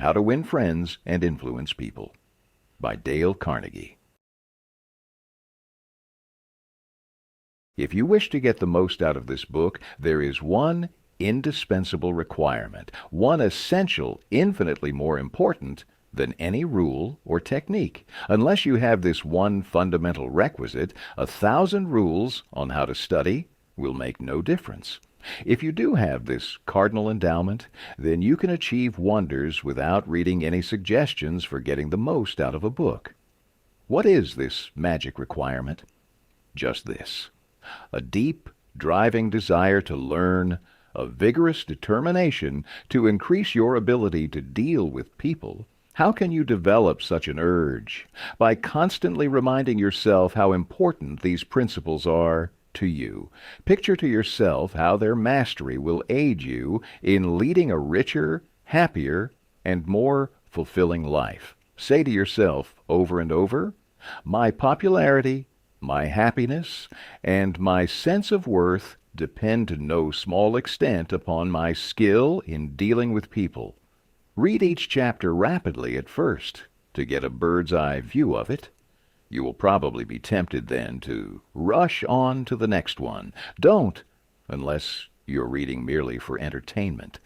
How to Win Friends and Influence People by Dale Carnegie. If you wish to get the most out of this book, there is one indispensable requirement, one essential, infinitely more important than any rule or technique. Unless you have this one fundamental requisite, 1,000 rules on how to study will make no difference. If you do have this cardinal endowment, then you can achieve wonders without reading any suggestions for getting the most out of a book. What is this magic requirement? Just this: a deep, driving desire to learn, a vigorous determination to increase your ability to deal with people. How can you develop such an urge? By constantly reminding yourself how important these principles are to you. Picture to yourself how their mastery will aid you in leading a richer, happier, and more fulfilling life. Say to yourself over and over, "My popularity, my happiness, and my sense of worth depend to no small extent upon my skill in dealing with people." Read each chapter rapidly at first to get a bird's-eye view of it. You will probably be tempted then to rush on to the next one. Don't, unless you're reading merely for entertainment.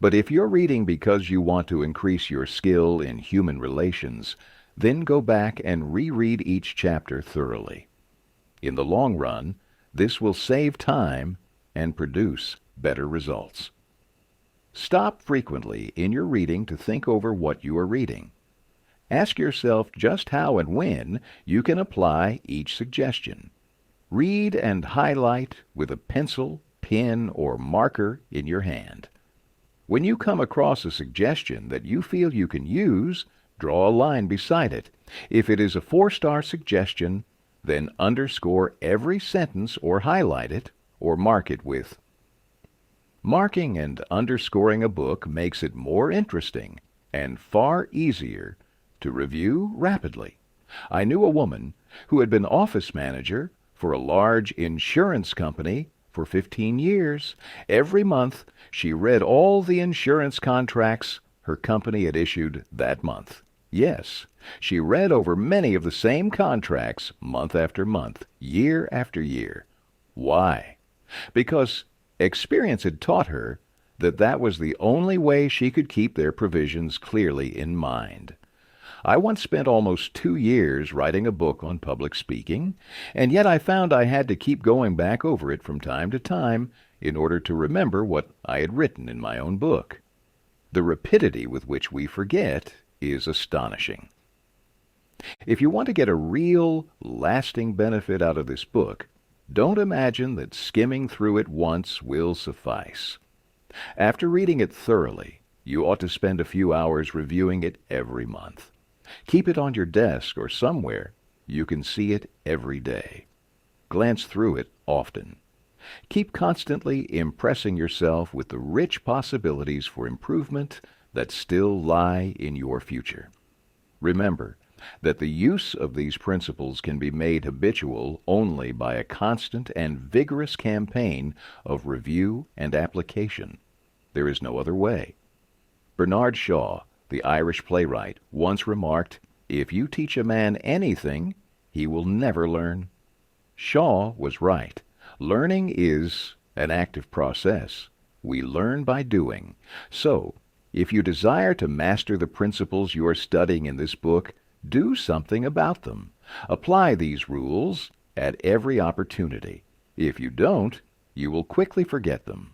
But if you're reading because you want to increase your skill in human relations, then go back and reread each chapter thoroughly. In the long run, this will save time and produce better results. Stop frequently in your reading to think over what you are reading. Ask yourself just how and when you can apply each suggestion. Read and highlight with a pencil, pen, or marker in your hand. When you come across a suggestion that you feel you can use, draw a line beside it. If it is a 4-star suggestion, then underscore every sentence or highlight it or mark it with. Marking and underscoring a book makes it more interesting and far easier to review rapidly. I knew a woman who had been office manager for a large insurance company for 15 years. Every month, she read all the insurance contracts her company had issued that month. Yes, she read over many of the same contracts month after month, year after year. Why? Because experience had taught her that that was the only way she could keep their provisions clearly in mind. I once spent almost 2 years writing a book on public speaking, and yet I found I had to keep going back over it from time to time in order to remember what I had written in my own book. The rapidity with which we forget is astonishing. If you want to get a real, lasting benefit out of this book, don't imagine that skimming through it once will suffice. After reading it thoroughly, you ought to spend a few hours reviewing it every month. Keep it on your desk or somewhere you can see it every day. Glance through it often. Keep constantly impressing yourself with the rich possibilities for improvement that still lie in your future. Remember that the use of these principles can be made habitual only by a constant and vigorous campaign of review and application. There is no other way. Bernard Shaw, the Irish playwright, once remarked, "If you teach a man anything, he will never learn." Shaw was right. Learning is an active process. We learn by doing. So, if you desire to master the principles you are studying in this book, do something about them. Apply these rules at every opportunity. If you don't, you will quickly forget them.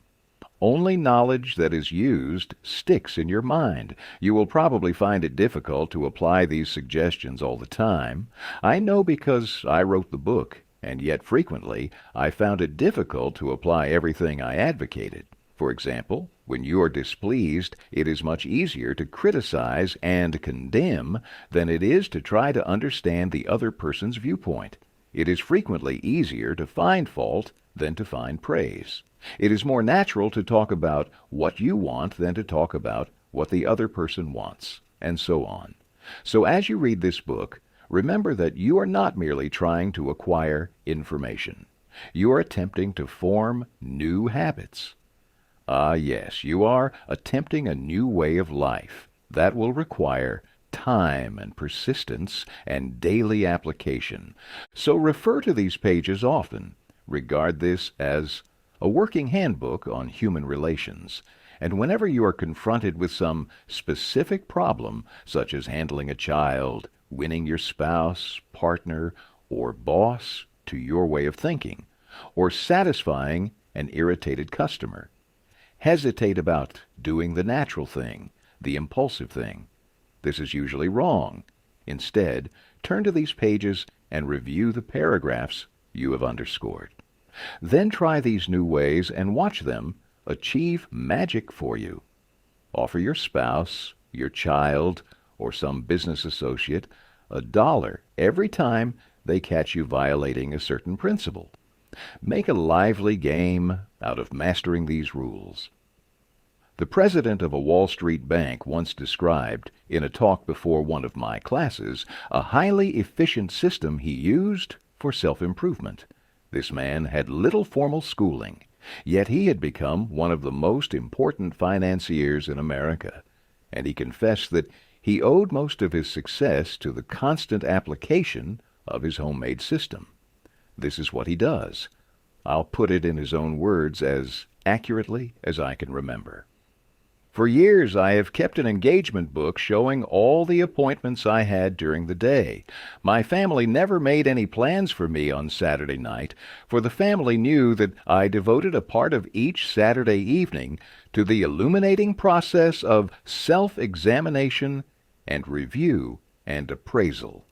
Only knowledge that is used sticks in your mind. You will probably find it difficult to apply these suggestions all the time. I know because I wrote the book, and yet frequently I found it difficult to apply everything I advocated. For example, when you are displeased, it is much easier to criticize and condemn than it is to try to understand the other person's viewpoint. It is frequently easier to find fault than to find praise. It is more natural to talk about what you want than to talk about what the other person wants, and so on. So as you read this book, remember that you are not merely trying to acquire information. You are attempting to form new habits. Ah, yes, you are attempting a new way of life. That will require time and persistence and daily application. So refer to these pages often. Regard this as a working handbook on human relations. And whenever you are confronted with some specific problem, such as handling a child, winning your spouse, partner, or boss to your way of thinking, or satisfying an irritated customer, hesitate about doing the natural thing, the impulsive thing. This is usually wrong. Instead, turn to these pages and review the paragraphs you have underscored. Then try these new ways and watch them achieve magic for you. Offer your spouse, your child, or some business associate $1 every time they catch you violating a certain principle. Make a lively game out of mastering these rules. The president of a Wall Street bank once described, in a talk before one of my classes, a highly efficient system he used for self-improvement. This man had little formal schooling, yet he had become one of the most important financiers in America, and he confessed that he owed most of his success to the constant application of his homemade system. This is what he does. I'll put it in his own words as accurately as I can remember. For years I have kept an engagement book showing all the appointments I had during the day. My family never made any plans for me on Saturday night, for the family knew that I devoted a part of each Saturday evening to the illuminating process of self-examination and review and appraisal.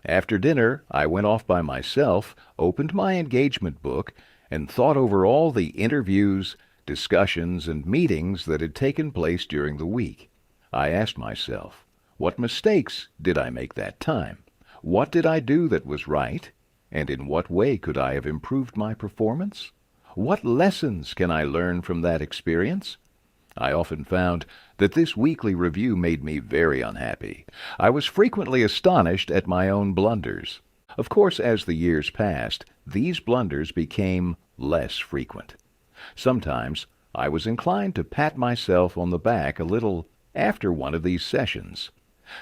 After dinner, I went off by myself, opened my engagement book, and thought over all the interviews, discussions, and meetings that had taken place during the week. I asked myself, what mistakes did I make that time? What did I do that was right? And in what way could I have improved my performance? What lessons can I learn from that experience? I often found that this weekly review made me very unhappy. I was frequently astonished at my own blunders. Of course, as the years passed, these blunders became less frequent. Sometimes I was inclined to pat myself on the back a little after one of these sessions.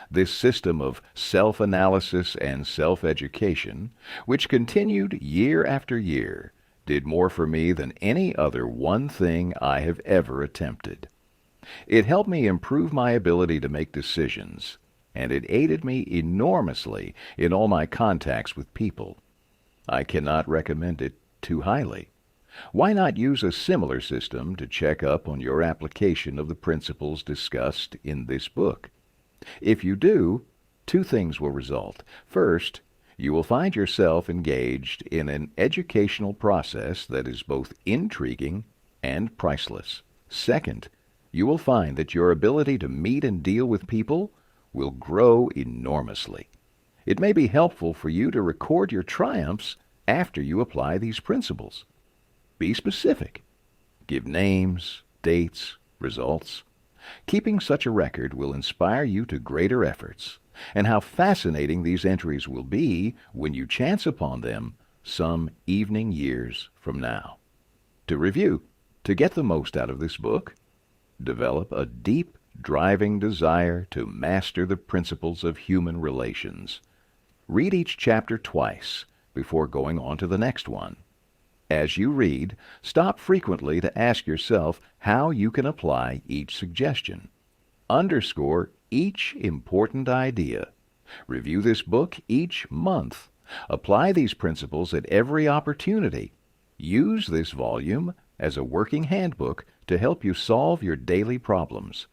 This system of self-analysis and self-education, which continued year after year, did more for me than any other one thing I have ever attempted. It helped me improve my ability to make decisions, and it aided me enormously in all my contacts with people. I cannot recommend it too highly. Why not use a similar system to check up on your application of the principles discussed in this book? If you do, two things will result. First, you will find yourself engaged in an educational process that is both intriguing and priceless. Second, you will find that your ability to meet and deal with people will grow enormously. It may be helpful for you to record your triumphs after you apply these principles. Be specific. Give names, dates, results. Keeping such a record will inspire you to greater efforts, and how fascinating these entries will be when you chance upon them some evening years from now. To review, to get the most out of this book, develop a deep, driving desire to master the principles of human relations. Read each chapter twice before going on to the next one. As you read, stop frequently to ask yourself how you can apply each suggestion. Underscore each important idea. Review this book each month. Apply these principles at every opportunity. Use this volume as a working handbook to help you solve your daily problems.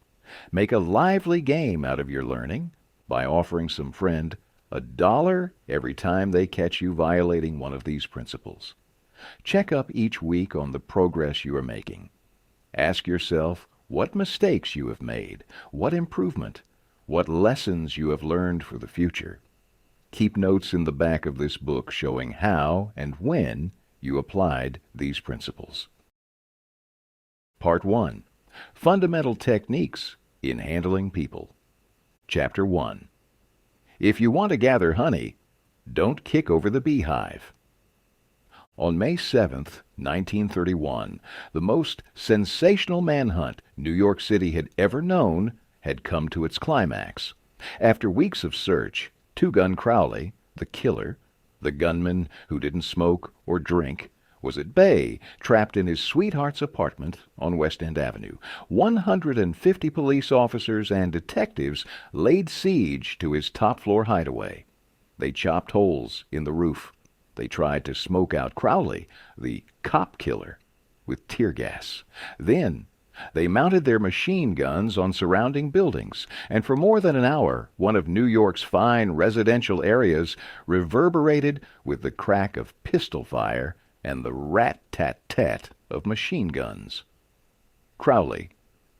Make a lively game out of your learning by offering some friend $1 every time they catch you violating one of these principles. Check up each week on the progress you are making. Ask yourself what mistakes you have made, what improvement, what lessons you have learned for the future. Keep notes in the back of this book showing how and when you applied these principles. Part 1. Fundamental Techniques in Handling People. Chapter 1. If you want to gather honey, don't kick over the beehive. On May 7, 1931, the most sensational manhunt New York City had ever known had come to its climax. After weeks of search, Two-Gun Crowley, the killer, the gunman who didn't smoke or drink, was at bay, trapped in his sweetheart's apartment on West End Avenue. 150 police officers and detectives laid siege to his top-floor hideaway. They chopped holes in the roof. They tried to smoke out Crowley, the cop killer, with tear gas. Then they mounted their machine guns on surrounding buildings, and for more than an hour, one of New York's fine residential areas reverberated with the crack of pistol fire and the rat-tat-tat of machine guns. Crowley,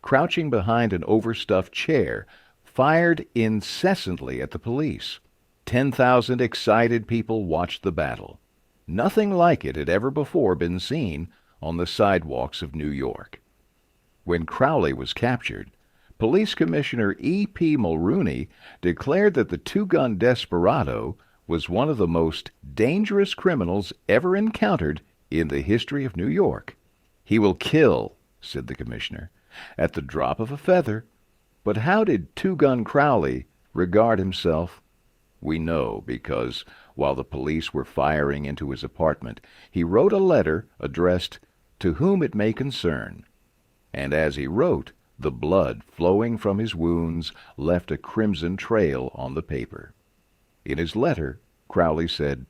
crouching behind an overstuffed chair, fired incessantly at the police. 10,000 excited people watched the battle. Nothing like it had ever before been seen on the sidewalks of New York. When Crowley was captured, Police Commissioner E.P. Mulrooney declared that the two-gun desperado was one of the most dangerous criminals ever encountered in the history of New York. "He will kill," said the commissioner, "at the drop of a feather." But how did Two-Gun Crowley regard himself? We know because, while the police were firing into his apartment, he wrote a letter addressed "To whom it may concern." And as he wrote, the blood flowing from his wounds left a crimson trail on the paper. In his letter, Crowley said,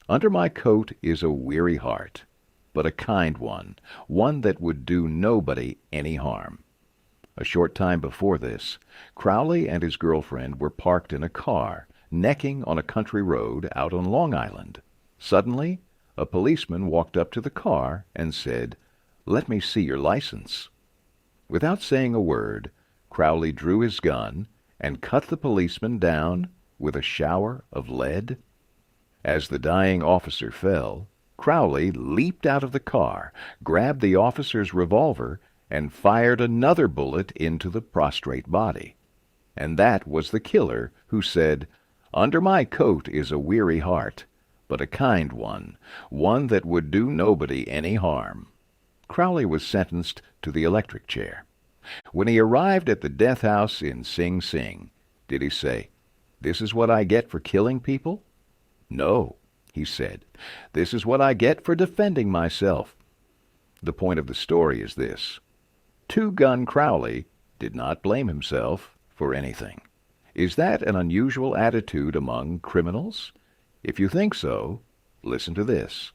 "Under my coat is a weary heart, but a kind one, one that would do nobody any harm." A short time before this, Crowley and his girlfriend were parked in a car, necking on a country road out on Long Island. Suddenly, a policeman walked up to the car and said, "Let me see your license." Without saying a word, Crowley drew his gun and cut the policeman down with a shower of lead. As the dying officer fell, Crowley leaped out of the car, grabbed the officer's revolver, and fired another bullet into the prostrate body. And that was the killer who said, "Under my coat is a weary heart, but a kind one, one that would do nobody any harm." Crowley was sentenced to the electric chair. When he arrived at the death house in Sing Sing, did he say, "This is what I get for killing people"? No, he said, "This is what I get for defending myself." The point of the story is this: Two-Gun Crowley did not blame himself for anything. Is that an unusual attitude among criminals? If you think so, listen to this.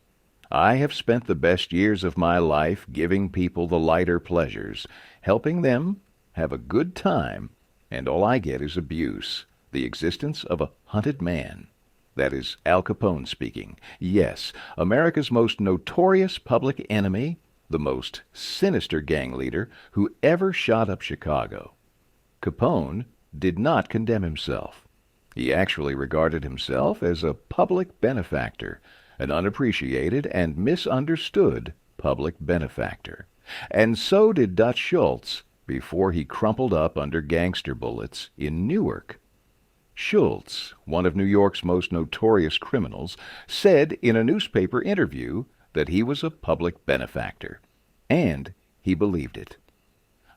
I have spent the best years of my life giving people the lighter pleasures, helping them have a good time, and all I get is abuse, the existence of a hunted man. That is Al Capone speaking. Yes, America's most notorious public enemy, the most sinister gang leader who ever shot up Chicago. Capone did not condemn himself. He actually regarded himself as a public benefactor, an unappreciated and misunderstood public benefactor. And so did Dutch Schultz before he crumpled up under gangster bullets in Newark. Schultz, one of New York's most notorious criminals, said in a newspaper interview that he was a public benefactor, and he believed it.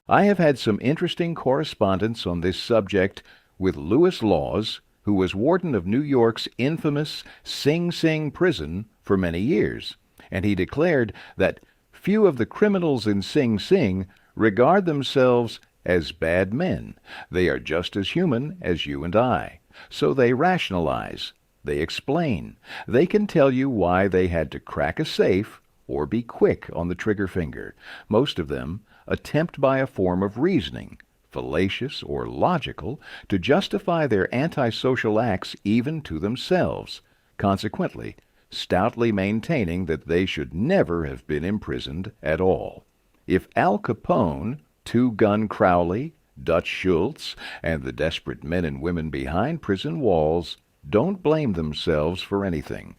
I have had some interesting correspondence on this subject with Lewis Laws, who was warden of New York's infamous Sing Sing prison for many years, and he declared that few of the criminals in Sing Sing regard themselves as bad men. They are just as human as you and I. So they rationalize, they explain, they can tell you why they had to crack a safe or be quick on the trigger finger. Most of them attempt by a form of reasoning, fallacious or logical, to justify their antisocial acts even to themselves, consequently stoutly maintaining that they should never have been imprisoned at all. If Al Capone, Two-Gun Crowley, Dutch Schultz, and the desperate men and women behind prison walls don't blame themselves for anything,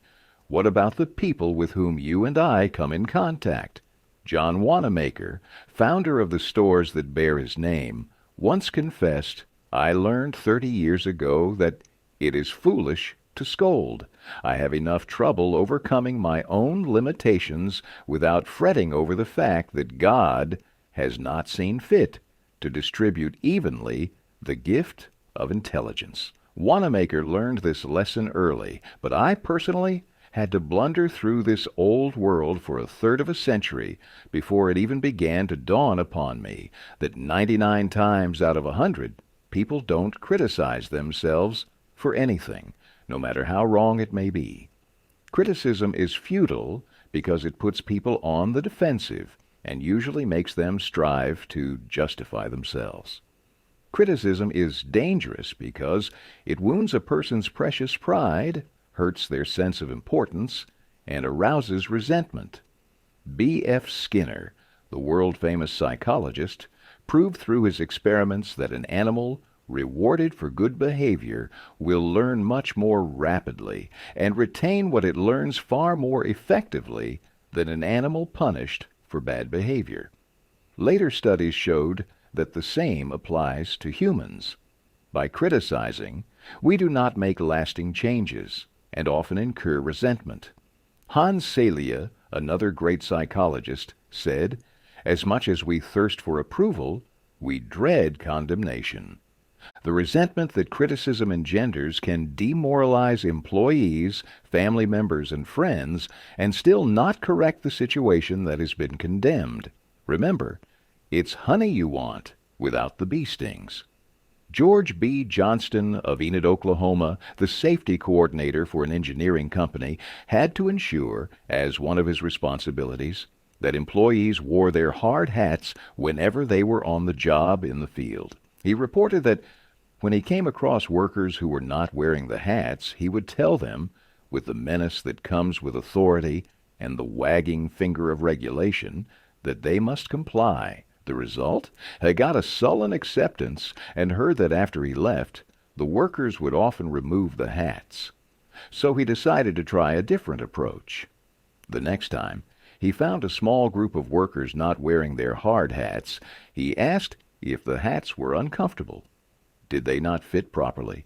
what about the people with whom you and I come in contact? John Wanamaker, founder of the stores that bear his name, once confessed, "I learned 30 years ago that it is foolish to scold. I have enough trouble overcoming my own limitations without fretting over the fact that God has not seen fit to distribute evenly The gift of intelligence. Wanamaker learned this lesson early, but I personally had to blunder through this old world for a third of a century before it even began to dawn upon me that 99 times out of 100 people don't criticize themselves for anything, no matter how wrong it may be. Criticism is futile because it puts people on the defensive and usually makes them strive to justify themselves. Criticism is dangerous because it wounds a person's precious pride, hurts their sense of importance, and arouses resentment. B.F. Skinner, the world-famous psychologist, proved through his experiments that an animal rewarded for good behavior will learn much more rapidly and retain what it learns far more effectively than an animal punished for bad behavior. Later studies showed that the same applies to humans. By criticizing, we do not make lasting changes and often incur resentment. Hans Selye, another great psychologist, said, "As much as we thirst for approval, we dread condemnation." The resentment that criticism engenders can demoralize employees, family members, and friends, and still not correct the situation that has been condemned. Remember, it's honey you want, without the bee stings. George B. Johnston of Enid, Oklahoma, the safety coordinator for an engineering company, had to ensure, as one of his responsibilities, that employees wore their hard hats whenever they were on the job in the field. He reported that when he came across workers who were not wearing the hats, he would tell them, with the menace that comes with authority and the wagging finger of regulation, that they must comply. The result? He got a sullen acceptance and heard that after he left, the workers would often remove the hats. So he decided to try a different approach. The next time he found a small group of workers not wearing their hard hats, he asked if the hats were uncomfortable. Did they not fit properly?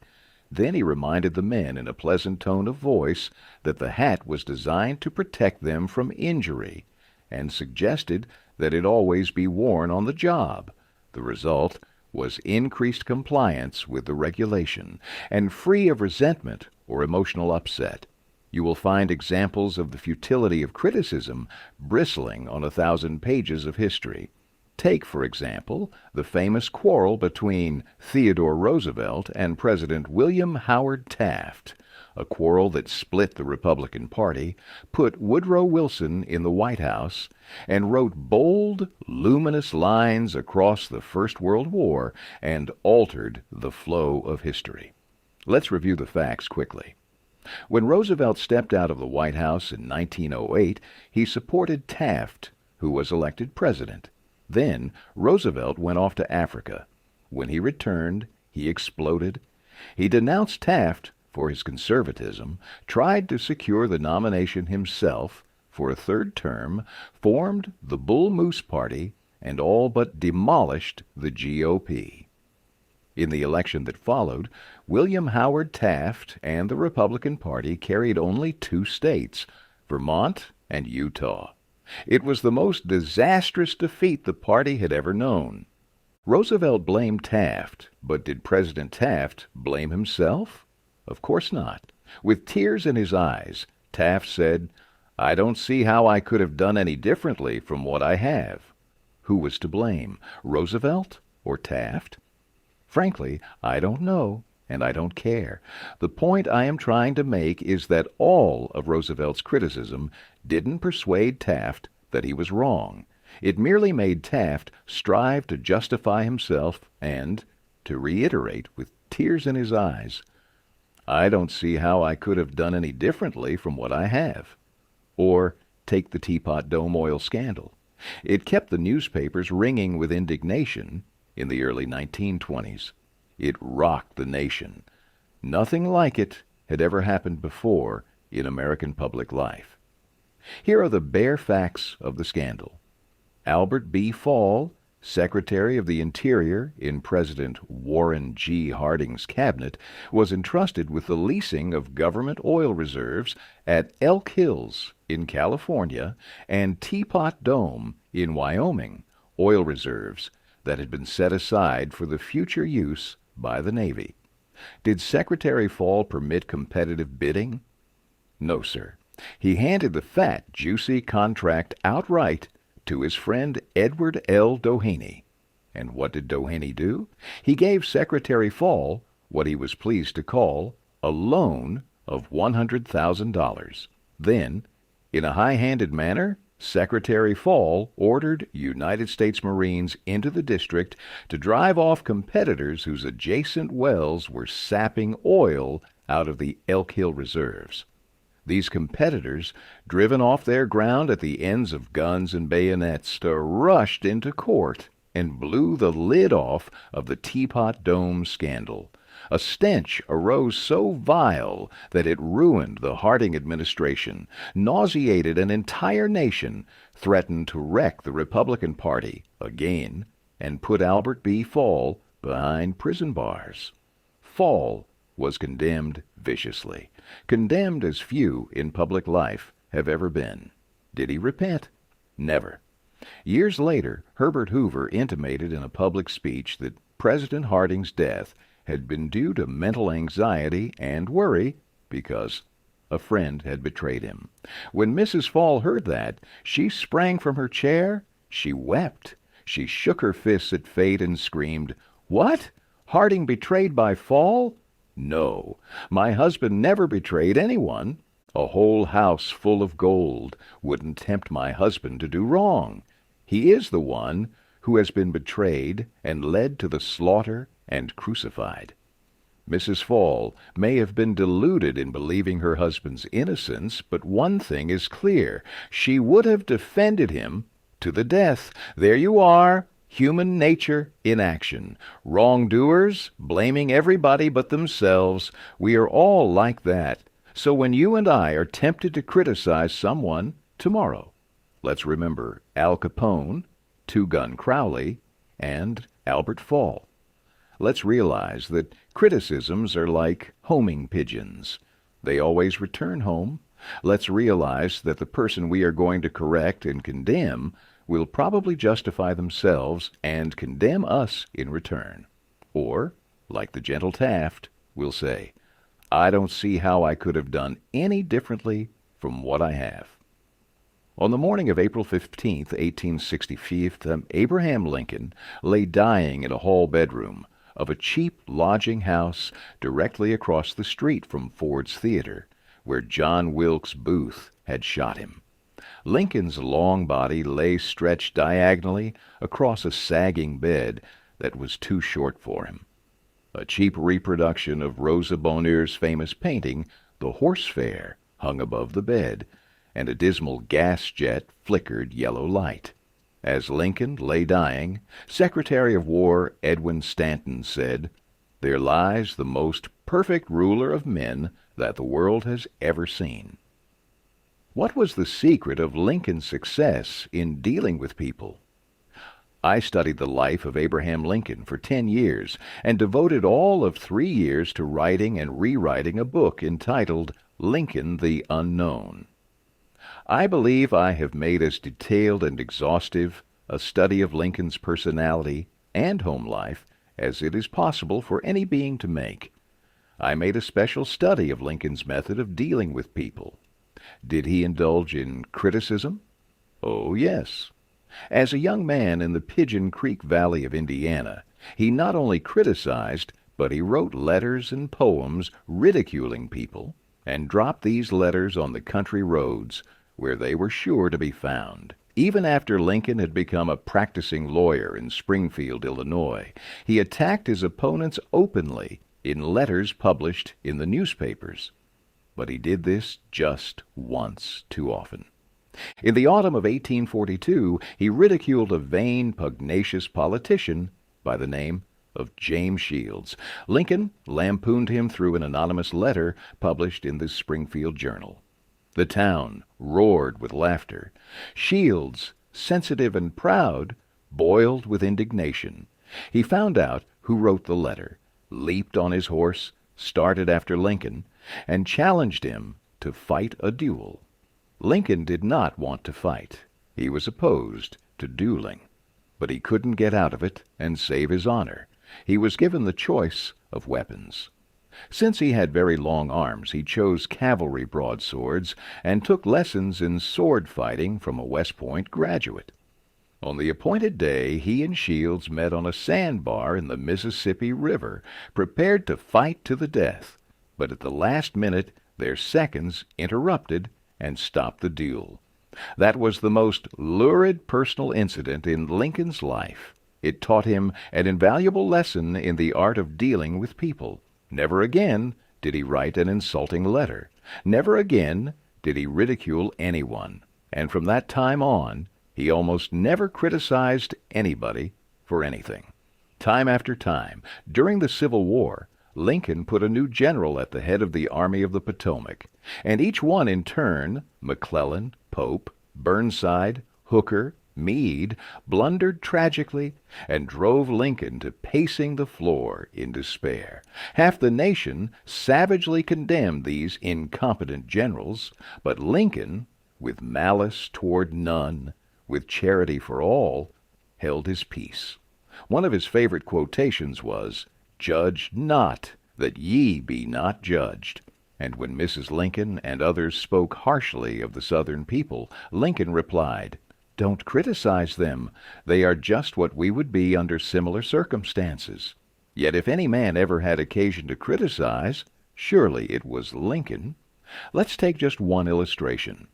Then he reminded the men in a pleasant tone of voice that the hat was designed to protect them from injury, and suggested that it always be worn on the job. The result was increased compliance with the regulation, and free of resentment or emotional upset. You will find examples of the futility of criticism bristling on 1,000 pages of history. Take, for example, the famous quarrel between Theodore Roosevelt and President William Howard Taft, a quarrel that split the Republican Party, put Woodrow Wilson in the White House, and wrote bold, luminous lines across the First World War and altered the flow of history. Let's review the facts quickly. When Roosevelt stepped out of the White House in 1908, he supported Taft, who was elected president. Then Roosevelt went off to Africa. When he returned, he exploded. He denounced Taft for his conservatism, tried to secure the nomination himself for a third term, formed the Bull Moose Party, and all but demolished the GOP. In the election that followed, William Howard Taft and the Republican Party carried only 2 states, Vermont and Utah. It was the most disastrous defeat the party had ever known. Roosevelt blamed Taft, but did President Taft blame himself? Of course not. With tears in his eyes, Taft said, "I don't see how I could have done any differently from what I have." Who was to blame, Roosevelt or Taft? Frankly, I don't know, and I don't care. The point I am trying to make is that all of Roosevelt's criticism didn't persuade Taft that he was wrong. It merely made Taft strive to justify himself and to reiterate with tears in his eyes, "I don't see how I could have done any differently from what I have." Or take the Teapot Dome oil scandal. It kept the newspapers ringing with indignation in the early 1920s. It rocked the nation. Nothing like it had ever happened before in American public life. Here are the bare facts of the scandal. Albert B. Fall, Secretary of the Interior in President Warren G. Harding's cabinet, was entrusted with the leasing of government oil reserves at Elk Hills in California and Teapot Dome in Wyoming, oil reserves that had been set aside for the future use by the Navy. Did Secretary Fall permit competitive bidding? No, sir. He handed the fat, juicy contract outright to his friend Edward L. Doheny. And what did Doheny do? He gave Secretary Fall what he was pleased to call a loan of $100,000. Then, in a high-handed manner, Secretary Fall ordered United States Marines into the district to drive off competitors whose adjacent wells were sapping oil out of the Elk Hill reserves. These competitors, driven off their ground at the ends of guns and bayonets, rushed into court and blew the lid off of the Teapot Dome scandal. A stench arose so vile that it ruined the Harding administration, nauseated an entire nation, threatened to wreck the Republican Party again, and put Albert B. Fall behind prison bars. Fall was condemned viciously, condemned as few in public life have ever been. Did he repent? Never. Years later, Herbert Hoover intimated in a public speech that President Harding's death had been due to mental anxiety and worry because a friend had betrayed him. When Mrs. Fall heard that, she sprang from her chair, she wept, she shook her fists at fate and screamed, "What? Harding betrayed by Fall? No, my husband never betrayed anyone. A whole house full of gold wouldn't tempt my husband to do wrong. He is the one who has been betrayed and led to the slaughter and crucified." Mrs. Fall may have been deluded in believing her husband's innocence, but one thing is clear. She would have defended him to the death. There you are, human nature in action. Wrongdoers blaming everybody but themselves. We are all like that. So when you and I are tempted to criticize someone tomorrow, let's remember Al Capone, Two Gun Crowley, and Albert Fall. Let's realize that criticisms are like homing pigeons. They always return home. Let's realize that the person we are going to correct and condemn will probably justify themselves and condemn us in return. Or, like the gentle Taft, will say, "I don't see how I could have done any differently from what I have." On the morning of April 15th, 1865, Abraham Lincoln lay dying in a hall bedroom of a cheap lodging house directly across the street from Ford's Theater, where John Wilkes Booth had shot him. Lincoln's long body lay stretched diagonally across a sagging bed that was too short for him. A cheap reproduction of Rosa Bonheur's famous painting, The Horse Fair, hung above the bed, and a dismal gas jet flickered yellow light. As Lincoln lay dying, Secretary of War Edwin Stanton said, "There lies the most perfect ruler of men that the world has ever seen." What was the secret of Lincoln's success in dealing with people? I studied the life of Abraham Lincoln for 10 years and devoted all of 3 years to writing and rewriting a book entitled Lincoln the Unknown. I believe I have made as detailed and exhaustive a study of Lincoln's personality and home life as it is possible for any being to make. I made a special study of Lincoln's method of dealing with people. Did he indulge in criticism? Oh, yes. As a young man in the Pigeon Creek Valley of Indiana, he not only criticized, but he wrote letters and poems ridiculing people, and dropped these letters on the country roads where they were sure to be found. Even after Lincoln had become a practicing lawyer in Springfield, Illinois, he attacked his opponents openly in letters published in the newspapers. But he did this just once too often. In the autumn of 1842, he ridiculed a vain, pugnacious politician by the name of James Shields. Lincoln lampooned him through an anonymous letter published in the Springfield Journal. The town roared with laughter. Shields, sensitive and proud, boiled with indignation. He found out who wrote the letter, leaped on his horse, started after Lincoln, and challenged him to fight a duel. Lincoln did not want to fight. He was opposed to dueling. But he couldn't get out of it and save his honor. He was given the choice of weapons. Since he had very long arms, he chose cavalry broadswords and took lessons in sword fighting from a West Point graduate. On the appointed day, he and Shields met on a sandbar in the Mississippi River, prepared to fight to the death. But at the last minute, their seconds interrupted and stopped the duel. That was the most lurid personal incident in Lincoln's life. It taught him an invaluable lesson in the art of dealing with people. Never again did he write an insulting letter. Never again did he ridicule anyone. And from that time on, he almost never criticized anybody for anything. Time after time, during the Civil War, Lincoln put a new general at the head of the Army of the Potomac, and each one in turn, McClellan, Pope, Burnside, Hooker, Meade, blundered tragically and drove Lincoln to pacing the floor in despair. Half the nation savagely condemned these incompetent generals, but Lincoln, with malice toward none, with charity for all, held his peace. One of his favorite quotations was, "Judge not, that ye be not judged." And when Mrs. Lincoln and others spoke harshly of the Southern people, Lincoln replied, "Don't criticize them. They are just what we would be under similar circumstances." Yet if any man ever had occasion to criticize, surely it was Lincoln. Let's take just one illustration.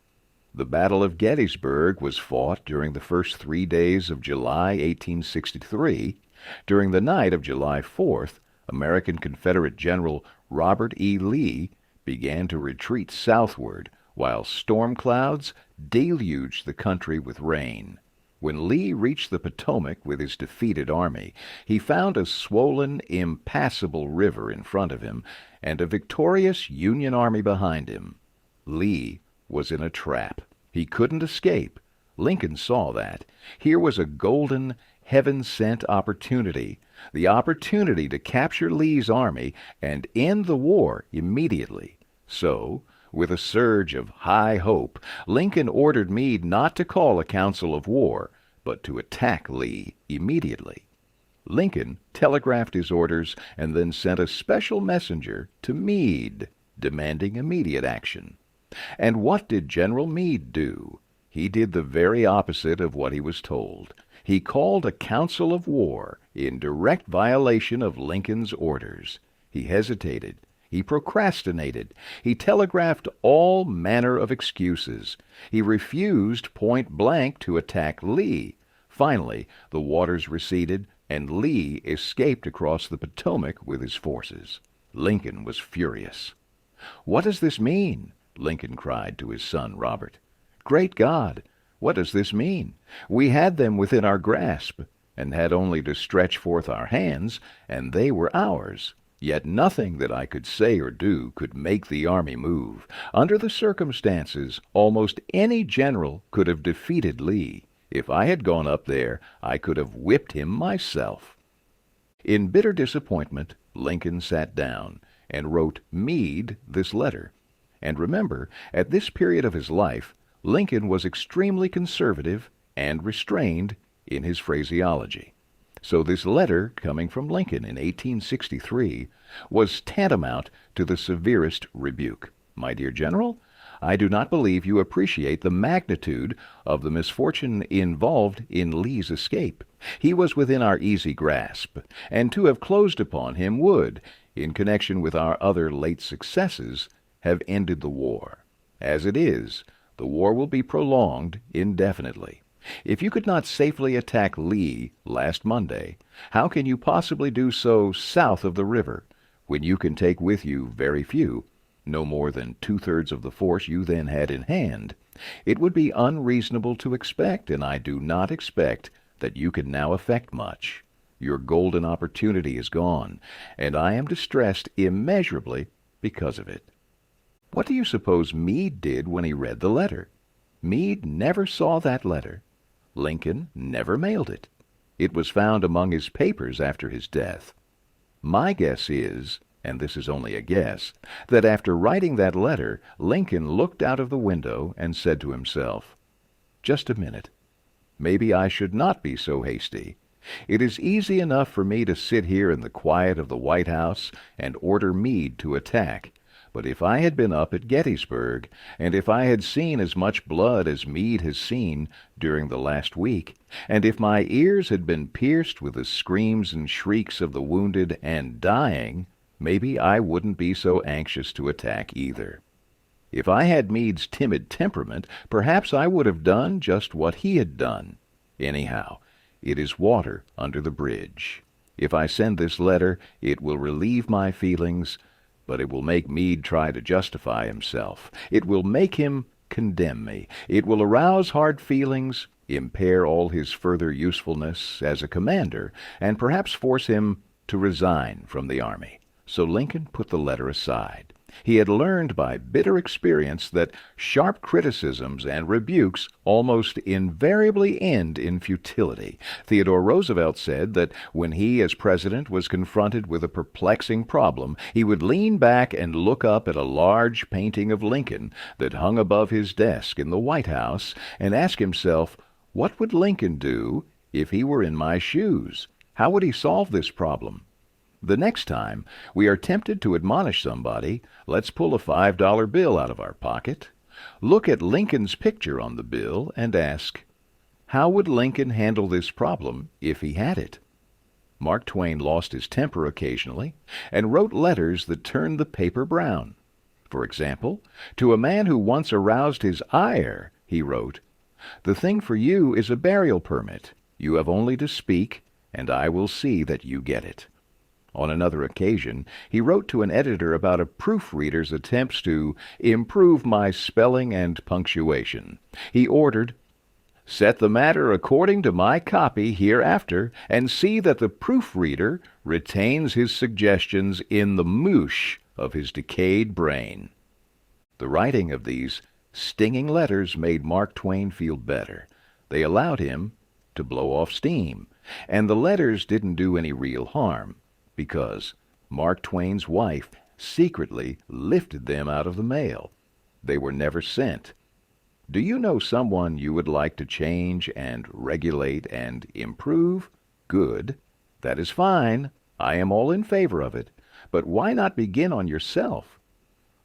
The Battle of Gettysburg was fought during the first 3 days of July 1863. During the night of July 4th, American Confederate General Robert E. Lee began to retreat southward, while storm clouds deluged the country with rain. When Lee reached the Potomac with his defeated army, he found a swollen, impassable river in front of him and a victorious Union army behind him. Lee was in a trap. He couldn't escape. Lincoln saw that. Here was a golden, heaven-sent opportunity, the opportunity to capture Lee's army and end the war immediately. So, with a surge of high hope, Lincoln ordered Meade not to call a council of war, but to attack Lee immediately. Lincoln telegraphed his orders and then sent a special messenger to Meade, demanding immediate action. And what did General Meade do? He did the very opposite of what he was told. He called a council of war in direct violation of Lincoln's orders. He hesitated. He procrastinated. He telegraphed all manner of excuses. He refused point blank to attack Lee. Finally, the waters receded, and Lee escaped across the Potomac with his forces. Lincoln was furious. "What does this mean?" Lincoln cried to his son Robert. "Great God, what does this mean? We had them within our grasp, and had only to stretch forth our hands, and they were ours. Yet nothing that I could say or do could make the army move. Under the circumstances, almost any general could have defeated Lee. If I had gone up there, I could have whipped him myself." In bitter disappointment, Lincoln sat down and wrote Meade this letter. And remember, at this period of his life, Lincoln was extremely conservative and restrained in his phraseology. So this letter, coming from Lincoln in 1863, was tantamount to the severest rebuke. "My dear General, I do not believe you appreciate the magnitude of the misfortune involved in Lee's escape. He was within our easy grasp, and to have closed upon him would, in connection with our other late successes, have ended the war. As it is, the war will be prolonged indefinitely. If you could not safely attack Lee last Monday, how can you possibly do so south of the river, when you can take with you very few, no more than 2/3 of the force you then had in hand? It would be unreasonable to expect, and I do not expect, that you can now effect much. Your golden opportunity is gone, and I am distressed immeasurably because of it." What do you suppose Meade did when he read the letter? Meade never saw that letter. Lincoln never mailed it. It was found among his papers after his death. My guess is, and this is only a guess, that after writing that letter, Lincoln looked out of the window and said to himself, "Just a minute. Maybe I should not be so hasty. It is easy enough for me to sit here in the quiet of the White House and order Meade to attack. But if I had been up at Gettysburg, and if I had seen as much blood as Meade has seen during the last week, and if my ears had been pierced with the screams and shrieks of the wounded and dying, maybe I wouldn't be so anxious to attack either. If I had Meade's timid temperament, perhaps I would have done just what he had done. Anyhow, it is water under the bridge. If I send this letter, it will relieve my feelings, but it will make Meade try to justify himself. It will make him condemn me. It will arouse hard feelings, impair all his further usefulness as a commander, and perhaps force him to resign from the army. So Lincoln put the letter aside. He had learned by bitter experience that sharp criticisms and rebukes almost invariably end in futility. Theodore Roosevelt said that when he, as president, was confronted with a perplexing problem, he would lean back and look up at a large painting of Lincoln that hung above his desk in the White House and ask himself, what would Lincoln do if he were in my shoes? How would he solve this problem? The next time we are tempted to admonish somebody, let's pull a $5 bill out of our pocket, look at Lincoln's picture on the bill, and ask, how would Lincoln handle this problem if he had it? Mark Twain lost his temper occasionally and wrote letters that turned the paper brown. For example, to a man who once aroused his ire, he wrote, "The thing for you is a burial permit. You have only to speak, and I will see that you get it." On another occasion, he wrote to an editor about a proofreader's attempts to improve my spelling and punctuation. He ordered, "Set the matter according to my copy hereafter, and see that the proofreader retains his suggestions in the moosh of his decayed brain." The writing of these stinging letters made Mark Twain feel better. They allowed him to blow off steam, and the letters didn't do any real harm, because Mark Twain's wife secretly lifted them out of the mail. They were never sent. Do you know someone you would like to change and regulate and improve? Good. That is fine. I am all in favor of it. But why not begin on yourself?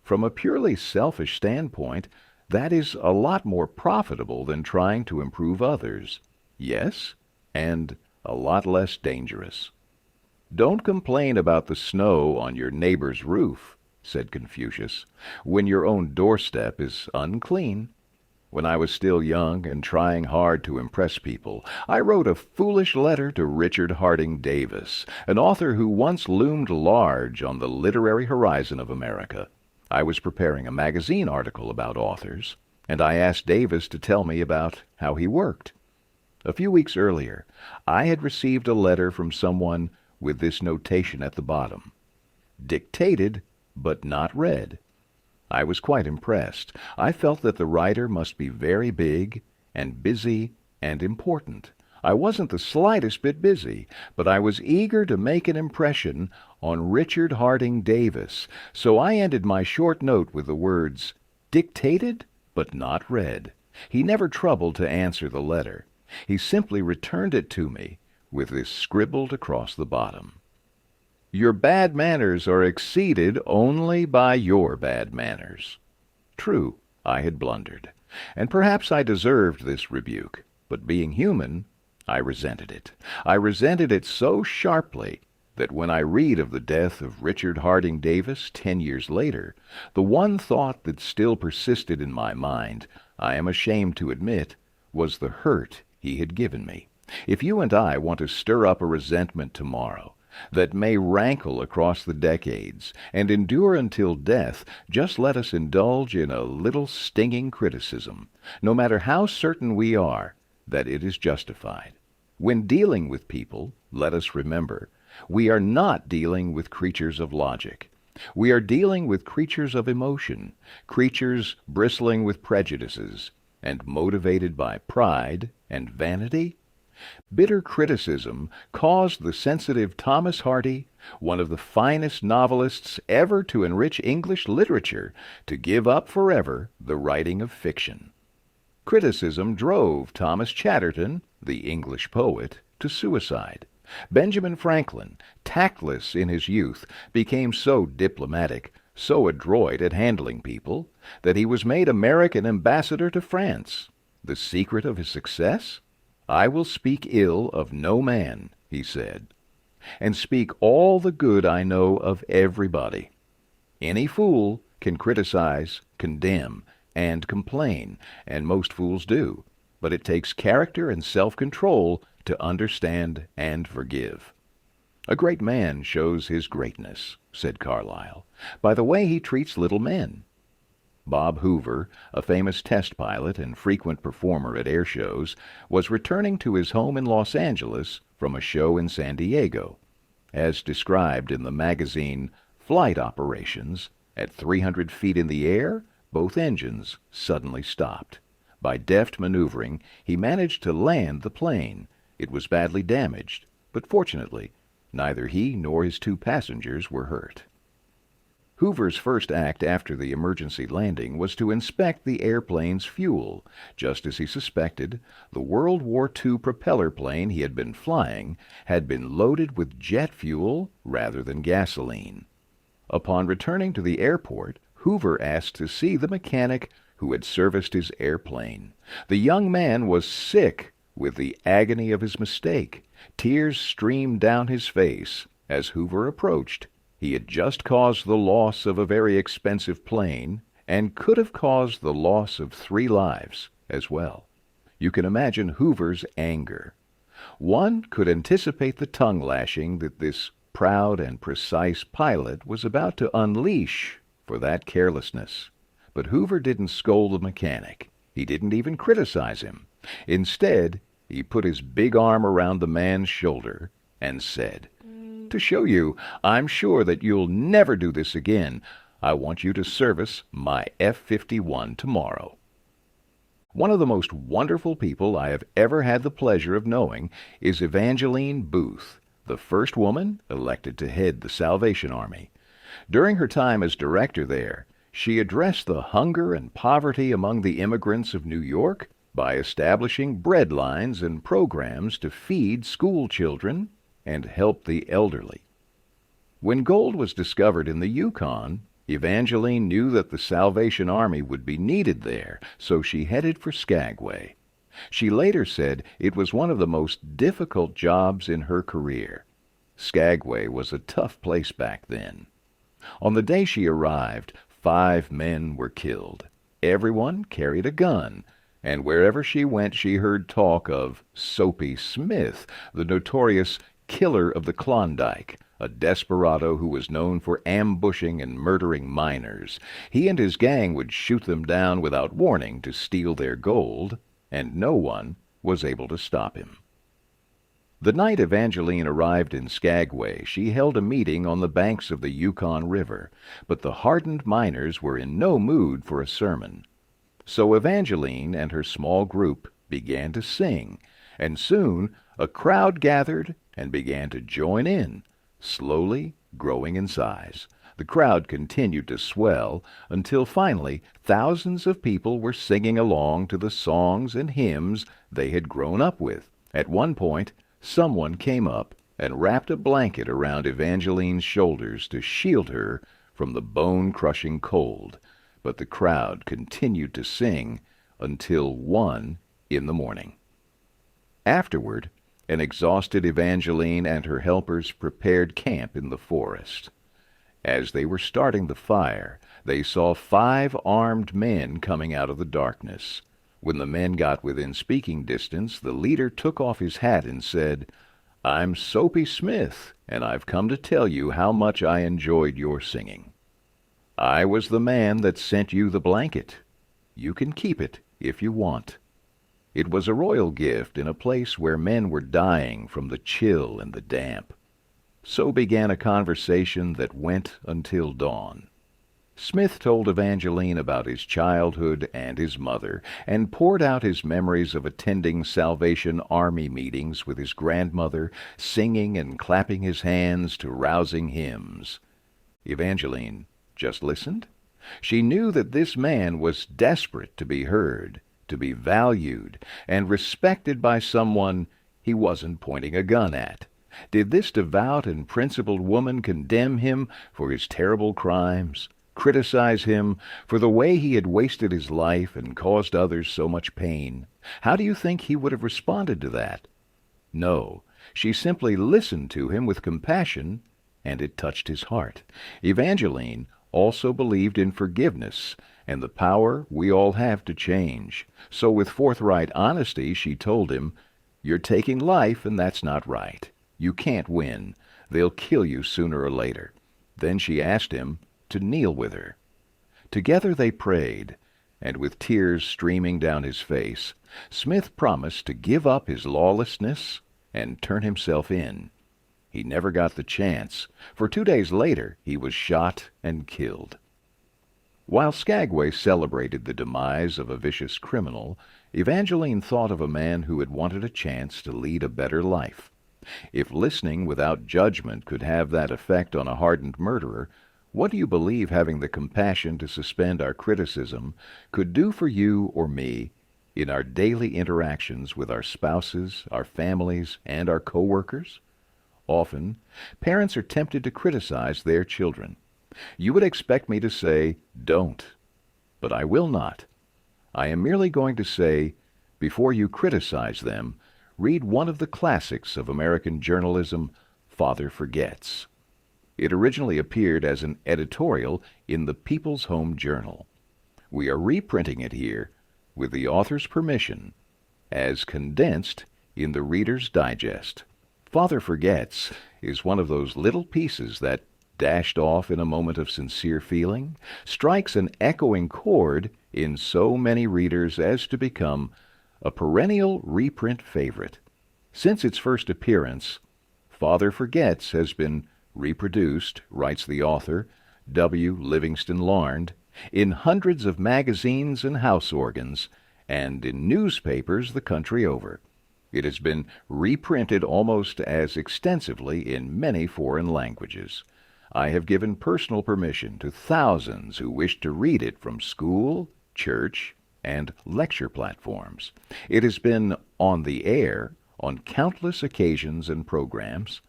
From a purely selfish standpoint, that is a lot more profitable than trying to improve others. Yes, and a lot less dangerous. "Don't complain about the snow on your neighbor's roof," said Confucius, "when your own doorstep is unclean." When I was still young and trying hard to impress people, I wrote a foolish letter to Richard Harding Davis, an author who once loomed large on the literary horizon of America. I was preparing a magazine article about authors, and I asked Davis to tell me about how he worked. A few weeks earlier, I had received a letter from someone with this notation at the bottom: dictated, but not read. I was quite impressed. I felt that the writer must be very big and busy and important. I wasn't the slightest bit busy, but I was eager to make an impression on Richard Harding Davis, so I ended my short note with the words, "Dictated, but not read." He never troubled to answer the letter. He simply returned it to me with this scribbled across the bottom: "Your bad manners are exceeded only by your bad manners." True, I had blundered, and perhaps I deserved this rebuke, but being human, I resented it. I resented it so sharply that when I read of the death of Richard Harding Davis 10 years later, the one thought that still persisted in my mind, I am ashamed to admit, was the hurt he had given me. If you and I want to stir up a resentment tomorrow that may rankle across the decades and endure until death, just let us indulge in a little stinging criticism, no matter how certain we are that it is justified. When dealing with people, let us remember, we are not dealing with creatures of logic. We are dealing with creatures of emotion, creatures bristling with prejudices and motivated by pride and vanity. Bitter criticism caused the sensitive Thomas Hardy, one of the finest novelists ever to enrich English literature, to give up forever the writing of fiction. Criticism drove Thomas Chatterton, the English poet, to suicide. Benjamin Franklin, tactless in his youth, became so diplomatic, so adroit at handling people, that he was made American ambassador to France. The secret of his success? "I will speak ill of no man," he said, "and speak all the good I know of everybody." Any fool can criticize, condemn, and complain, and most fools do, but it takes character and self-control to understand and forgive. "A great man shows his greatness," said Carlyle, "by the way he treats little men." Bob Hoover, a famous test pilot and frequent performer at air shows, was returning to his home in Los Angeles from a show in San Diego. As described in the magazine Flight Operations, at 300 feet in the air, both engines suddenly stopped. By deft maneuvering, he managed to land the plane. It was badly damaged, but fortunately, neither he nor his 2 passengers were hurt. Hoover's first act after the emergency landing was to inspect the airplane's fuel. Just as he suspected, the World War II propeller plane he had been flying had been loaded with jet fuel rather than gasoline. Upon returning to the airport, Hoover asked to see the mechanic who had serviced his airplane. The young man was sick with the agony of his mistake. Tears streamed down his face. As Hoover approached, he had just caused the loss of a very expensive plane and could have caused the loss of 3 lives as well. You can imagine Hoover's anger. One could anticipate the tongue lashing that this proud and precise pilot was about to unleash for that carelessness. But Hoover didn't scold the mechanic. He didn't even criticize him. Instead, he put his big arm around the man's shoulder and said, "To show you I'm sure that you'll never do this again, I want you to service my F-51 tomorrow." One of the most wonderful people I have ever had the pleasure of knowing is Evangeline Booth, the first woman elected to head the Salvation Army. During her time as director there, she addressed the hunger and poverty among the immigrants of New York by establishing bread lines and programs to feed school children and help the elderly. When gold was discovered in the Yukon, Evangeline knew that the Salvation Army would be needed there, so she headed for Skagway. She later said it was one of the most difficult jobs in her career. Skagway was a tough place back then. On the day she arrived, 5 men were killed. Everyone carried a gun, and wherever she went she heard talk of Soapy Smith, the notorious killer of the Klondike, a desperado who was known for ambushing and murdering miners. He and his gang would shoot them down without warning to steal their gold, and no one was able to stop him. The night Evangeline arrived in Skagway, she held a meeting on the banks of the Yukon River, but the hardened miners were in no mood for a sermon. So Evangeline and her small group began to sing, and soon a crowd gathered and began to join in, slowly growing in size. The crowd continued to swell until finally thousands of people were singing along to the songs and hymns they had grown up with. At one point, someone came up and wrapped a blanket around Evangeline's shoulders to shield her from the bone-crushing cold, but the crowd continued to sing until 1 in the morning. Afterward, an exhausted Evangeline and her helpers prepared camp in the forest. As they were starting the fire, they saw 5 armed men coming out of the darkness. When the men got within speaking distance, the leader took off his hat and said, "I'm Soapy Smith, and I've come to tell you how much I enjoyed your singing. I was the man that sent you the blanket. You can keep it if you want." It was a royal gift in a place where men were dying from the chill and the damp. So began a conversation that went until dawn. Smith told Evangeline about his childhood and his mother, and poured out his memories of attending Salvation Army meetings with his grandmother, singing and clapping his hands to rousing hymns. Evangeline just listened. She knew that this man was desperate to be heard, to be valued, and respected by someone he wasn't pointing a gun at? Did this devout and principled woman condemn him for his terrible crimes, criticize him for the way he had wasted his life and caused others so much pain? How do you think he would have responded to that? No, she simply listened to him with compassion, and it touched his heart. Evangeline also believed in forgiveness and the power we all have to change. So with forthright honesty, she told him, "You're taking life, and that's not right. You can't win. They'll kill you sooner or later." Then she asked him to kneel with her. Together they prayed, and with tears streaming down his face, Smith promised to give up his lawlessness and turn himself in. He never got the chance, for 2 days later he was shot and killed. While Skagway celebrated the demise of a vicious criminal, Evangeline thought of a man who had wanted a chance to lead a better life. If listening without judgment could have that effect on a hardened murderer, what do you believe having the compassion to suspend our criticism could do for you or me in our daily interactions with our spouses, our families, and our co-workers? Often, parents are tempted to criticize their children. You would expect me to say, "Don't," but I will not. I am merely going to say, before you criticize them, read one of the classics of American journalism, Father Forgets. It originally appeared as an editorial in the People's Home Journal. We are reprinting it here, with the author's permission, as condensed in the Reader's Digest. Father Forgets is one of those little pieces that, dashed off in a moment of sincere feeling, strikes an echoing chord in so many readers as to become a perennial reprint favorite. Since its first appearance, Father Forgets has been reproduced, writes the author, W. Livingston Larned, in hundreds of magazines and house organs, and in newspapers the country over. It has been reprinted almost as extensively in many foreign languages. I have given personal permission to thousands who wish to read it from school, church, and lecture platforms. It has been on the air on countless occasions and programs.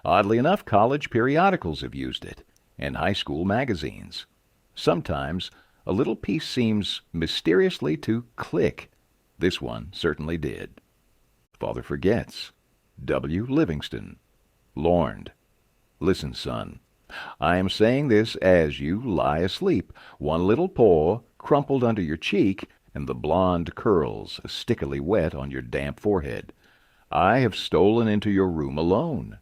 Oddly enough, college periodicals have used it, and high school magazines. Sometimes a little piece seems mysteriously to click. This one certainly did. Father Forgets. W. Livingston. Larned. Listen, son. I am saying this as you lie asleep, one little paw crumpled under your cheek and the blonde curls stickily wet on your damp forehead. I have stolen into your room alone.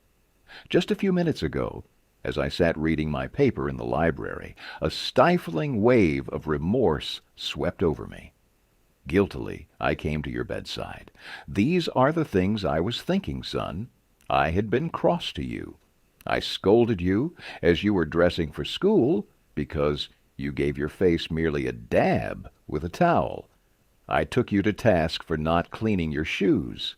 Just a few minutes ago, as I sat reading my paper in the library, a stifling wave of remorse swept over me. Guiltily, I came to your bedside. These are the things I was thinking, son. I had been cross to you. I scolded you as you were dressing for school because you gave your face merely a dab with a towel. I took you to task for not cleaning your shoes.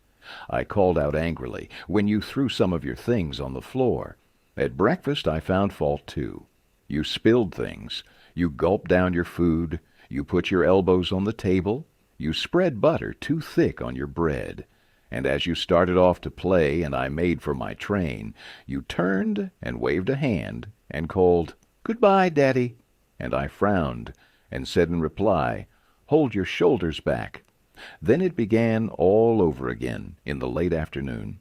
I called out angrily when you threw some of your things on the floor. At breakfast I found fault too. You spilled things. You gulped down your food. You put your elbows on the table. You spread butter too thick on your bread. And as you started off to play and I made for my train, you turned and waved a hand and called, "Goodbye, Daddy." And I frowned and said in reply, "Hold your shoulders back." Then it began all over again in the late afternoon.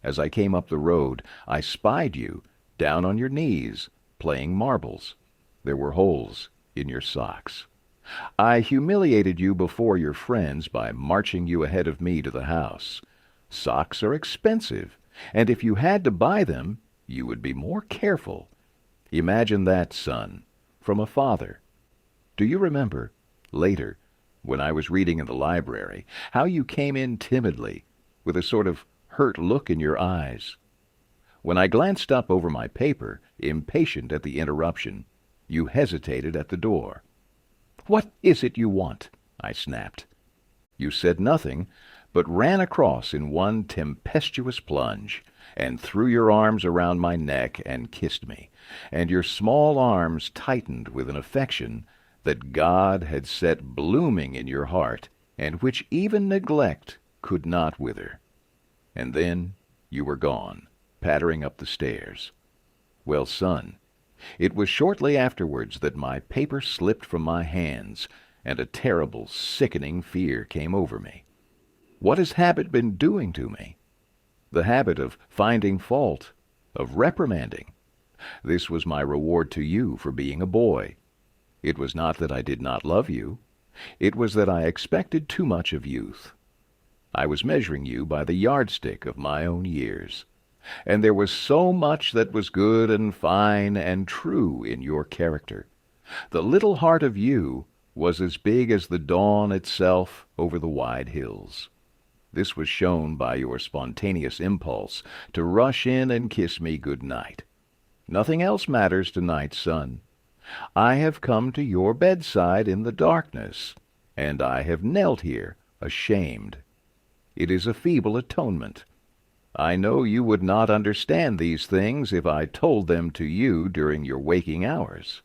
As I came up the road, I spied you down on your knees, playing marbles. There were holes in your socks. I humiliated you before your friends by marching you ahead of me to the house. Socks are expensive, and if you had to buy them, you would be more careful. Imagine that, son, from a father. Do you remember, later, when I was reading in the library, how you came in timidly, with a sort of hurt look in your eyes? When I glanced up over my paper, impatient at the interruption, you hesitated at the door. "What is it you want?" I snapped. You said nothing, but ran across in one tempestuous plunge, and threw your arms around my neck and kissed me, and your small arms tightened with an affection that God had set blooming in your heart, and which even neglect could not wither. and then you were gone, pattering up the stairs. Well, son, it was shortly afterwards that my paper slipped from my hands, and a terrible, sickening fear came over me. What has habit been doing to me? The habit of finding fault, of reprimanding. This was my reward to you for being a boy. It was not that I did not love you. It was that I expected too much of youth. I was measuring you by the yardstick of my own years. And there was so much that was good and fine and true in your character. The little heart of you was as big as the dawn itself over the wide hills. This was shown by your spontaneous impulse to rush in and kiss me good night. Nothing else matters tonight, son. I have come to your bedside in the darkness, and I have knelt here, ashamed. It is a feeble atonement. I know you would not understand these things if I told them to you during your waking hours.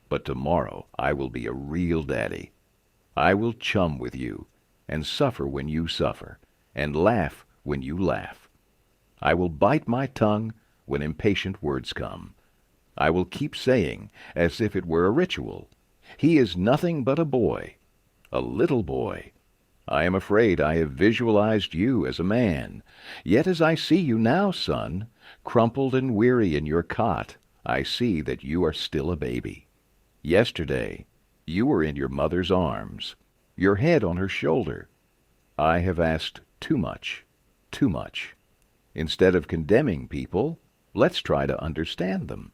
But tomorrow I will be a real daddy. I will chum with you, and suffer when you suffer, and laugh when you laugh. I will bite my tongue when impatient words come. I will keep saying, as if it were a ritual, he is nothing but a boy, a little boy. I am afraid I have visualized you as a man. Yet as I see you now, son, crumpled and weary in your cot, I see that you are still a baby. Yesterday, you were in your mother's arms, your head on her shoulder. I have asked too much, too much. Instead of condemning people, let's try to understand them.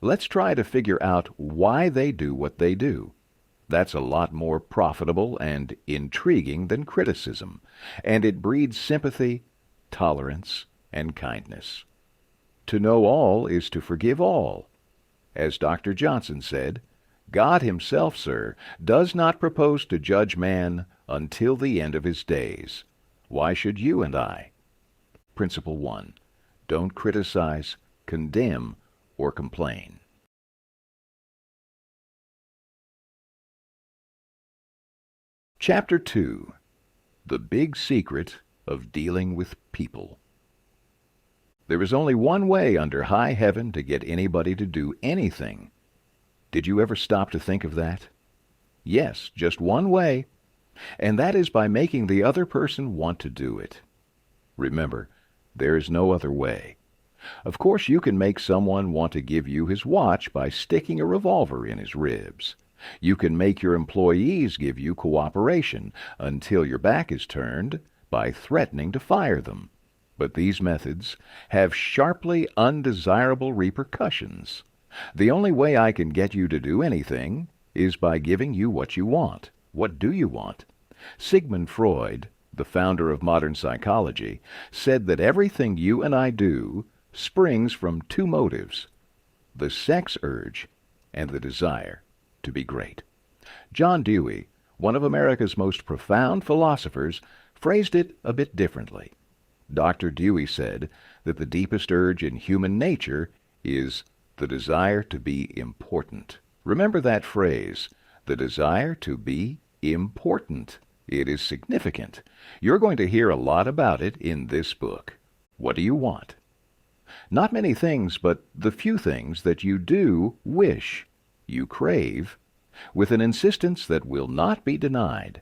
Let's try to figure out why they do what they do. That's a lot more profitable and intriguing than criticism, and it breeds sympathy, tolerance, and kindness. To know all is to forgive all. As Dr. Johnson said, God himself, sir, does not propose to judge man until the end of his days. Why should you and I? Principle 1. Don't criticize, condemn, or complain. Chapter 2. The Big Secret of Dealing with People. There is only one way under high heaven to get anybody to do anything. Did you ever stop to think of that? Yes, just one way, and that is by making the other person want to do it. Remember, there is no other way. Of course, you can make someone want to give you his watch by sticking a revolver in his ribs. You can make your employees give you cooperation until your back is turned by threatening to fire them. But these methods have sharply undesirable repercussions. The only way I can get you to do anything is by giving you what you want. What do you want? Sigmund Freud, the founder of modern psychology, said that everything you and I do springs from two motives: the sex urge and the desire to be great. John Dewey, one of America's most profound philosophers, phrased it a bit differently. Dr. Dewey said that the deepest urge in human nature is the desire to be important. Remember that phrase, the desire to be important. It is significant. You're going to hear a lot about it in this book. What do you want? Not many things, but the few things that you do wish, you crave, with an insistence that will not be denied.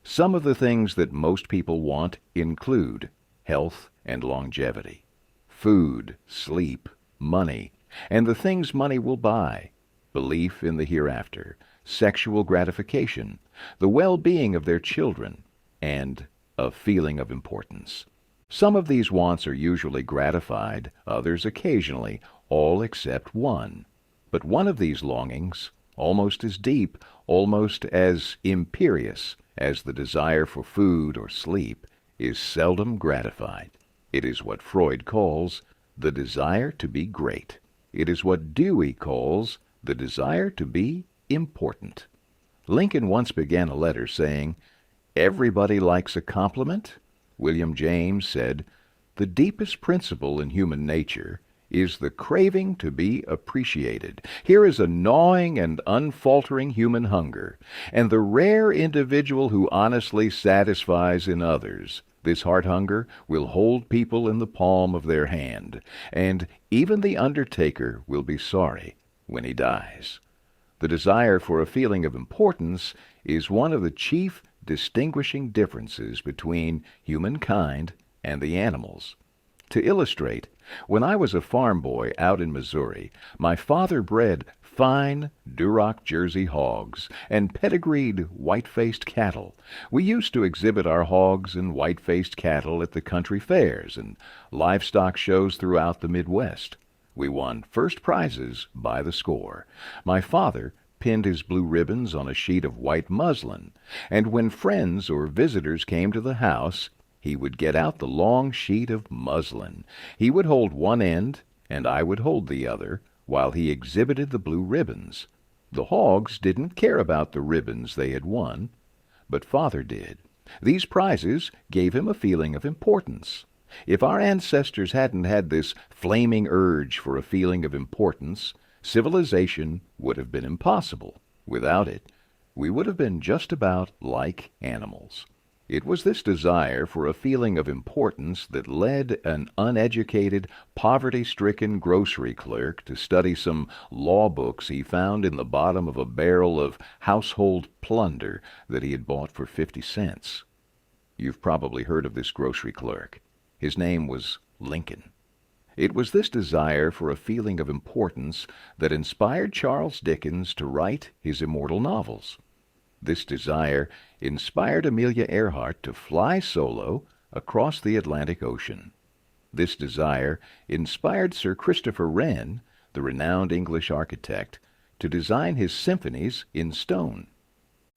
Some of the things that most people want include health and longevity, food, sleep, money, and the things money will buy, belief in the hereafter, sexual gratification, the well-being of their children, and a feeling of importance. Some of these wants are usually gratified, others occasionally, all except one. But one of these longings, almost as deep, almost as imperious as the desire for food or sleep, is seldom gratified. It is what Freud calls the desire to be great. It is what Dewey calls the desire to be important. Lincoln once began a letter saying, "Everybody likes a compliment." William James said, "The deepest principle in human nature is the craving to be appreciated. Here is a gnawing and unfaltering human hunger, and the rare individual who honestly satisfies in others This heart hunger will hold people in the palm of their hand, and even the undertaker will be sorry when he dies. The desire for a feeling of importance is one of the chief distinguishing differences between humankind and the animals. To illustrate, when I was a farm boy out in Missouri, my father bred fine Duroc Jersey hogs and pedigreed white-faced cattle. We used to exhibit our hogs and white-faced cattle at the country fairs and livestock shows throughout the Midwest. We won first prizes by the score. My father pinned his blue ribbons on a sheet of white muslin, and when friends or visitors came to the house, he would get out the long sheet of muslin. He would hold one end, and I would hold the other, while he exhibited the blue ribbons. The hogs didn't care about the ribbons they had won, but Father did. These prizes gave him a feeling of importance. If our ancestors hadn't had this flaming urge for a feeling of importance, civilization would have been impossible. Without it, we would have been just about like animals. It was this desire for a feeling of importance that led an uneducated, poverty-stricken grocery clerk to study some law books he found in the bottom of a barrel of household plunder that he had bought for 50 cents. You've probably heard of this grocery clerk. His name was Lincoln. It was this desire for a feeling of importance that inspired Charles Dickens to write his immortal novels. This desire inspired Amelia Earhart to fly solo across the Atlantic Ocean. This desire inspired Sir Christopher Wren, the renowned English architect, to design his symphonies in stone.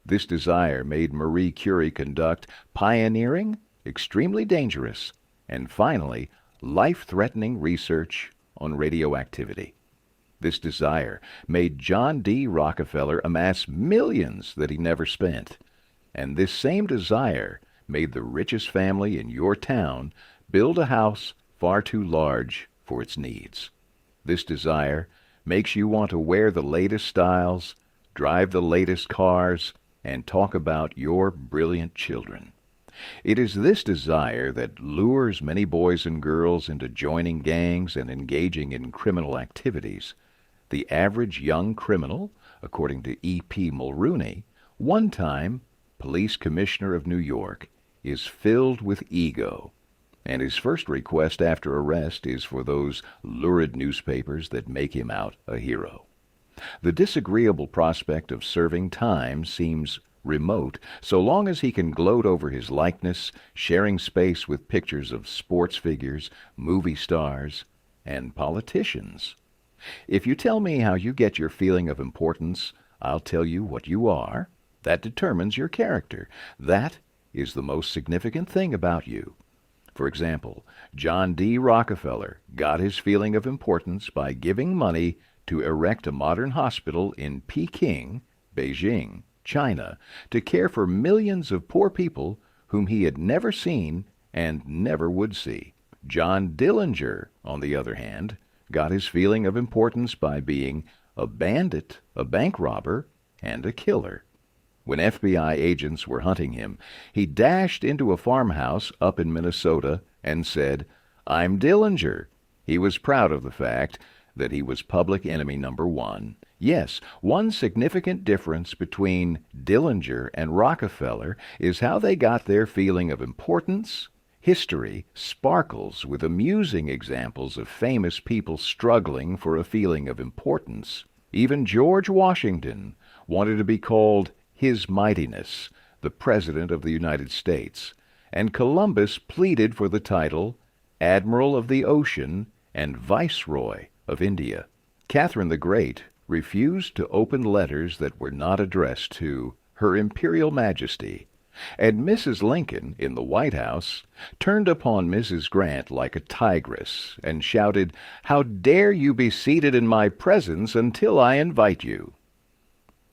This desire made Marie Curie conduct pioneering, extremely dangerous, and finally, life-threatening research on radioactivity. This desire made John D. Rockefeller amass millions that he never spent. And this same desire made the richest family in your town build a house far too large for its needs. This desire makes you want to wear the latest styles, drive the latest cars, and talk about your brilliant children. It is this desire that lures many boys and girls into joining gangs and engaging in criminal activities. The average young criminal, according to E.P. Mulrooney, one-time police commissioner of New York, is filled with ego, and his first request after arrest is for those lurid newspapers that make him out a hero. The disagreeable prospect of serving time seems remote so long as he can gloat over his likeness, sharing space with pictures of sports figures, movie stars, and politicians. If you tell me how you get your feeling of importance, I'll tell you what you are. That determines your character. That is the most significant thing about you. For example, John D. Rockefeller got his feeling of importance by giving money to erect a modern hospital in Peking, Beijing, China, to care for millions of poor people whom he had never seen and never would see. John Dillinger, on the other hand, got his feeling of importance by being a bandit, a bank robber, and a killer. When FBI agents were hunting him, he dashed into a farmhouse up in Minnesota and said, "I'm Dillinger." He was proud of the fact that he was public enemy number one. Yes, one significant difference between Dillinger and Rockefeller is how they got their feeling of importance. History sparkles with amusing examples of famous people struggling for a feeling of importance. Even George Washington wanted to be called His Mightiness, the President of the United States, and Columbus pleaded for the title Admiral of the Ocean and Viceroy of India. Catherine the Great refused to open letters that were not addressed to Her Imperial Majesty, and Mrs. Lincoln, in the White House, turned upon Mrs. Grant like a tigress and shouted, "How dare you be seated in my presence until I invite you?"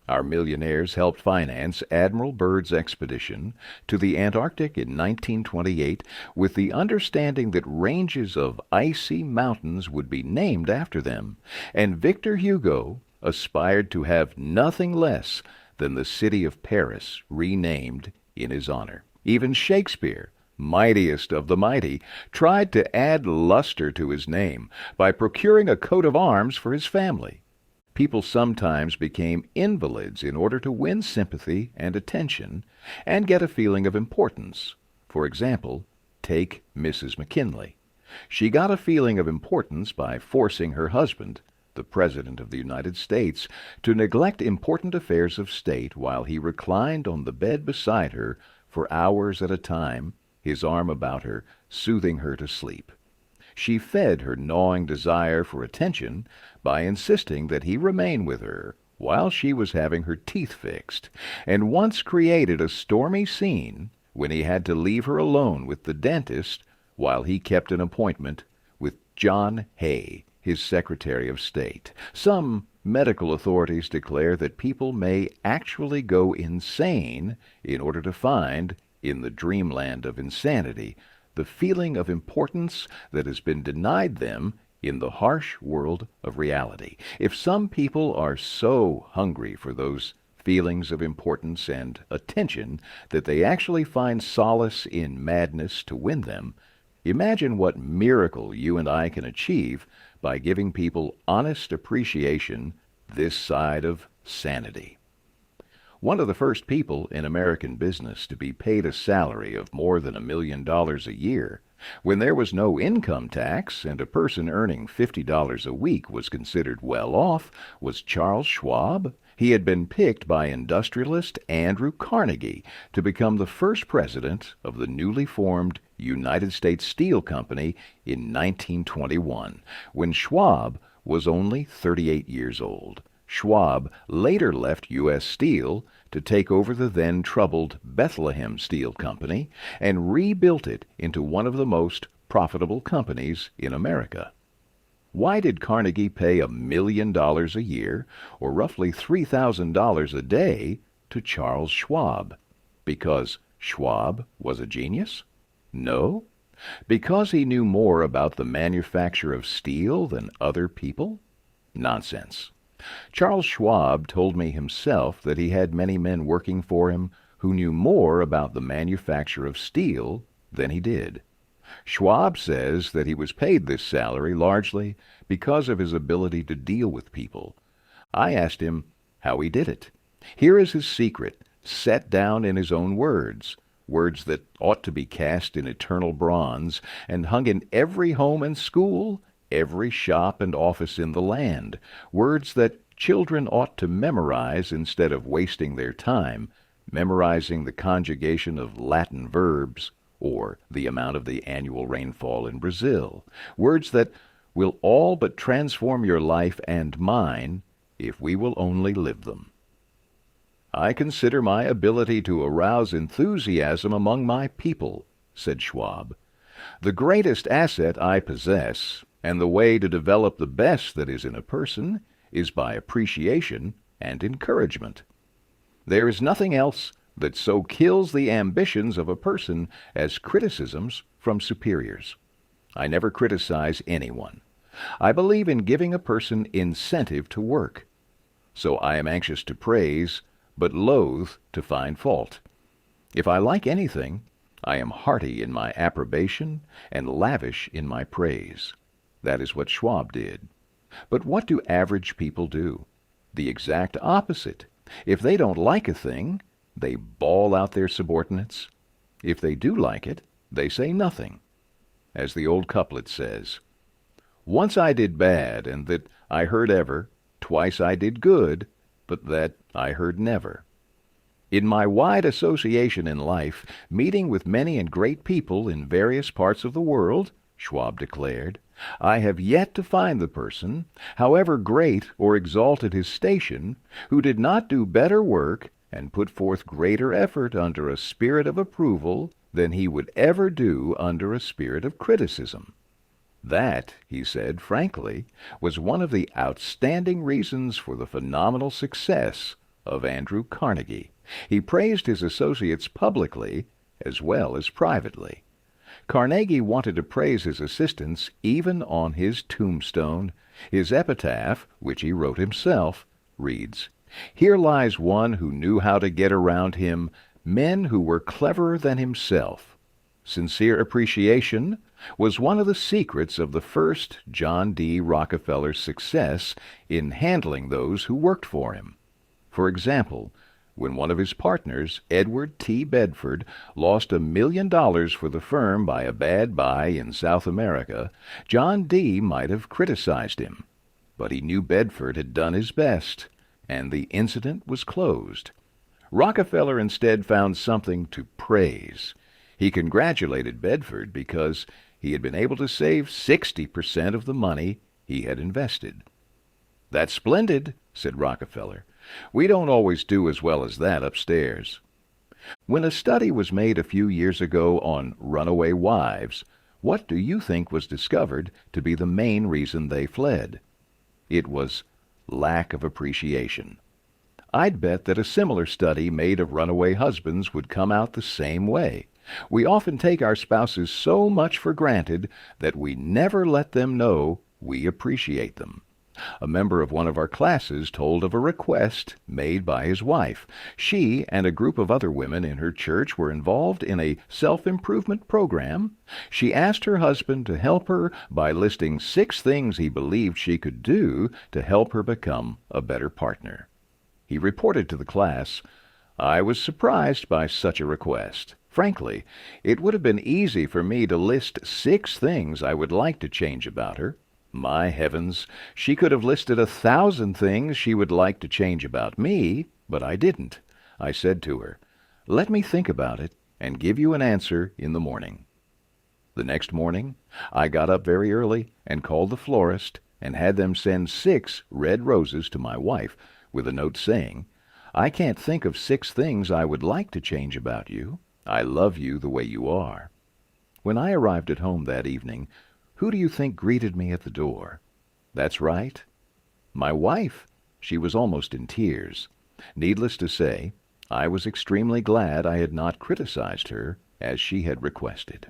Our millionaires helped finance Admiral Byrd's expedition to the Antarctic in 1928 with the understanding that ranges of icy mountains would be named after them, and Victor Hugo aspired to have nothing less than the city of Paris renamed in his honor. Even Shakespeare mightiest of the mighty, tried to add luster to his name by procuring a coat of arms for his family. People sometimes became invalids in order to win sympathy and attention and get a feeling of importance. For example, take Mrs. McKinley. She got a feeling of importance by forcing her husband, the President of the United States, to neglect important affairs of state while he reclined on the bed beside her for hours at a time, his arm about her, soothing her to sleep. She fed her gnawing desire for attention by insisting that he remain with her while she was having her teeth fixed, and once created a stormy scene when he had to leave her alone with the dentist while he kept an appointment with John Hay, his Secretary of State. Some medical authorities declare that people may actually go insane in order to find, in the dreamland of insanity, the feeling of importance that has been denied them in the harsh world of reality. If some people are so hungry for those feelings of importance and attention that they actually find solace in madness to win them, imagine what miracle you and I can achieve by giving people honest appreciation this side of sanity. One of the first people in American business to be paid a salary of more than $1 million a year, when there was no income tax and a person earning $50 a week was considered well off, was Charles Schwab. He had been picked by industrialist Andrew Carnegie to become the first president of the newly formed United States Steel Company in 1921, when Schwab was only 38 years old. Schwab later left U.S. Steel to take over the then troubled Bethlehem Steel Company and rebuilt it into one of the most profitable companies in America. Why did Carnegie pay $1 million a year, or roughly $3,000 a day, to Charles Schwab? Because Schwab was a genius? No. Because he knew more about the manufacture of steel than other people? Nonsense. Charles Schwab told me himself that he had many men working for him who knew more about the manufacture of steel than he did. Schwab says that he was paid this salary largely because of his ability to deal with people. I asked him how he did it. Here is his secret, set down in his own words, words that ought to be cast in eternal bronze and hung in every home and school, every shop and office in the land, words that children ought to memorize instead of wasting their time memorizing the conjugation of Latin verbs or the amount of the annual rainfall in Brazil, words that will all but transform your life and mine if we will only live them. I consider my ability to arouse enthusiasm among my people, said Schwab, the greatest asset I possess, and the way to develop the best that is in a person is by appreciation and encouragement. There is nothing else that so kills the ambitions of a person as criticisms from superiors. I never criticize anyone. I believe in giving a person incentive to work. So I am anxious to praise, but loath to find fault. If I like anything, I am hearty in my approbation and lavish in my praise. That is what Schwab did. But what do average people do? The exact opposite. If they don't like a thing, they bawl out their subordinates. If they do like it, they say nothing. As the old couplet says, once I did bad, and that I heard ever, twice I did good, but that I heard never. In my wide association in life, meeting with many and great people in various parts of the world, Schwab declared, I have yet to find the person, however great or exalted his station, who did not do better work and put forth greater effort under a spirit of approval than he would ever do under a spirit of criticism. That, he said frankly, was one of the outstanding reasons for the phenomenal success of Andrew Carnegie. He praised his associates publicly as well as privately. Carnegie wanted to praise his assistants even on his tombstone. His epitaph, which he wrote himself, reads, Here lies one who knew how to get around him men who were cleverer than himself. Sincere appreciation was one of the secrets of the first John D. Rockefeller's success in handling those who worked for him. For example, when one of his partners, Edward T. Bedford, lost $1 million for the firm by a bad buy in South America, John D. might have criticized him. But he knew Bedford had done his best, and the incident was closed. Rockefeller instead found something to praise. He congratulated Bedford because he had been able to save 60% of the money he had invested. "That's splendid," said Rockefeller. "We don't always do as well as that upstairs." When a study was made a few years ago on runaway wives, what do you think was discovered to be the main reason they fled? It was lack of appreciation. I'd bet that a similar study made of runaway husbands would come out the same way. We often take our spouses so much for granted that we never let them know we appreciate them. A member of one of our classes told of a request made by his wife. She and a group of other women in her church were involved in a self-improvement program. She asked her husband to help her by listing 6 things he believed she could do to help her become a better partner. He reported to the class, "I was surprised by such a request. Frankly, it would have been easy for me to list 6 things I would like to change about her. My heavens, she could have listed 1,000 things she would like to change about me, but I didn't. I said to her, 'Let me think about it and give you an answer in the morning.' The next morning, I got up very early and called the florist and had them send 6 red roses to my wife with a note saying, 'I can't think of 6 things I would like to change about you. I love you the way you are.' When I arrived at home that evening, who do you think greeted me at the door? That's right, my wife. She was almost in tears. Needless to say, I was extremely glad I had not criticized her as she had requested.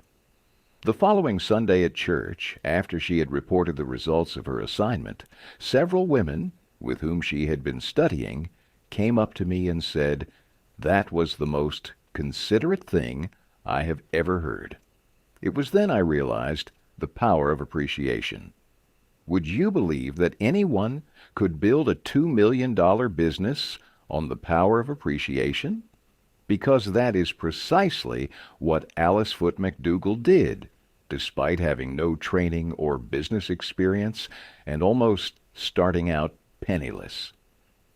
The following Sunday at church, after she had reported the results of her assignment, several women, with whom she had been studying, came up to me and said, "That was the most considerate thing I have ever heard." It was then I realized the power of appreciation. Would you believe that anyone could build a $2 million business on the power of appreciation? Because that is precisely what Alice Foote McDougall did, despite having no training or business experience and almost starting out penniless.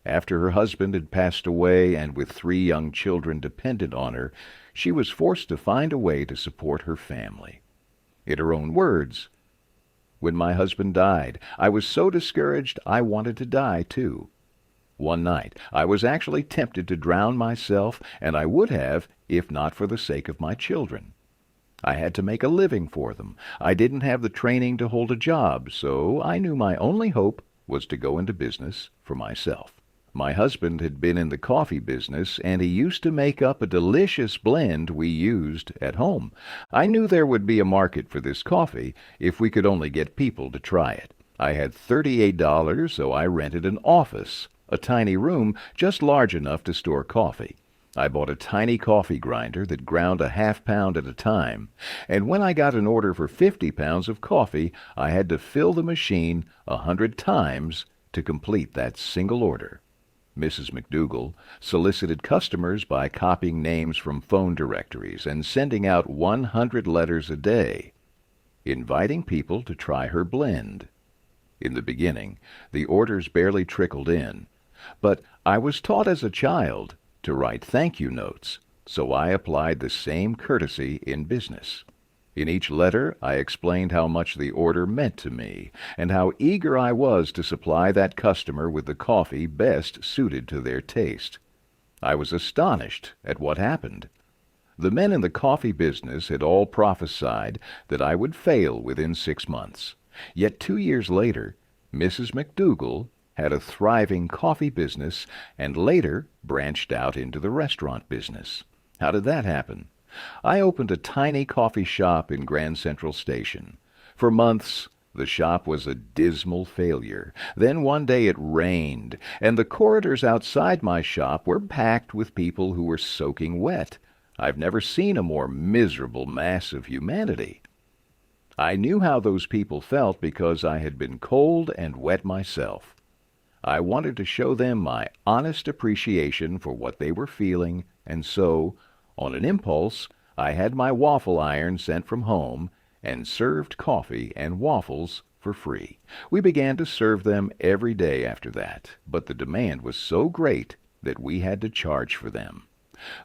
After her husband had passed away and with 3 young children dependent on her, she was forced to find a way to support her family. In her own words, "When my husband died, I was so discouraged I wanted to die too. One night I was actually tempted to drown myself, and I would have if not for the sake of my children. I had to make a living for them. I didn't have the training to hold a job, so I knew my only hope was to go into business for myself. My husband had been in the coffee business, and he used to make up a delicious blend we used at home. I knew there would be a market for this coffee if we could only get people to try it. I had $38, so I rented an office, a tiny room just large enough to store coffee. I bought a tiny coffee grinder that ground a half pound at a time, and when I got an order for 50 pounds of coffee, I had to fill the machine 100 times to complete that single order. Mrs. McDougall solicited customers by copying names from phone directories and sending out 100 letters a day, inviting people to try her blend. In the beginning, the orders barely trickled in, but I was taught as a child to write thank you notes, so I applied the same courtesy in business. In each letter, I explained how much the order meant to me, and how eager I was to supply that customer with the coffee best suited to their taste. I was astonished at what happened. The men in the coffee business had all prophesied that I would fail within 6 months. Yet 2 years later, Mrs. McDougall had a thriving coffee business and later branched out into the restaurant business. How did that happen? I opened a tiny coffee shop in Grand Central Station. For months, the shop was a dismal failure. Then one day it rained, and the corridors outside my shop were packed with people who were soaking wet. I've never seen a more miserable mass of humanity. I knew how those people felt because I had been cold and wet myself. I wanted to show them my honest appreciation for what they were feeling, and so, on an impulse, I had my waffle iron sent from home and served coffee and waffles for free. We began to serve them every day after that, but the demand was so great that we had to charge for them.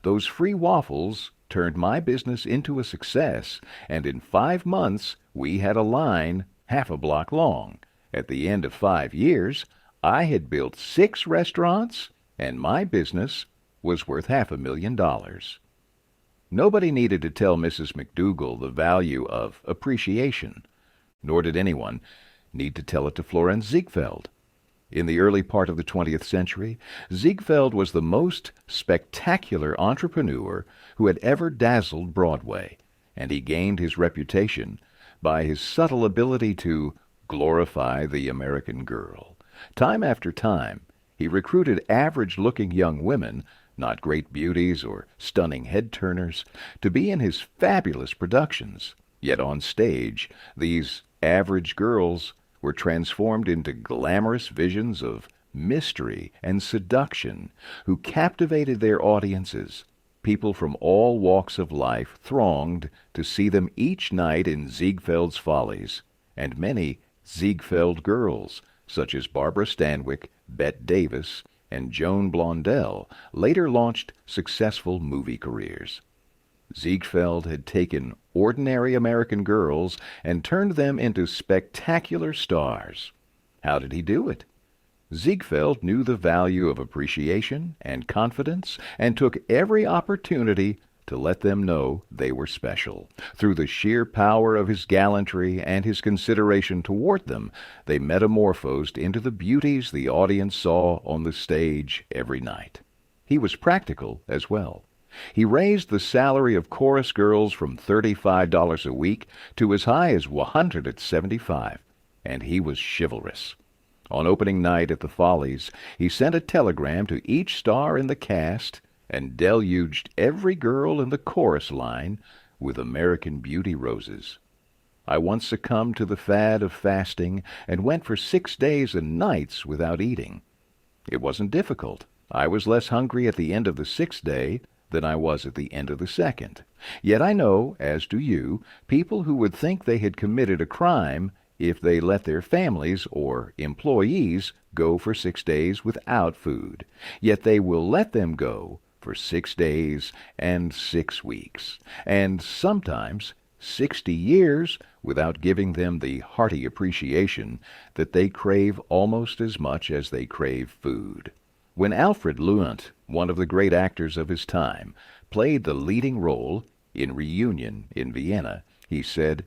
Those free waffles turned my business into a success, and in 5 months we had a line half a block long. At the end of 5 years, I had built 6 restaurants, and my business was worth $500,000. Nobody needed to tell Mrs. McDougall the value of appreciation, nor did anyone need to tell it to Florence Ziegfeld. In the early part of the 20th century, Ziegfeld was the most spectacular entrepreneur who had ever dazzled Broadway, and he gained his reputation by his subtle ability to glorify the American girl. Time after time, he recruited average-looking young women, not great beauties or stunning head-turners, to be in his fabulous productions. Yet on stage, these average girls were transformed into glamorous visions of mystery and seduction who captivated their audiences. People from all walks of life thronged to see them each night in Ziegfeld's Follies, and many Ziegfeld girls, such as Barbara Stanwyck, Bette Davis, and Joan Blondell, later launched successful movie careers. Ziegfeld had taken ordinary American girls and turned them into spectacular stars. How did he do it? Ziegfeld knew the value of appreciation and confidence and took every opportunity to let them know they were special. Through the sheer power of his gallantry and his consideration toward them, they metamorphosed into the beauties the audience saw on the stage every night. He was practical as well. He raised the salary of chorus girls from $35 a week to as high as $175, and he was chivalrous. On opening night at the Follies, he sent a telegram to each star in the cast and deluged every girl in the chorus line with American Beauty roses. I once succumbed to the fad of fasting and went for 6 days and nights without eating. It wasn't difficult. I was less hungry at the end of the 6th day than I was at the end of the 2nd. Yet I know, as do you, people who would think they had committed a crime if they let their families or employees go for 6 days without food. Yet they will let them go for 6 days and 6 weeks, and sometimes 60 years without giving them the hearty appreciation that they crave almost as much as they crave food. When Alfred Lunt, one of the great actors of his time, played the leading role in Reunion in Vienna, he said,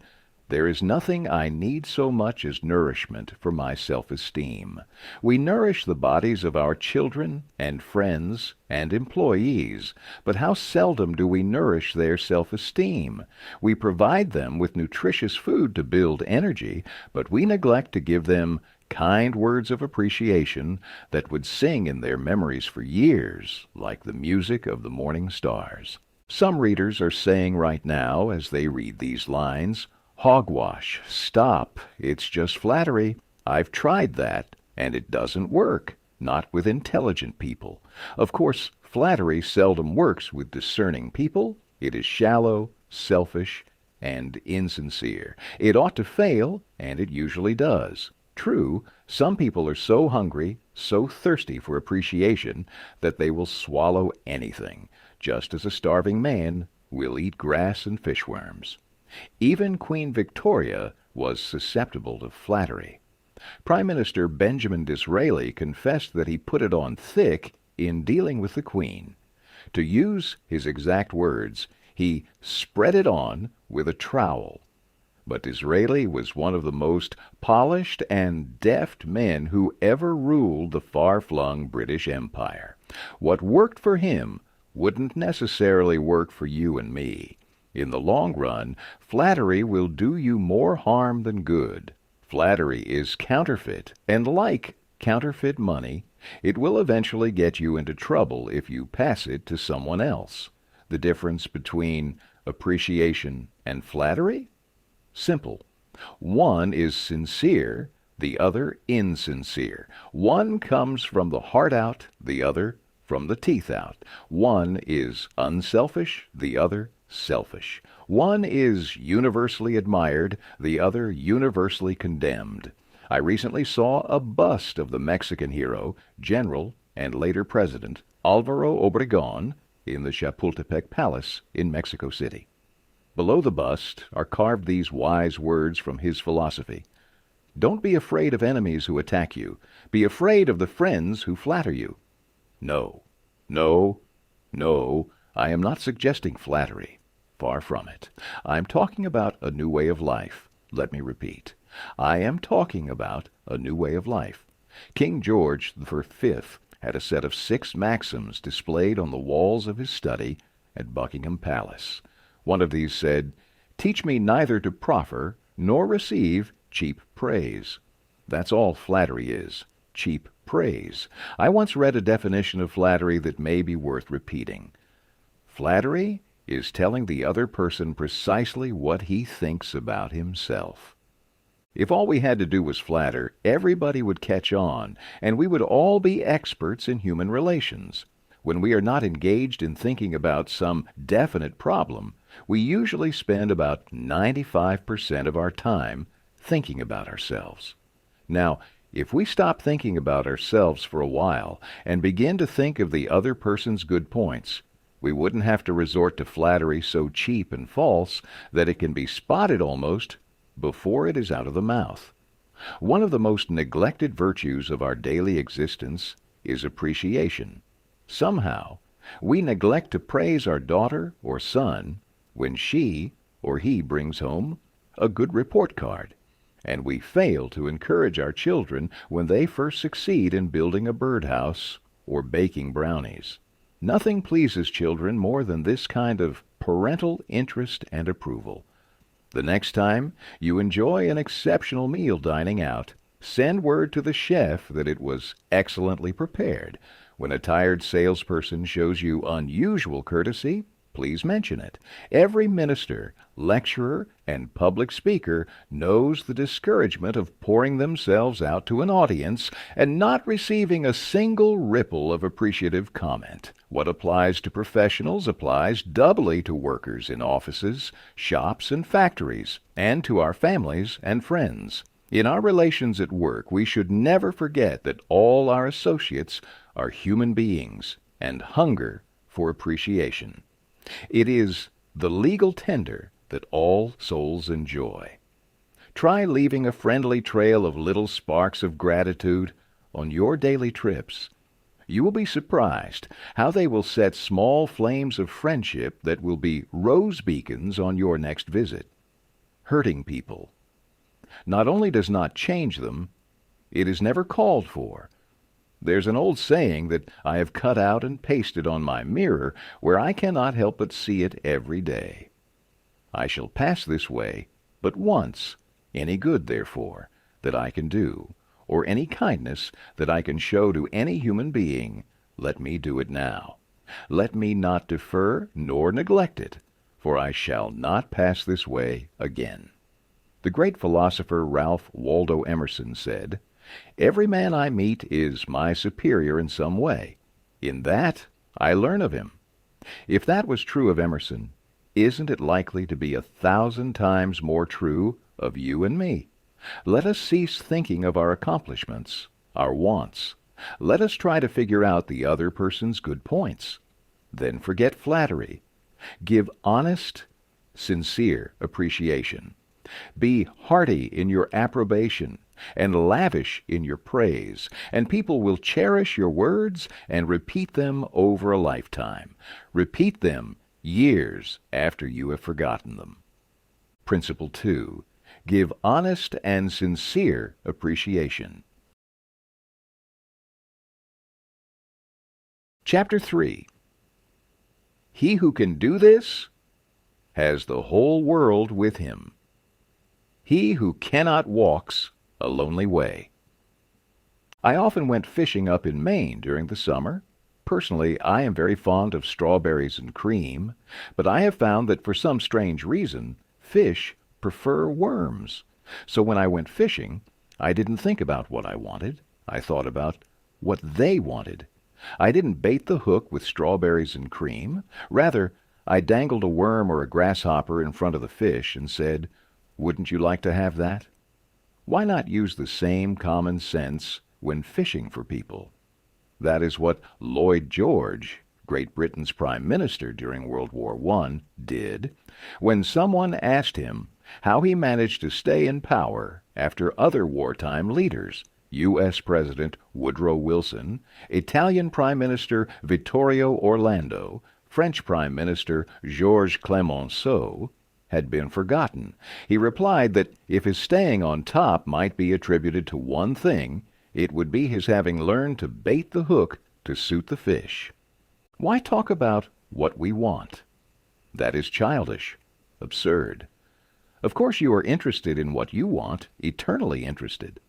"There is nothing I need so much as nourishment for my self-esteem. We nourish the bodies of our children and friends and employees, but how seldom do we nourish their self-esteem? We provide them with nutritious food to build energy, but we neglect to give them kind words of appreciation that would sing in their memories for years, like the music of the morning stars." Some readers are saying right now, as they read these lines, "Hogwash, stop, it's just flattery. I've tried that, and it doesn't work, not with intelligent people." Of course, flattery seldom works with discerning people. It is shallow, selfish, and insincere. It ought to fail, and it usually does. True, some people are so hungry, so thirsty for appreciation, that they will swallow anything, just as a starving man will eat grass and fishworms. Even Queen Victoria was susceptible to flattery. Prime Minister Benjamin Disraeli confessed that he put it on thick in dealing with the Queen. To use his exact words, he spread it on with a trowel. But Disraeli was one of the most polished and deft men who ever ruled the far-flung British Empire. What worked for him wouldn't necessarily work for you and me. In the long run, flattery will do you more harm than good. Flattery is counterfeit, and like counterfeit money, it will eventually get you into trouble if you pass it to someone else. The difference between appreciation and flattery? Simple. One is sincere, the other insincere. One comes from the heart out, the other from the teeth out. One is unselfish, the other selfish. One is universally admired, the other universally condemned. I recently saw a bust of the Mexican hero, general, and later president, Alvaro Obregón, in the Chapultepec Palace in Mexico City. Below the bust are carved these wise words from his philosophy. Don't be afraid of enemies who attack you. Be afraid of the friends who flatter you. No, no, no, I am not suggesting flattery. Far from it. I'm talking about a new way of life. Let me repeat. I am talking about a new way of life. King George V had a set of 6 maxims displayed on the walls of his study at Buckingham Palace. One of these said, "Teach me neither to proffer nor receive cheap praise." That's all flattery is, cheap praise. I once read a definition of flattery that may be worth repeating. Flattery is telling the other person precisely what he thinks about himself. If all we had to do was flatter, everybody would catch on, and we would all be experts in human relations. When we are not engaged in thinking about some definite problem, we usually spend about 95% of our time thinking about ourselves. Now, if we stop thinking about ourselves for a while and begin to think of the other person's good points, we wouldn't have to resort to flattery so cheap and false that it can be spotted almost before it is out of the mouth. One of the most neglected virtues of our daily existence is appreciation. Somehow, we neglect to praise our daughter or son when she or he brings home a good report card, and we fail to encourage our children when they first succeed in building a birdhouse or baking brownies. Nothing pleases children more than this kind of parental interest and approval. The next time you enjoy an exceptional meal dining out, send word to the chef that it was excellently prepared. When a tired salesperson shows you unusual courtesy, please mention it. Every minister, lecturer, and public speaker knows the discouragement of pouring themselves out to an audience and not receiving a single ripple of appreciative comment. What applies to professionals applies doubly to workers in offices, shops, and factories, and to our families and friends. In our relations at work, we should never forget that all our associates are human beings and hunger for appreciation. It is the legal tender that all souls enjoy. Try leaving a friendly trail of little sparks of gratitude on your daily trips. You will be surprised how they will set small flames of friendship that will be rose beacons on your next visit. Hurting people not only does not change them, it is never called for. There's an old saying that I have cut out and pasted on my mirror where I cannot help but see it every day. I shall pass this way but once. Any good, therefore, that I can do, or any kindness that I can show to any human being, let me do it now. Let me not defer nor neglect it, for I shall not pass this way again. The great philosopher Ralph Waldo Emerson said, "Every man I meet is my superior in some way. In that I learn of him." If that was true of Emerson, isn't it likely to be 1,000 times more true of you and me? Let us cease thinking of our accomplishments, our wants. Let us try to figure out the other person's good points. Then forget flattery. Give honest, sincere appreciation. Be hearty in your approbation and lavish in your praise, and people will cherish your words and repeat them over a lifetime. Repeat them years after you have forgotten them. Principle 2. Give honest and sincere appreciation. Chapter 3. He who can do this has the whole world with him. He who cannot walks a lonely way. I often went fishing up in Maine during the summer. Personally, I am very fond of strawberries and cream, but I have found that for some strange reason, fish prefer worms. So when I went fishing, I didn't think about what I wanted. I thought about what they wanted. I didn't bait the hook with strawberries and cream. Rather, I dangled a worm or a grasshopper in front of the fish and said, "Wouldn't you like to have that?" Why not use the same common sense when fishing for people? That is what Lloyd George, Great Britain's Prime Minister during World War I, did when someone asked him how he managed to stay in power after other wartime leaders, U.S. President Woodrow Wilson, Italian Prime Minister Vittorio Orlando, French Prime Minister Georges Clemenceau, had been forgotten. He replied that if his staying on top might be attributed to one thing, it would be his having learned to bait the hook to suit the fish. Why talk about what we want? That is childish, absurd. Of course you are interested in what you want, eternally interested.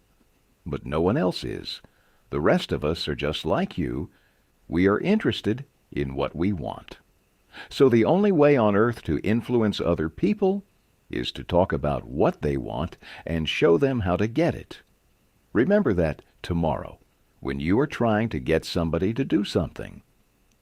But no one else is. The rest of us are just like you. We are interested in what we want. So the only way on earth to influence other people is to talk about what they want and show them how to get it. Remember that tomorrow, when you are trying to get somebody to do something.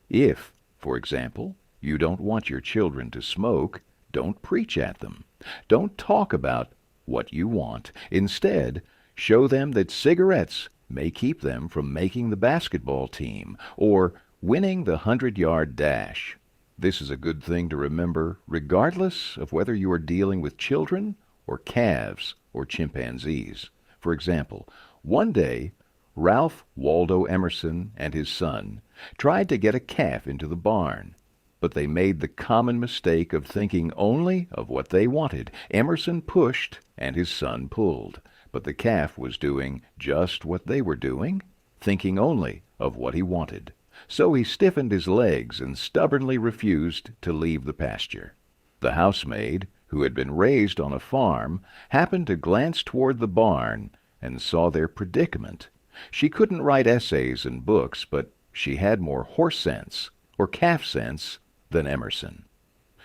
If, for example, you don't want your children to smoke, don't preach at them. Don't talk about what you want. Instead, show them that cigarettes may keep them from making the basketball team or winning the 100-yard dash. This is a good thing to remember regardless of whether you are dealing with children or calves or chimpanzees. For example, one day, Ralph Waldo Emerson and his son tried to get a calf into the barn, but they made the common mistake of thinking only of what they wanted. Emerson pushed and his son pulled, but the calf was doing just what they were doing, thinking only of what he wanted. So he stiffened his legs and stubbornly refused to leave the pasture. The housemaid, who had been raised on a farm, happened to glance toward the barn and saw their predicament. She couldn't write essays and books, but she had more horse sense, or calf sense, than Emerson.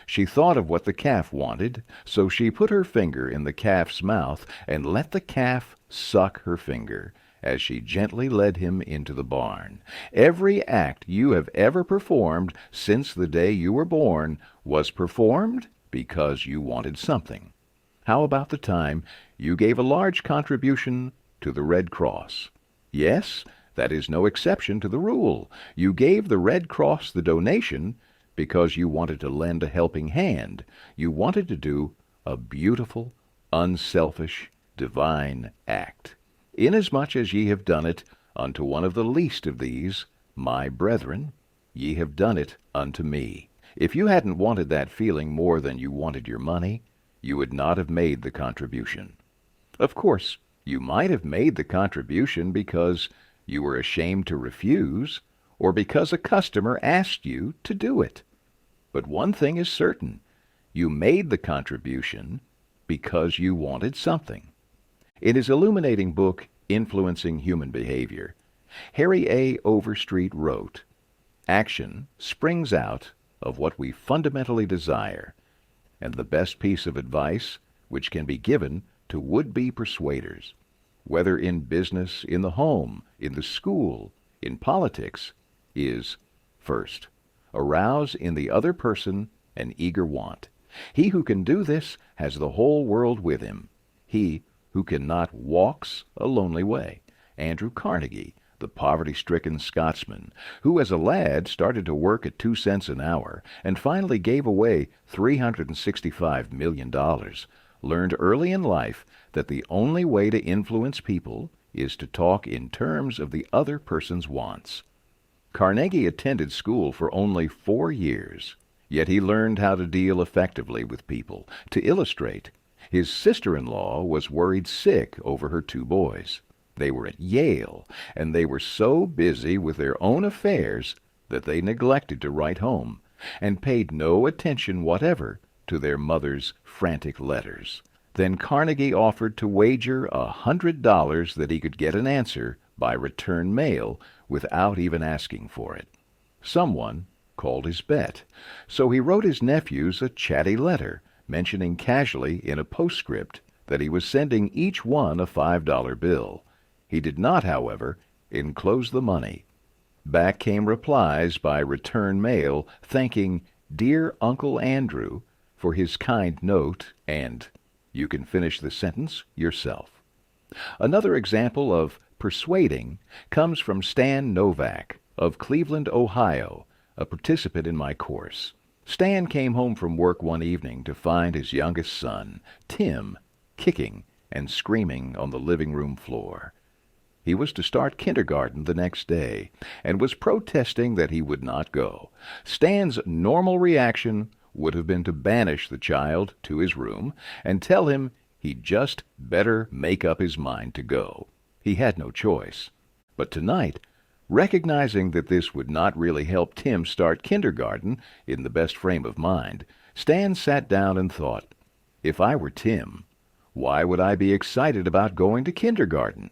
She thought of what the calf wanted, so she put her finger in the calf's mouth and let the calf suck her finger as she gently led him into the barn. Every act you have ever performed since the day you were born was performed because you wanted something. How about the time you gave a large contribution to the Red Cross? Yes, that is no exception to the rule. You gave the Red Cross the donation because you wanted to lend a helping hand. You wanted to do a beautiful, unselfish, divine act. Inasmuch as ye have done it unto one of the least of these, my brethren, ye have done it unto me. If you hadn't wanted that feeling more than you wanted your money, you would not have made the contribution. Of course, you might have made the contribution because you were ashamed to refuse, or because a customer asked you to do it. But one thing is certain, you made the contribution because you wanted something. In his illuminating book, Influencing Human Behavior, Harry A. Overstreet wrote, "Action springs out of what we fundamentally desire, and the best piece of advice which can be given to would-be persuaders, whether in business, in the home, in the school, in politics, is, first, arouse in the other person an eager want. He who can do this has the whole world with him. He who cannot walks a lonely way." Dale Carnegie, the poverty-stricken Scotsman, who as a lad started to work at 2 cents an hour and finally gave away $365 million, learned early in life that the only way to influence people is to talk in terms of the other person's wants. Carnegie attended school for only 4 years, yet he learned how to deal effectively with people. To illustrate, his sister-in-law was worried sick over her 2 boys. They were at Yale, and they were so busy with their own affairs that they neglected to write home, and paid no attention whatever to their mother's frantic letters. Then Carnegie offered to wager $100 that he could get an answer by return mail without even asking for it. Someone called his bet, so he wrote his nephews a chatty letter, mentioning casually in a postscript that he was sending each one a $5 bill. He did not, however, enclose the money. Back came replies by return mail thanking Dear Uncle Andrew for his kind note and you can finish the sentence yourself. Another example of persuading comes from Stan Novak of Cleveland, Ohio, a participant in my course. Stan came home from work one evening to find his youngest son, Tim, kicking and screaming on the living room floor. He was to start kindergarten the next day and was protesting that he would not go. Stan's normal reaction would have been to banish the child to his room and tell him he'd just better make up his mind to go. He had no choice. But tonight, recognizing that this would not really help Tim start kindergarten in the best frame of mind, Stan sat down and thought, if I were Tim, why would I be excited about going to kindergarten?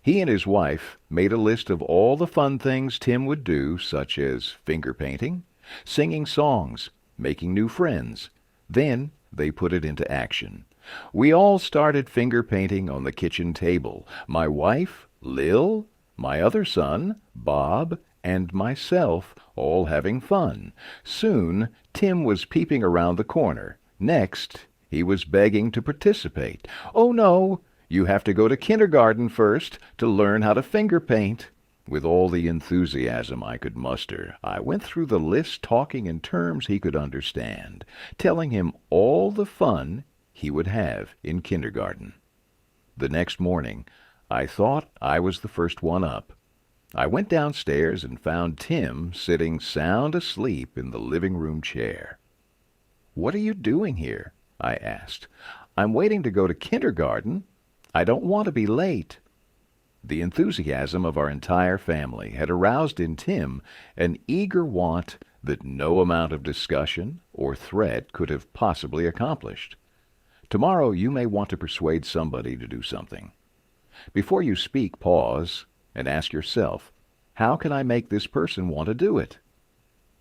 He and his wife made a list of all the fun things Tim would do, such as finger painting, singing songs, making new friends. Then they put it into action. We all started finger painting on the kitchen table. My wife, Lil, my other son, Bob, and myself, all having fun. Soon, Tim was peeping around the corner. Next, he was begging to participate. Oh, no, you have to go to kindergarten first to learn how to finger paint. With all the enthusiasm I could muster, I went through the list talking in terms he could understand, telling him all the fun he would have in kindergarten. The next morning, I thought I was the first one up. I went downstairs and found Tim sitting sound asleep in the living room chair. "What are you doing here?" I asked. "I'm waiting to go to kindergarten. I don't want to be late." The enthusiasm of our entire family had aroused in Tim an eager want that no amount of discussion or threat could have possibly accomplished. Tomorrow you may want to persuade somebody to do something. Before you speak, pause and ask yourself, how can I make this person want to do it?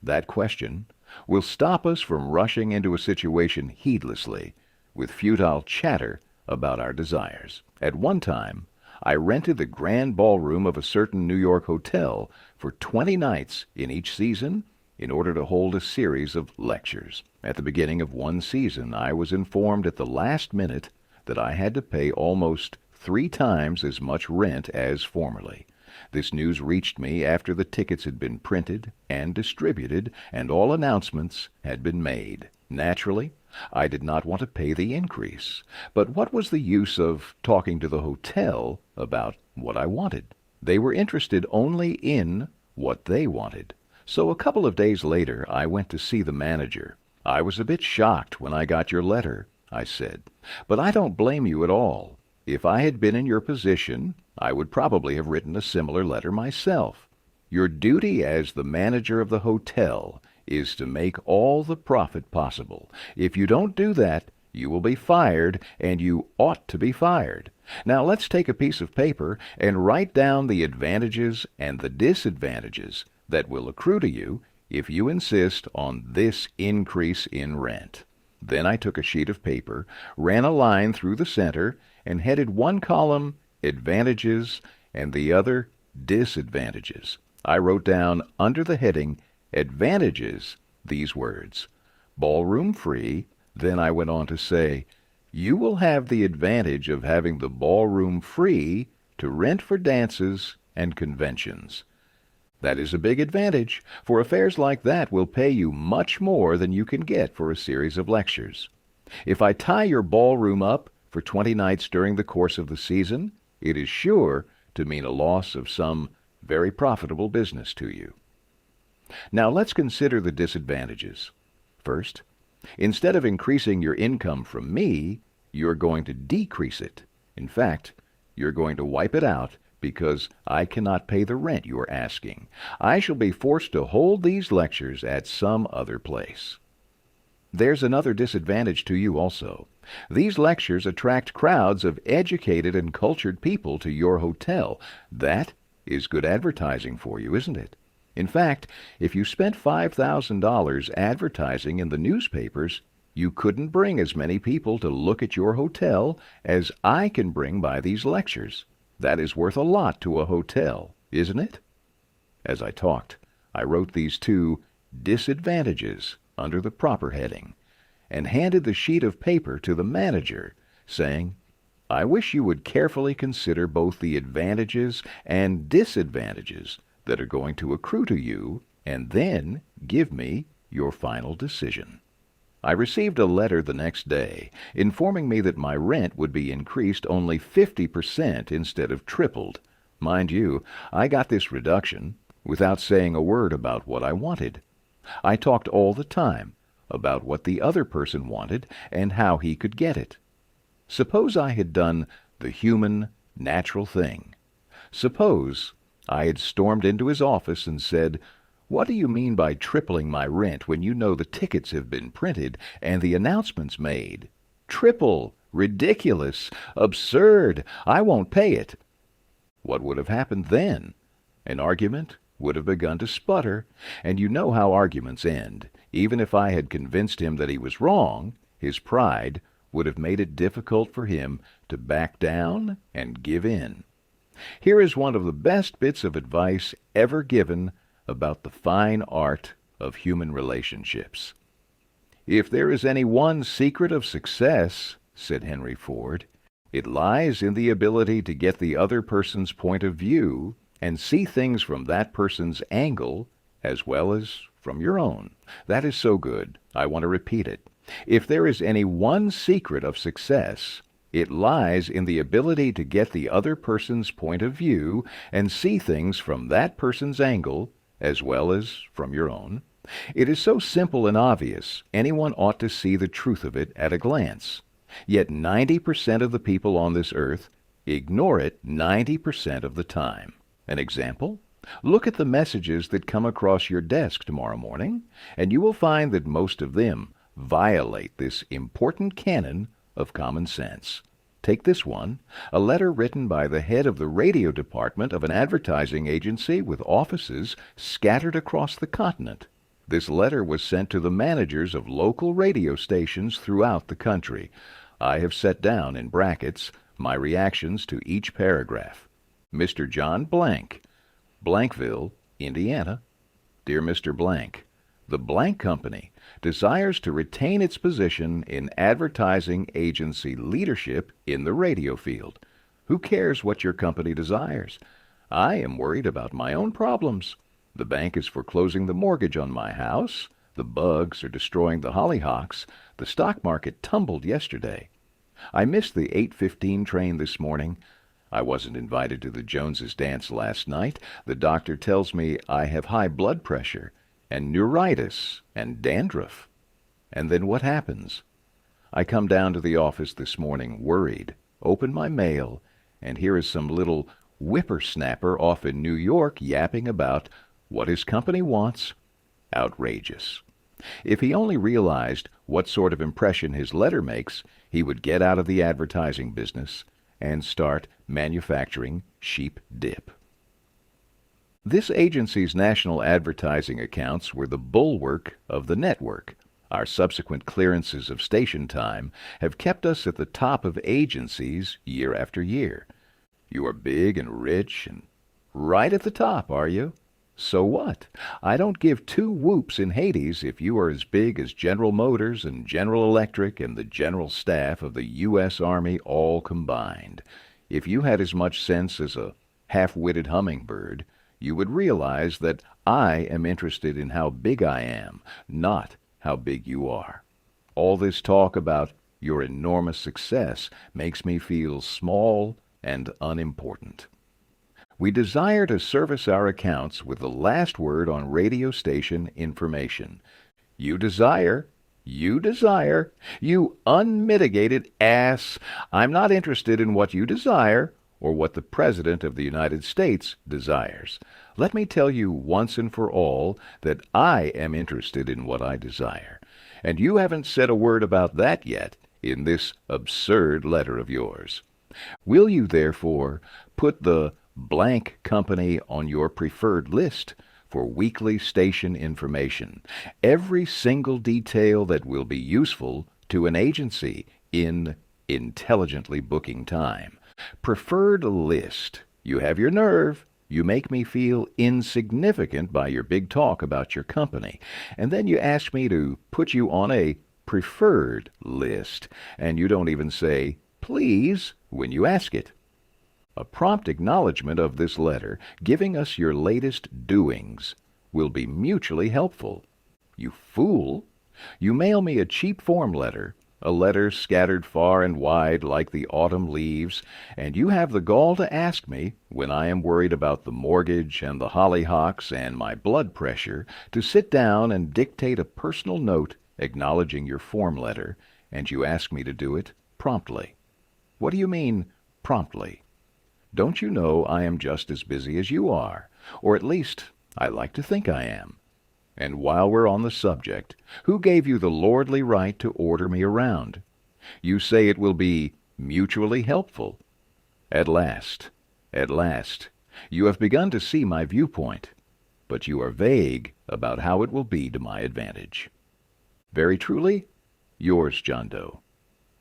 That question will stop us from rushing into a situation heedlessly with futile chatter about our desires. At one time, I rented the grand ballroom of a certain New York hotel for 20 nights in each season in order to hold a series of lectures. At the beginning of one season, I was informed at the last minute that I had to pay almost 3 times as much rent as formerly. This news reached me after the tickets had been printed and distributed and all announcements had been made. Naturally, I did not want to pay the increase. But what was the use of talking to the hotel about what I wanted? They were interested only in what they wanted. So a couple of days later, I went to see the manager. "I was a bit shocked when I got your letter," I said. "But I don't blame you at all. If I had been in your position, I would probably have written a similar letter myself. Your duty as the manager of the hotel is to make all the profit possible. If you don't do that, you will be fired, and you ought to be fired. Now let's take a piece of paper and write down the advantages and the disadvantages that will accrue to you if you insist on this increase in rent." Then I took a sheet of paper, ran a line through the center, and headed one column advantages and the other disadvantages. I wrote down under the heading advantages these words, "Ballroom free." Then I went on to say, "You will have the advantage of having the ballroom free to rent for dances and conventions. That is a big advantage, for affairs like that will pay you much more than you can get for a series of lectures. If I tie your ballroom up for 20 nights during the course of the season, it is sure to mean a loss of some very profitable business to you." Now let's consider the disadvantages. First, instead of increasing your income from me, you're going to decrease it. In fact, you're going to wipe it out because I cannot pay the rent you're asking. I shall be forced to hold these lectures at some other place. There's another disadvantage to you also. These lectures attract crowds of educated and cultured people to your hotel. That is good advertising for you, isn't it? In fact, if you spent $5,000 advertising in the newspapers, you couldn't bring as many people to look at your hotel as I can bring by these lectures. That is worth a lot to a hotel, isn't it? As I talked, I wrote these two disadvantages under the proper heading and handed the sheet of paper to the manager, saying, I wish you would carefully consider both the advantages and disadvantages that are going to accrue to you, and then give me your final decision. I received a letter the next day informing me that my rent would be increased only 50% instead of tripled. Mind you, I got this reduction without saying a word about what I wanted. I talked all the time about what the other person wanted and how he could get it. Suppose I had done the human, natural thing. Suppose I had stormed into his office and said, What do you mean by tripling my rent when you know the tickets have been printed and the announcements made? Triple! Ridiculous! Absurd! I won't pay it! What would have happened then? An argument would have begun to sputter, and you know how arguments end. Even if I had convinced him that he was wrong, his pride would have made it difficult for him to back down and give in. Here is one of the best bits of advice ever given about the fine art of human relationships. If there is any one secret of success, said Henry Ford, it lies in the ability to get the other person's point of view and see things from that person's angle as well as from your own. That is so good, I want to repeat it. If there is any one secret of success, it lies in the ability to get the other person's point of view and see things from that person's angle as well as from your own. It is so simple and obvious, anyone ought to see the truth of it at a glance. Yet 90% of the people on this earth ignore it 90% of the time. An example? Look at the messages that come across your desk tomorrow morning, and you will find that most of them violate this important canon of common sense. Take this one, a letter written by the head of the radio department of an advertising agency with offices scattered across the continent. This letter was sent to the managers of local radio stations throughout the country. I have set down in brackets my reactions to each paragraph. Mr. John Blank, Blankville, Indiana. Dear Mr. Blank, the Blank Company desires to retain its position in advertising agency leadership in the radio field. Who cares what your company desires? I am worried about my own problems. The bank is foreclosing the mortgage on my house. The bugs are destroying the hollyhocks. The stock market tumbled yesterday. I missed the 8:15 train this morning. I wasn't invited to the Joneses' dance last night. The doctor tells me I have high blood pressure and neuritis and dandruff. And then what happens? I come down to the office this morning worried, open my mail, and here is some little whippersnapper off in New York yapping about what his company wants. Outrageous. If he only realized what sort of impression his letter makes, he would get out of the advertising business and start manufacturing sheep dip. This agency's national advertising accounts were the bulwark of the network. Our subsequent clearances of station time have kept us at the top of agencies year after year. You are big and rich and right at the top, are you? So what? I don't give two whoops in Hades if you are as big as General Motors and General Electric and the general staff of the U.S. Army all combined. If you had as much sense as a half-witted hummingbird, you would realize that I am interested in how big I am, not how big you are. All this talk about your enormous success makes me feel small and unimportant. We desire to service our accounts with the last word on radio station information. You desire, you unmitigated ass. I'm not interested in what you desire or what the President of the United States desires. Let me tell you once and for all that I am interested in what I desire, and you haven't said a word about that yet in this absurd letter of yours. Will you, therefore, put the Blank Company on your preferred list for weekly station information. Every single detail that will be useful to an agency in intelligently booking time. Preferred list. You have your nerve. You make me feel insignificant by your big talk about your company. And then you ask me to put you on a preferred list. And you don't even say, please, when you ask it. A prompt acknowledgement of this letter, giving us your latest doings, will be mutually helpful. You fool! You mail me a cheap form letter, a letter scattered far and wide like the autumn leaves, and you have the gall to ask me, when I am worried about the mortgage and the hollyhocks and my blood pressure, to sit down and dictate a personal note acknowledging your form letter, and you ask me to do it promptly. What do you mean, promptly? Don't you know I am just as busy as you are, or at least I like to think I am? And while we're on the subject, who gave you the lordly right to order me around? You say it will be mutually helpful. At last, you have begun to see my viewpoint, but you are vague about how it will be to my advantage. Very truly, yours, John Doe.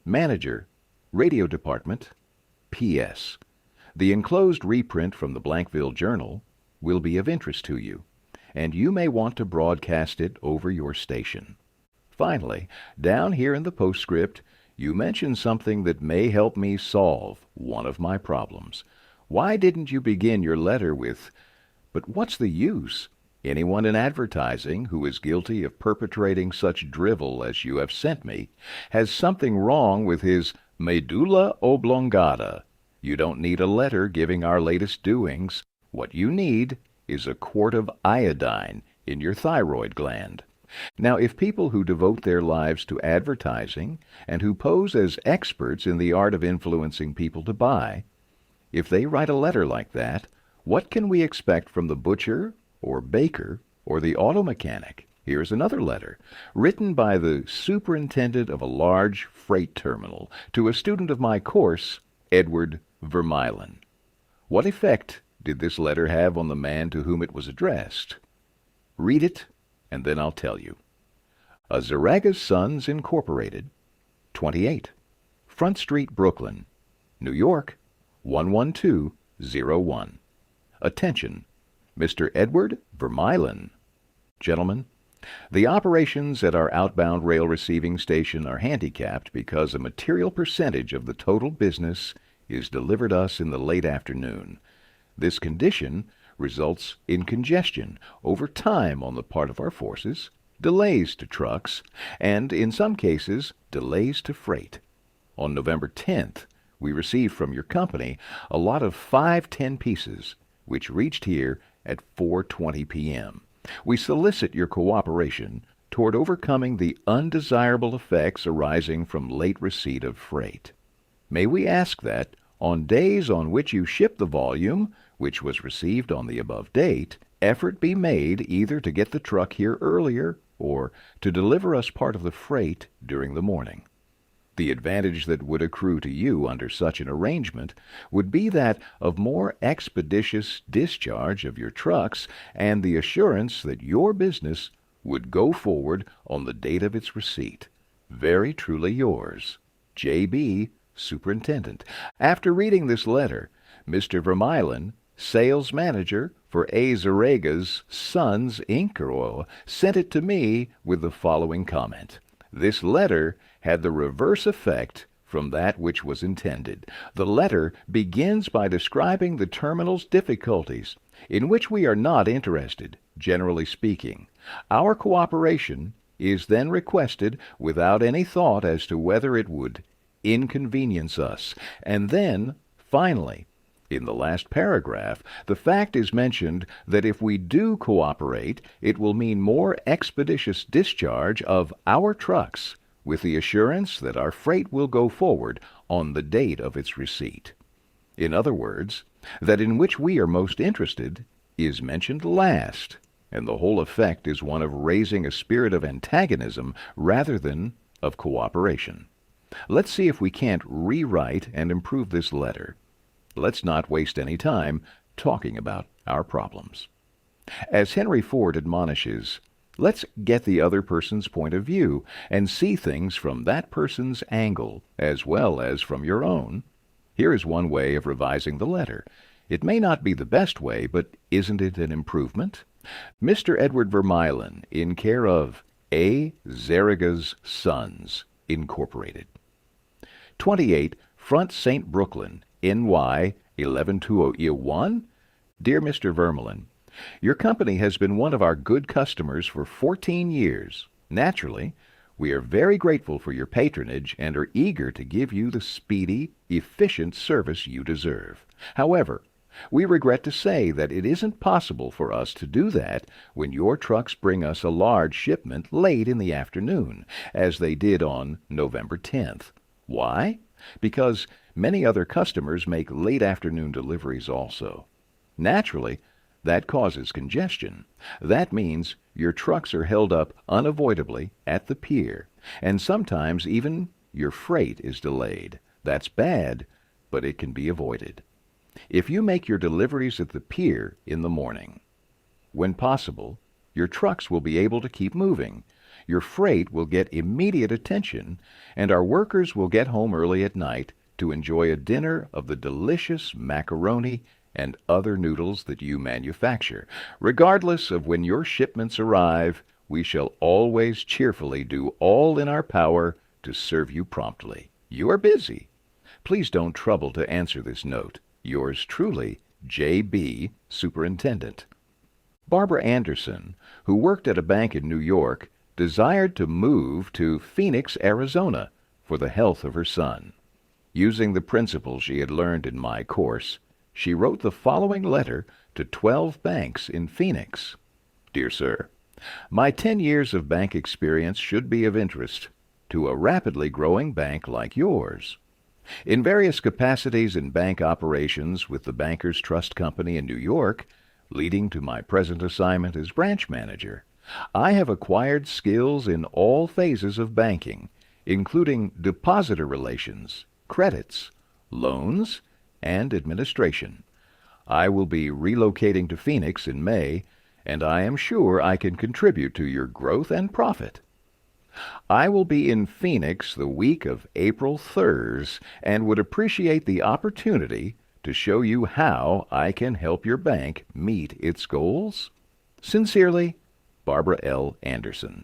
Manager, Radio Department, P.S. The enclosed reprint from the Blankville Journal will be of interest to you, and you may want to broadcast it over your station. Finally, down here in the postscript, you mention something that may help me solve one of my problems. Why didn't you begin your letter with, "But what's the use? Anyone in advertising who is guilty of perpetrating such drivel as you have sent me has something wrong with his medulla oblongata. You don't need a letter giving our latest doings. What you need is a quart of iodine in your thyroid gland." Now, if people who devote their lives to advertising and who pose as experts in the art of influencing people to buy, if they write a letter like that, what can we expect from the butcher or baker or the auto mechanic? Here's another letter, written by the superintendent of a large freight terminal to a student of my course, Edward Vermeulen. What effect did this letter have on the man to whom it was addressed? Read it, and then I'll tell you. Azaraga's Sons, Incorporated, 28, Front Street, Brooklyn, New York, 11201. Attention, Mr. Edward Vermeulen. Gentlemen, the operations at our outbound rail receiving station are handicapped because a material percentage of the total business is delivered us in the late afternoon. This condition results in congestion over time on the part of our forces, delays to trucks, and in some cases, delays to freight. On November 10th, we received from your company a lot of 510 pieces, which reached here at 4:20 p.m. We solicit your cooperation toward overcoming the undesirable effects arising from late receipt of freight. May we ask that, on days on which you ship the volume, which was received on the above date, effort be made either to get the truck here earlier or to deliver us part of the freight during the morning. The advantage that would accrue to you under such an arrangement would be that of more expeditious discharge of your trucks and the assurance that your business would go forward on the date of its receipt. Very truly yours, J.B., Superintendent. After reading this letter, Mr. Vermeulen, Sales Manager for Azaraga's Sons, Inc., sent it to me with the following comment. This letter had the reverse effect from that which was intended. The letter begins by describing the terminal's difficulties, in which we are not interested, generally speaking. Our cooperation is then requested without any thought as to whether it would inconvenience us. And then, finally, in the last paragraph, the fact is mentioned that if we do cooperate, it will mean more expeditious discharge of our trucks, with the assurance that our freight will go forward on the date of its receipt. In other words, that in which we are most interested is mentioned last, and the whole effect is one of raising a spirit of antagonism rather than of cooperation. Let's see if we can't rewrite and improve this letter. Let's not waste any time talking about our problems. As Henry Ford admonishes, let's get the other person's point of view and see things from that person's angle as well as from your own. Here is one way of revising the letter. It may not be the best way, but isn't it an improvement? Mr. Edward Vermeulen, in care of A. Zeriga's Sons, Incorporated. 28 Front St. Brooklyn, NY 11201. Dear Mr. Vermeulen, your company has been one of our good customers for 14 years. Naturally, we are very grateful for your patronage and are eager to give you the speedy, efficient service you deserve. However, we regret to say that it isn't possible for us to do that when your trucks bring us a large shipment late in the afternoon, as they did on November 10th. Why? Because many other customers make late afternoon deliveries also. Naturally, that causes congestion. That means your trucks are held up unavoidably at the pier, and sometimes even your freight is delayed. That's bad, but it can be avoided. If you make your deliveries at the pier in the morning, when possible, your trucks will be able to keep moving. Your freight will get immediate attention, and our workers will get home early at night to enjoy a dinner of the delicious macaroni and other noodles that you manufacture. Regardless of when your shipments arrive, we shall always cheerfully do all in our power to serve you promptly. You are busy. Please don't trouble to answer this note. Yours truly, J.B., Superintendent. Barbara Anderson, who worked at a bank in New York, desired to move to Phoenix, Arizona, for the health of her son. Using the principles she had learned in my course, she wrote the following letter to 12 banks in Phoenix. Dear Sir, my 10 years of bank experience should be of interest to a rapidly growing bank like yours. In various capacities in bank operations with the Bankers Trust Company in New York, leading to my present assignment as branch manager, I have acquired skills in all phases of banking, including depositor relations, credits, loans, and administration. I will be relocating to Phoenix in May, and I am sure I can contribute to your growth and profit. I will be in Phoenix the week of April 3rd and would appreciate the opportunity to show you how I can help your bank meet its goals. Sincerely, Barbara L. Anderson.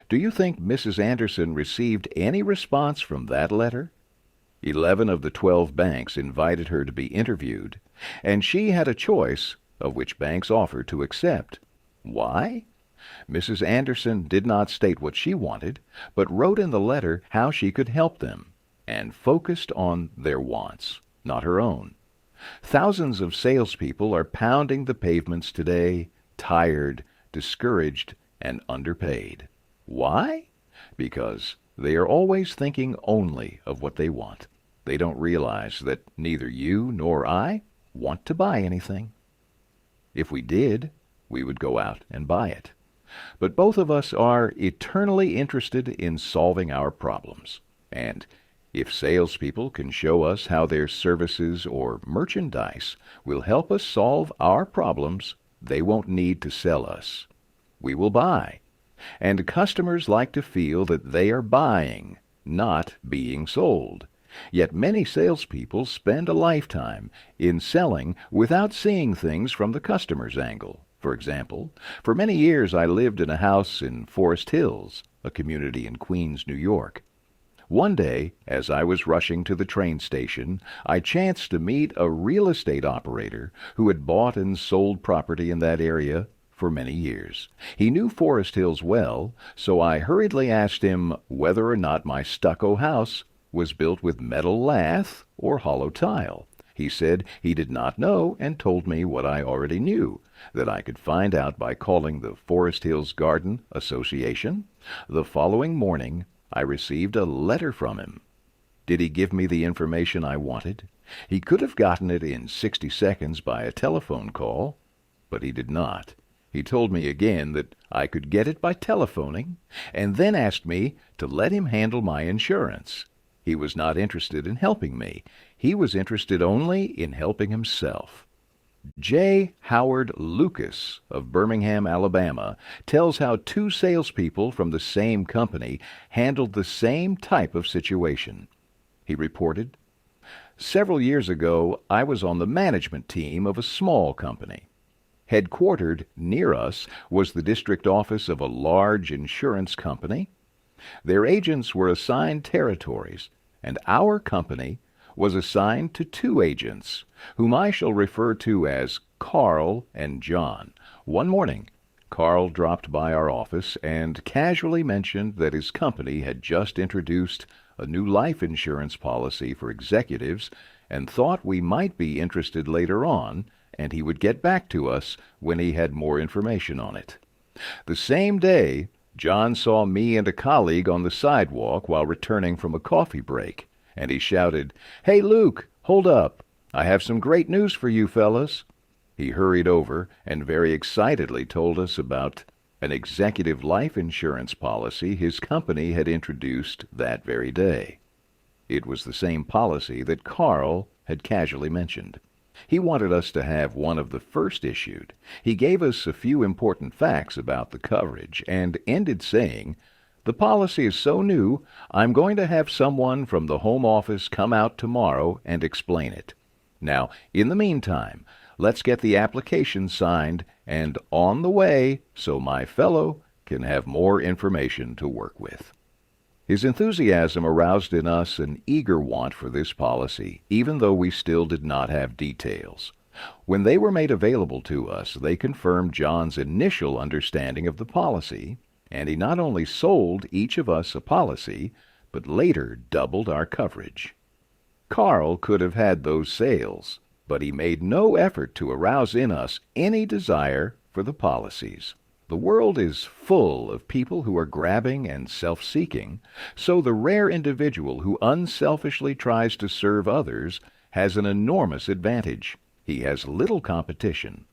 Do you think Mrs. Anderson received any response from that letter? 11 of the 12 banks invited her to be interviewed, and she had a choice of which banks offered to accept. Why? Mrs. Anderson did not state what she wanted, but wrote in the letter how she could help them, and focused on their wants, not her own. Thousands of salespeople are pounding the pavements today, tired, discouraged, and underpaid. Why? Because they are always thinking only of what they want. They don't realize that neither you nor I want to buy anything. If we did, we would go out and buy it. But both of us are eternally interested in solving our problems. And if salespeople can show us how their services or merchandise will help us solve our problems, they won't need to sell us. We will buy. And customers like to feel that they are buying, not being sold. Yet many salespeople spend a lifetime in selling without seeing things from the customer's angle. For example, for many years I lived in a house in Forest Hills, a community in Queens, New York. One day, as I was rushing to the train station, I chanced to meet a real estate operator who had bought and sold property in that area for many years. He knew Forest Hills well, so I hurriedly asked him whether or not my stucco house was built with metal lath or hollow tile. He said he did not know and told me what I already knew, that I could find out by calling the Forest Hills Garden Association. The following morning, I received a letter from him. Did he give me the information I wanted? He could have gotten it in 60 seconds by a telephone call, but he did not. He told me again that I could get it by telephoning, and then asked me to let him handle my insurance. He was not interested in helping me. He was interested only in helping himself. J. Howard Lucas of Birmingham, Alabama, tells how two salespeople from the same company handled the same type of situation. He reported, "Several years ago, I was on the management team of a small company. Headquartered near us was the district office of a large insurance company. Their agents were assigned territories, and our company was assigned to two agents, whom I shall refer to as Carl and John. One morning, Carl dropped by our office and casually mentioned that his company had just introduced a new life insurance policy for executives and thought we might be interested later on, and he would get back to us when he had more information on it. The same day, John saw me and a colleague on the sidewalk while returning from a coffee break, and he shouted, 'Hey, Luke, hold up. I have some great news for you fellas.' He hurried over and very excitedly told us about an executive life insurance policy his company had introduced that very day. It was the same policy that Carl had casually mentioned. He wanted us to have one of the first issued. He gave us a few important facts about the coverage and ended saying, 'The policy is so new, I'm going to have someone from the home office come out tomorrow and explain it. Now, in the meantime, let's get the application signed and on the way so my fellow can have more information to work with.' His enthusiasm aroused in us an eager want for this policy, even though we still did not have details. When they were made available to us, they confirmed John's initial understanding of the policy, and he not only sold each of us a policy, but later doubled our coverage. Carl could have had those sales, but he made no effort to arouse in us any desire for the policies. The world is full of people who are grabbing and self-seeking, so the rare individual who unselfishly tries to serve others has an enormous advantage. He has little competition.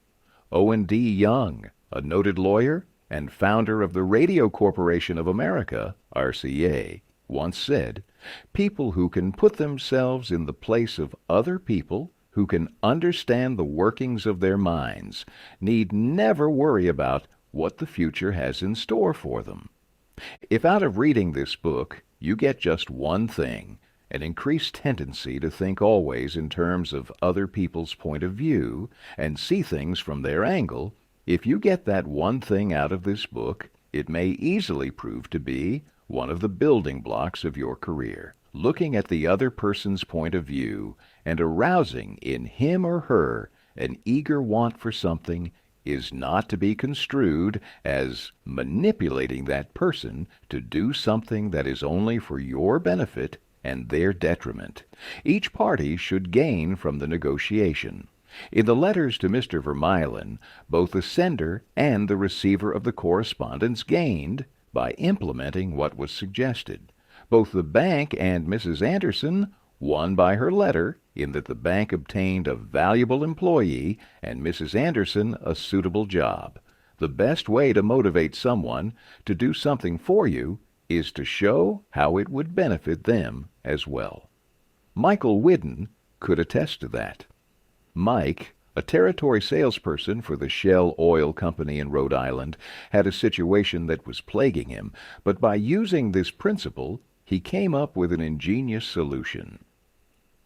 Owen D. Young, a noted lawyer and founder of the Radio Corporation of America, RCA, once said, "People who can put themselves in the place of other people, who can understand the workings of their minds, need never worry about what the future has in store for them." If out of reading this book you get just one thing, an increased tendency to think always in terms of other people's point of view and see things from their angle, if you get that one thing out of this book, it may easily prove to be one of the building blocks of your career. Looking at the other person's point of view and arousing in him or her an eager want for something is not to be construed as manipulating that person to do something that is only for your benefit and their detriment. Each party should gain from the negotiation. In the letters to Mr. Vermeulen, both the sender and the receiver of the correspondence gained by implementing what was suggested. Both the bank and Mrs. Anderson won by her letter, in that the bank obtained a valuable employee and Mrs. Anderson a suitable job. The best way to motivate someone to do something for you is to show how it would benefit them as well. Michael Whidden could attest to that. Mike, a territory salesperson for the Shell Oil Company in Rhode Island, had a situation that was plaguing him, but by using this principle, he came up with an ingenious solution.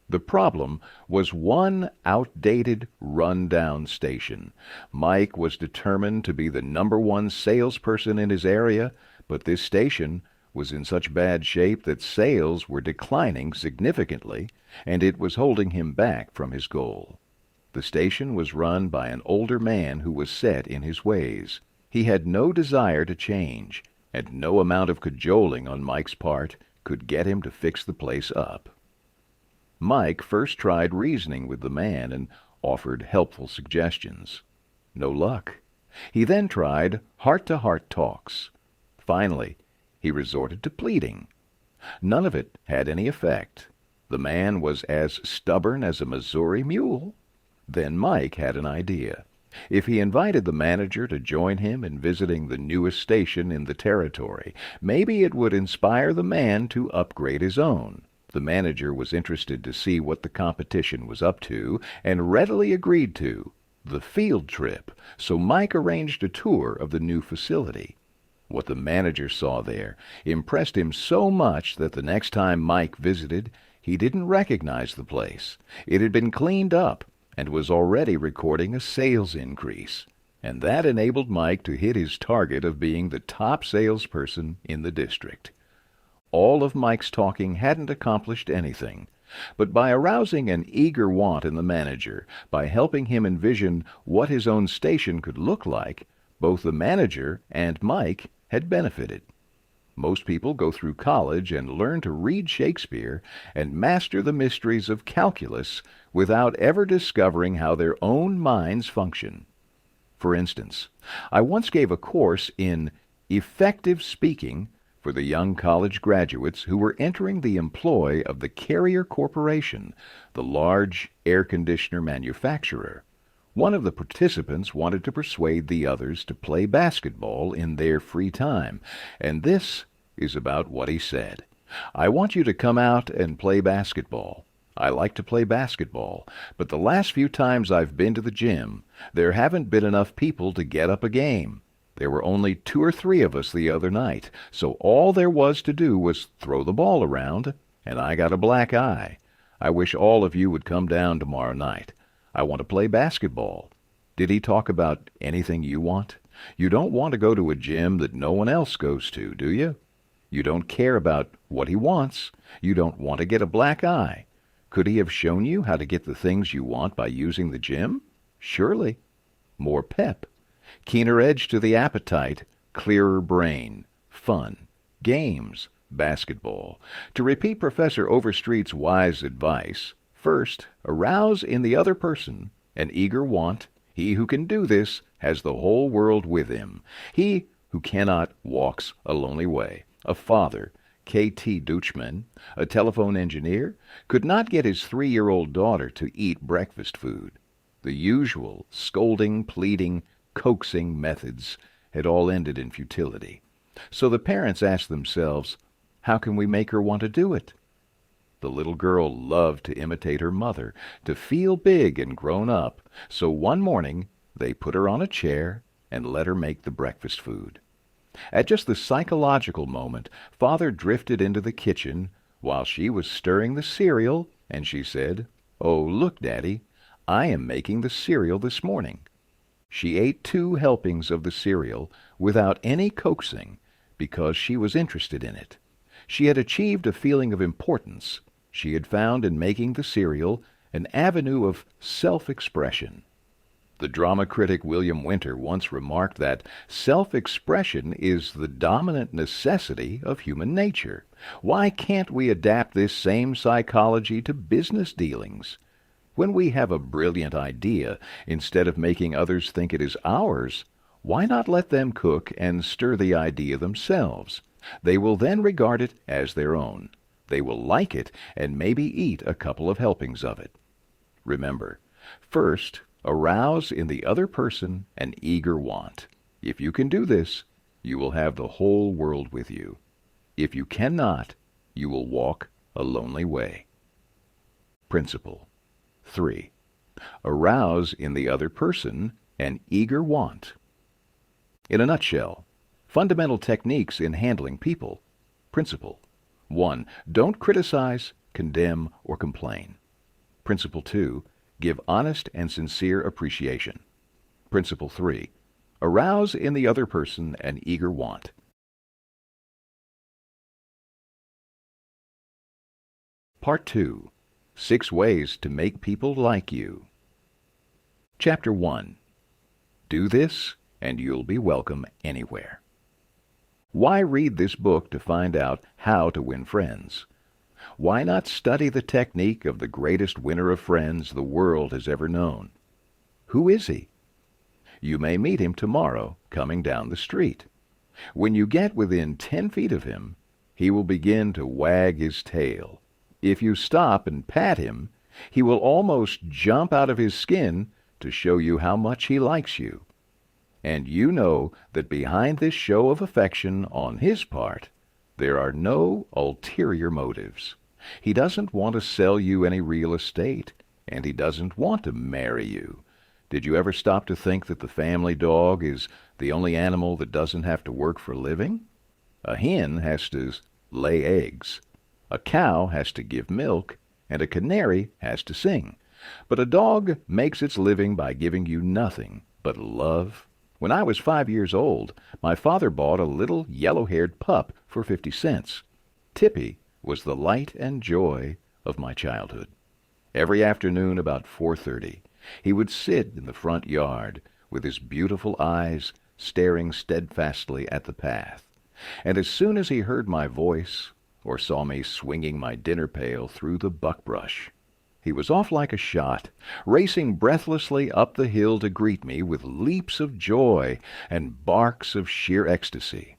The problem was one outdated, run-down station. Mike was determined to be the #1 salesperson in his area, but this station was in such bad shape that sales were declining significantly, and it was holding him back from his goal. The station was run by an older man who was set in his ways. He had no desire to change, and no amount of cajoling on Mike's part could get him to fix the place up. Mike first tried reasoning with the man and offered helpful suggestions. No luck. He then tried heart-to-heart talks. Finally, he resorted to pleading. None of it had any effect. The man was as stubborn as a Missouri mule. Then Mike had an idea. If he invited the manager to join him in visiting the newest station in the territory, maybe it would inspire the man to upgrade his own. The manager was interested to see what the competition was up to, and readily agreed to, the field trip, so Mike arranged a tour of the new facility. What the manager saw there impressed him so much that the next time Mike visited, he didn't recognize the place. It had been cleaned up and was already recording a sales increase, and that enabled Mike to hit his target of being the top salesperson in the district. All of Mike's talking hadn't accomplished anything, but by arousing an eager want in the manager, by helping him envision what his own station could look like, both the manager and Mike had benefited. Most people go through college and learn to read Shakespeare and master the mysteries of calculus without ever discovering how their own minds function. For instance, I once gave a course in effective speaking for the young college graduates who were entering the employ of the Carrier Corporation, the large air conditioner manufacturer. One of the participants wanted to persuade the others to play basketball in their free time, and this is about what he said. "I want you to come out and play basketball. I like to play basketball, but the last few times I've been to the gym, there haven't been enough people to get up a game. There were only 2 or 3 of us the other night, so all there was to do was throw the ball around, and I got a black eye. I wish all of you would come down tomorrow night. I want to play basketball." Did he talk about anything you want? You don't want to go to a gym that no one else goes to, do you? You don't care about what he wants. You don't want to get a black eye. Could he have shown you how to get the things you want by using the gym? Surely. More pep, keener edge to the appetite, clearer brain, fun, games, basketball. To repeat Professor Overstreet's wise advice, first, arouse in the other person an eager want. He who can do this has the whole world with him. He who cannot walks a lonely way. A father, K.T. Deutschman, a telephone engineer, could not get his 3-year-old daughter to eat breakfast food. The usual scolding, pleading, coaxing methods had all ended in futility. So the parents asked themselves, how can we make her want to do it? The little girl loved to imitate her mother, to feel big and grown up, so one morning they put her on a chair and let her make the breakfast food. At just the psychological moment, Father drifted into the kitchen while she was stirring the cereal, and she said, "Oh, look, Daddy, I am making the cereal this morning." She ate 2 helpings of the cereal without any coaxing because she was interested in it. She had achieved a feeling of importance. She had found in making the cereal an avenue of self-expression. The drama critic William Winter once remarked that self-expression is the dominant necessity of human nature. Why can't we adapt this same psychology to business dealings? When we have a brilliant idea, instead of making others think it is ours, why not let them cook and stir the idea themselves? They will then regard it as their own. They will like it and maybe eat a couple of helpings of it. Remember, first, arouse in the other person an eager want. If you can do this, you will have the whole world with you. If you cannot, you will walk a lonely way. Principle 3. Arouse in the other person an eager want. In a nutshell, fundamental techniques in handling people. Principle 1. Don't criticize, condemn, or complain. Principle 2. Give honest and sincere appreciation. Principle 3. Arouse in the other person an eager want. Part 2. 6 Ways to Make People Like You. Chapter 1. Do this, and you'll be welcome anywhere. Why read this book to find out how to win friends? Why not study the technique of the greatest winner of friends the world has ever known? Who is he? You may meet him tomorrow coming down the street. When you get within 10 feet of him, he will begin to wag his tail. If you stop and pat him, he will almost jump out of his skin to show you how much he likes you. And you know that behind this show of affection on his part, there are no ulterior motives. He doesn't want to sell you any real estate, and he doesn't want to marry you. Did you ever stop to think that the family dog is the only animal that doesn't have to work for a living? A hen has to lay eggs. A cow has to give milk, and a canary has to sing. But a dog makes its living by giving you nothing but love. When I was 5 years old, my father bought a little yellow-haired pup for 50 cents. Tippy was the light and joy of my childhood. Every afternoon about 4:30, he would sit in the front yard with his beautiful eyes staring steadfastly at the path. And as soon as he heard my voice or saw me swinging my dinner pail through the buckbrush, he was off like a shot, racing breathlessly up the hill to greet me with leaps of joy and barks of sheer ecstasy.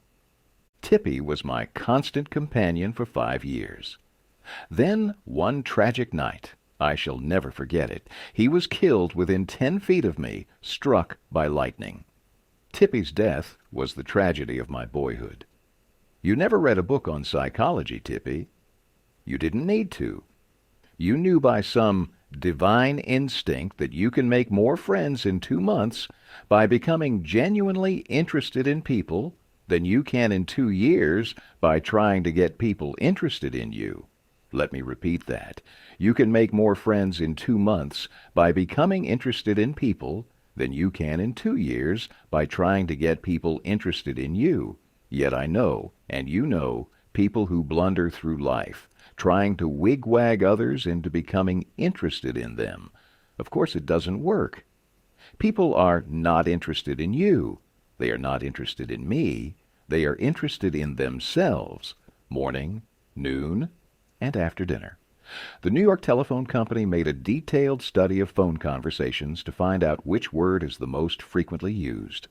Tippy was my constant companion for 5 years. Then, one tragic night, I shall never forget it, he was killed within 10 feet of me, struck by lightning. Tippy's death was the tragedy of my boyhood. You never read a book on psychology, Tippy. You didn't need to. You knew by some divine instinct that you can make more friends in 2 months by becoming genuinely interested in people than you can in 2 years by trying to get people interested in you. Let me repeat that. You can make more friends in 2 months by becoming interested in people than you can in 2 years by trying to get people interested in you. Yet I know, and you know, people who blunder through life, trying to wigwag others into becoming interested in them. Of course it doesn't work. People are not interested in you. They are not interested in me. They are interested in themselves, morning, noon, and after dinner. The New York Telephone Company made a detailed study of phone conversations to find out which word is the most frequently used.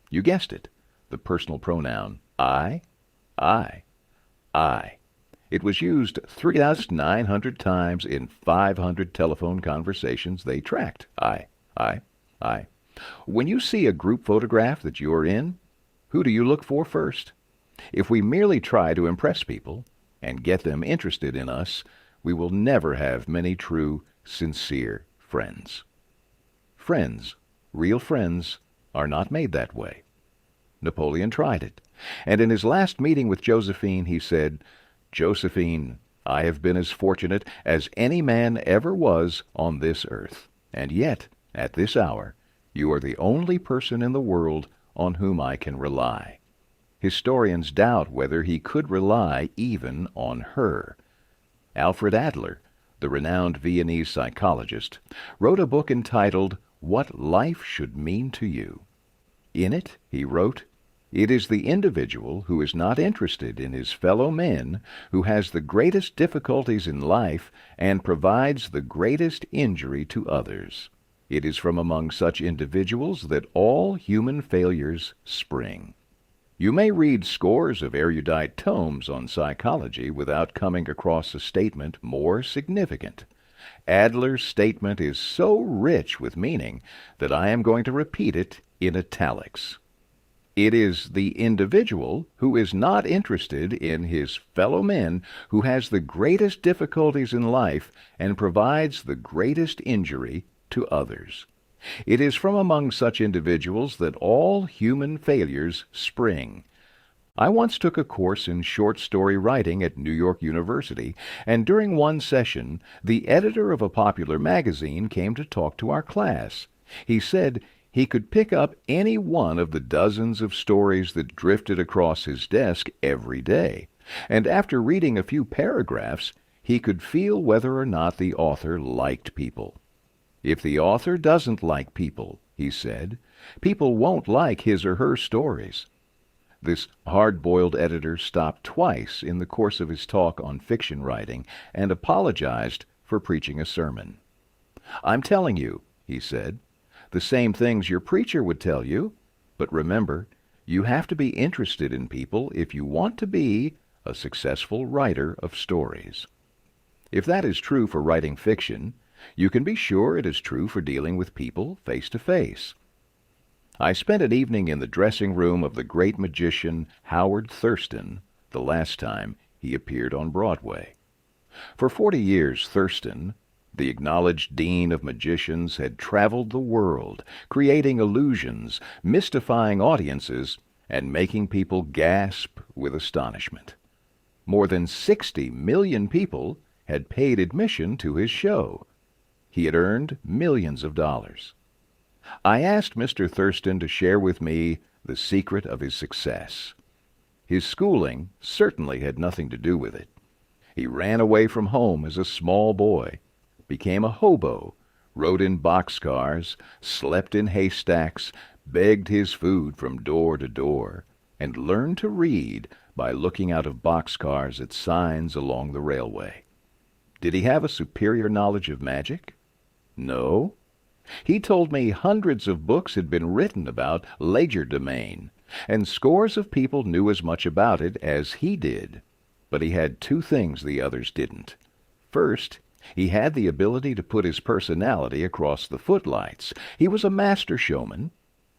You guessed it, the personal pronoun I. It was used 3,900 times in 500 telephone conversations they tracked. I. When you see a group photograph that you're in, who do you look for first? If we merely try to impress people and get them interested in us, we will never have many true, sincere friends. Friends, real friends, are not made that way. Napoleon tried it, and in his last meeting with Josephine he said, "Josephine, I have been as fortunate as any man ever was on this earth, and yet, at this hour, you are the only person in the world on whom I can rely." Historians doubt whether he could rely even on her. Alfred Adler, the renowned Viennese psychologist, wrote a book entitled What Life Should Mean to You. In it, he wrote, "It is the individual who is not interested in his fellow men who has the greatest difficulties in life and provides the greatest injury to others. It is from among such individuals that all human failures spring." You may read scores of erudite tomes on psychology without coming across a statement more significant. Adler's statement is so rich with meaning that I am going to repeat it in italics. It is the individual who is not interested in his fellow men who has the greatest difficulties in life and provides the greatest injury to others. It is from among such individuals that all human failures spring. I once took a course in short story writing at New York University, and during one session, the editor of a popular magazine came to talk to our class. He said he could pick up any one of the dozens of stories that drifted across his desk every day, and after reading a few paragraphs, he could feel whether or not the author liked people. If the author doesn't like people, he said, people won't like his or her stories. This hard-boiled editor stopped twice in the course of his talk on fiction writing and apologized for preaching a sermon. "I'm telling you," he said, "the same things your preacher would tell you, but remember, you have to be interested in people if you want to be a successful writer of stories." If that is true for writing fiction, you can be sure it is true for dealing with people face to face. I spent an evening in the dressing room of the great magician Howard Thurston the last time he appeared on Broadway. For 40 years, Thurston, The acknowledged dean of magicians had traveled the world, creating illusions, mystifying audiences, and making people gasp with astonishment. More than 60 million people had paid admission to his show. He had earned millions of dollars. I asked Mr. Thurston to share with me the secret of his success. His schooling certainly had nothing to do with it. He ran away from home as a small boy, became a hobo, rode in boxcars, slept in haystacks, begged his food from door to door, and learned to read by looking out of boxcars at signs along the railway. Did he have a superior knowledge of magic? No. He told me hundreds of books had been written about legerdemain, and scores of people knew as much about it as he did. But he had two things the others didn't. First, he had the ability to put his personality across the footlights. He was a master showman.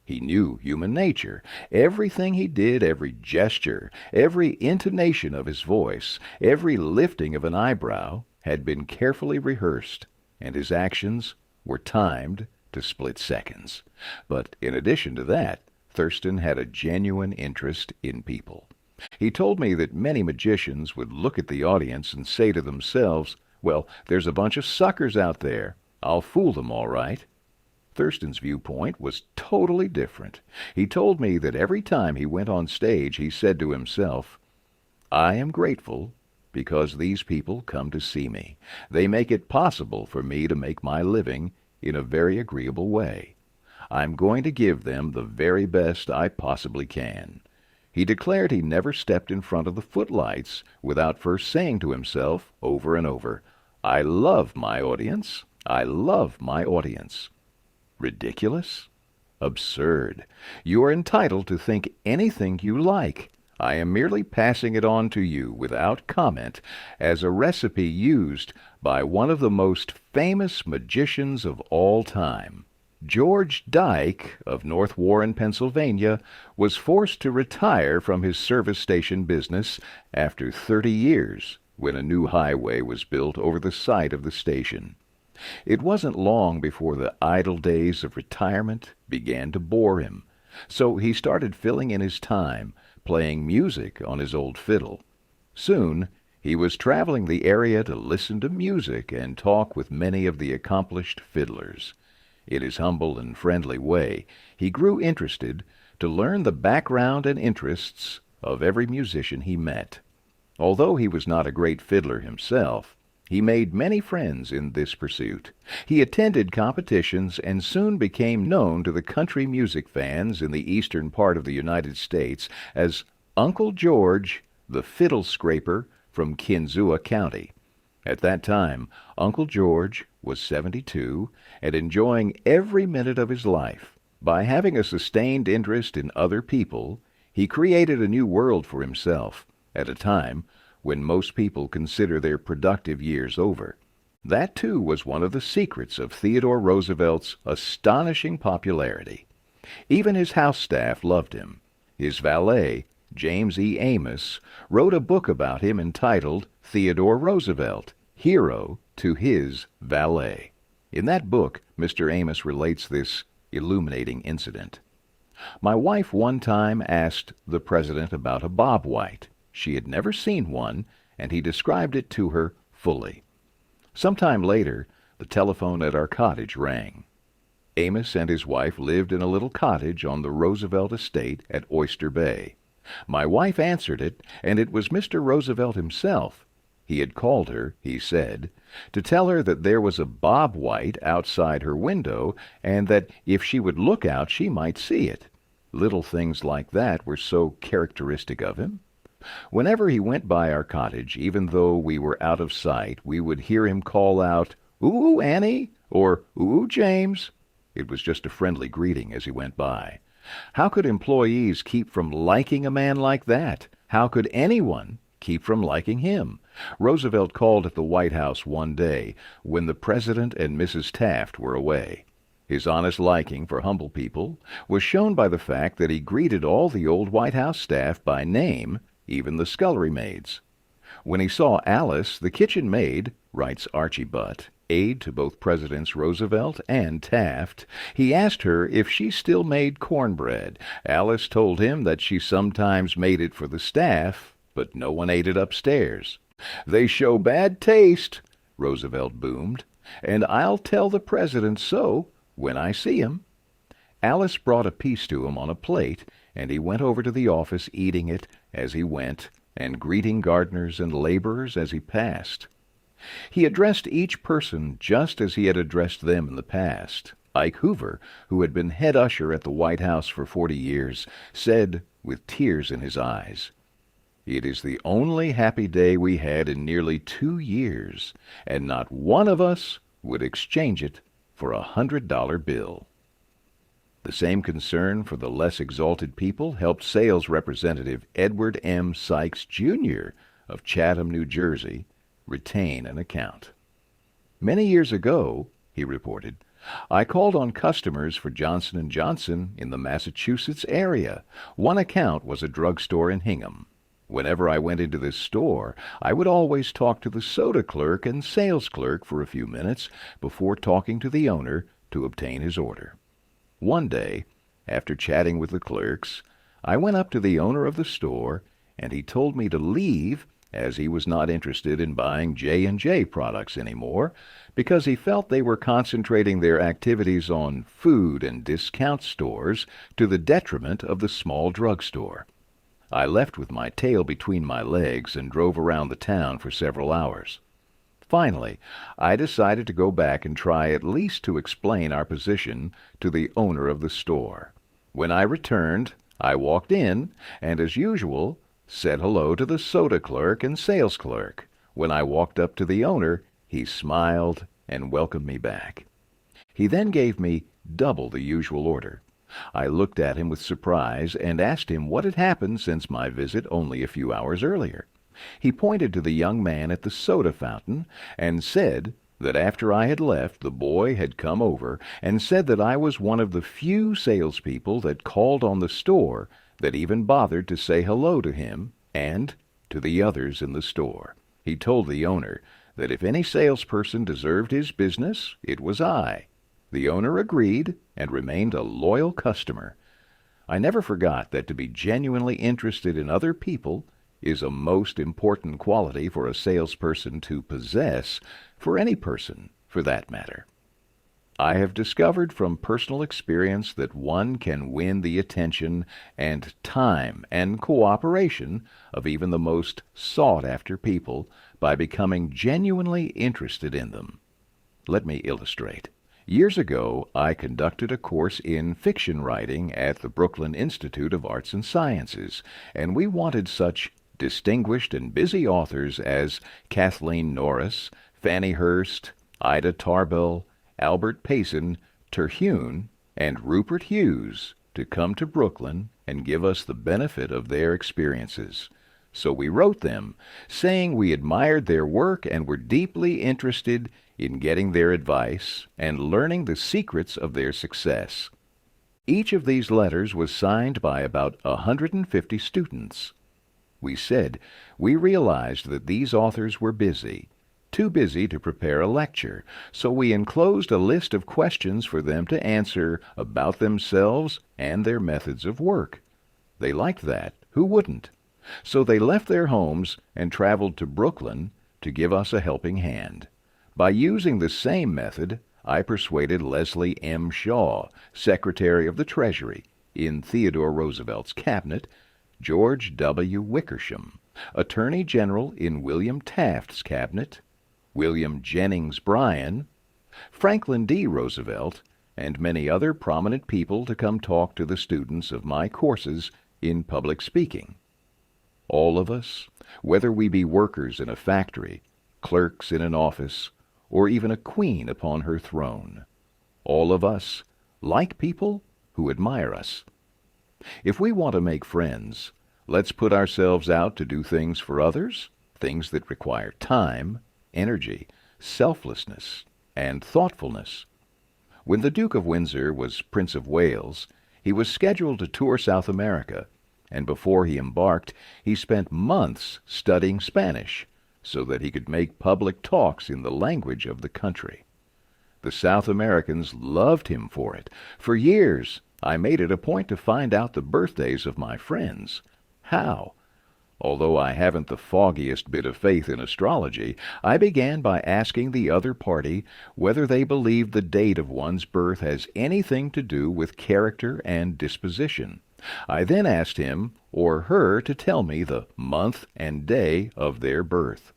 He knew human nature. Everything he did, every gesture, every intonation of his voice, every lifting of an eyebrow had been carefully rehearsed, and his actions were timed to split seconds. But in addition to that, Thurston had a genuine interest in people. He told me that many magicians would look at the audience and say to themselves, "Well, there's a bunch of suckers out there. I'll fool them all right." Thurston's viewpoint was totally different. He told me that every time he went on stage he said to himself, "I am grateful because these people come to see me. They make it possible for me to make my living in a very agreeable way. I'm going to give them the very best I possibly can." He declared he never stepped in front of the footlights without first saying to himself over and over, "I love my audience. I love my audience." Ridiculous? Absurd. You are entitled to think anything you like. I am merely passing it on to you without comment as a recipe used by one of the most famous magicians of all time. George Dyke of North Warren, Pennsylvania, was forced to retire from his service station business after 30 years when a new highway was built over the site of the station. It wasn't long before the idle days of retirement began to bore him, so he started filling in his time playing music on his old fiddle. Soon he was traveling the area to listen to music and talk with many of the accomplished fiddlers. In his humble and friendly way, he grew interested to learn the background and interests of every musician he met. Although he was not a great fiddler himself, he made many friends in this pursuit. He attended competitions and soon became known to the country music fans in the eastern part of the United States as Uncle George, the fiddle scraper from Kinzua County. At that time, Uncle George was 72 and enjoying every minute of his life. By having a sustained interest in other people, he created a new world for himself at a time when most people consider their productive years over. That, too, was one of the secrets of Theodore Roosevelt's astonishing popularity. Even his house staff loved him. His valet, James E. Amos, wrote a book about him entitled Theodore Roosevelt, Hero to His Valet. In that book, Mr. Amos relates this illuminating incident. My wife one time asked the president about a bob white. She had never seen one, and he described it to her fully. Sometime later, the telephone at our cottage rang. Amos and his wife lived in a little cottage on the Roosevelt estate at Oyster Bay. My wife answered it, and it was Mr. Roosevelt himself. He had called her, he said, to tell her that there was a bob white outside her window, and that if she would look out she might see it. Little things like that were so characteristic of him. Whenever he went by our cottage, even though we were out of sight, we would hear him call out, "Ooh, Annie," or "Ooh, James." It was just a friendly greeting as he went by. How could employees keep from liking a man like that? How could anyone keep from liking him? Roosevelt called at the White House one day when the President and Mrs. Taft were away. His honest liking for humble people was shown by the fact that he greeted all the old White House staff by name, even the scullery maids. When he saw Alice, the kitchen maid, writes Archie Butt, aide to both Presidents Roosevelt and Taft. He asked her if she still made cornbread. Alice told him that she sometimes made it for the staff, but no one ate it upstairs. "They show bad taste," Roosevelt boomed, "and I'll tell the President so when I see him." Alice brought a piece to him on a plate, and he went over to the office eating it as he went, and greeting gardeners and laborers as he passed. He addressed each person just as he had addressed them in the past. Ike Hoover, who had been head usher at the White House for 40 years, said, with tears in his eyes, "It is the only happy day we had in nearly 2 years, and not one of us would exchange it for a $100 bill." The same concern for the less exalted people helped sales representative Edward M. Sykes, Jr. of Chatham, New Jersey, retain an account. "Many years ago," he reported, "I called on customers for Johnson & Johnson in the Massachusetts area. One account was a drugstore in Hingham. Whenever I went into this store, I would always talk to the soda clerk and sales clerk for a few minutes before talking to the owner to obtain his order. One day, after chatting with the clerks, I went up to the owner of the store, and he told me to leave as he was not interested in buying J&J products anymore because he felt they were concentrating their activities on food and discount stores to the detriment of the small drugstore. I left with my tail between my legs and drove around the town for several hours. Finally, I decided to go back and try at least to explain our position to the owner of the store. When I returned, I walked in and, as usual, said hello to the soda clerk and sales clerk. When I walked up to the owner, he smiled and welcomed me back. He then gave me double the usual order. I looked at him with surprise and asked him what had happened since my visit only a few hours earlier. He pointed to the young man at the soda fountain and said that after I had left, the boy had come over and said that I was one of the few salespeople that called on the store that even bothered to say hello to him and to the others in the store. He told the owner that if any salesperson deserved his business, it was I. The owner agreed and remained a loyal customer. I never forgot that to be genuinely interested in other people is a most important quality for a salesperson to possess, for any person, for that matter. I have discovered from personal experience that one can win the attention and time and cooperation of even the most sought-after people by becoming genuinely interested in them. Let me illustrate. Years ago, I conducted a course in fiction writing at the Brooklyn Institute of Arts and Sciences, and we wanted such distinguished and busy authors as Kathleen Norris, Fannie Hurst, Ida Tarbell, Albert Payson, Terhune, and Rupert Hughes to come to Brooklyn and give us the benefit of their experiences. So we wrote them, saying we admired their work and were deeply interested in getting their advice and learning the secrets of their success. Each of these letters was signed by about 150 students. We said we realized that these authors were busy, too busy to prepare a lecture, so we enclosed a list of questions for them to answer about themselves and their methods of work. They liked that. Who wouldn't? So they left their homes and traveled to Brooklyn to give us a helping hand. By using the same method, I persuaded Leslie M. Shaw, Secretary of the Treasury in Theodore Roosevelt's cabinet, George W. Wickersham, Attorney General in William Taft's cabinet, William Jennings Bryan, Franklin D. Roosevelt, and many other prominent people to come talk to the students of my courses in public speaking. All of us, whether we be workers in a factory, clerks in an office, or even a queen upon her throne, all of us like people who admire us. If we want to make friends, let's put ourselves out to do things for others, things that require time, energy, selflessness, and thoughtfulness. When the Duke of Windsor was Prince of Wales, he was scheduled to tour South America, and before he embarked, he spent months studying Spanish. so that he could make public talks in the language of the country. The South Americans loved him for it. For years, I made it a point to find out the birthdays of my friends. How? Although I haven't the foggiest bit of faith in astrology, I began by asking the other party whether they believed the date of one's birth has anything to do with character and disposition. I then asked him or her to tell me the month and day of their birth.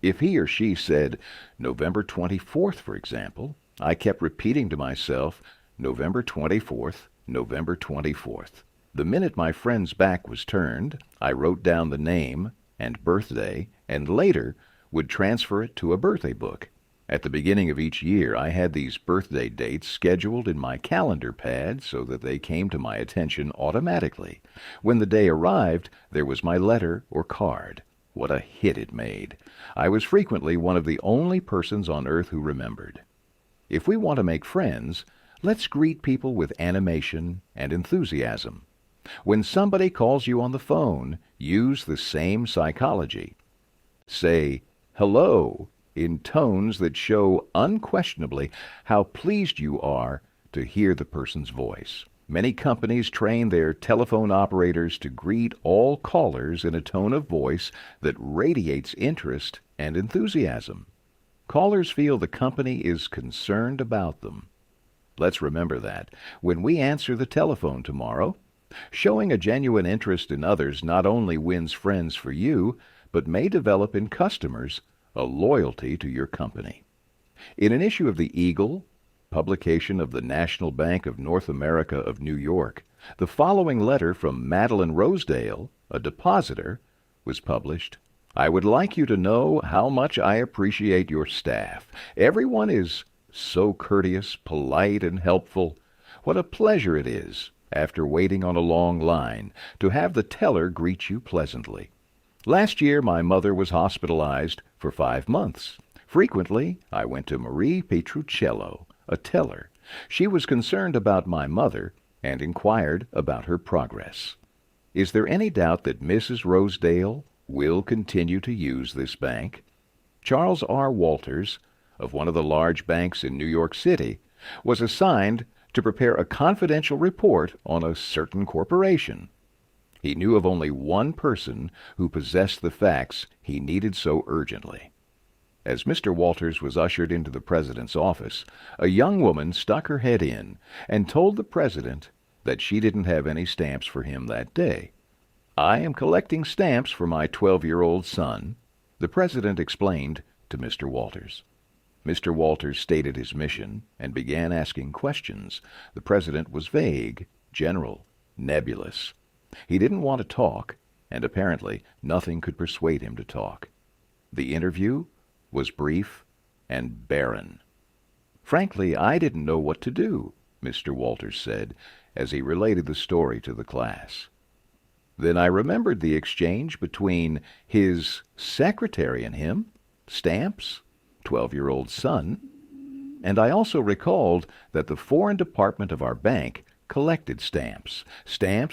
If he or she said November 24th, for example, I kept repeating to myself, November 24th, November 24th. The minute my friend's back was turned, I wrote down the name and birthday, and later would transfer it to a birthday book. At the beginning of each year, I had these birthday dates scheduled in my calendar pad so that they came to my attention automatically. When the day arrived, there was my letter or card. What a hit it made. I was frequently one of the only persons on earth who remembered. If we want to make friends, let's greet people with animation and enthusiasm. When somebody calls you on the phone, use the same psychology. Say, hello, in tones that show unquestionably how pleased you are to hear the person's voice. Many companies train their telephone operators to greet all callers in a tone of voice that radiates interest and enthusiasm. Callers feel the company is concerned about them. Let's remember that when we answer the telephone tomorrow. Showing a genuine interest in others not only wins friends for you, but may develop in customers a loyalty to your company. In an issue of the Eagle, publication of the National Bank of North America of New York, the following letter from Madeline Rosedale, a depositor, was published. I would like you to know how much I appreciate your staff. Everyone is so courteous, polite, and helpful. What a pleasure it is, after waiting on a long line, to have the teller greet you pleasantly. Last year my mother was hospitalized for 5 months. Frequently I went to Marie Petruccello, a teller. She was concerned about my mother and inquired about her progress. Is there any doubt that Mrs. Rosedale will continue to use this bank? Charles R. Walters, of one of the large banks in New York City, was assigned to prepare a confidential report on a certain corporation. He knew of only one person who possessed the facts he needed so urgently. As Mr. Walters was ushered into the president's office, a young woman stuck her head in and told the president that she didn't have any stamps for him that day. I am collecting stamps for my 12-year-old son, the president explained to Mr. Walters. Mr. Walters stated his mission and began asking questions. The president was vague, general, nebulous. He didn't want to talk, and apparently nothing could persuade him to talk. The interview was brief and barren. Frankly, I didn't know what to do, Mr. Walters said, as he related the story to the class. Then I remembered the exchange between his secretary and him, stamps, 12-year-old son, and I also recalled that the foreign department of our bank collected stamps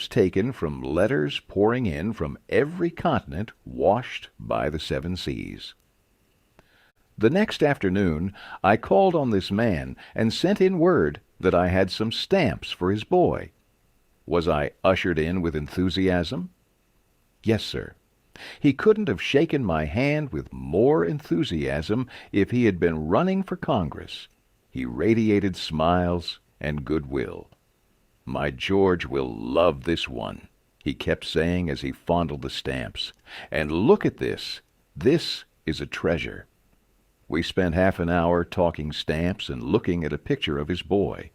taken from letters pouring in from every continent washed by the 7 seas. The next afternoon I called on this man and sent in word that I had some stamps for his boy. Was I ushered in with enthusiasm? Yes, sir. He couldn't have shaken my hand with more enthusiasm if he had been running for Congress. He radiated smiles and goodwill. My George will love this one, he kept saying as he fondled the stamps. And look at this. This is a treasure. We spent half an hour talking stamps and looking at a picture of his boy,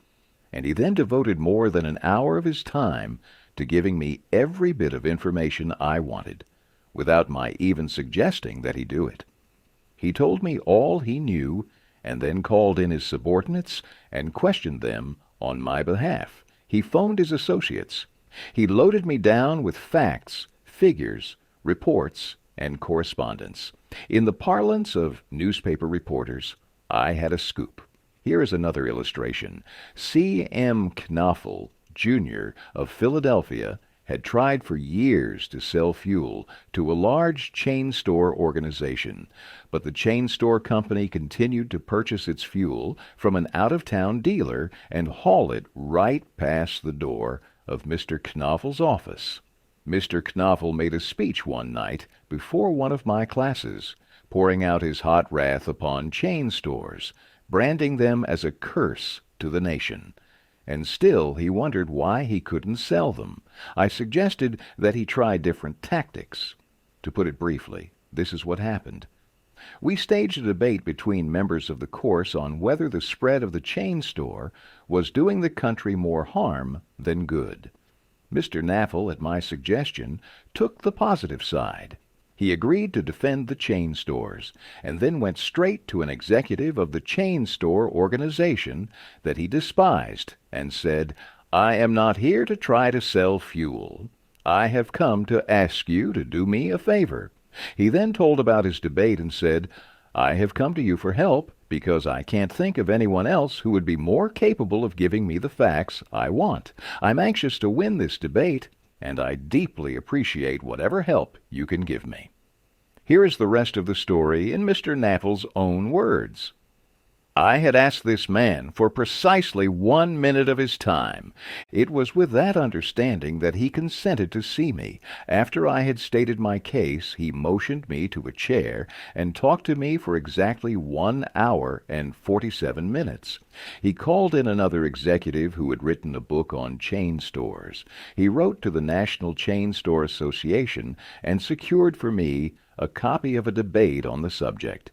and he then devoted more than an hour of his time to giving me every bit of information I wanted, without my even suggesting that he do it. He told me all he knew and then called in his subordinates and questioned them on my behalf. He phoned his associates. He loaded me down with facts, figures, reports, and correspondence. In the parlance of newspaper reporters, I had a scoop. Here is another illustration. C. M. Knoffel, Jr. of Philadelphia, had tried for years to sell fuel to a large chain store organization, but the chain store company continued to purchase its fuel from an out-of-town dealer and haul it right past the door of Mr. Knopfel's office. Mr. Knoffel made a speech one night before one of my classes, pouring out his hot wrath upon chain stores, branding them as a curse to the nation. And still he wondered why he couldn't sell them. I suggested that he try different tactics. To put it briefly, this is what happened. We staged a debate between members of the course on whether the spread of the chain store was doing the country more harm than good. Mr. Naffel, at my suggestion, took the positive side. He agreed to defend the chain stores, and then went straight to an executive of the chain store organization that he despised and said, "I am not here to try to sell fuel. I have come to ask you to do me a favor." He then told about his debate and said, "I have come to you for help because I can't think of anyone else who would be more capable of giving me the facts I want. I'm anxious to win this debate, and I deeply appreciate whatever help you can give me." Here is the rest of the story in Mr. Naffel's own words. I had asked this man for precisely 1 minute of his time. It was with that understanding that he consented to see me. After I had stated my case, he motioned me to a chair and talked to me for exactly 1 hour and 47 minutes. He called in another executive who had written a book on chain stores. He wrote to the National Chain Store Association and secured for me a copy of a debate on the subject.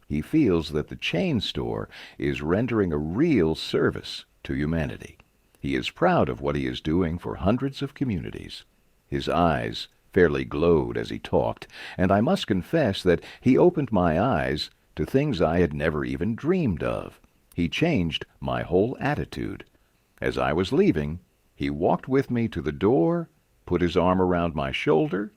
He feels that the chain store is rendering a real service to humanity. He is proud of what he is doing for hundreds of communities. His eyes fairly glowed as he talked, and I must confess that he opened my eyes to things I had never even dreamed of. He changed my whole attitude. As I was leaving, he walked with me to the door, put his arm around my shoulder,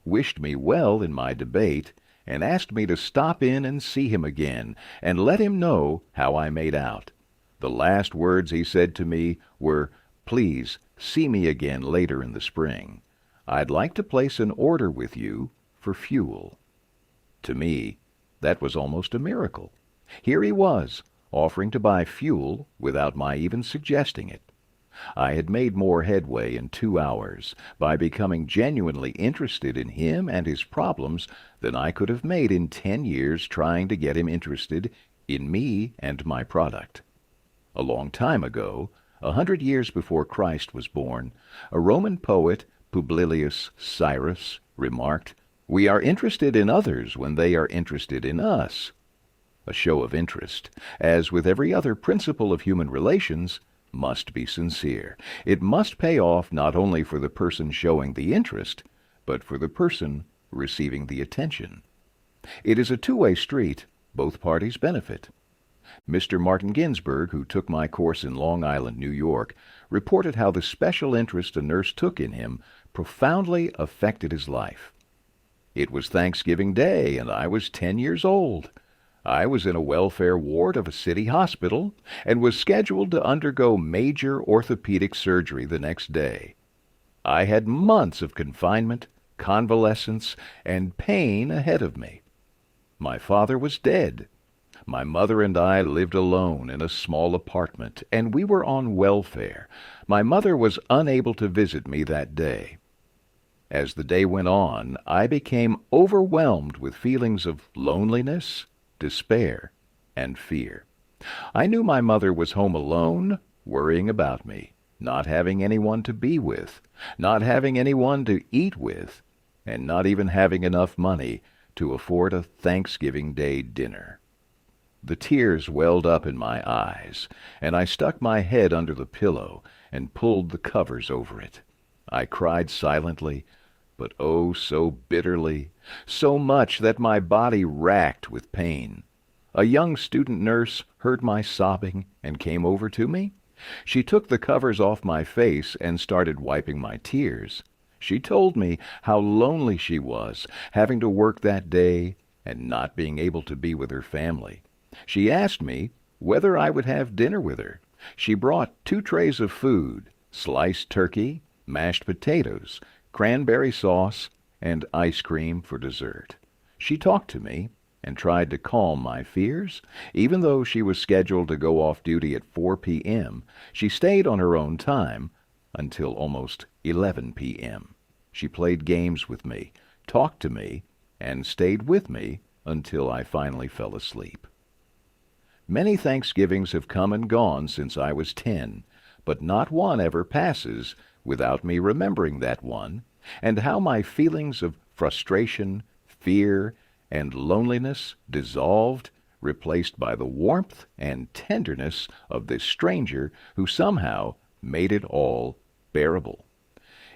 wished me well in my debate, and asked me to stop in and see him again and let him know how I made out. The last words he said to me were, "Please see me again later in the spring. I'd like to place an order with you for fuel." To me, that was almost a miracle. Here he was, offering to buy fuel without my even suggesting it. I had made more headway in 2 hours by becoming genuinely interested in him and his problems than I could have made in 10 years trying to get him interested in me and my product. A long time ago, 100 years before Christ was born, a Roman poet, Publilius Cyrus, remarked, "We are interested in others when they are interested in us." A show of interest, as with every other principle of human relations, must be sincere. It must pay off not only for the person showing the interest, but for the person receiving the attention. It is a two-way street. Both parties benefit. Mr. Martin Ginsburg, who took my course in Long Island, New York, reported how the special interest a nurse took in him profoundly affected his life. It was Thanksgiving Day, and I was 10 years old. I was in a welfare ward of a city hospital and was scheduled to undergo major orthopedic surgery the next day. I had months of confinement, convalescence, and pain ahead of me. My father was dead. My mother and I lived alone in a small apartment, and we were on welfare. My mother was unable to visit me that day. As the day went on, I became overwhelmed with feelings of loneliness, despair, and fear. I knew my mother was home alone, worrying about me, not having anyone to be with, not having anyone to eat with, and not even having enough money to afford a Thanksgiving Day dinner. The tears welled up in my eyes, and I stuck my head under the pillow and pulled the covers over it. I cried silently, but oh so bitterly, so much that my body racked with pain. A young student nurse heard my sobbing and came over to me. She took the covers off my face and started wiping my tears. She told me how lonely she was, having to work that day and not being able to be with her family. She asked me whether I would have dinner with her. She brought 2 trays of food, sliced turkey, mashed potatoes, cranberry sauce, and ice cream for dessert. She talked to me and tried to calm my fears. Even though she was scheduled to go off duty at 4 p.m., she stayed on her own time until almost 11 p.m. She played games with me, talked to me, and stayed with me until I finally fell asleep. Many Thanksgivings have come and gone since I was 10, but not one ever passes without me remembering that one, and how my feelings of frustration, fear, and loneliness dissolved, replaced by the warmth and tenderness of this stranger who somehow made it all bearable.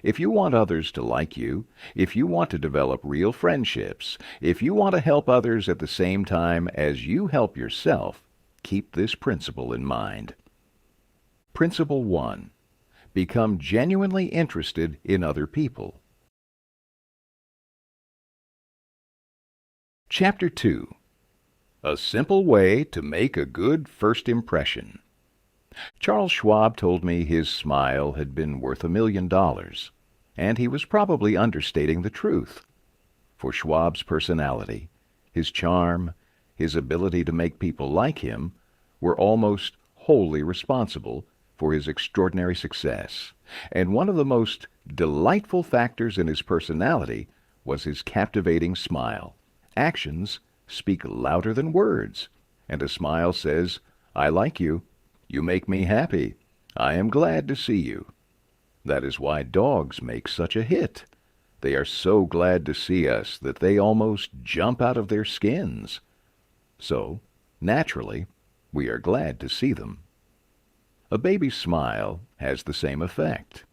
If you want others to like you, if you want to develop real friendships, if you want to help others at the same time as you help yourself, keep this principle in mind. Principle 1. Become genuinely interested in other people. Chapter 2. A simple way to make a good first impression. Charles Schwab told me his smile had been worth $1 million, and he was probably understating the truth. For Schwab's personality, his charm, his ability to make people like him were almost wholly responsible for his extraordinary success, and one of the most delightful factors in his personality was his captivating smile. Actions speak louder than words, and a smile says, "I like you. You make me happy. I am glad to see you." That is why dogs make such a hit. They are so glad to see us that they almost jump out of their skins. So, naturally, we are glad to see them. A baby's smile has the same effect.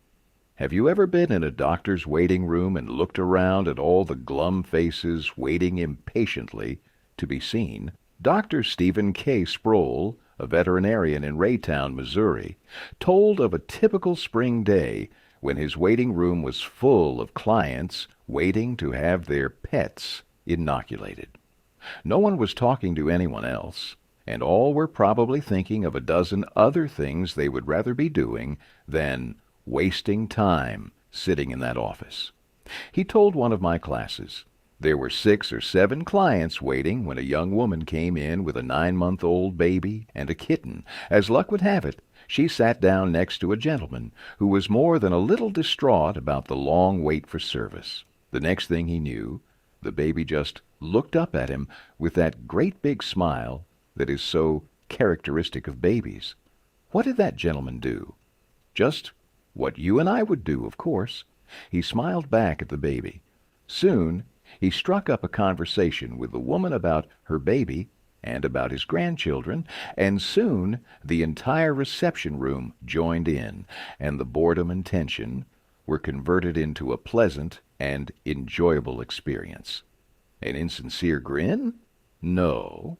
Have you ever been in a doctor's waiting room and looked around at all the glum faces waiting impatiently to be seen? Dr. Stephen K. Sproul, a veterinarian in Raytown, Missouri, told of a typical spring day when his waiting room was full of clients waiting to have their pets inoculated. No one was talking to anyone else, and all were probably thinking of a dozen other things they would rather be doing than wasting time sitting in that office. He told one of my classes, there were 6 or 7 clients waiting when a young woman came in with a 9-month-old baby and a kitten. As luck would have it, she sat down next to a gentleman who was more than a little distraught about the long wait for service. The next thing he knew, the baby just looked up at him with that great big smile that is so characteristic of babies. What did that gentleman do? Just what you and I would do, of course. He smiled back at the baby. Soon, he struck up a conversation with the woman about her baby and about his grandchildren, and soon the entire reception room joined in, and the boredom and tension were converted into a pleasant and enjoyable experience. An insincere grin? No,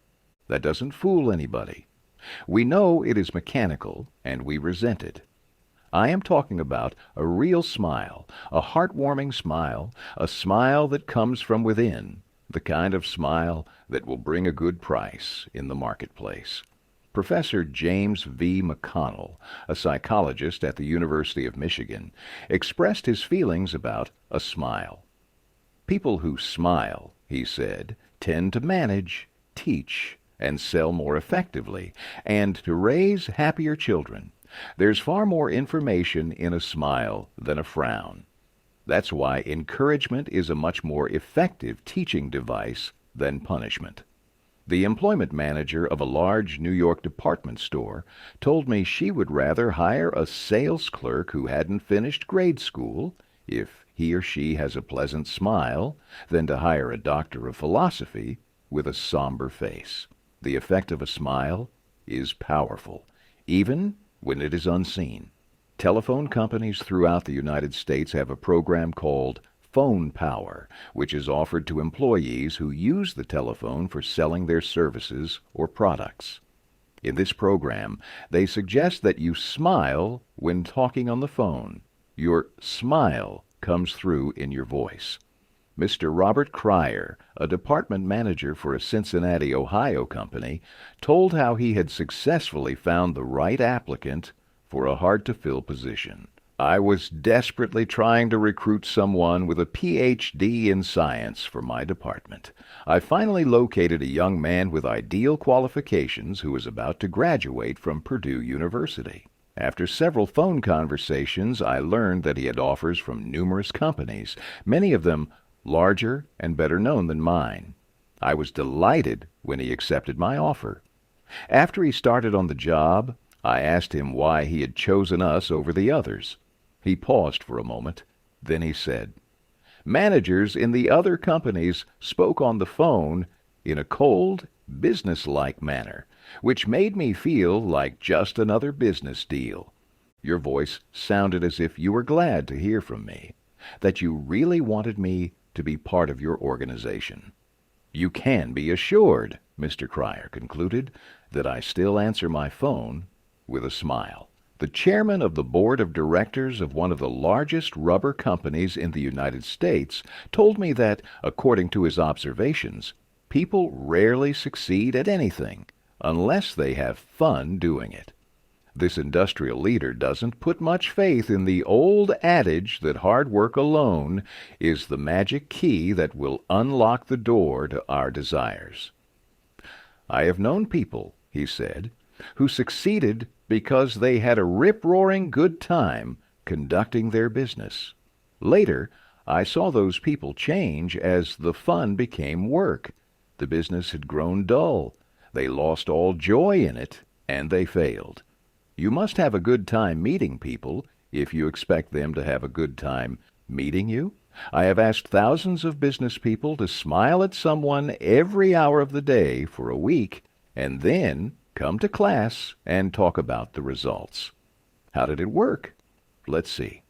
that doesn't fool anybody. We know it is mechanical, and we resent it. I am talking about a real smile, a heartwarming smile, a smile that comes from within, the kind of smile that will bring a good price in the marketplace. Professor James V. McConnell, a psychologist at the University of Michigan, expressed his feelings about a smile. People who smile, he said, tend to manage, teach, and sell more effectively, and to raise happier children. There's far more information in a smile than a frown. That's why encouragement is a much more effective teaching device than punishment. The employment manager of a large New York department store told me she would rather hire a sales clerk who hadn't finished grade school, if he or she has a pleasant smile, than to hire a doctor of philosophy with a somber face. The effect of a smile is powerful, even when it is unseen. Telephone companies throughout the United States have a program called Phone Power, which is offered to employees who use the telephone for selling their services or products. In this program, they suggest that you smile when talking on the phone. Your smile comes through in your voice. Mr. Robert Cryer, a department manager for a Cincinnati, Ohio company, told how he had successfully found the right applicant for a hard-to-fill position. I was desperately trying to recruit someone with a Ph.D. in science for my department. I finally located a young man with ideal qualifications who was about to graduate from Purdue University. After several phone conversations, I learned that he had offers from numerous companies, many of them larger and better known than mine. I was delighted when he accepted my offer. After he started on the job, I asked him why he had chosen us over the others. He paused for a moment. Then he said, "Managers in the other companies spoke on the phone in a cold, business-like manner, which made me feel like just another business deal. Your voice sounded as if you were glad to hear from me, that you really wanted me to be part of your organization. You can be assured," Mr. Cryer concluded, "that I still answer my phone with a smile." The chairman of the board of directors of one of the largest rubber companies in the United States told me that, according to his observations, people rarely succeed at anything unless they have fun doing it. This industrial leader doesn't put much faith in the old adage that hard work alone is the magic key that will unlock the door to our desires. "I have known people," he said, "who succeeded because they had a rip-roaring good time conducting their business. Later, I saw those people change as the fun became work. The business had grown dull. They lost all joy in it, and they failed. You must have a good time meeting people if you expect them to have a good time meeting you. I have asked thousands of business people to smile at someone every hour of the day for a week, and then come to class and talk about the results. How did it work? Let's see.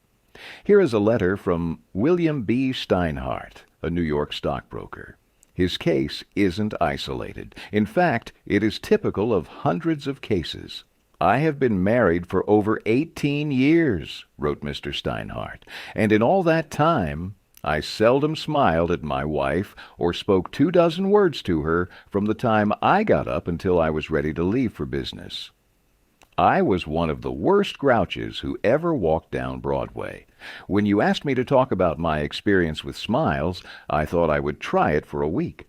Here is a letter from William B. Steinhardt, a New York stockbroker. His case isn't isolated. In fact, it is typical of hundreds of cases. "I have been married for over 18 years," wrote Mr. Steinhardt, "and in all that time I seldom smiled at my wife or spoke 24 words to her from the time I got up until I was ready to leave for business. I was one of the worst grouches who ever walked down Broadway. When you asked me to talk about my experience with smiles, I thought I would try it for a week.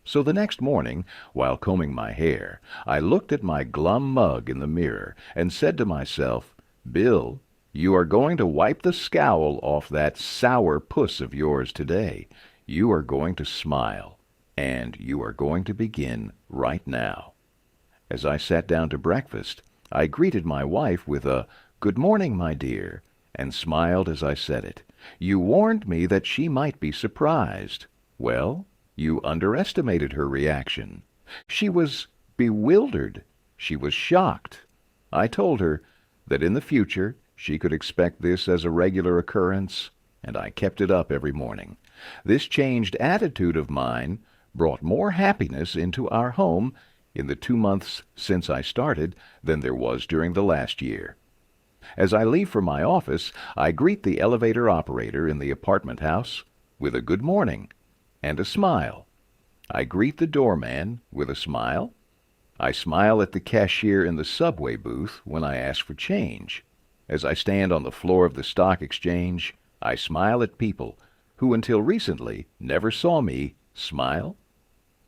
So the next morning, while combing my hair, I looked at my glum mug in the mirror and said to myself, 'Bill, you are going to wipe the scowl off that sour puss of yours today. You are going to smile, and you are going to begin right now.' As I sat down to breakfast, I greeted my wife with a 'Good morning, my dear,' and smiled as I said it. You warned me that she might be surprised. Well, you underestimated her reaction. She was bewildered. She was shocked. I told her that in the future she could expect this as a regular occurrence, and I kept it up every morning. This changed attitude of mine brought more happiness into our home in the 2 months since I started than there was during the last year. As I leave for my office, I greet the elevator operator in the apartment house with a good morning and a smile. I greet the doorman with a smile. I smile at the cashier in the subway booth when I ask for change. As I stand on the floor of the stock exchange, I smile at people who until recently never saw me smile.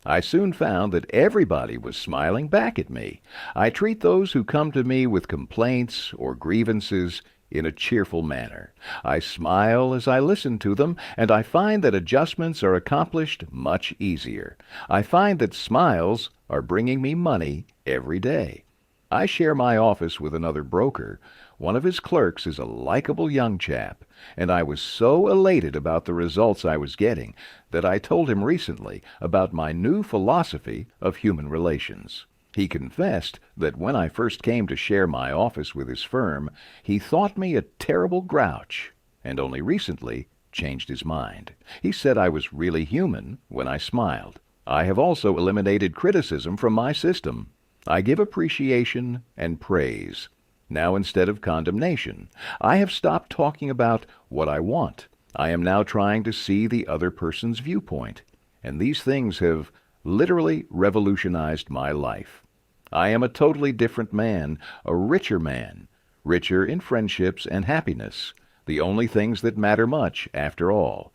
I soon found that everybody was smiling back at me. I treat those who come to me with complaints or grievances in a cheerful manner. I smile as I listen to them, and I find that adjustments are accomplished much easier. I find that smiles are bringing me money every day. I share my office with another broker. One of his clerks is a likable young chap, and I was so elated about the results I was getting that I told him recently about my new philosophy of human relations. He confessed that when I first came to share my office with his firm, he thought me a terrible grouch, and only recently changed his mind. He said I was really human when I smiled. I have also eliminated criticism from my system. I give appreciation and praise. Now, instead of condemnation, I have stopped talking about what I want. I am now trying to see the other person's viewpoint, and these things have literally revolutionized my life. I am a totally different man, a richer man, richer in friendships and happiness, the only things that matter much after all.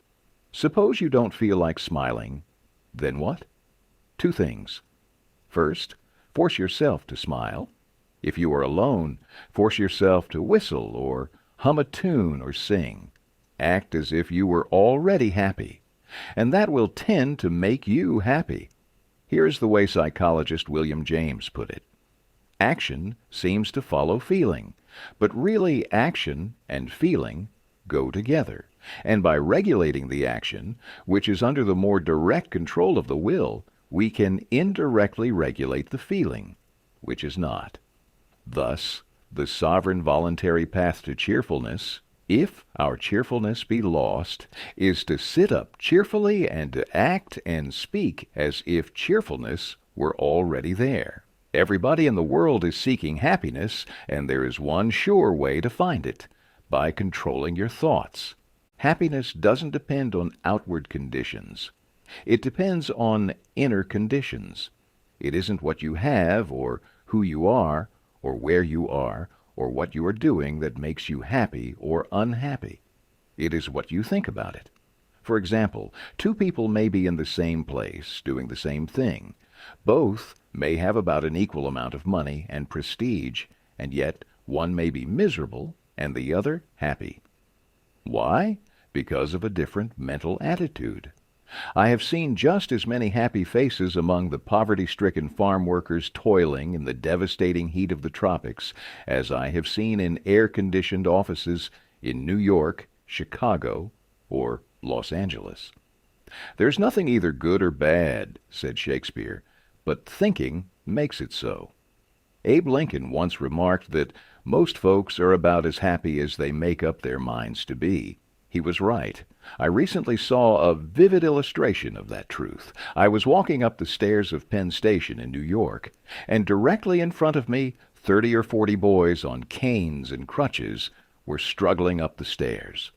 Suppose you don't feel like smiling. Then what? Two things. First, force yourself to smile. If you are alone, force yourself to whistle or hum a tune or sing. Act as if you were already happy, and that will tend to make you happy. Here's the way psychologist William James put it. Action seems to follow feeling, but really action and feeling go together. And by regulating the action, which is under the more direct control of the will, we can indirectly regulate the feeling, which is not. Thus, the sovereign voluntary path to cheerfulness, if our cheerfulness be lost, is to sit up cheerfully and to act and speak as if cheerfulness were already there. Everybody in the world is seeking happiness, and there is one sure way to find it, by controlling your thoughts. Happiness doesn't depend on outward conditions. It depends on inner conditions. It isn't what you have, or who you are, or where you are, or what you are doing that makes you happy or unhappy. It is what you think about it. For example, two people may be in the same place, doing the same thing. Both may have about an equal amount of money and prestige, and yet one may be miserable and the other happy. Why? Because of a different mental attitude. I have seen just as many happy faces among the poverty-stricken farm workers toiling in the devastating heat of the tropics as I have seen in air-conditioned offices in New York, Chicago, or Los Angeles. There's nothing either good or bad, said Shakespeare, but thinking makes it so. Abe Lincoln once remarked that most folks are about as happy as they make up their minds to be. He was right. I recently saw a vivid illustration of that truth. I was walking up the stairs of Penn Station in New York, and directly in front of me, 30 or 40 boys on canes and crutches were struggling up the stairs.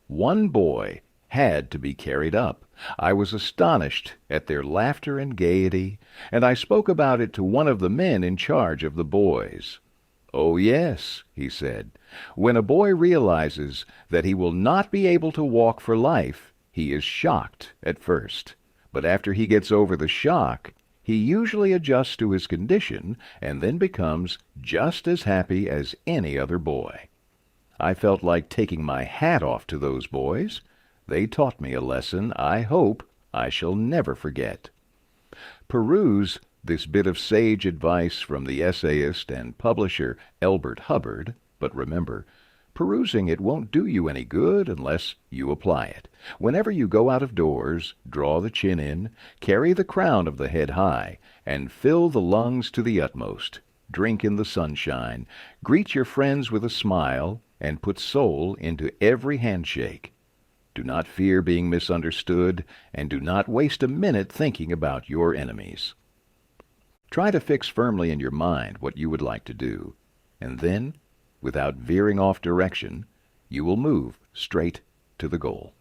One boy had to be carried up. I was astonished at their laughter and gaiety, and I spoke about it to one of the men in charge of the boys. "Oh, yes," he said, "when a boy realizes that he will not be able to walk for life, he is shocked at first. But after he gets over the shock, he usually adjusts to his condition and then becomes just as happy as any other boy." I felt like taking my hat off to those boys. They taught me a lesson I hope I shall never forget. Peruse this bit of sage advice from the essayist and publisher Elbert Hubbard, but remember, perusing it won't do you any good unless you apply it. Whenever you go out of doors, draw the chin in, carry the crown of the head high, and fill the lungs to the utmost. Drink in the sunshine, greet your friends with a smile, and put soul into every handshake. Do not fear being misunderstood, and do not waste a minute thinking about your enemies. Try to fix firmly in your mind what you would like to do, and then, without veering off direction, you will move straight to the goal.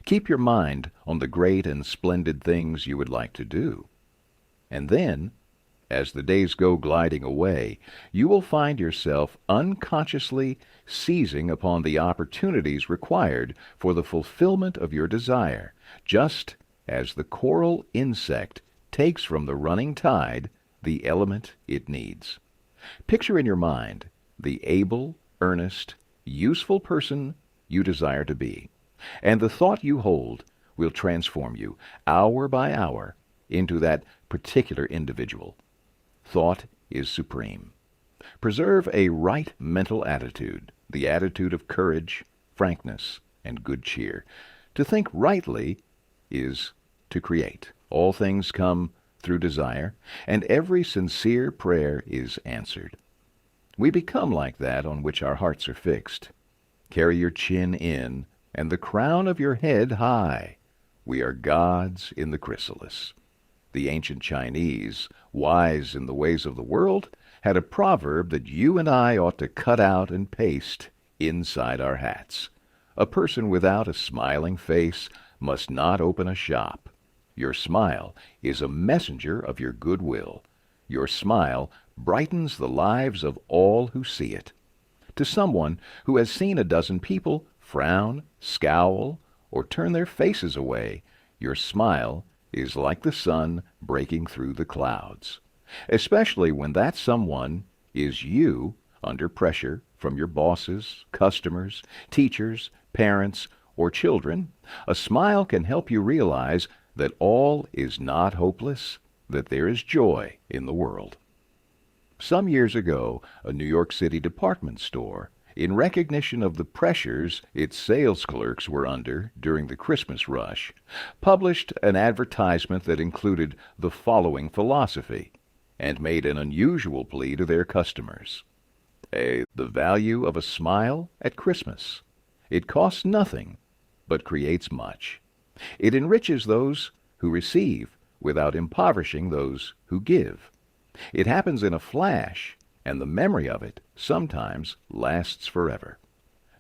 Keep your mind on the great and splendid things you would like to do. And then, as the days go gliding away, you will find yourself unconsciously seizing upon the opportunities required for the fulfillment of your desire, just as the coral insect takes from the running tide the element it needs. Picture in your mind the able, earnest, useful person you desire to be, and the thought you hold will transform you, hour by hour, into that particular individual. Thought is supreme. Preserve a right mental attitude, the attitude of courage, frankness, and good cheer. To think rightly is to create. All things come through desire, and every sincere prayer is answered. We become like that on which our hearts are fixed. Carry your chin in, and the crown of your head high. We are gods in the chrysalis. The ancient Chinese, wise in the ways of the world, had a proverb that you and I ought to cut out and paste inside our hats. A person without a smiling face must not open a shop. Your smile is a messenger of your goodwill. Your smile brightens the lives of all who see it. To someone who has seen a dozen people frown, scowl, or turn their faces away, your smile is like the sun breaking through the clouds. Especially when that someone is you under pressure from your bosses, customers, teachers, parents, or children. A smile can help you realize that all is not hopeless, that there is joy in the world. Some years ago, a New York City department store, in recognition of the pressures its sales clerks were under during the Christmas rush, published an advertisement that included the following philosophy and made an unusual plea to their customers. The value of a smile at Christmas. It costs nothing, but creates much. It enriches those who receive without impoverishing those who give. It happens in a flash, and the memory of it sometimes lasts forever.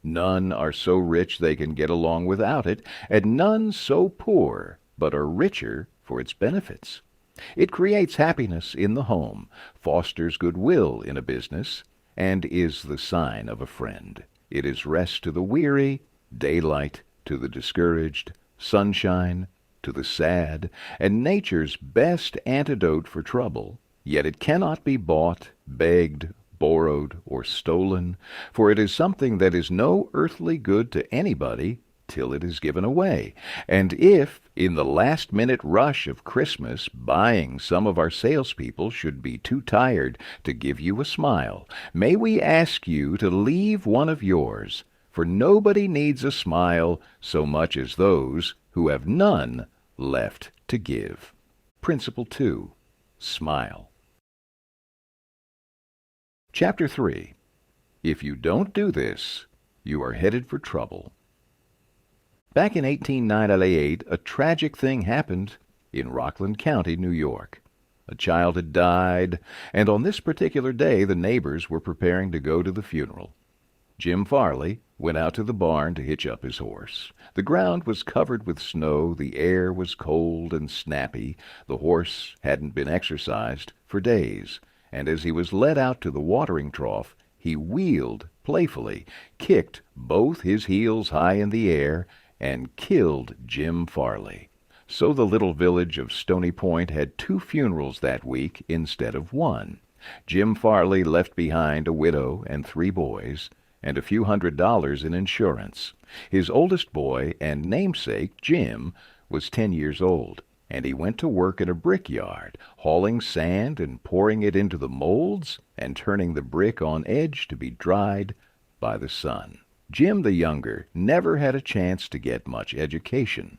None are so rich they can get along without it, and none so poor but are richer for its benefits. It creates happiness in the home, fosters goodwill in a business, and is the sign of a friend. It is rest to the weary, daylight to the discouraged, sunshine to the sad, and nature's best antidote for trouble. Yet it cannot be bought, begged, borrowed, or stolen, for it is something that is no earthly good to anybody till it is given away. And if, in the last-minute rush of Christmas, buying some of our salespeople should be too tired to give you a smile, may we ask you to leave one of yours, for nobody needs a smile so much as those who have none left to give. Principle 2. Smile. Chapter 3. If you don't do this, you are headed for trouble. Back in 1898, a tragic thing happened in Rockland County, New York. A child had died, and on this particular day the neighbors were preparing to go to the funeral. Jim Farley went out to the barn to hitch up his horse. The ground was covered with snow, the air was cold and snappy, the horse hadn't been exercised for days, and as he was led out to the watering trough, he wheeled playfully, kicked both his heels high in the air, and killed Jim Farley. So the little village of Stony Point had 2 funerals that week instead of 1. Jim Farley left behind a widow and 3 boys, and a few $100s in insurance. His oldest boy and namesake, Jim, was 10 years old, and he went to work in a brickyard, hauling sand and pouring it into the molds and turning the brick on edge to be dried by the sun. Jim the younger never had a chance to get much education,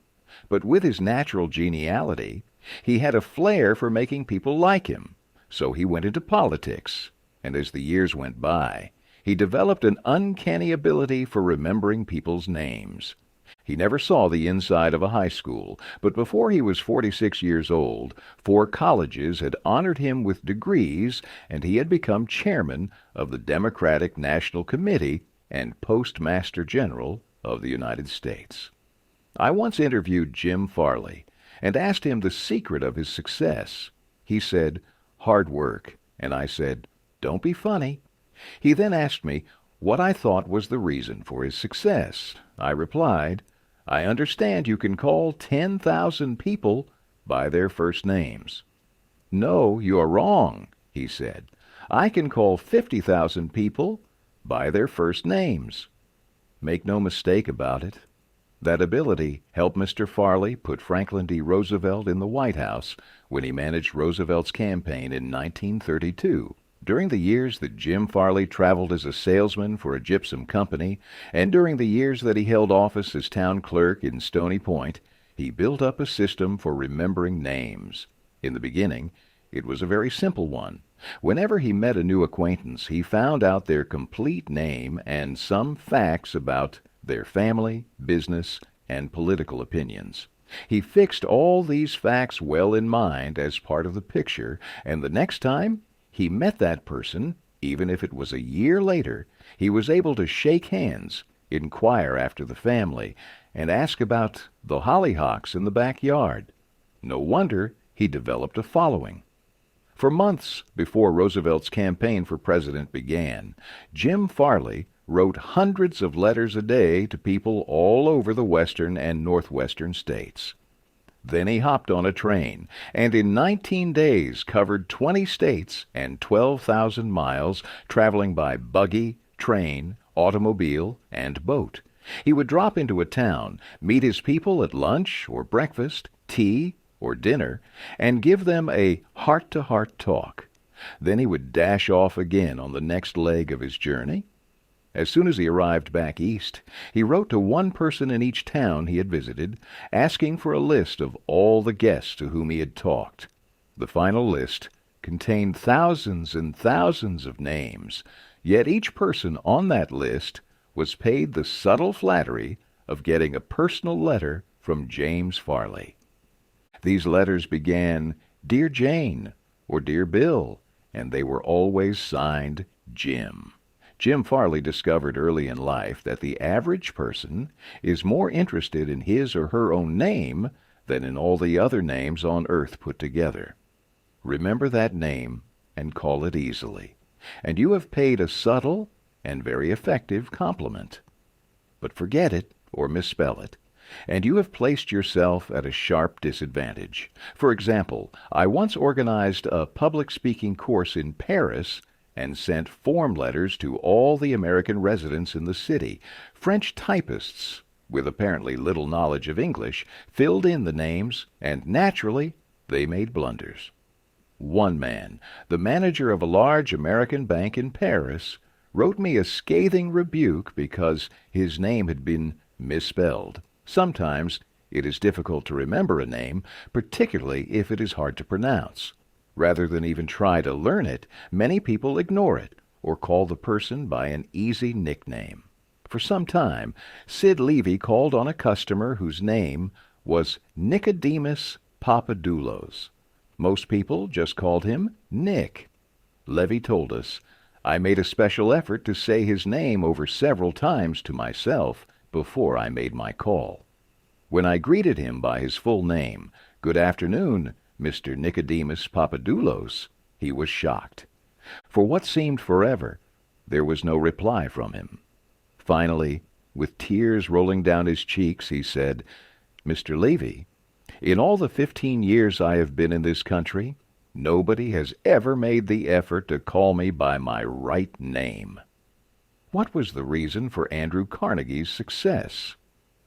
but with his natural geniality, he had a flair for making people like him. So he went into politics, and as the years went by, he developed an uncanny ability for remembering people's names. He never saw the inside of a high school, but before he was 46 years old, 4 colleges had honored him with degrees, and he had become chairman of the Democratic National Committee and Postmaster General of the United States. I once interviewed Jim Farley and asked him the secret of his success. He said, "Hard work," and I said, "Don't be funny." He then asked me what I thought was the reason for his success. I replied, "I understand you can call 10,000 people by their first names." "No, you are wrong," he said. "I can call 50,000 people by their first names." Make no mistake about it, that ability helped Mr. Farley put Franklin D. Roosevelt in the White House when he managed Roosevelt's campaign in 1932. During the years that Jim Farley traveled as a salesman for a gypsum company, and during the years that he held office as town clerk in Stony Point, he built up a system for remembering names. In the beginning, it was a very simple one. Whenever he met a new acquaintance, he found out their complete name and some facts about their family, business, and political opinions. He fixed all these facts well in mind as part of the picture, and the next time he met that person, even if it was a year later, he was able to shake hands, inquire after the family, and ask about the hollyhocks in the backyard. No wonder he developed a following. For months before Roosevelt's campaign for president began, Jim Farley wrote hundreds of letters a day to people all over the western and northwestern states. Then he hopped on a train, and in 19 days covered 20 states and 12,000 miles, traveling by buggy, train, automobile, and boat. He would drop into a town, meet his people at lunch or breakfast, tea or dinner, and give them a heart-to-heart talk. Then he would dash off again on the next leg of his journey. As soon as he arrived back east, he wrote to one person in each town he had visited, asking for a list of all the guests to whom he had talked. The final list contained thousands and thousands of names, yet each person on that list was paid the subtle flattery of getting a personal letter from James Farley. These letters began, "Dear Jane," or "Dear Bill," and they were always signed Jim. Jim Farley discovered early in life that the average person is more interested in his or her own name than in all the other names on earth put together. Remember that name and call it easily, and you have paid a subtle and very effective compliment. But forget it or misspell it, and you have placed yourself at a sharp disadvantage. For example, I once organized a public speaking course in Paris and sent form letters to all the American residents in the city. French typists, with apparently little knowledge of English, filled in the names, and naturally they made blunders. One man, the manager of a large American bank in Paris, wrote me a scathing rebuke because his name had been misspelled. Sometimes it is difficult to remember a name, particularly if it is hard to pronounce. Rather than even try to learn it, many people ignore it or call the person by an easy nickname. For some time, Sid Levy called on a customer whose name was Nicodemus Papadoulos. Most people just called him Nick. Levy told us, "I made a special effort to say his name over several times to myself before I made my call. When I greeted him by his full name, 'Good afternoon, Mr. Nicodemus Papadoulos,' he was shocked. For what seemed forever, there was no reply from him. Finally, with tears rolling down his cheeks, he said, 'Mr. Levy, in all the 15 years I have been in this country, nobody has ever made the effort to call me by my right name.'" What was the reason for Andrew Carnegie's success?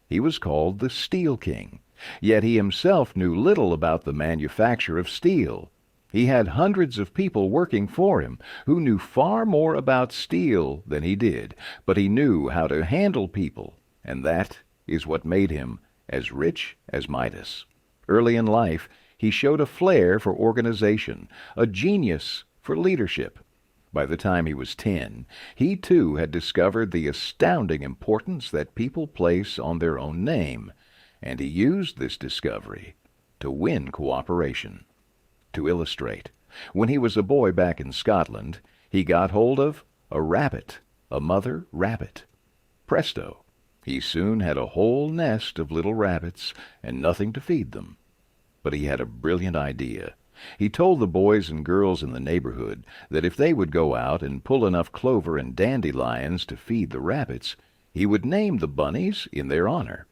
He was called the Steel King, yet he himself knew little about the manufacture of steel. He had hundreds of people working for him who knew far more about steel than he did, but he knew how to handle people, and that is what made him as rich as Midas. Early in life, he showed a flair for organization, a genius for leadership. By the time he was 10, he too had discovered the astounding importance that people place on their own name, and he used this discovery to win cooperation. To illustrate, when he was a boy back in Scotland, he got hold of a rabbit, a mother rabbit. Presto! He soon had a whole nest of little rabbits and nothing to feed them. But he had a brilliant idea. He told the boys and girls in the neighborhood that if they would go out and pull enough clover and dandelions to feed the rabbits, he would name the bunnies in their honor.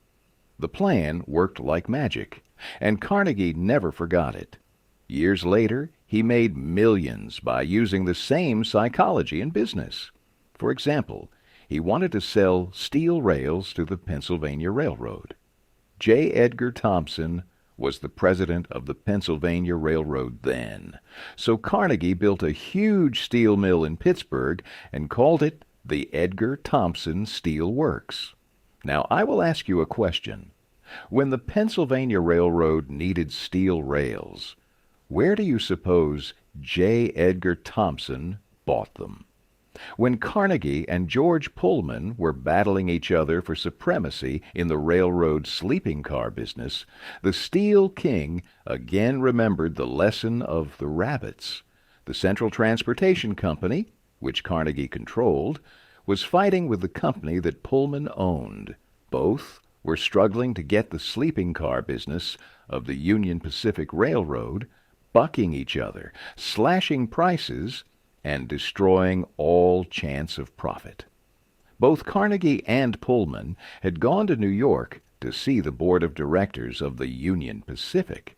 The plan worked like magic, and Carnegie never forgot it. Years later, he made millions by using the same psychology in business. For example, he wanted to sell steel rails to the Pennsylvania Railroad. J. Edgar Thompson was the president of the Pennsylvania Railroad then. So Carnegie built a huge steel mill in Pittsburgh and called it the Edgar Thompson Steel Works. Now, I will ask you a question. When the Pennsylvania Railroad needed steel rails, where do you suppose J. Edgar Thompson bought them? When Carnegie and George Pullman were battling each other for supremacy in the railroad sleeping car business, the Steel King again remembered the lesson of the rabbits. The Central Transportation Company, which Carnegie controlled, was fighting with the company that Pullman owned. Both were struggling to get the sleeping car business of the Union Pacific Railroad bucking each other, slashing prices, and destroying all chance of profit. Both Carnegie and Pullman had gone to New York to see the board of directors of the Union Pacific.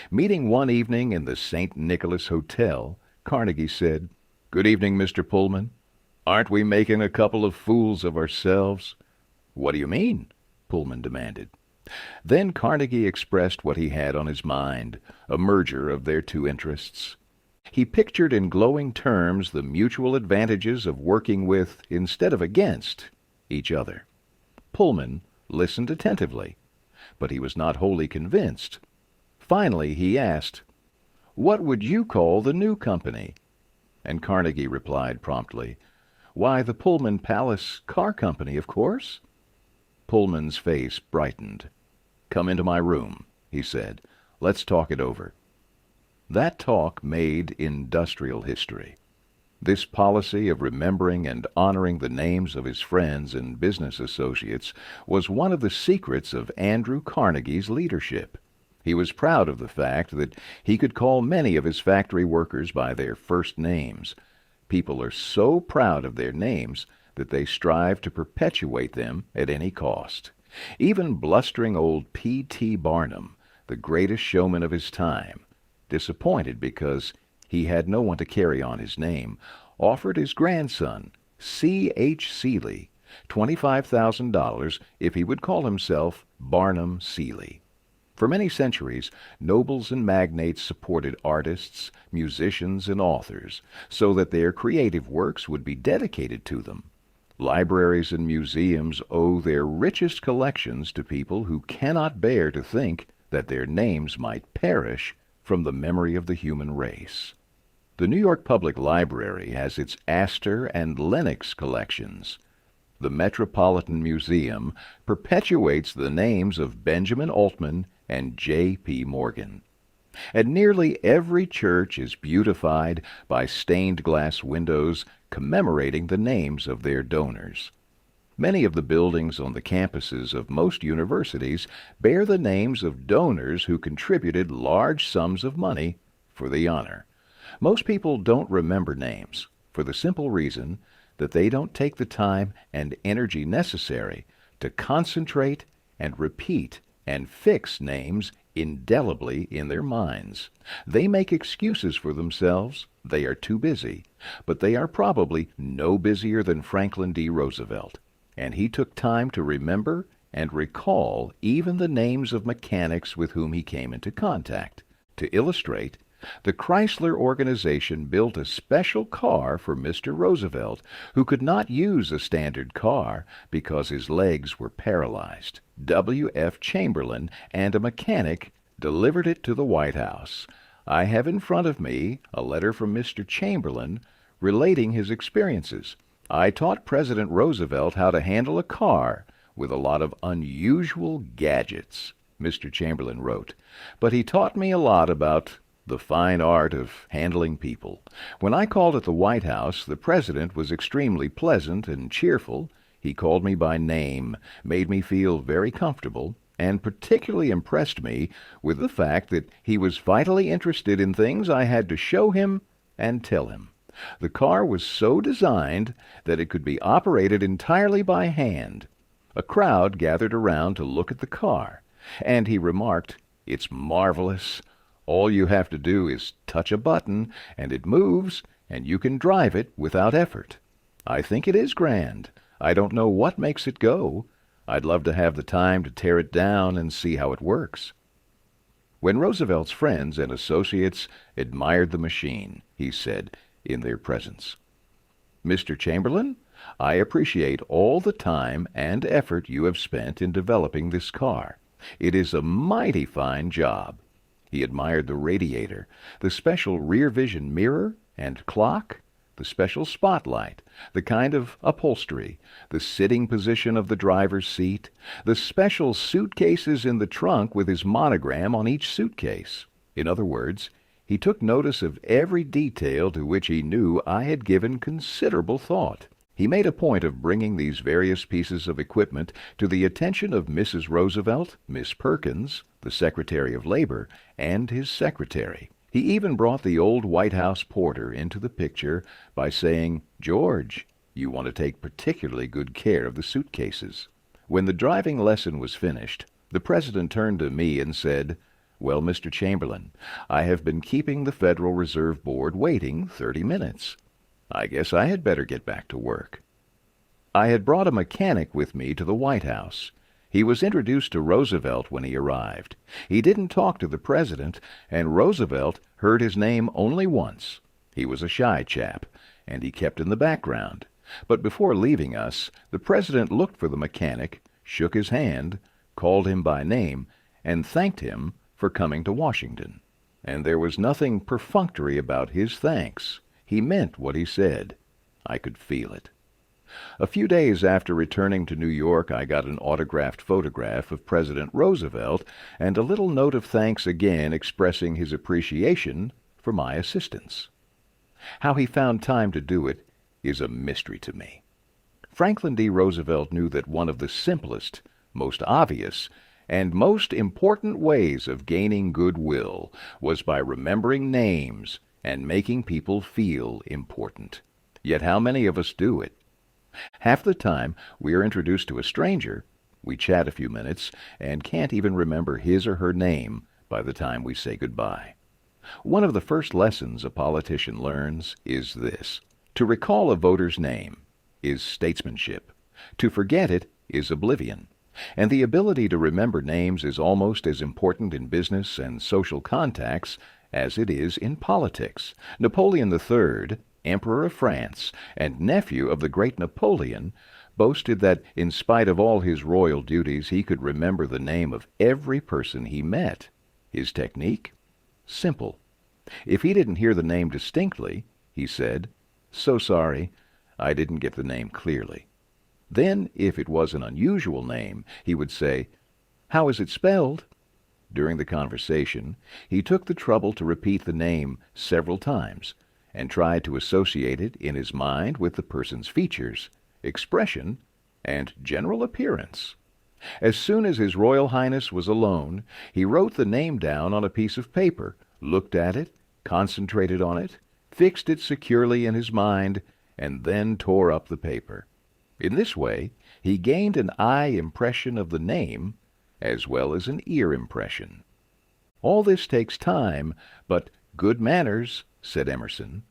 Meeting one evening in the St. Nicholas Hotel, Carnegie said, "Good evening, Mr. Pullman. Aren't we making a couple of fools of ourselves?" "What do you mean?" Pullman demanded. Then Carnegie expressed what he had on his mind, a merger of their two interests. He pictured in glowing terms the mutual advantages of working with, instead of against, each other. Pullman listened attentively, but he was not wholly convinced. Finally he asked, "What would you call the new company?" And Carnegie replied promptly, "Why, the Pullman Palace Car Company, of course." Pullman's face brightened. "Come into my room," he said. "Let's talk it over." That talk made industrial history. This policy of remembering and honoring the names of his friends and business associates was one of the secrets of Andrew Carnegie's leadership. He was proud of the fact that he could call many of his factory workers by their first names. People are so proud of their names that they strive to perpetuate them at any cost. Even blustering old P.T. Barnum, the greatest showman of his time, disappointed because he had no one to carry on his name, offered his grandson, C.H. Seeley, $25,000 if he would call himself Barnum Seeley. For many centuries, nobles and magnates supported artists, musicians, and authors so that their creative works would be dedicated to them. Libraries and museums owe their richest collections to people who cannot bear to think that their names might perish from the memory of the human race. The New York Public Library has its Astor and Lenox collections. The Metropolitan Museum perpetuates the names of Benjamin Altman and J.P. Morgan. And nearly every church is beautified by stained glass windows commemorating the names of their donors. Many of the buildings on the campuses of most universities bear the names of donors who contributed large sums of money for the honor. Most people don't remember names for the simple reason that they don't take the time and energy necessary to concentrate and repeat and fix names indelibly in their minds. They make excuses for themselves. They are too busy, but they are probably no busier than Franklin D. Roosevelt. And he took time to remember and recall even the names of mechanics with whom he came into contact. To illustrate, the Chrysler organization built a special car for Mr. Roosevelt, who could not use a standard car because his legs were paralyzed. W.F. Chamberlain and a mechanic delivered it to the White House. I have in front of me a letter from Mr. Chamberlain relating his experiences. "I taught President Roosevelt how to handle a car with a lot of unusual gadgets," Mr. Chamberlain wrote, "but he taught me a lot about the fine art of handling people. When I called at the White House, the President was extremely pleasant and cheerful. He called me by name, made me feel very comfortable, and particularly impressed me with the fact that he was vitally interested in things I had to show him and tell him. The car was so designed that it could be operated entirely by hand. A crowd gathered around to look at the car, and he remarked, 'It's marvelous. All you have to do is touch a button, and it moves, and you can drive it without effort. I think it is grand. I don't know what makes it go. I'd love to have the time to tear it down and see how it works.' When Roosevelt's friends and associates admired the machine, he said, in their presence, 'Mr. Chamberlain, I appreciate all the time and effort you have spent in developing this car. It is a mighty fine job.' He admired the radiator, the special rear vision mirror and clock, the special spotlight, the kind of upholstery, the sitting position of the driver's seat, the special suitcases in the trunk with his monogram on each suitcase. In other words, he took notice of every detail to which he knew I had given considerable thought. He made a point of bringing these various pieces of equipment to the attention of Mrs. Roosevelt, Miss Perkins, the Secretary of Labor, and his secretary. He even brought the old White House porter into the picture by saying, "George, you want to take particularly good care of the suitcases." When the driving lesson was finished, the President turned to me and said, "Well, Mr. Chamberlain, I have been keeping the Federal Reserve Board waiting 30 minutes. I guess I had better get back to work." I had brought a mechanic with me to the White House. He was introduced to Roosevelt when he arrived. He didn't talk to the President, and Roosevelt heard his name only once. He was a shy chap, and he kept in the background. But before leaving us, the President looked for the mechanic, shook his hand, called him by name, and thanked him for coming to Washington. And there was nothing perfunctory about his thanks. He meant what he said. I could feel it. A few days after returning to New York, I got an autographed photograph of President Roosevelt and a little note of thanks again expressing his appreciation for my assistance. How he found time to do it is a mystery to me. Franklin D. Roosevelt knew that one of the simplest, most obvious, and most important ways of gaining goodwill was by remembering names and making people feel important. Yet how many of us do it? Half the time we are introduced to a stranger, we chat a few minutes, and can't even remember his or her name by the time we say goodbye. One of the first lessons a politician learns is this: to recall a voter's name is statesmanship. To forget it is oblivion. And the ability to remember names is almost as important in business and social contacts as it is in politics. Napoleon III, Emperor of France, and nephew of the great Napoleon, boasted that in spite of all his royal duties he could remember the name of every person he met. His technique? Simple. If he didn't hear the name distinctly, he said, "So sorry, I didn't get the name clearly." Then, if it was an unusual name, he would say, "How is it spelled?" During the conversation, he took the trouble to repeat the name several times and tried to associate it in his mind with the person's features, expression, and general appearance. As soon as His Royal Highness was alone, he wrote the name down on a piece of paper, looked at it, concentrated on it, fixed it securely in his mind, and then tore up the paper. In this way, he gained an eye impression of the name as well as an ear impression. All this takes time, but good manners, said Emerson,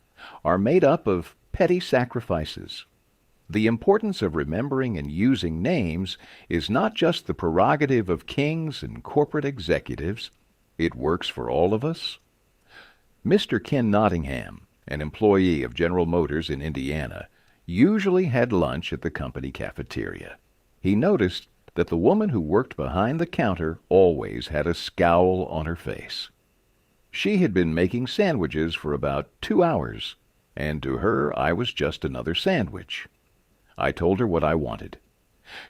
are made up of petty sacrifices. The importance of remembering and using names is not just the prerogative of kings and corporate executives. It works for all of us. Mr. Ken Nottingham, an employee of General Motors in Indiana, usually had lunch at the company cafeteria. He noticed that the woman who worked behind the counter always had a scowl on her face. She had been making sandwiches for about 2 hours, and to her I was just another sandwich. I told her what I wanted.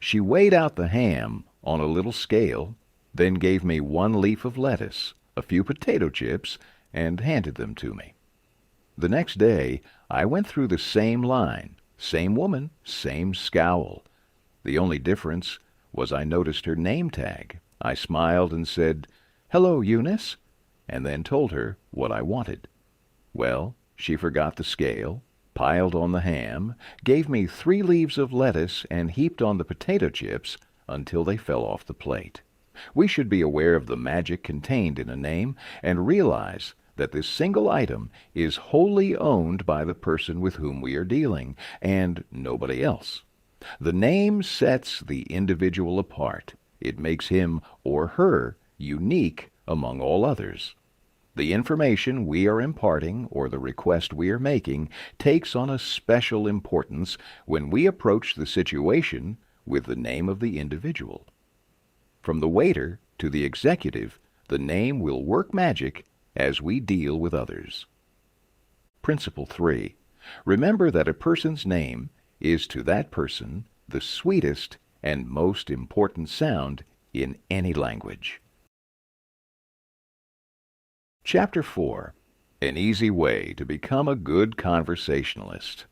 She weighed out the ham on a little scale, then gave me 1 leaf of lettuce, a few potato chips, and handed them to me. The next day I went through the same line, same woman, same scowl. The only difference was I noticed her name tag. I smiled and said, "Hello, Eunice," and then told her what I wanted. Well, she forgot the scale, piled on the ham, gave me 3 leaves of lettuce, and heaped on the potato chips until they fell off the plate. We should be aware of the magic contained in a name and realize that this single item is wholly owned by the person with whom we are dealing, and nobody else. The name sets the individual apart. It makes him or her unique among all others. The information we are imparting or the request we are making takes on a special importance when we approach the situation with the name of the individual. From the waiter to the executive, the name will work magic as we deal with others. Principle 3. Remember that a person's name is to that person the sweetest and most important sound in any language. Chapter 4. An Easy Way to Become a Good Conversationalist.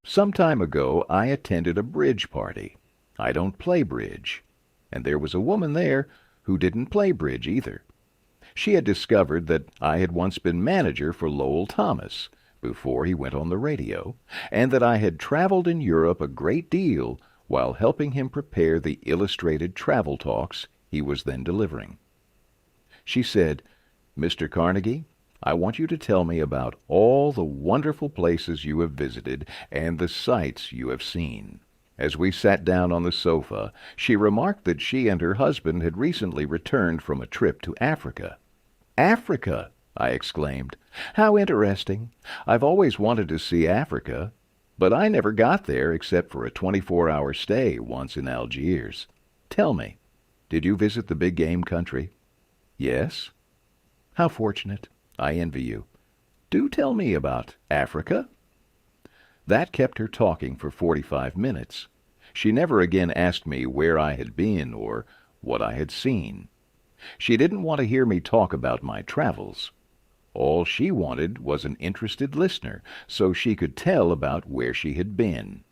Some time ago I attended a bridge party. I don't play bridge, and there was a woman there who didn't play bridge either. She had discovered that I had once been manager for Lowell Thomas before he went on the radio, and that I had traveled in Europe a great deal while helping him prepare the illustrated travel talks he was then delivering. She said, "Mr. Carnegie, I want you to tell me about all the wonderful places you have visited and the sights you have seen." As we sat down on the sofa, she remarked that she and her husband had recently returned from a trip to Africa. "Africa!" I exclaimed. "How interesting! I've always wanted to see Africa, but I never got there except for a 24-hour stay once in Algiers. Tell me, did you visit the big game country?" "Yes." "How fortunate. I envy you. Do tell me about Africa." That kept her talking for 45 minutes. She never again asked me where I had been or what I had seen. She didn't want to hear me talk about my travels. All she wanted was an interested listener so she could tell about where she had been.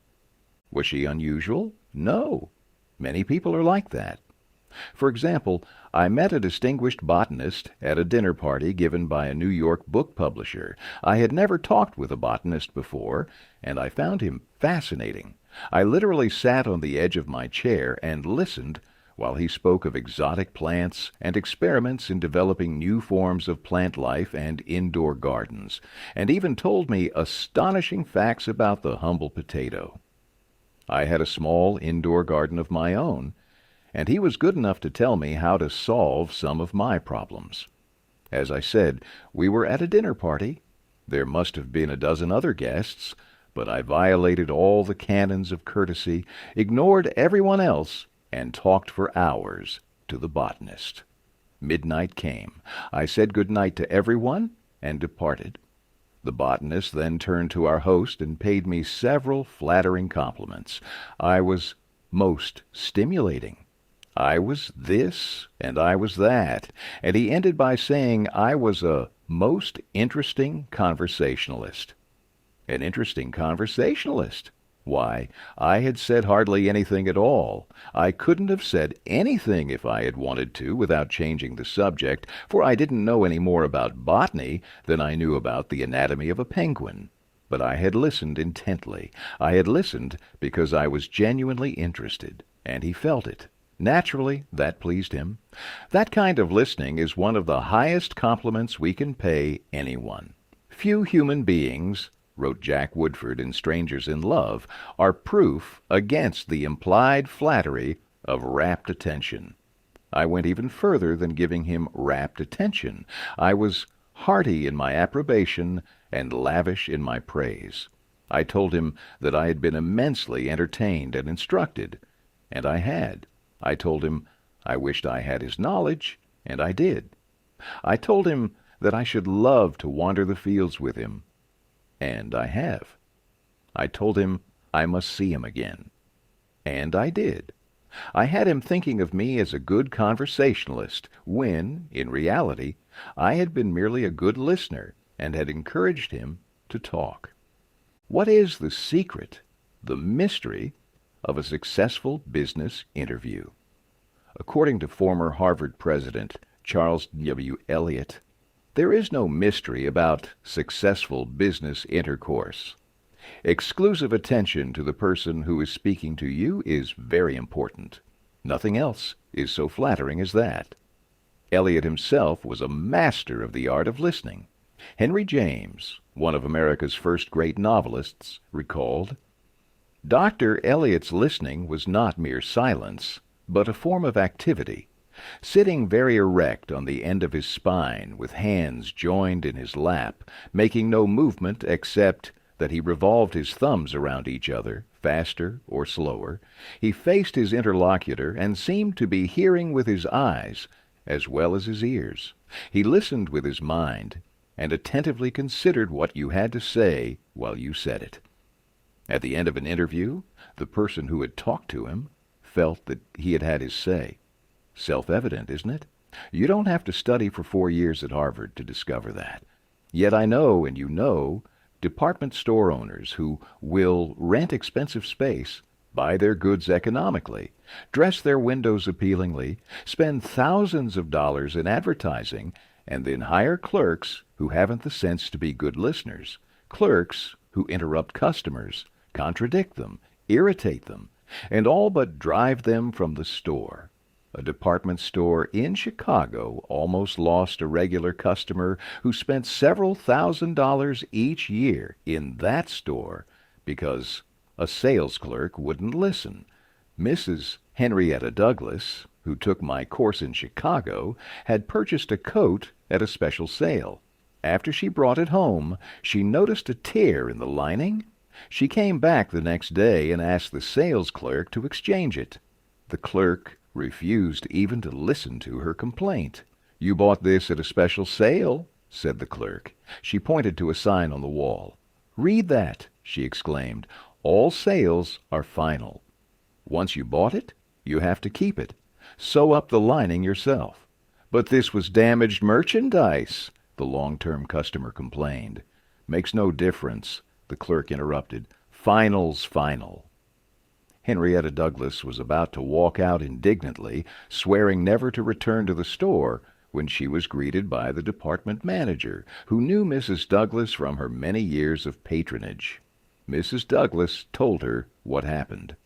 Was she unusual? No. Many people are like that. For example, I met a distinguished botanist at a dinner party given by a New York book publisher. I had never talked with a botanist before, and I found him fascinating. I literally sat on the edge of my chair and listened while he spoke of exotic plants and experiments in developing new forms of plant life and indoor gardens, and even told me astonishing facts about the humble potato. I had a small indoor garden of my own, and he was good enough to tell me how to solve some of my problems. As I said, we were at a dinner party. There must have been a dozen other guests, but I violated all the canons of courtesy, ignored everyone else, and talked for hours to the botanist. Midnight came. I said good night to everyone and departed. The botanist then turned to our host and paid me several flattering compliments. I was most stimulating. I was this and I was that, and he ended by saying I was a most interesting conversationalist. An interesting conversationalist? Why, I had said hardly anything at all. I couldn't have said anything if I had wanted to without changing the subject, for I didn't know any more about botany than I knew about the anatomy of a penguin. But I had listened intently. I had listened because I was genuinely interested, and he felt it. Naturally, that pleased him. That kind of listening is one of the highest compliments we can pay anyone. "Few human beings," wrote Jack Woodford in Strangers in Love, "are proof against the implied flattery of rapt attention." I went even further than giving him rapt attention. I was hearty in my approbation and lavish in my praise. I told him that I had been immensely entertained and instructed, and I had. I told him I wished I had his knowledge, and I did. I told him that I should love to wander the fields with him, and I have. I told him I must see him again, and I did. I had him thinking of me as a good conversationalist, when, in reality, I had been merely a good listener and had encouraged him to talk. What is the secret, the mystery, of a successful business interview? According to former Harvard President Charles W. Eliot, there is no mystery about successful business intercourse. Exclusive attention to the person who is speaking to you is very important. Nothing else is so flattering as that. Eliot himself was a master of the art of listening. Henry James, one of America's first great novelists, recalled, "Dr. Eliot's listening was not mere silence, but a form of activity. Sitting very erect on the end of his spine, with hands joined in his lap, making no movement except that he revolved his thumbs around each other, faster or slower, he faced his interlocutor and seemed to be hearing with his eyes as well as his ears. He listened with his mind, and attentively considered what you had to say while you said it." At the end of an interview, the person who had talked to him felt that he had had his say. Self-evident, isn't it? You don't have to study for 4 years at Harvard to discover that. Yet I know, and you know, department store owners who will rent expensive space, buy their goods economically, dress their windows appealingly, spend thousands of dollars in advertising, and then hire clerks who haven't the sense to be good listeners, clerks who interrupt customers, contradict them, irritate them, and all but drive them from the store. A department store in Chicago almost lost a regular customer who spent several $1,000s each year in that store because a sales clerk wouldn't listen. Mrs. Henrietta Douglas, who took my course in Chicago, had purchased a coat at a special sale. After she brought it home, she noticed a tear in the lining. She came back the next day and asked the sales clerk to exchange it. The clerk refused even to listen to her complaint. "You bought this at a special sale," said the clerk. She pointed to a sign on the wall. "Read that," she exclaimed. "All sales are final. Once you bought it, you have to keep it. Sew up the lining yourself." "But this was damaged merchandise," the long-term customer complained. "Makes no difference," the clerk interrupted. "Final's final." Henrietta Douglas was about to walk out indignantly, swearing never to return to the store, when she was greeted by the department manager, who knew Mrs. Douglas from her many years of patronage. Mrs. Douglas told her what happened.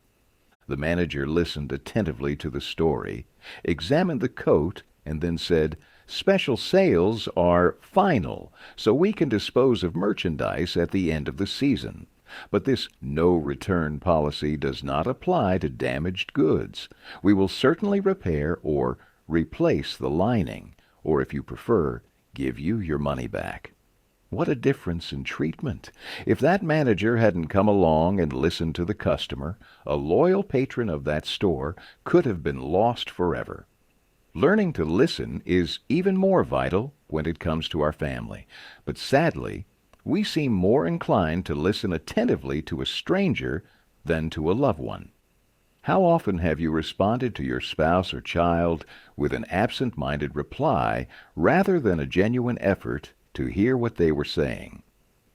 The manager listened attentively to the story, examined the coat, and then said, "Special sales are final, so we can dispose of merchandise at the end of the season. But this no-return policy does not apply to damaged goods. We will certainly repair or replace the lining, or if you prefer, give you your money back." What a difference in treatment! If that manager hadn't come along and listened to the customer, a loyal patron of that store could have been lost forever. Learning to listen is even more vital when it comes to our family, but sadly, we seem more inclined to listen attentively to a stranger than to a loved one. How often have you responded to your spouse or child with an absent-minded reply rather than a genuine effort to hear what they were saying?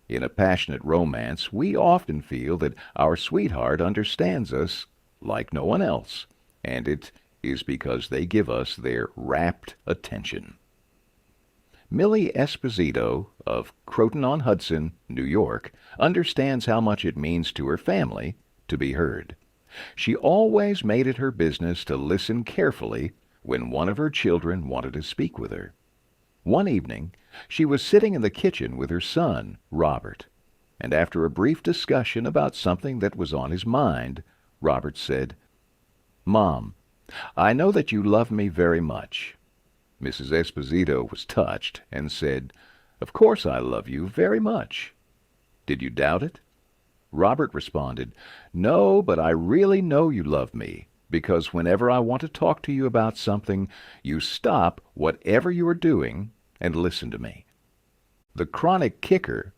In a passionate romance, we often feel that our sweetheart understands us like no one else, and it is because they give us their rapt attention. Millie Esposito of Croton-on-Hudson, New York, understands how much it means to her family to be heard. She always made it her business to listen carefully when one of her children wanted to speak with her. One evening, she was sitting in the kitchen with her son, Robert, and after a brief discussion about something that was on his mind, Robert said, "Mom, I know that you love me very much." Mrs. Esposito was touched and said, "Of course I love you very much." "Did you doubt it?" Robert responded, "No, but I really know you love me, because whenever I want to talk to you about something, you stop whatever you are doing and listen to me." The chronic kicker,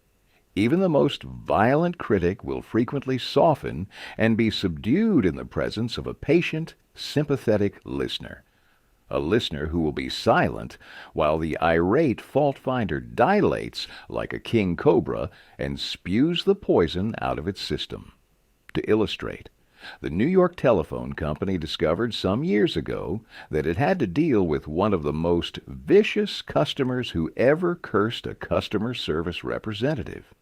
even the most violent critic, will frequently soften and be subdued in the presence of a patient, sympathetic listener. A listener who will be silent while the irate fault-finder dilates like a king cobra and spews the poison out of its system. To illustrate, the New York Telephone Company discovered some years ago that it had to deal with one of the most vicious customers who ever cursed a customer service representative.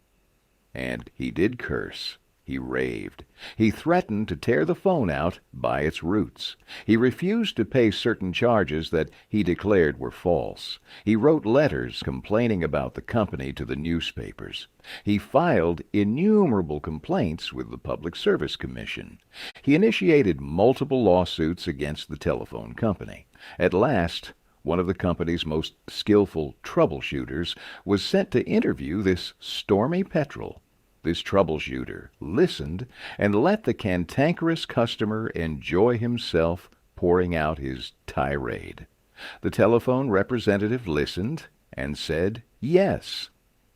And he did curse. He raved. He threatened to tear the phone out by its roots. He refused to pay certain charges that he declared were false. He wrote letters complaining about the company to the newspapers. He filed innumerable complaints with the Public Service Commission. He initiated multiple lawsuits against the telephone company. At last, one of the company's most skillful troubleshooters was sent to interview this stormy petrel. This troubleshooter listened and let the cantankerous customer enjoy himself pouring out his tirade. The telephone representative listened and said yes,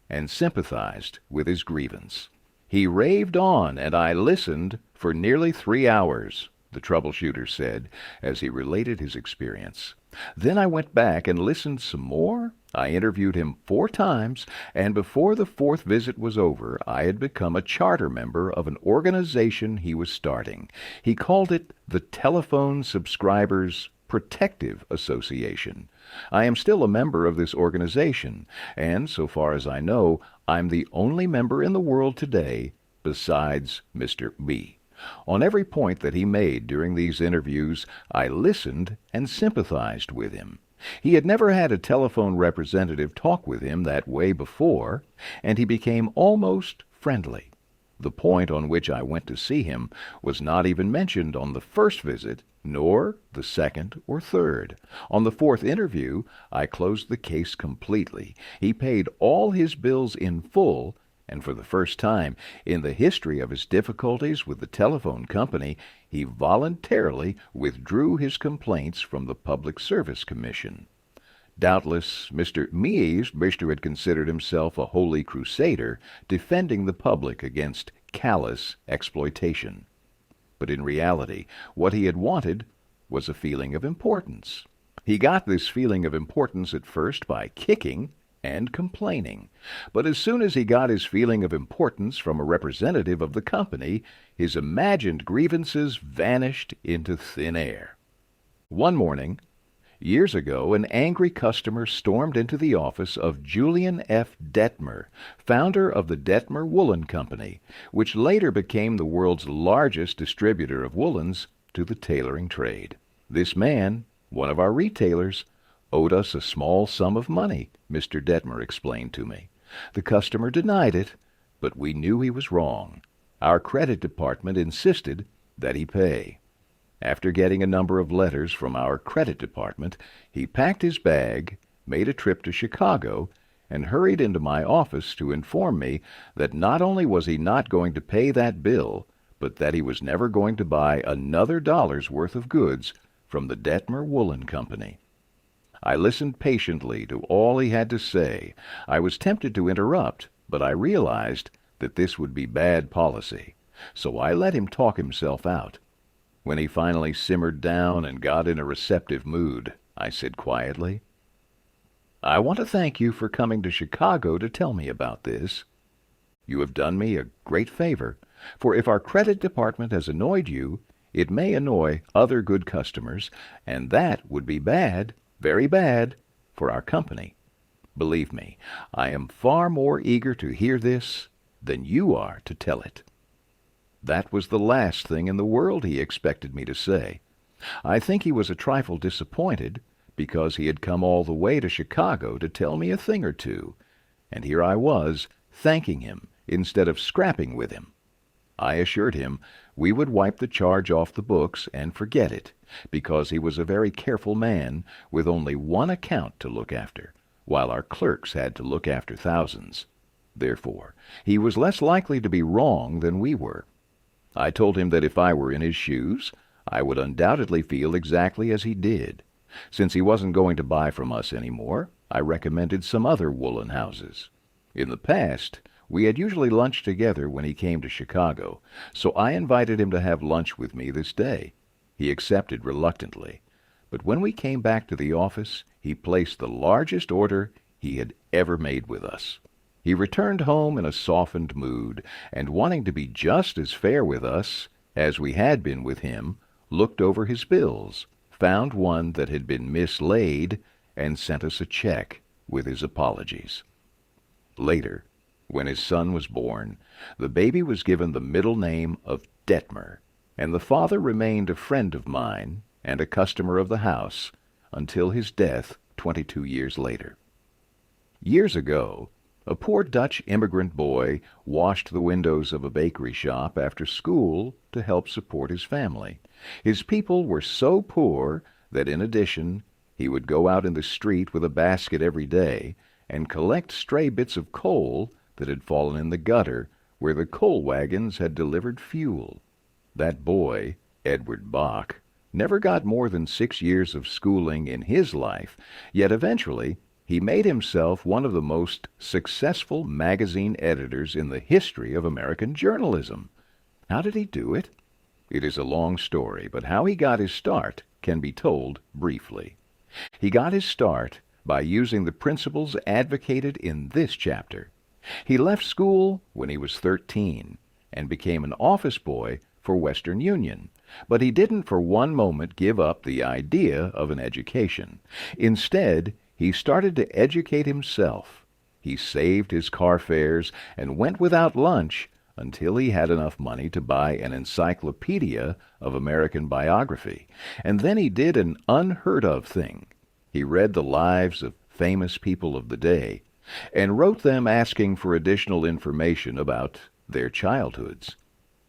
and sympathized with his grievance. "He raved on, and I listened for nearly 3 hours," the troubleshooter said as he related his experience. "Then I went back and listened some more. I interviewed him 4 times, and before the 4th visit was over, I had become a charter member of an organization he was starting. He called it the Telephone Subscribers Protective Association. I am still a member of this organization, and so far as I know, I'm the only member in the world today besides Mr. B. On every point that he made during these interviews, I listened and sympathized with him. He had never had a telephone representative talk with him that way before, and he became almost friendly. The point on which I went to see him was not even mentioned on the first visit, nor the second or third. On the fourth interview, I closed the case completely. He paid all his bills in full, and for the first time in the history of his difficulties with the telephone company, he voluntarily withdrew his complaints from the Public Service Commission. Doubtless, Mr. Mies had considered himself a holy crusader, defending the public against callous exploitation. But in reality, what he had wanted was a feeling of importance. He got this feeling of importance at first by kicking and complaining. But as soon as he got his feeling of importance from a representative of the company, his imagined grievances vanished into thin air. One morning, years ago, an angry customer stormed into the office of Julian F. Detmer, founder of the Detmer Woolen Company, which later became the world's largest distributor of woolens to the tailoring trade. This man, one of our retailers, owed us a small sum of money, Mr. Detmer explained to me. The customer denied it, but we knew he was wrong. Our credit department insisted that he pay. After getting a number of letters from our credit department, he packed his bag, made a trip to Chicago, and hurried into my office to inform me that not only was he not going to pay that bill, but that he was never going to buy another dollar's worth of goods from the Detmer Woolen Company. I listened patiently to all he had to say. I was tempted to interrupt, but I realized that this would be bad policy, so I let him talk himself out. When he finally simmered down and got in a receptive mood, I said quietly, "I want to thank you for coming to Chicago to tell me about this. You have done me a great favor, for if our credit department has annoyed you, it may annoy other good customers, and that would be bad, very bad, for our company. Believe me, I am far more eager to hear this than you are to tell it." That was the last thing in the world he expected me to say. I think he was a trifle disappointed, because he had come all the way to Chicago to tell me a thing or two, and here I was, thanking him instead of scrapping with him. I assured him we would wipe the charge off the books and forget it, because he was a very careful man with only one account to look after, while our clerks had to look after thousands. Therefore, he was less likely to be wrong than we were. I told him that if I were in his shoes, I would undoubtedly feel exactly as he did. Since he wasn't going to buy from us any more, I recommended some other woolen houses. In the past, we had usually lunched together when he came to Chicago, so I invited him to have lunch with me this day. He accepted reluctantly, but when we came back to the office, he placed the largest order he had ever made with us. He returned home in a softened mood, and wanting to be just as fair with us as we had been with him, looked over his bills, found one that had been mislaid, and sent us a check with his apologies. Later, when his son was born, the baby was given the middle name of Detmer, and the father remained a friend of mine and a customer of the house until his death 22 years later. Years ago, a poor Dutch immigrant boy washed the windows of a bakery shop after school to help support his family. His people were so poor that in addition, he would go out in the street with a basket every day and collect stray bits of coal that had fallen in the gutter where the coal wagons had delivered fuel. That boy, Edward Bach, never got more than 6 years of schooling in his life, yet eventually he made himself one of the most successful magazine editors in the history of American journalism. How did he do it? It is a long story, but how he got his start can be told briefly. He got his start by using the principles advocated in this chapter. He left school when he was 13 and became an office boy for Western Union, but he didn't for one moment give up the idea of an education. Instead, he started to educate himself. He saved his car fares and went without lunch until he had enough money to buy an encyclopedia of American biography. And then he did an unheard-of thing. He read the lives of famous people of the day and wrote them asking for additional information about their childhoods.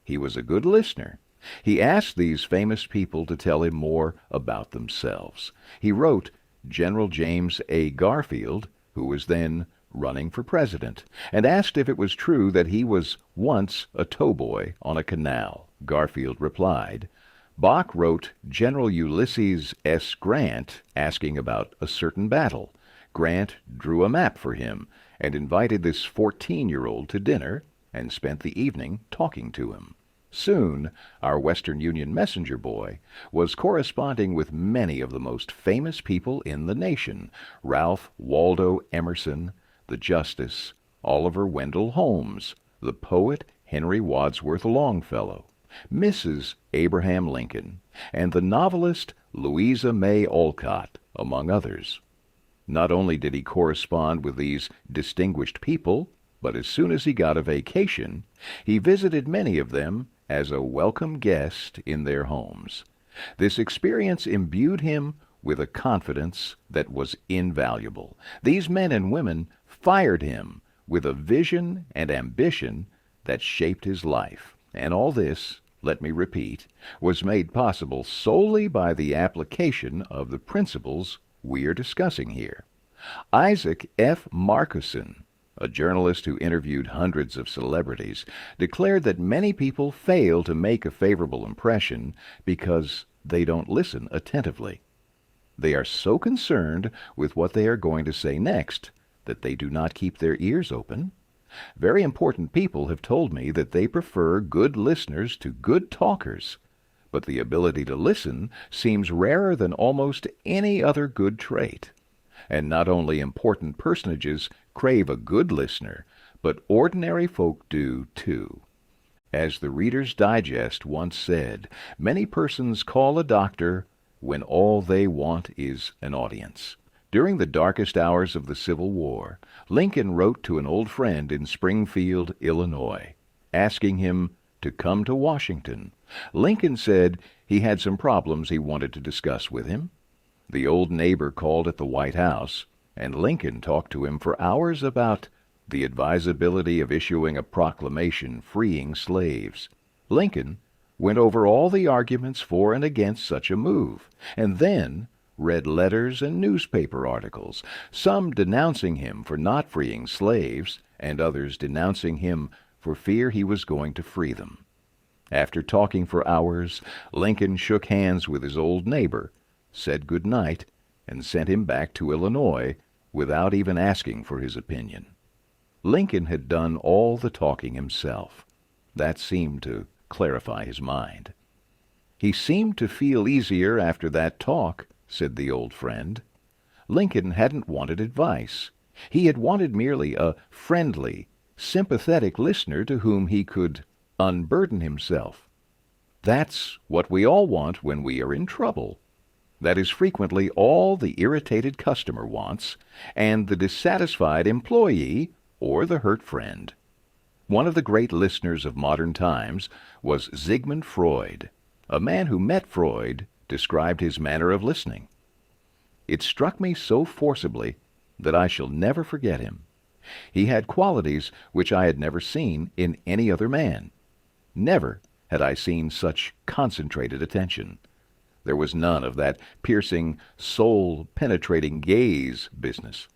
He was a good listener. He asked these famous people to tell him more about themselves. He wrote General James A. Garfield, who was then running for president, and asked if it was true that he was once a towboy on a canal. Garfield replied. Bach wrote General Ulysses S. Grant asking about a certain battle. Grant drew a map for him and invited this 14-year-old to dinner and spent the evening talking to him. Soon, our Western Union messenger boy was corresponding with many of the most famous people in the nation: Ralph Waldo Emerson, the Justice, Oliver Wendell Holmes, the poet Henry Wadsworth Longfellow, Mrs. Abraham Lincoln, and the novelist Louisa May Alcott, among others. Not only did he correspond with these distinguished people, but as soon as he got a vacation, he visited many of them as a welcome guest in their homes. This experience imbued him with a confidence that was invaluable. These men and women fired him with a vision and ambition that shaped his life. And all this, let me repeat, was made possible solely by the application of the principles we are discussing here. Isaac F. Marcuson, a journalist who interviewed hundreds of celebrities, declared that many people fail to make a favorable impression because they don't listen attentively. They are so concerned with what they are going to say next that they do not keep their ears open. Very important people have told me that they prefer good listeners to good talkers, but the ability to listen seems rarer than almost any other good trait. And not only important personages crave a good listener, but ordinary folk do too. As the Reader's Digest once said, many persons call a doctor when all they want is an audience. During the darkest hours of the Civil War, Lincoln wrote to an old friend in Springfield, Illinois, asking him to come to Washington. Lincoln said he had some problems he wanted to discuss with him. The old neighbor called at the White House, and Lincoln talked to him for hours about the advisability of issuing a proclamation freeing slaves. Lincoln went over all the arguments for and against such a move, and then read letters and newspaper articles, some denouncing him for not freeing slaves, and others denouncing him for fear he was going to free them. After talking for hours, Lincoln shook hands with his old neighbor, said good night, and sent him back to Illinois without even asking for his opinion. Lincoln had done all the talking himself. That seemed to clarify his mind. He seemed to feel easier after that talk, said the old friend. Lincoln hadn't wanted advice. He had wanted merely a friendly, sympathetic listener to whom he could unburden himself. That's what we all want when we are in trouble. That is frequently all the irritated customer wants, and the dissatisfied employee or the hurt friend. One of the great listeners of modern times was Sigmund Freud. A man who met Freud described his manner of listening. It struck me so forcibly that I shall never forget him. He had qualities which I had never seen in any other man. Never had I seen such concentrated attention. There was none of that piercing, soul-penetrating gaze business.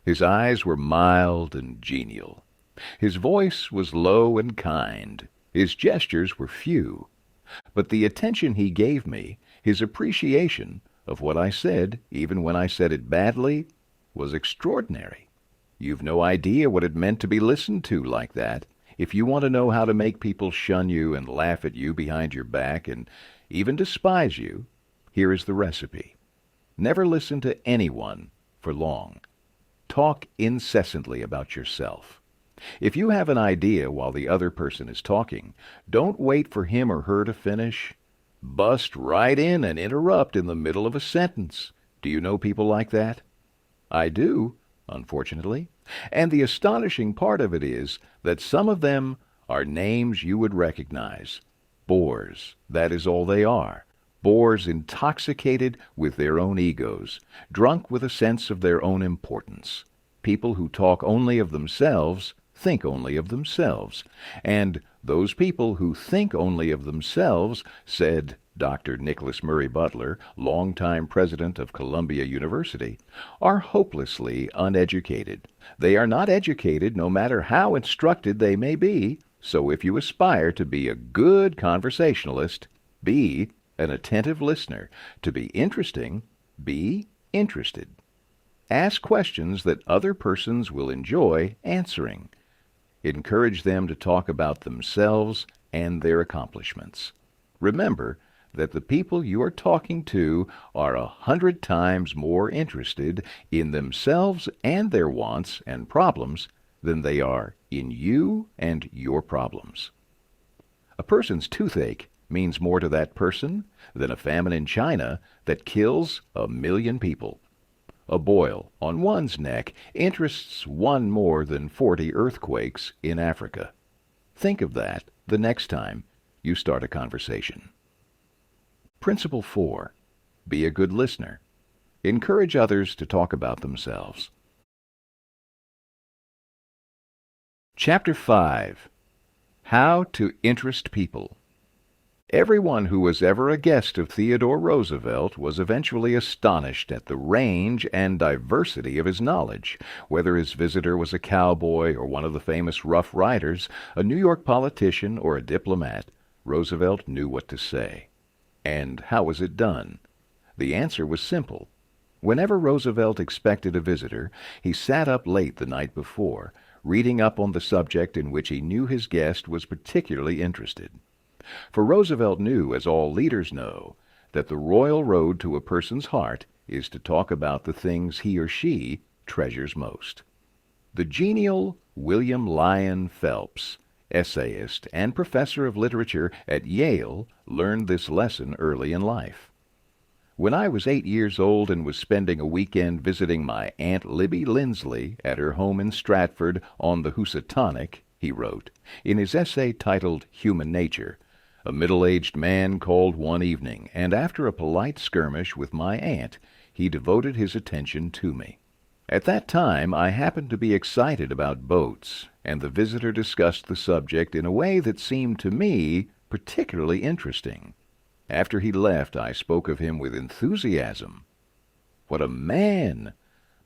His eyes were mild and genial. His voice was low and kind. His gestures were few. But the attention he gave me, his appreciation of what I said, even when I said it badly, was extraordinary. You've no idea what it meant to be listened to like that. If you want to know how to make people shun you and laugh at you behind your back and even despise you, here is the recipe. Never listen to anyone for long. Talk incessantly about yourself. If you have an idea while the other person is talking, don't wait for him or her to finish. Bust right in and interrupt in the middle of a sentence. Do you know people like that? I do, unfortunately. And the astonishing part of it is that some of them are names you would recognize. Bores, that is all they are. Bores intoxicated with their own egos, drunk with a sense of their own importance. People who talk only of themselves think only of themselves. And those people who think only of themselves, said Dr. Nicholas Murray Butler, longtime president of Columbia University, are hopelessly uneducated. They are not educated no matter how instructed they may be, so if you aspire to be a good conversationalist, be an attentive listener. To be interesting, be interested. Ask questions that other persons will enjoy answering. Encourage them to talk about themselves and their accomplishments. Remember that the people you are talking to are 100 times more interested in themselves and their wants and problems than they are in you and your problems. A person's toothache means more to that person than a famine in China that kills 1 million people. A boil on one's neck interests one more than 40 earthquakes in Africa. Think of that the next time you start a conversation. Principle 4. Be a good listener. Encourage others to talk about themselves. Chapter 5. How to Interest People. Everyone who was ever a guest of Theodore Roosevelt was eventually astonished at the range and diversity of his knowledge. Whether his visitor was a cowboy or one of the famous Rough Riders, a New York politician or a diplomat, Roosevelt knew what to say. And how was it done? The answer was simple. Whenever Roosevelt expected a visitor, he sat up late the night before, reading up on the subject in which he knew his guest was particularly interested. For Roosevelt knew, as all leaders know, that the royal road to a person's heart is to talk about the things he or she treasures most. The genial William Lyon Phelps, essayist and professor of literature at Yale, learned this lesson early in life. When I was 8 years old and was spending a weekend visiting my Aunt Libby Lindsley at her home in Stratford on the Housatonic, he wrote, in his essay titled Human Nature, a middle-aged man called one evening, and after a polite skirmish with my aunt, he devoted his attention to me. At that time I happened to be excited about boats, and the visitor discussed the subject in a way that seemed to me particularly interesting. After he left, I spoke of him with enthusiasm. What a man!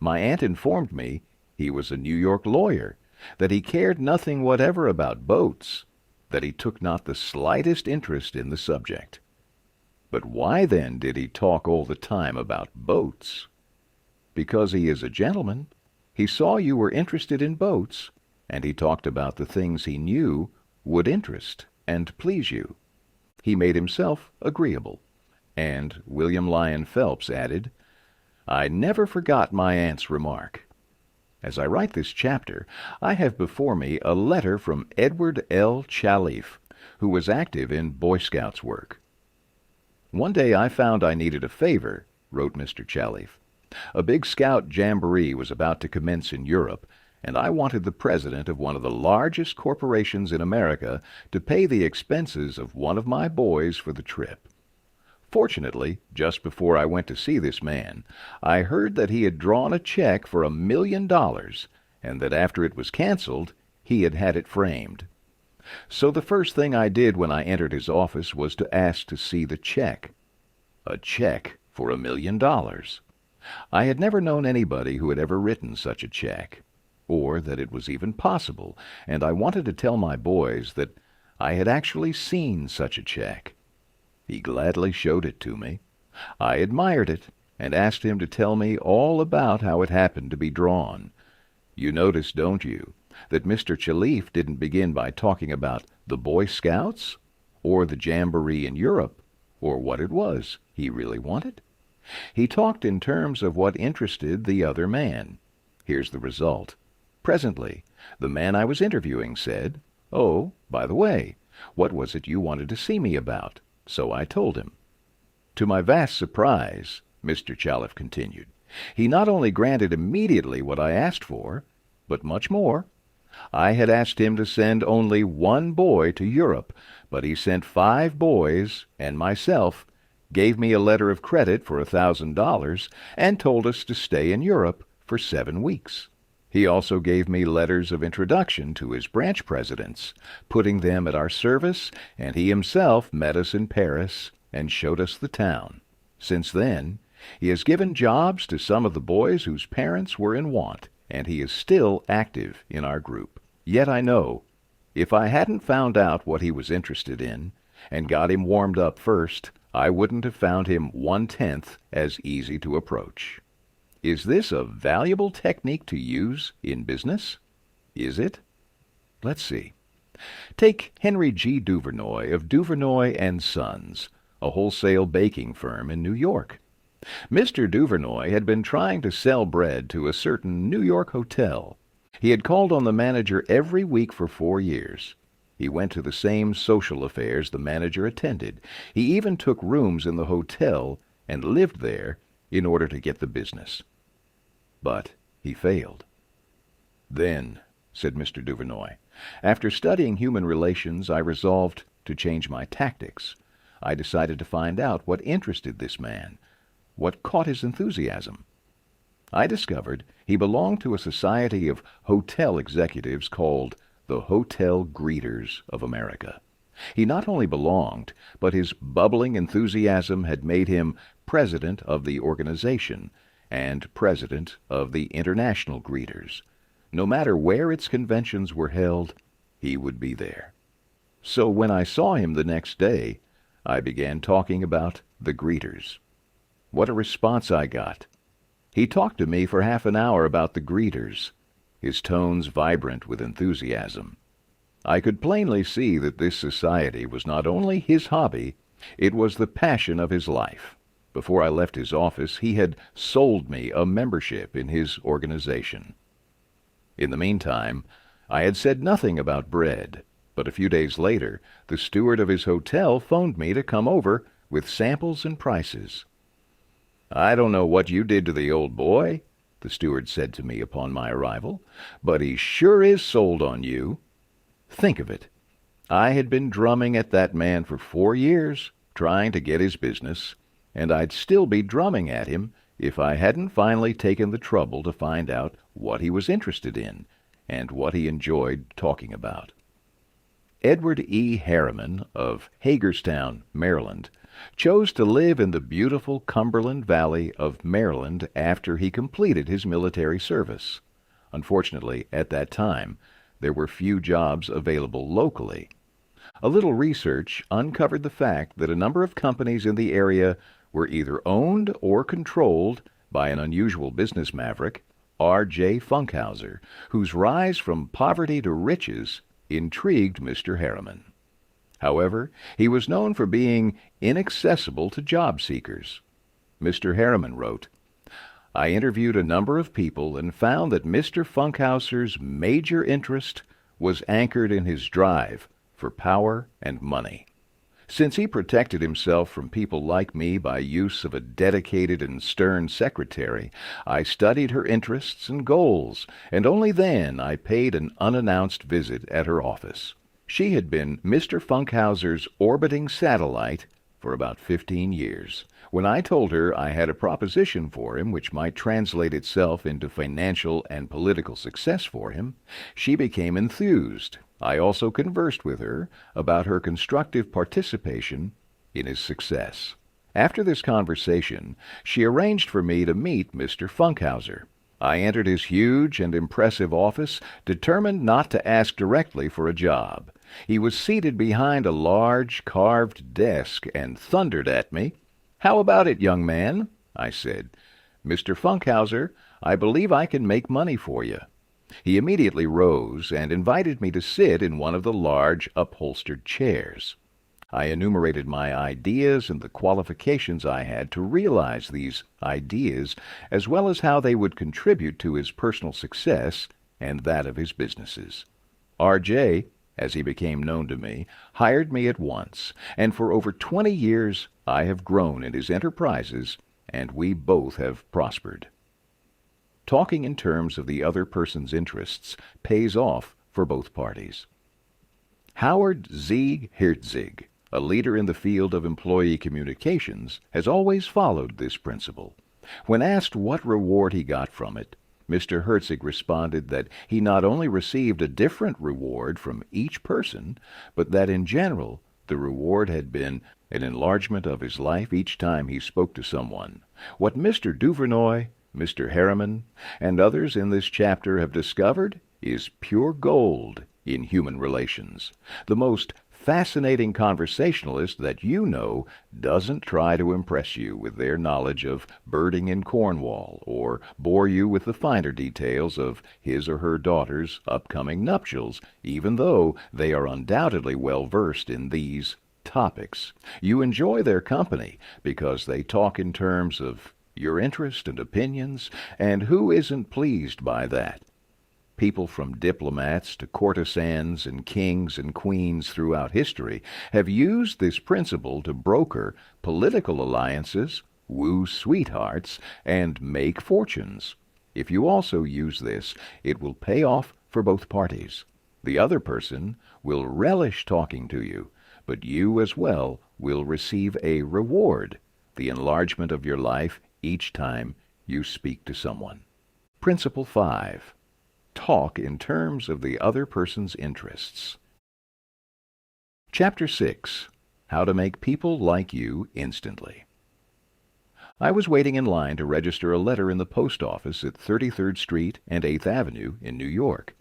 My aunt informed me he was a New York lawyer, that he cared nothing whatever about boats, that he took not the slightest interest in the subject. But why then did he talk all the time about boats? Because he is a gentleman. He saw you were interested in boats, and he talked about the things he knew would interest and please you. He made himself agreeable. And William Lyon Phelps added, I never forgot my aunt's remark. As I write this chapter, I have before me a letter from Edward L. Chalif, who was active in Boy Scouts work. One day I found I needed a favor, wrote Mr. Chalif. A big scout jamboree was about to commence in Europe, and I wanted the president of one of the largest corporations in America to pay the expenses of one of my boys for the trip. Fortunately, just before I went to see this man, I heard that he had drawn a check for $1 million, and that after it was canceled, he had had it framed. So the first thing I did when I entered his office was to ask to see the check. A check for $1 million. I had never known anybody who had ever written such a check, or that it was even possible, and I wanted to tell my boys that I had actually seen such a check. He gladly showed it to me. I admired it, and asked him to tell me all about how it happened to be drawn. You notice, don't you, that Mr. Chalif didn't begin by talking about the Boy Scouts, or the jamboree in Europe, or what it was he really wanted? He talked in terms of what interested the other man. Here's the result. Presently, The man I was interviewing said, "Oh, by the way, what was it you wanted to see me about?" So I told him. To my vast surprise, Mr. Chalif continued, he not only granted immediately what I asked for, but much more. I had asked him to send only one boy to Europe, but he sent 5 boys and myself, gave me a letter of credit for $1,000, and told us to stay in Europe for 7 weeks. He also gave me letters of introduction to his branch presidents, putting them at our service, and he himself met us in Paris and showed us the town. Since then, he has given jobs to some of the boys whose parents were in want, and he is still active in our group. Yet I know, if I hadn't found out what he was interested in and got him warmed up first, I wouldn't have found him 1/10 as easy to approach. Is this a valuable technique to use in business? Is it? Let's see. Take Henry G. Duvernoy of Duvernoy and Sons, a wholesale baking firm in New York. Mr. Duvernoy had been trying to sell bread to a certain New York hotel. He had called on the manager every week for 4 years. He went to the same social affairs the manager attended. He even took rooms in the hotel and lived there in order to get the business. But he failed. "Then," said Mr. Duvernoy, "after studying human relations, I resolved to change my tactics. I decided to find out what interested this man, what caught his enthusiasm. I discovered he belonged to a society of hotel executives called the Hotel Greeters of America. He not only belonged, but his bubbling enthusiasm had made him president of the organization and president of the International Greeters. No matter where its conventions were held, he would be there. So when I saw him the next day, I began talking about the greeters. What a response I got! He talked to me for half an hour about the greeters, his tones vibrant with enthusiasm. I could plainly see that this society was not only his hobby, it was the passion of his life. Before I left his office, he had sold me a membership in his organization. In the meantime, I had said nothing about bread, but a few days later, the steward of his hotel phoned me to come over with samples and prices. "I don't know what you did to the old boy," the steward said to me upon my arrival, "but he sure is sold on you." Think of it. I had been drumming at that man for 4 years, trying to get his business, and I'd still be drumming at him if I hadn't finally taken the trouble to find out what he was interested in and what he enjoyed talking about. Edward E. Harriman of Hagerstown, Maryland, chose to live in the beautiful Cumberland Valley of Maryland after he completed his military service. Unfortunately, at that time, there were few jobs available locally. A little research uncovered the fact that a number of companies in the area were either owned or controlled by an unusual business maverick, R.J. Funkhauser, whose rise from poverty to riches intrigued Mr. Harriman. However, he was known for being inaccessible to job seekers. Mr. Harriman wrote, "I interviewed a number of people and found that Mr. Funkhauser's major interest was anchored in his drive for power and money. Since he protected himself from people like me by use of a dedicated and stern secretary, I studied her interests and goals, and only then I paid an unannounced visit at her office. She had been Mr. Funkhauser's orbiting satellite for about 15 years. When I told her I had a proposition for him which might translate itself into financial and political success for him, she became enthused. I also conversed with her about her constructive participation in his success. After this conversation, she arranged for me to meet Mr. Funkhauser. I entered his huge and impressive office, determined not to ask directly for a job. He was seated behind a large carved desk and thundered at me. "How about it, young man?" I said. "Mr. Funkhauser, I believe I can make money for you." He immediately rose and invited me to sit in one of the large upholstered chairs. I enumerated my ideas and the qualifications I had to realize these ideas, as well as how they would contribute to his personal success and that of his businesses. R.J., as he became known to me, hired me at once, and for over 20 years I have grown in his enterprises, and we both have prospered. Talking in terms of the other person's interests pays off for both parties. Howard Z. Herzig, a leader in the field of employee communications, has always followed this principle. When asked what reward he got from it, Mr. Herzig responded that he not only received a different reward from each person, but that in general the reward had been an enlargement of his life each time he spoke to someone. What Mr. Duvernoy, Mr. Harriman, and others in this chapter have discovered is pure gold in human relations. The most fascinating conversationalist that you know doesn't try to impress you with their knowledge of birding in Cornwall or bore you with the finer details of his or her daughter's upcoming nuptials, even though they are undoubtedly well versed in these topics. You enjoy their company because they talk in terms of your interest and opinions, and who isn't pleased by that? People from diplomats to courtesans and kings and queens throughout history have used this principle to broker political alliances, woo sweethearts, and make fortunes. If you also use this, it will pay off for both parties. The other person will relish talking to you, but you as well will receive a reward, the enlargement of your life each time you speak to someone. Principle 5. Talk in terms of the other person's interests. Chapter 6. How to make people like you instantly. I was waiting in line to register a letter in the post office at 33rd Street and 8th Avenue in New York.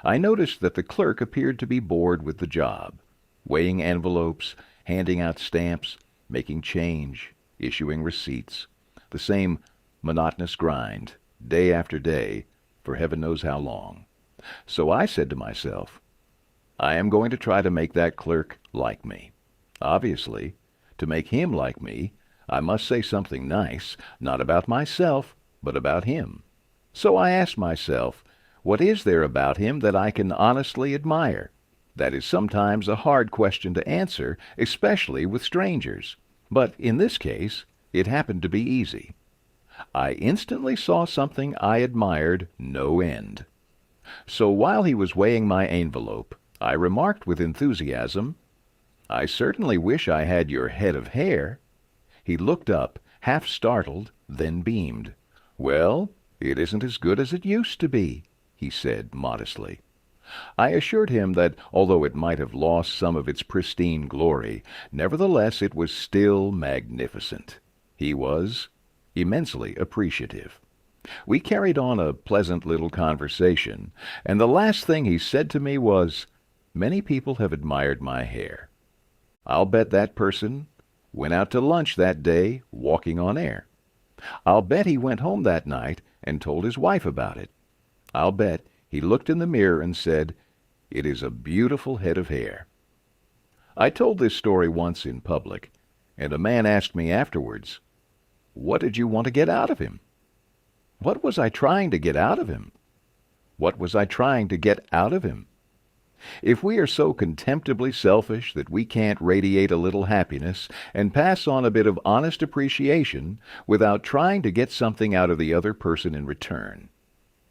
I noticed that the clerk appeared to be bored with the job, weighing envelopes, handing out stamps, making change, issuing receipts. The same monotonous grind, day after day, for heaven knows how long. So I said to myself, I am going to try to make that clerk like me. Obviously, to make him like me, I must say something nice, not about myself, but about him. So I asked myself, what is there about him that I can honestly admire? That is sometimes a hard question to answer, especially with strangers. But in this case, it happened to be easy. I instantly saw something I admired no end. So while he was weighing my envelope, I remarked with enthusiasm, I certainly wish I had your head of hair. He looked up, half startled, then beamed. Well, it isn't as good as it used to be, he said modestly. I assured him that although it might have lost some of its pristine glory, nevertheless it was still magnificent. He was immensely appreciative. We carried on a pleasant little conversation, and the last thing he said to me was, many people have admired my hair. I'll bet that person went out to lunch that day walking on air. I'll bet he went home that night and told his wife about it. I'll bet he looked in the mirror and said, it is a beautiful head of hair. I told this story once in public, and a man asked me afterwards, what did you want to get out of him? What was I trying to get out of him? What was I trying to get out of him? If we are so contemptibly selfish that we can't radiate a little happiness and pass on a bit of honest appreciation without trying to get something out of the other person in return,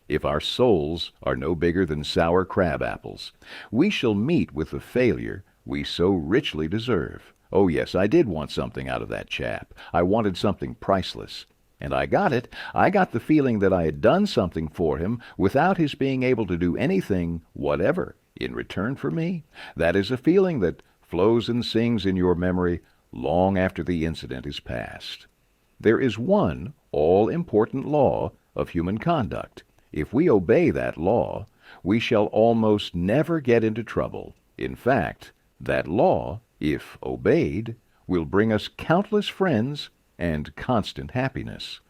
if our souls are no bigger than sour crab apples, we shall meet with the failure we so richly deserve. Oh yes, I did want something out of that chap. I wanted something priceless. And I got it. I got the feeling that I had done something for him without his being able to do anything whatever in return for me. That is a feeling that flows and sings in your memory long after the incident is past. There is one all-important law of human conduct. If we obey that law, we shall almost never get into trouble. In fact, that law, if obeyed, will bring us countless friends and constant happiness.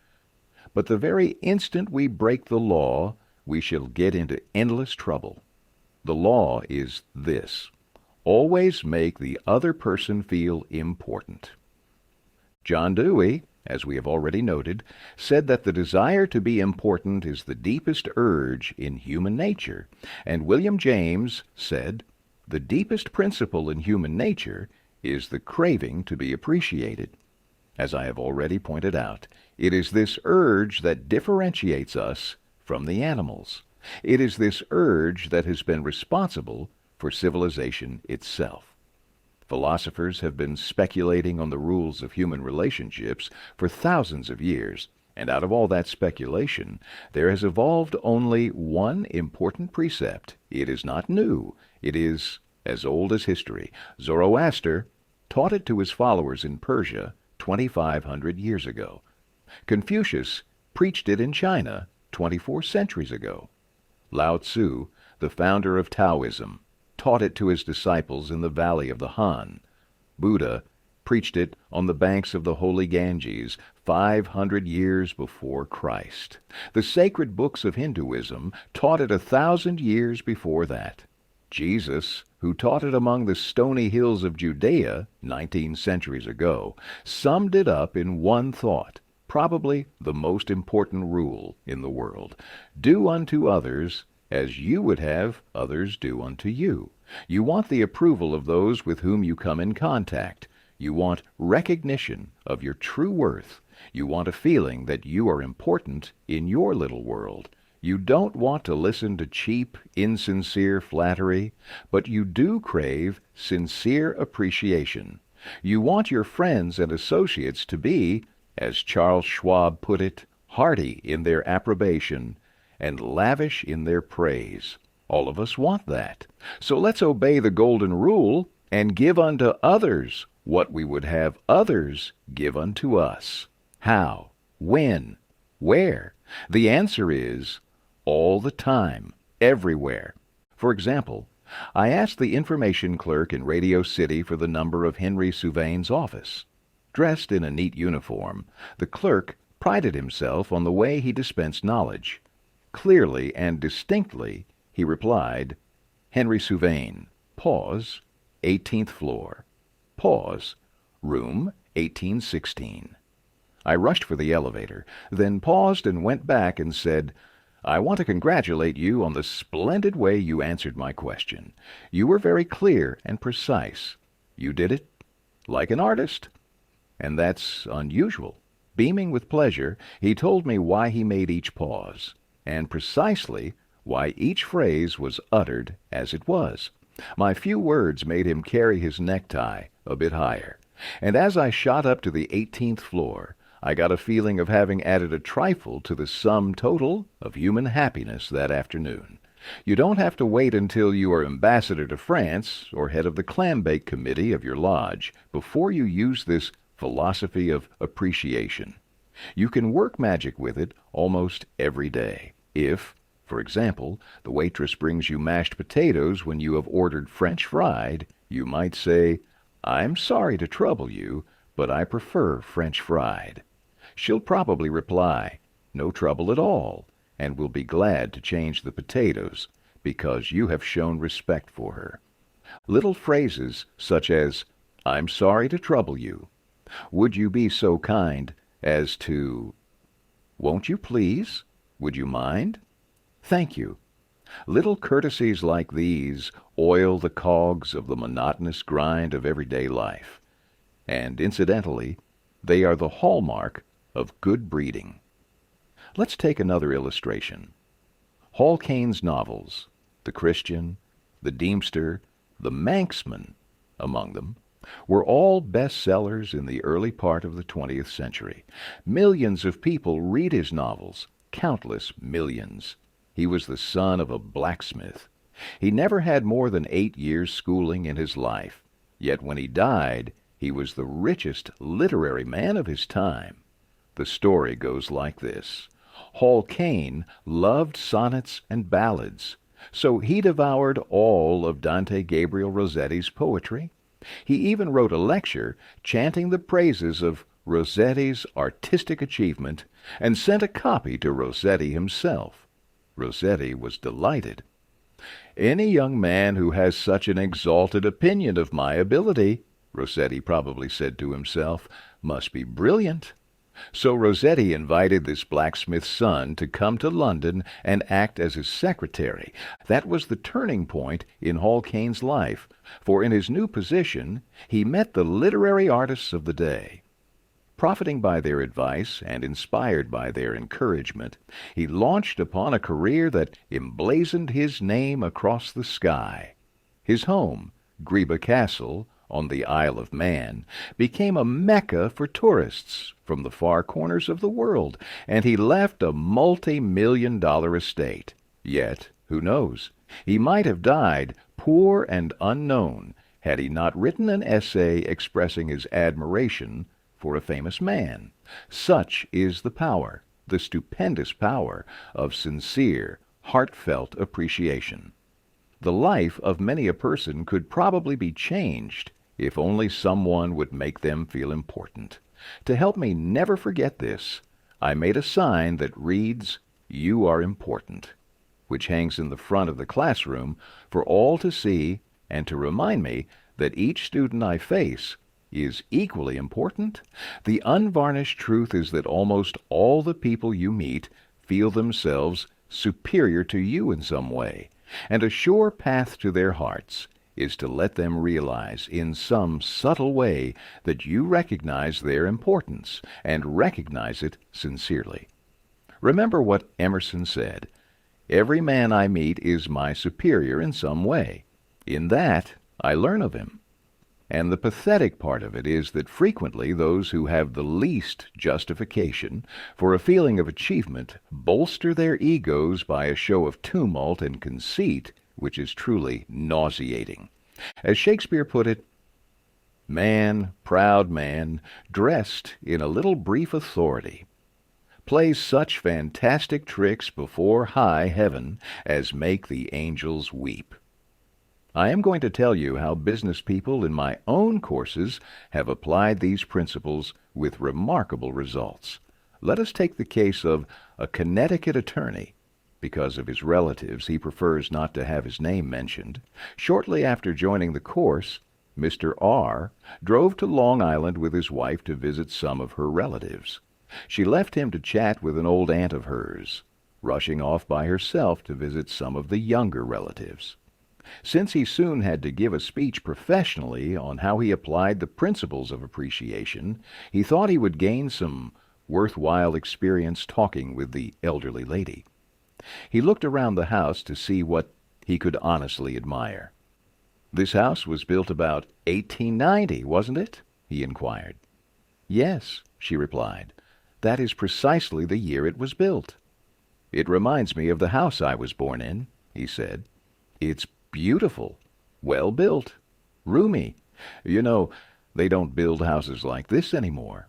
But the very instant we break the law, we shall get into endless trouble. The law is this: always make the other person feel important. John Dewey, as we have already noted, said that the desire to be important is the deepest urge in human nature, and William James said, "The deepest principle in human nature is the craving to be appreciated." As I have already pointed out, it is this urge that differentiates us from the animals. It is this urge that has been responsible for civilization itself. Philosophers have been speculating on the rules of human relationships for thousands of years, and out of all that speculation, there has evolved only one important precept. It is not new. It is as old as history. Zoroaster taught it to his followers in Persia 2,500 years ago. Confucius preached it in China 24 centuries ago. Lao Tzu, the founder of Taoism, taught it to his disciples in the valley of the Han. Buddha preached it on the banks of the holy Ganges 500 years before Christ. The sacred books of Hinduism taught it 1,000 years before that. Jesus, who taught it among the stony hills of Judea 19 centuries ago, summed it up in one thought, probably the most important rule in the world. Do unto others as you would have others do unto you. You want the approval of those with whom you come in contact. You want recognition of your true worth. You want a feeling that you are important in your little world. You don't want to listen to cheap, insincere flattery, but you do crave sincere appreciation. You want your friends and associates to be, as Charles Schwab put it, hearty in their approbation and lavish in their praise. All of us want that. So let's obey the golden rule and give unto others what we would have others give unto us. How? When? Where? The answer is all the time, everywhere. For example, I asked the information clerk in Radio City for the number of Henry Souvain's office. Dressed in a neat uniform, the clerk prided himself on the way he dispensed knowledge. Clearly and distinctly, he replied, "Henry Souvain, pause, 18th floor, pause, room 1816. I rushed for the elevator, then paused and went back and said, "I want to congratulate you on the splendid way you answered my question. You were very clear and precise. You did it like an artist." And that's unusual. Beaming with pleasure, he told me why he made each pause, and precisely why each phrase was uttered as it was. My few words made him carry his necktie a bit higher, and as I shot up to the 18th floor, I got a feeling of having added a trifle to the sum total of human happiness that afternoon. You don't have to wait until you are ambassador to France or head of the clam-bake committee of your lodge before you use this philosophy of appreciation. You can work magic with it almost every day. If, for example, the waitress brings you mashed potatoes when you have ordered French fried, you might say, "I'm sorry to trouble you, but I prefer French fried." She'll probably reply, "No trouble at all," and will be glad to change the potatoes because you have shown respect for her. Little phrases such as, "I'm sorry to trouble you," "Would you be so kind as to," "Won't you please," "Would you mind," "Thank you." Little courtesies like these oil the cogs of the monotonous grind of everyday life. And incidentally, they are the hallmark of good breeding. Let's take another illustration. Hall Caine's novels, The Christian, The Deemster, The Manxman, among them, were all bestsellers in the early part of the 20th century. Millions of people read his novels, countless millions. He was the son of a blacksmith. He never had more than 8 years' schooling in his life, yet when he died, he was the richest literary man of his time. The story goes like this. Hall Caine loved sonnets and ballads, so he devoured all of Dante Gabriel Rossetti's poetry. He even wrote a lecture chanting the praises of Rossetti's artistic achievement and sent a copy to Rossetti himself. Rossetti was delighted. "Any young man who has such an exalted opinion of my ability," Rossetti probably said to himself, "must be brilliant." So Rossetti invited this blacksmith's son to come to London and act as his secretary. That was the turning point in Hall Caine's life, for in his new position he met the literary artists of the day. Profiting by their advice and inspired by their encouragement, he launched upon a career that emblazoned his name across the sky. His home, Greba Castle, on the Isle of Man, became a mecca for tourists from the far corners of the world, and he left a multi-million-dollar estate. Yet, who knows, he might have died poor and unknown had he not written an essay expressing his admiration for a famous man. Such is the power, the stupendous power, of sincere, heartfelt appreciation. The life of many a person could probably be changed if only someone would make them feel important. To help me never forget this, I made a sign that reads, "You are important," which hangs in the front of the classroom for all to see and to remind me that each student I face is equally important. The unvarnished truth is that almost all the people you meet feel themselves superior to you in some way, and a sure path to their hearts is to let them realize in some subtle way that you recognize their importance and recognize it sincerely. Remember what Emerson said, "Every man I meet is my superior in some way. In that I learn of him." And the pathetic part of it is that frequently those who have the least justification for a feeling of achievement bolster their egos by a show of tumult and conceit which is truly nauseating. As Shakespeare put it, "Man, proud man, dressed in a little brief authority, plays such fantastic tricks before high heaven as make the angels weep." I am going to tell you how business people in my own courses have applied these principles with remarkable results. Let us take the case of a Connecticut attorney. Because of his relatives, he prefers not to have his name mentioned. Shortly after joining the course, Mr. R. drove to Long Island with his wife to visit some of her relatives. She left him to chat with an old aunt of hers, rushing off by herself to visit some of the younger relatives. Since he soon had to give a speech professionally on how he applied the principles of appreciation, he thought he would gain some worthwhile experience talking with the elderly lady. He looked around the house to see what he could honestly admire. "This house was built about 1890, wasn't it?" he inquired. "Yes," she replied. "That is precisely the year it was built." "It reminds me of the house I was born in," he said. "It's beautiful, well built, roomy. You know, they don't build houses like this anymore."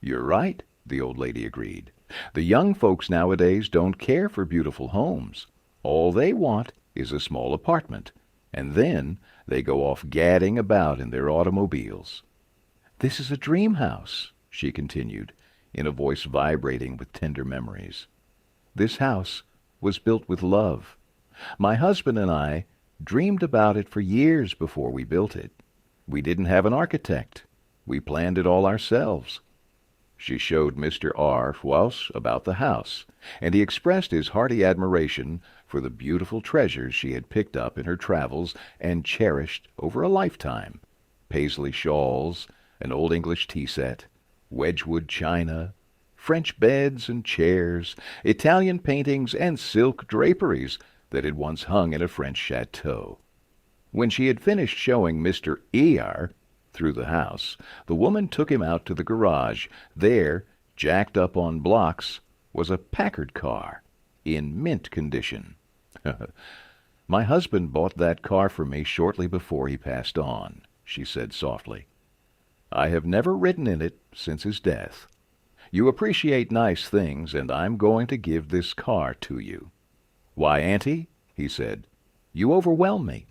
"You're right," the old lady agreed. "The young folks nowadays don't care for beautiful homes. All they want is a small apartment, and then they go off gadding about in their automobiles." "This is a dream house," she continued, in a voice vibrating with tender memories. "This house was built with love. My husband and I dreamed about it for years before we built it. We didn't have an architect. We planned it all ourselves." She showed Mr. R. Fwaus about the house, and he expressed his hearty admiration for the beautiful treasures she had picked up in her travels and cherished over a lifetime. Paisley shawls, an old English tea set, Wedgwood china, French beds and chairs, Italian paintings, and silk draperies that had once hung in a French chateau. When she had finished showing Mr. E.R. through the house, the woman took him out to the garage. There, jacked up on blocks, was a Packard car, in mint condition. "My husband bought that car for me shortly before he passed on," she said softly. "I have never ridden in it since his death. You appreciate nice things, and I'm going to give this car to you." "Why, Auntie," he said, "you overwhelm me.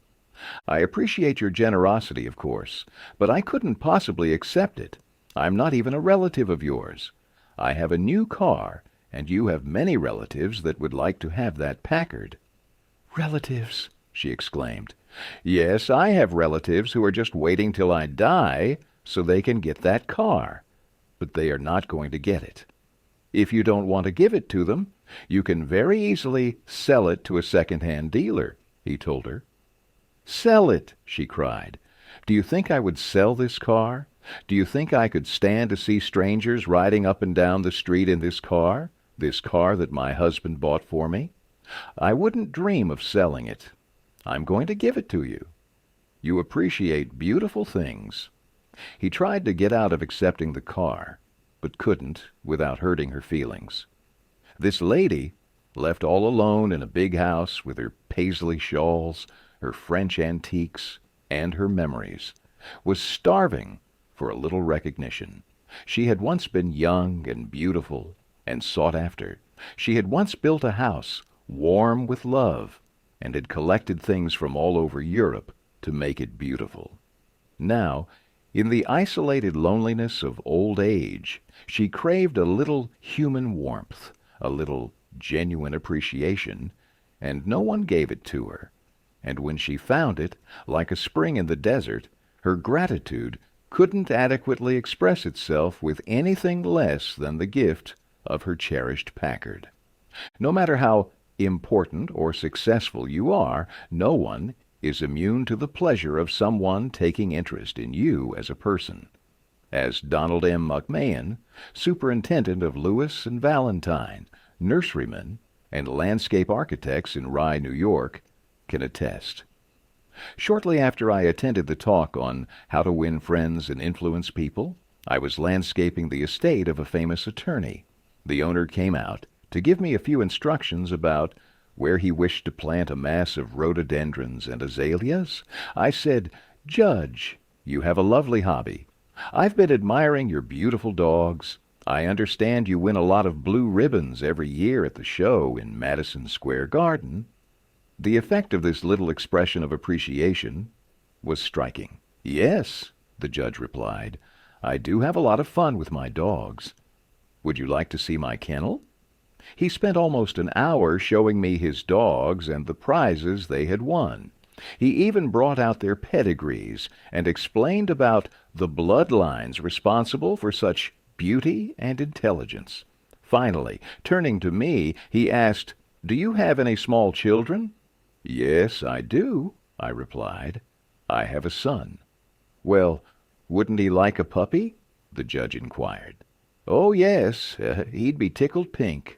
I appreciate your generosity, of course, but I couldn't possibly accept it. I'm not even a relative of yours. I have a new car, and you have many relatives that would like to have that Packard." "Relatives!" she exclaimed. "Yes, I have relatives who are just waiting till I die so they can get that car. but they are not going to get it. If you don't want to give it to them, you can very easily sell it to a second-hand dealer, he told her. Sell it, she cried. Do you think I would sell this car? Do you think I could stand to see strangers riding up and down the street in this car that my husband bought for me? I wouldn't dream of selling it. I'm going to give it to you. You appreciate beautiful things. He tried to get out of accepting the car, but couldn't without hurting her feelings. This lady, left all alone in a big house with her paisley shawls, her French antiques, and her memories, was starving for a little recognition. She had once been young and beautiful and sought after. She had once built a house warm with love and had collected things from all over Europe to make it beautiful. Now, in the isolated loneliness of old age, she craved a little human warmth, a little genuine appreciation, and no one gave it to her. And when she found it, like a spring in the desert, her gratitude couldn't adequately express itself with anything less than the gift of her cherished Packard. No matter how important or successful you are, no one is immune to the pleasure of someone taking interest in you as a person. As Donald M. McMahon, superintendent of Lewis and Valentine, nurserymen, and landscape architects in Rye, New York, can attest. Shortly after I attended the talk on how to win friends and influence people, I was landscaping the estate of a famous attorney. The owner came out to give me a few instructions about where he wished to plant a mass of rhododendrons and azaleas. I said, "Judge, you have a lovely hobby. I've been admiring your beautiful dogs. I understand you win a lot of blue ribbons every year at the show in Madison Square Garden." The effect of this little expression of appreciation was striking. "Yes," the judge replied, "I do have a lot of fun with my dogs. Would you like to see my kennel?" He spent almost an hour showing me his dogs and the prizes they had won. He even brought out their pedigrees and explained about the bloodlines responsible for such beauty and intelligence. Finally, turning to me, he asked, "Do you have any small children?" "Yes, I do," I replied. "I have a son." "Well, wouldn't he like a puppy?" the judge inquired. "Oh, yes, he'd be tickled pink."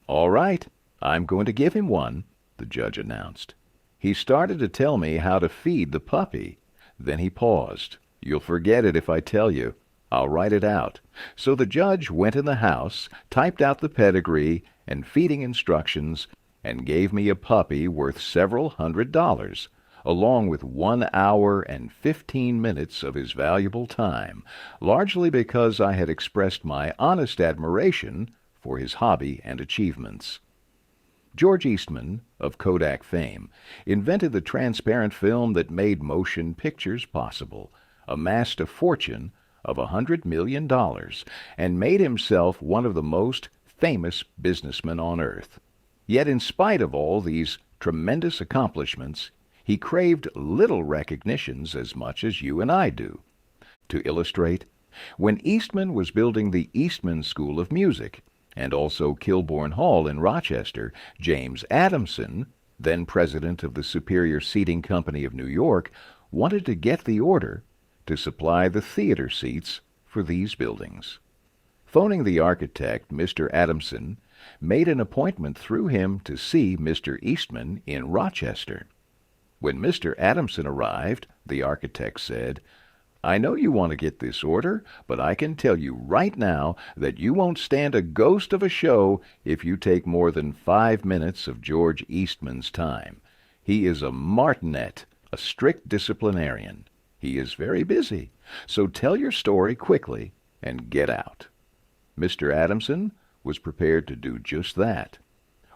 "All right, I'm going to give him one," the judge announced. He started to tell me how to feed the puppy. Then he paused. "You'll forget it if I tell you. I'll write it out." So the judge went in the house, typed out the pedigree and feeding instructions, and gave me a puppy worth several $100s, along with 1 hour and 15 minutes of his valuable time, largely because I had expressed my honest admiration for his hobby and achievements. George Eastman, of Kodak fame, invented the transparent film that made motion pictures possible, amassed a fortune of $100 million, and made himself one of the most famous businessmen on earth. Yet in spite of all these tremendous accomplishments, he craved little recognitions as much as you and I do. To illustrate, when Eastman was building the Eastman School of Music, and also Kilbourne Hall in Rochester, James Adamson, then president of the Superior Seating Company of New York, wanted to get the order to supply the theater seats for these buildings. Phoning the architect, Mr. Adamson made an appointment through him to see Mr. Eastman in Rochester. When Mr. Adamson arrived, the architect said, "I know you want to get this order, but I can tell you right now that you won't stand a ghost of a show if you take more than 5 minutes of George Eastman's time. He is a martinet, a strict disciplinarian. He is very busy, so tell your story quickly and get out." Mr. Adamson was prepared to do just that.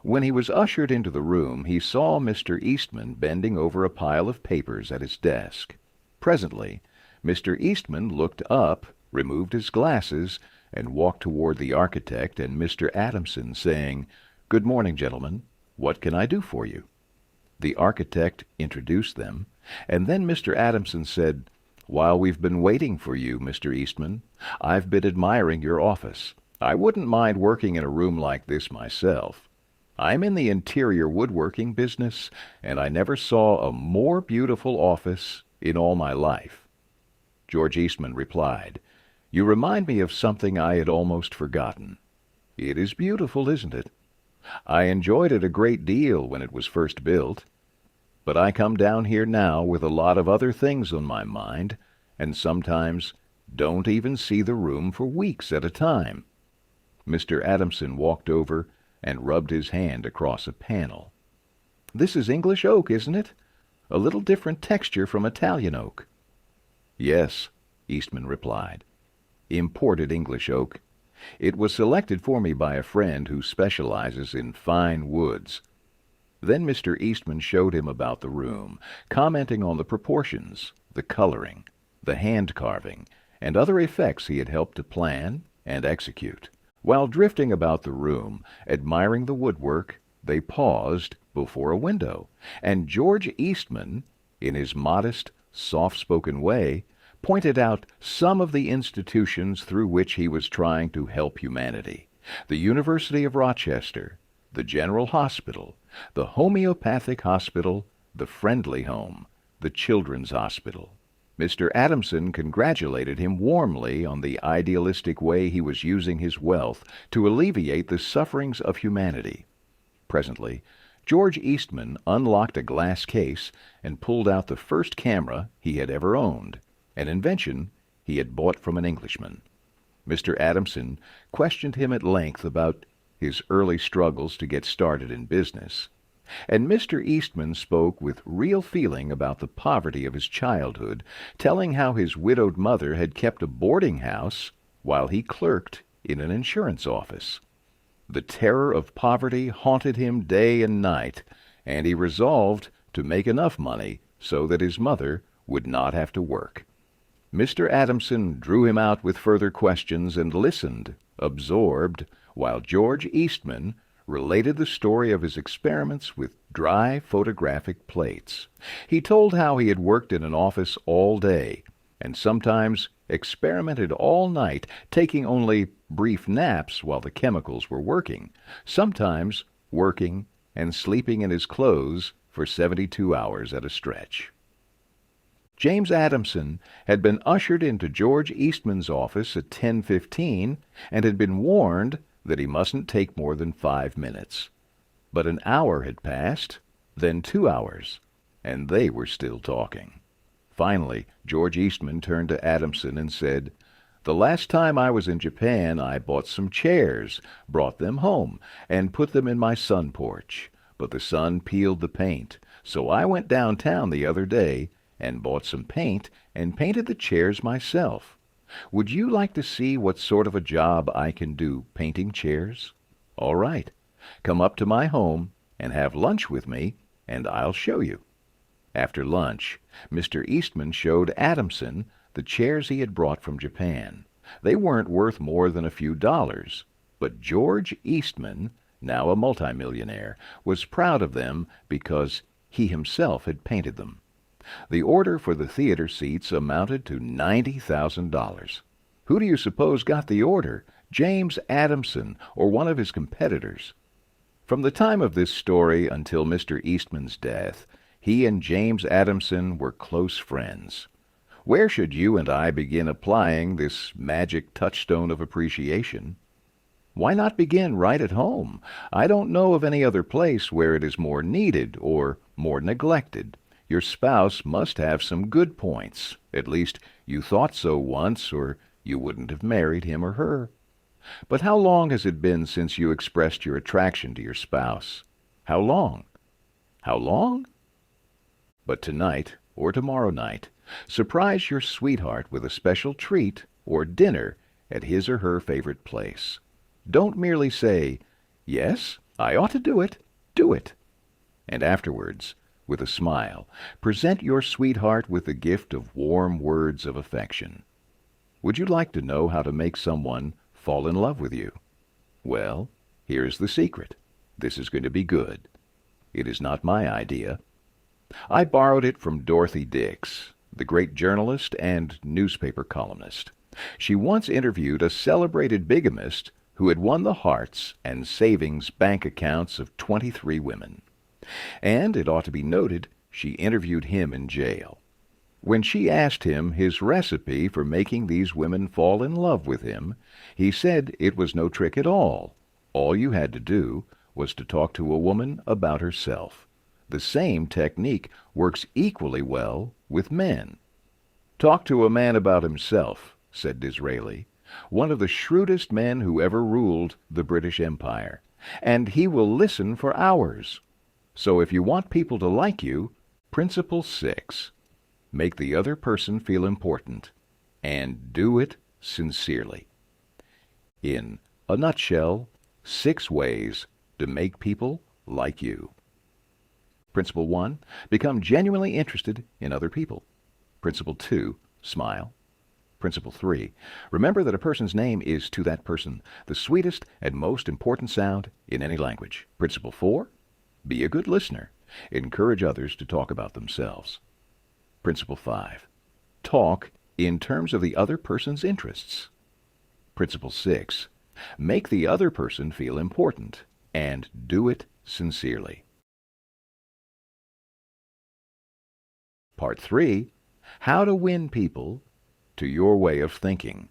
When he was ushered into the room, he saw Mr. Eastman bending over a pile of papers at his desk. Presently, Mr. Eastman looked up, removed his glasses, and walked toward the architect and Mr. Adamson, saying, "Good morning, gentlemen. What can I do for you?" The architect introduced them, and then Mr. Adamson said, While we've been waiting for you, Mr. Eastman, I've been admiring your office. I wouldn't mind working in a room like this myself. I'm in the interior woodworking business, and I never saw a more beautiful office in all my life." George Eastman replied, "You remind me of something I had almost forgotten. It is beautiful, isn't it? I enjoyed it a great deal when it was first built. But I come down here now with a lot of other things on my mind, and sometimes don't even see the room for weeks at a time." Mr. Adamson walked over and rubbed his hand across a panel. "This is English oak, isn't it? A little different texture from Italian oak." "Yes," Eastman replied. "Imported English oak. It was selected for me by a friend who specializes in fine woods." Then Mr. Eastman showed him about the room, commenting on the proportions, the coloring, the hand carving, and other effects he had helped to plan and execute. While drifting about the room, admiring the woodwork, they paused before a window, and George Eastman, in his modest, soft-spoken way, pointed out some of the institutions through which he was trying to help humanity: the University of Rochester, the General Hospital, the Homeopathic Hospital, the Friendly Home, the Children's Hospital. Mr. Adamson congratulated him warmly on the idealistic way he was using his wealth to alleviate the sufferings of humanity. Presently, George Eastman unlocked a glass case and pulled out the first camera he had ever owned, an invention he had bought from an Englishman. Mr. Adamson questioned him at length about his early struggles to get started in business, and Mr. Eastman spoke with real feeling about the poverty of his childhood, telling how his widowed mother had kept a boarding house while he clerked in an insurance office. The terror of poverty haunted him day and night, and he resolved to make enough money so that his mother would not have to work. Mr. Adamson drew him out with further questions and listened, absorbed, while George Eastman related the story of his experiments with dry photographic plates. He told how he had worked in an office all day, and sometimes experimented all night, taking only brief naps while the chemicals were working, sometimes working and sleeping in his clothes for 72 hours at a stretch. James Adamson had been ushered into George Eastman's office at 10:15 and had been warned that he mustn't take more than 5 minutes. But an hour had passed, then 2 hours, and they were still talking. Finally, George Eastman turned to Adamson and said, "The last time I was in Japan, I bought some chairs, brought them home, and put them in my sun porch. But the sun peeled the paint, so I went downtown the other day and bought some paint and painted the chairs myself. Would you like to see what sort of a job I can do painting chairs? All right. Come up to my home and have lunch with me, and I'll show you." After lunch, Mr. Eastman showed Adamson the chairs he had brought from Japan. They weren't worth more than a few dollars, but George Eastman, now a multimillionaire, was proud of them because he himself had painted them. The order for the theater seats amounted to $90,000. Who do you suppose got the order? James Adamson, or one of his competitors? From the time of this story until Mr. Eastman's death, he and James Adamson were close friends. Where should you and I begin applying this magic touchstone of appreciation? Why not begin right at home? I don't know of any other place where it is more needed or more neglected. Your spouse must have some good points. At least you thought so once, or you wouldn't have married him or her. But how long has it been since you expressed your attraction to your spouse? How long? How long? But tonight, or tomorrow night, surprise your sweetheart with a special treat or dinner at his or her favorite place. Don't merely say, "Yes, I ought to do it. Do it." And afterwards, with a smile, present your sweetheart with the gift of warm words of affection. Would you like to know how to make someone fall in love with you? Well, here's the secret. This is going to be good. It is not my idea. I borrowed it from Dorothy Dix. the great journalist and newspaper columnist. She once interviewed a celebrated bigamist who had won the hearts and savings bank accounts of 23 women. And it ought to be noted, she interviewed him in jail. When she asked him his recipe for making these women fall in love with him, he said it was no trick at all. All you had to do was to talk to a woman about herself. The same technique works equally well with men. Talk to a man about himself, said Disraeli, one of the shrewdest men who ever ruled the British Empire, and he will listen for hours. So if you want people to like you, Principle 6. Make the other person feel important, and do it sincerely. In a nutshell, 6 ways to make people like you. Principle 1, become genuinely interested in other people. Principle 2, smile. Principle 3, remember that a person's name is to that person the sweetest and most important sound in any language. Principle 4, be a good listener. Encourage others to talk about themselves. Principle 5, talk in terms of the other person's interests. Principle 6, make the other person feel important, and do it sincerely. Part 3, how to win people to your way of thinking.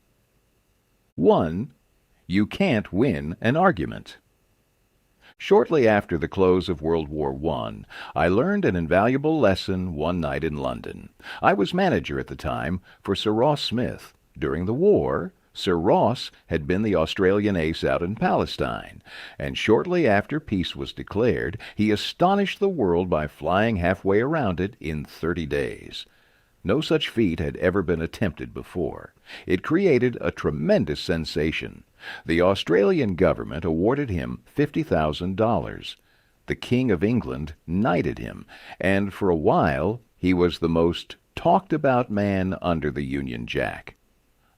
1. You can't win an argument. Shortly after the close of World War I learned an invaluable lesson one night in London. I was manager at the time for Sir Ross Smith. During the war, Sir Ross had been the Australian ace out in Palestine, and shortly after peace was declared, he astonished the world by flying halfway around it in 30 days. No such feat had ever been attempted before. It created a tremendous sensation. The Australian government awarded him $50,000. The King of England knighted him, and for a while he was the most talked-about man under the Union Jack.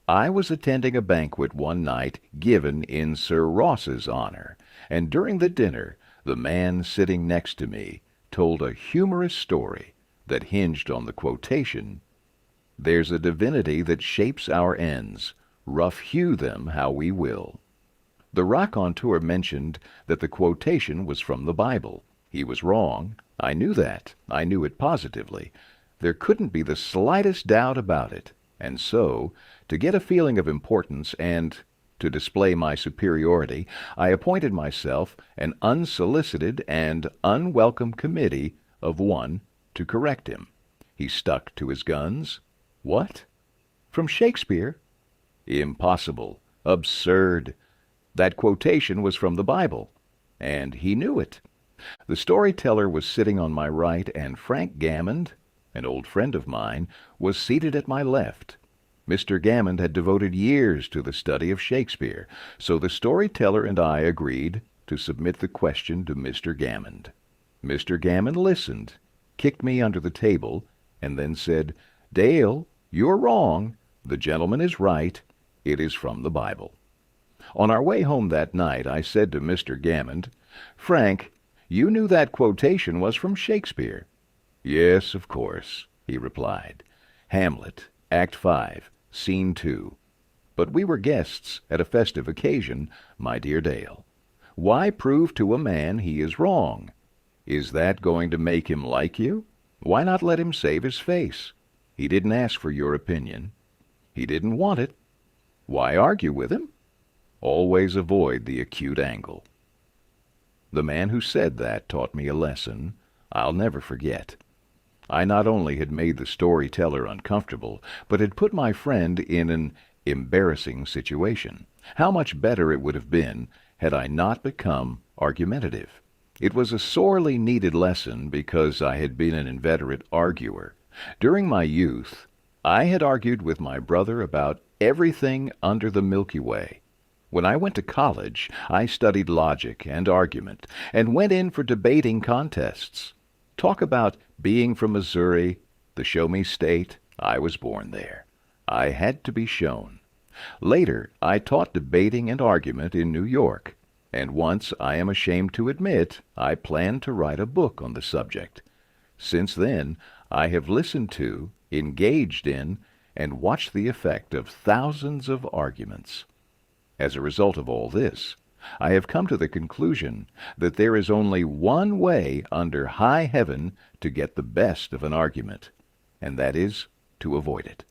I was attending a banquet one night given in Sir Ross's honor, and during the dinner the man sitting next to me told a humorous story that hinged on the quotation, "There's a divinity that shapes our ends. Rough hew them how we will." The raconteur mentioned that the quotation was from the Bible. He was wrong. I knew that. I knew it positively. There couldn't be the slightest doubt about it. And so, to get a feeling of importance and to display my superiority, I appointed myself an unsolicited and unwelcome committee of one to correct him. He stuck to his guns. What? From Shakespeare? Impossible. Absurd. That quotation was from the Bible, and he knew it. The storyteller was sitting on my right, and Frank Gammond, an old friend of mine, was seated at my left. Mr. Gammond had devoted years to the study of Shakespeare, so the storyteller and I agreed to submit the question to Mr. Gammond. Mr. Gammond listened, kicked me under the table, and then said, "Dale, you're wrong. The gentleman is right. It is from the Bible." On our way home that night, I said to Mr. Gammond, "Frank, you knew that quotation was from Shakespeare." "Yes, of course," he replied. "Hamlet, Act 5, Scene 2. But we were guests at a festive occasion, my dear Dale. Why prove to a man he is wrong? Is that going to make him like you? Why not let him save his face? He didn't ask for your opinion. He didn't want it. Why argue with him? Always avoid the acute angle." The man who said that taught me a lesson I'll never forget. I not only had made the storyteller uncomfortable, but had put my friend in an embarrassing situation. How much better it would have been had I not become argumentative. It was a sorely needed lesson because I had been an inveterate arguer. During my youth, I had argued with my brother about everything under the Milky Way. When I went to college, I studied logic and argument and went in for debating contests. Talk about being from Missouri, the show-me state. I was born there. I had to be shown. Later, I taught debating and argument in New York, and once, I am ashamed to admit, I planned to write a book on the subject. Since then, I have listened to engaged in, and watched the effect of thousands of arguments. As a result of all this, I have come to the conclusion that there is only one way under high heaven to get the best of an argument, and that is to avoid it.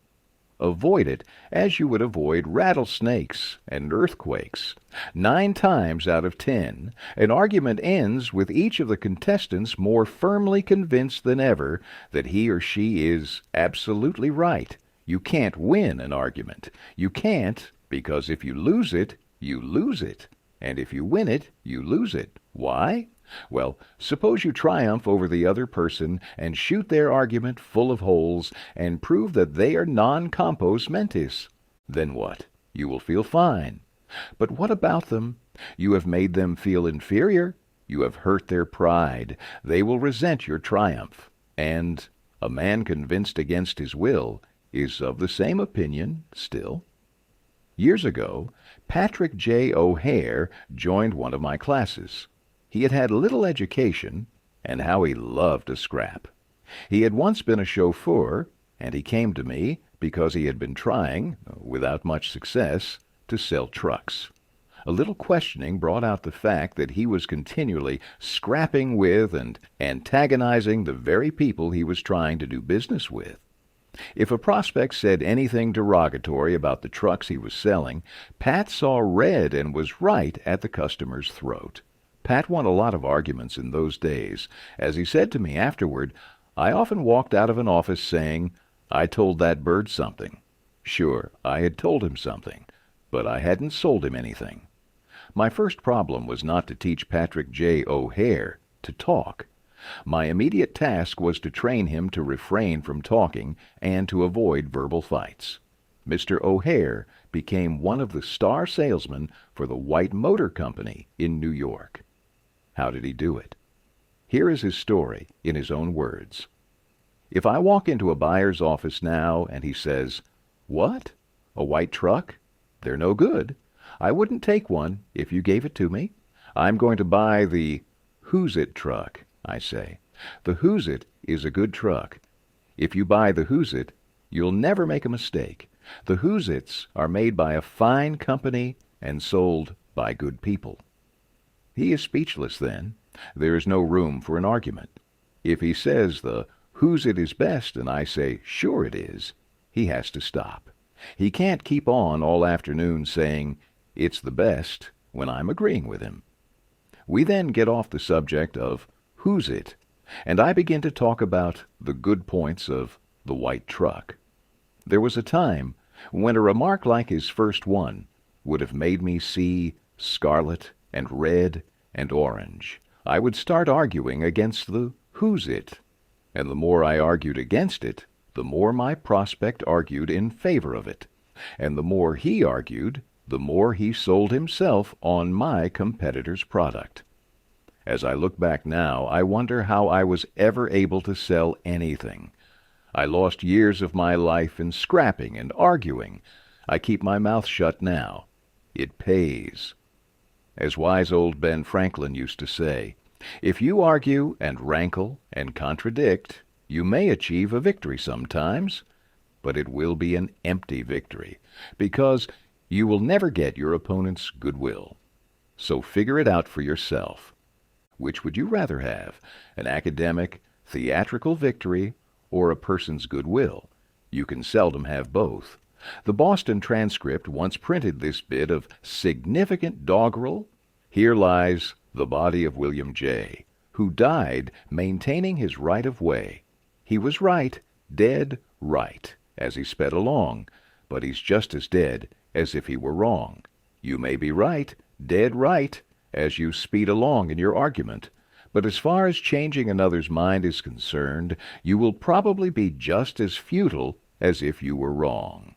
Avoid it as you would avoid rattlesnakes and earthquakes. 9 times out of 10, an argument ends with each of the contestants more firmly convinced than ever that he or she is absolutely right. You can't win an argument. You can't, because if you lose it, you lose it. And if you win it, you lose it. Why? Well, suppose you triumph over the other person and shoot their argument full of holes and prove that they are non compos mentis. Then what? You will feel fine. But what about them? You have made them feel inferior. You have hurt their pride. They will resent your triumph. And a man convinced against his will is of the same opinion still. Years ago, Patrick J. O'Hare joined one of my classes. He had had little education, and how he loved a scrap. He had once been a chauffeur, and he came to me because he had been trying, without much success, to sell trucks. A little questioning brought out the fact that he was continually scrapping with and antagonizing the very people he was trying to do business with. If a prospect said anything derogatory about the trucks he was selling, Pat saw red and was right at the customer's throat. Pat won a lot of arguments in those days. As he said to me afterward, I often walked out of an office saying, I told that bird something. Sure, I had told him something, but I hadn't sold him anything. My first problem was not to teach Patrick J. O'Hare to talk. My immediate task was to train him to refrain from talking and to avoid verbal fights. Mr. O'Hare became one of the star salesmen for the White Motor Company in New York. How did he do it? Here is his story in his own words. If I walk into a buyer's office now and he says, "What? A white truck? They're no good. I wouldn't take one if you gave it to me. I'm going to buy the Who's It truck," I say. The Who's It is a good truck. If you buy the Who's It, you'll never make a mistake. The Who's It's are made by a fine company and sold by good people. He is speechless then. There is no room for an argument. If he says the Who's It is best and I say, sure it is, he has to stop. He can't keep on all afternoon saying, it's the best, when I'm agreeing with him. We then get off the subject of Who's It, and I begin to talk about the good points of the white truck. There was a time when a remark like his first one would have made me see scarlet and red and orange. I would start arguing against the Who's It, and the more I argued against it, the more my prospect argued in favor of it, and the more he argued, the more he sold himself on my competitor's product. As I look back now, I wonder how I was ever able to sell anything. I lost years of my life in scrapping and arguing. I keep my mouth shut now. It pays. As wise old Ben Franklin used to say, if you argue and rankle and contradict, you may achieve a victory sometimes, but it will be an empty victory, because you will never get your opponent's goodwill. So figure it out for yourself. Which would you rather have, an academic, theatrical victory, or a person's goodwill? You can seldom have both. The Boston Transcript once printed this bit of significant doggerel. Here lies the body of William J., who died maintaining his right of way. He was right, dead right, as he sped along, but he's just as dead as if he were wrong. You may be right, dead right, as you speed along in your argument, but as far as changing another's mind is concerned, you will probably be just as futile as if you were wrong.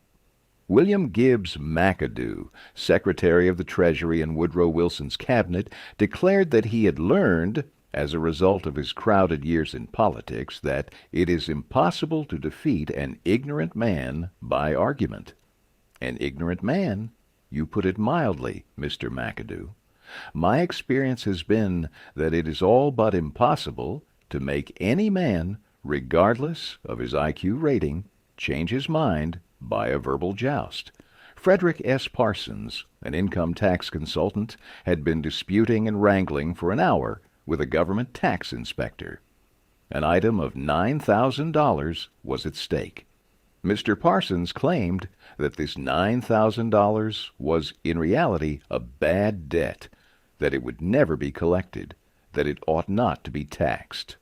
William Gibbs McAdoo, Secretary of the Treasury in Woodrow Wilson's cabinet, declared that he had learned, as a result of his crowded years in politics, that it is impossible to defeat an ignorant man by argument. An ignorant man? You put it mildly, Mr. McAdoo. My experience has been that it is all but impossible to make any man, regardless of his IQ rating, change his mind by a verbal joust. Frederick S. Parsons, an income tax consultant, had been disputing and wrangling for an hour with a government tax inspector. An item of $9,000 was at stake. Mr. Parsons claimed that this $9,000 was in reality a bad debt, that it would never be collected, that it ought not to be taxed.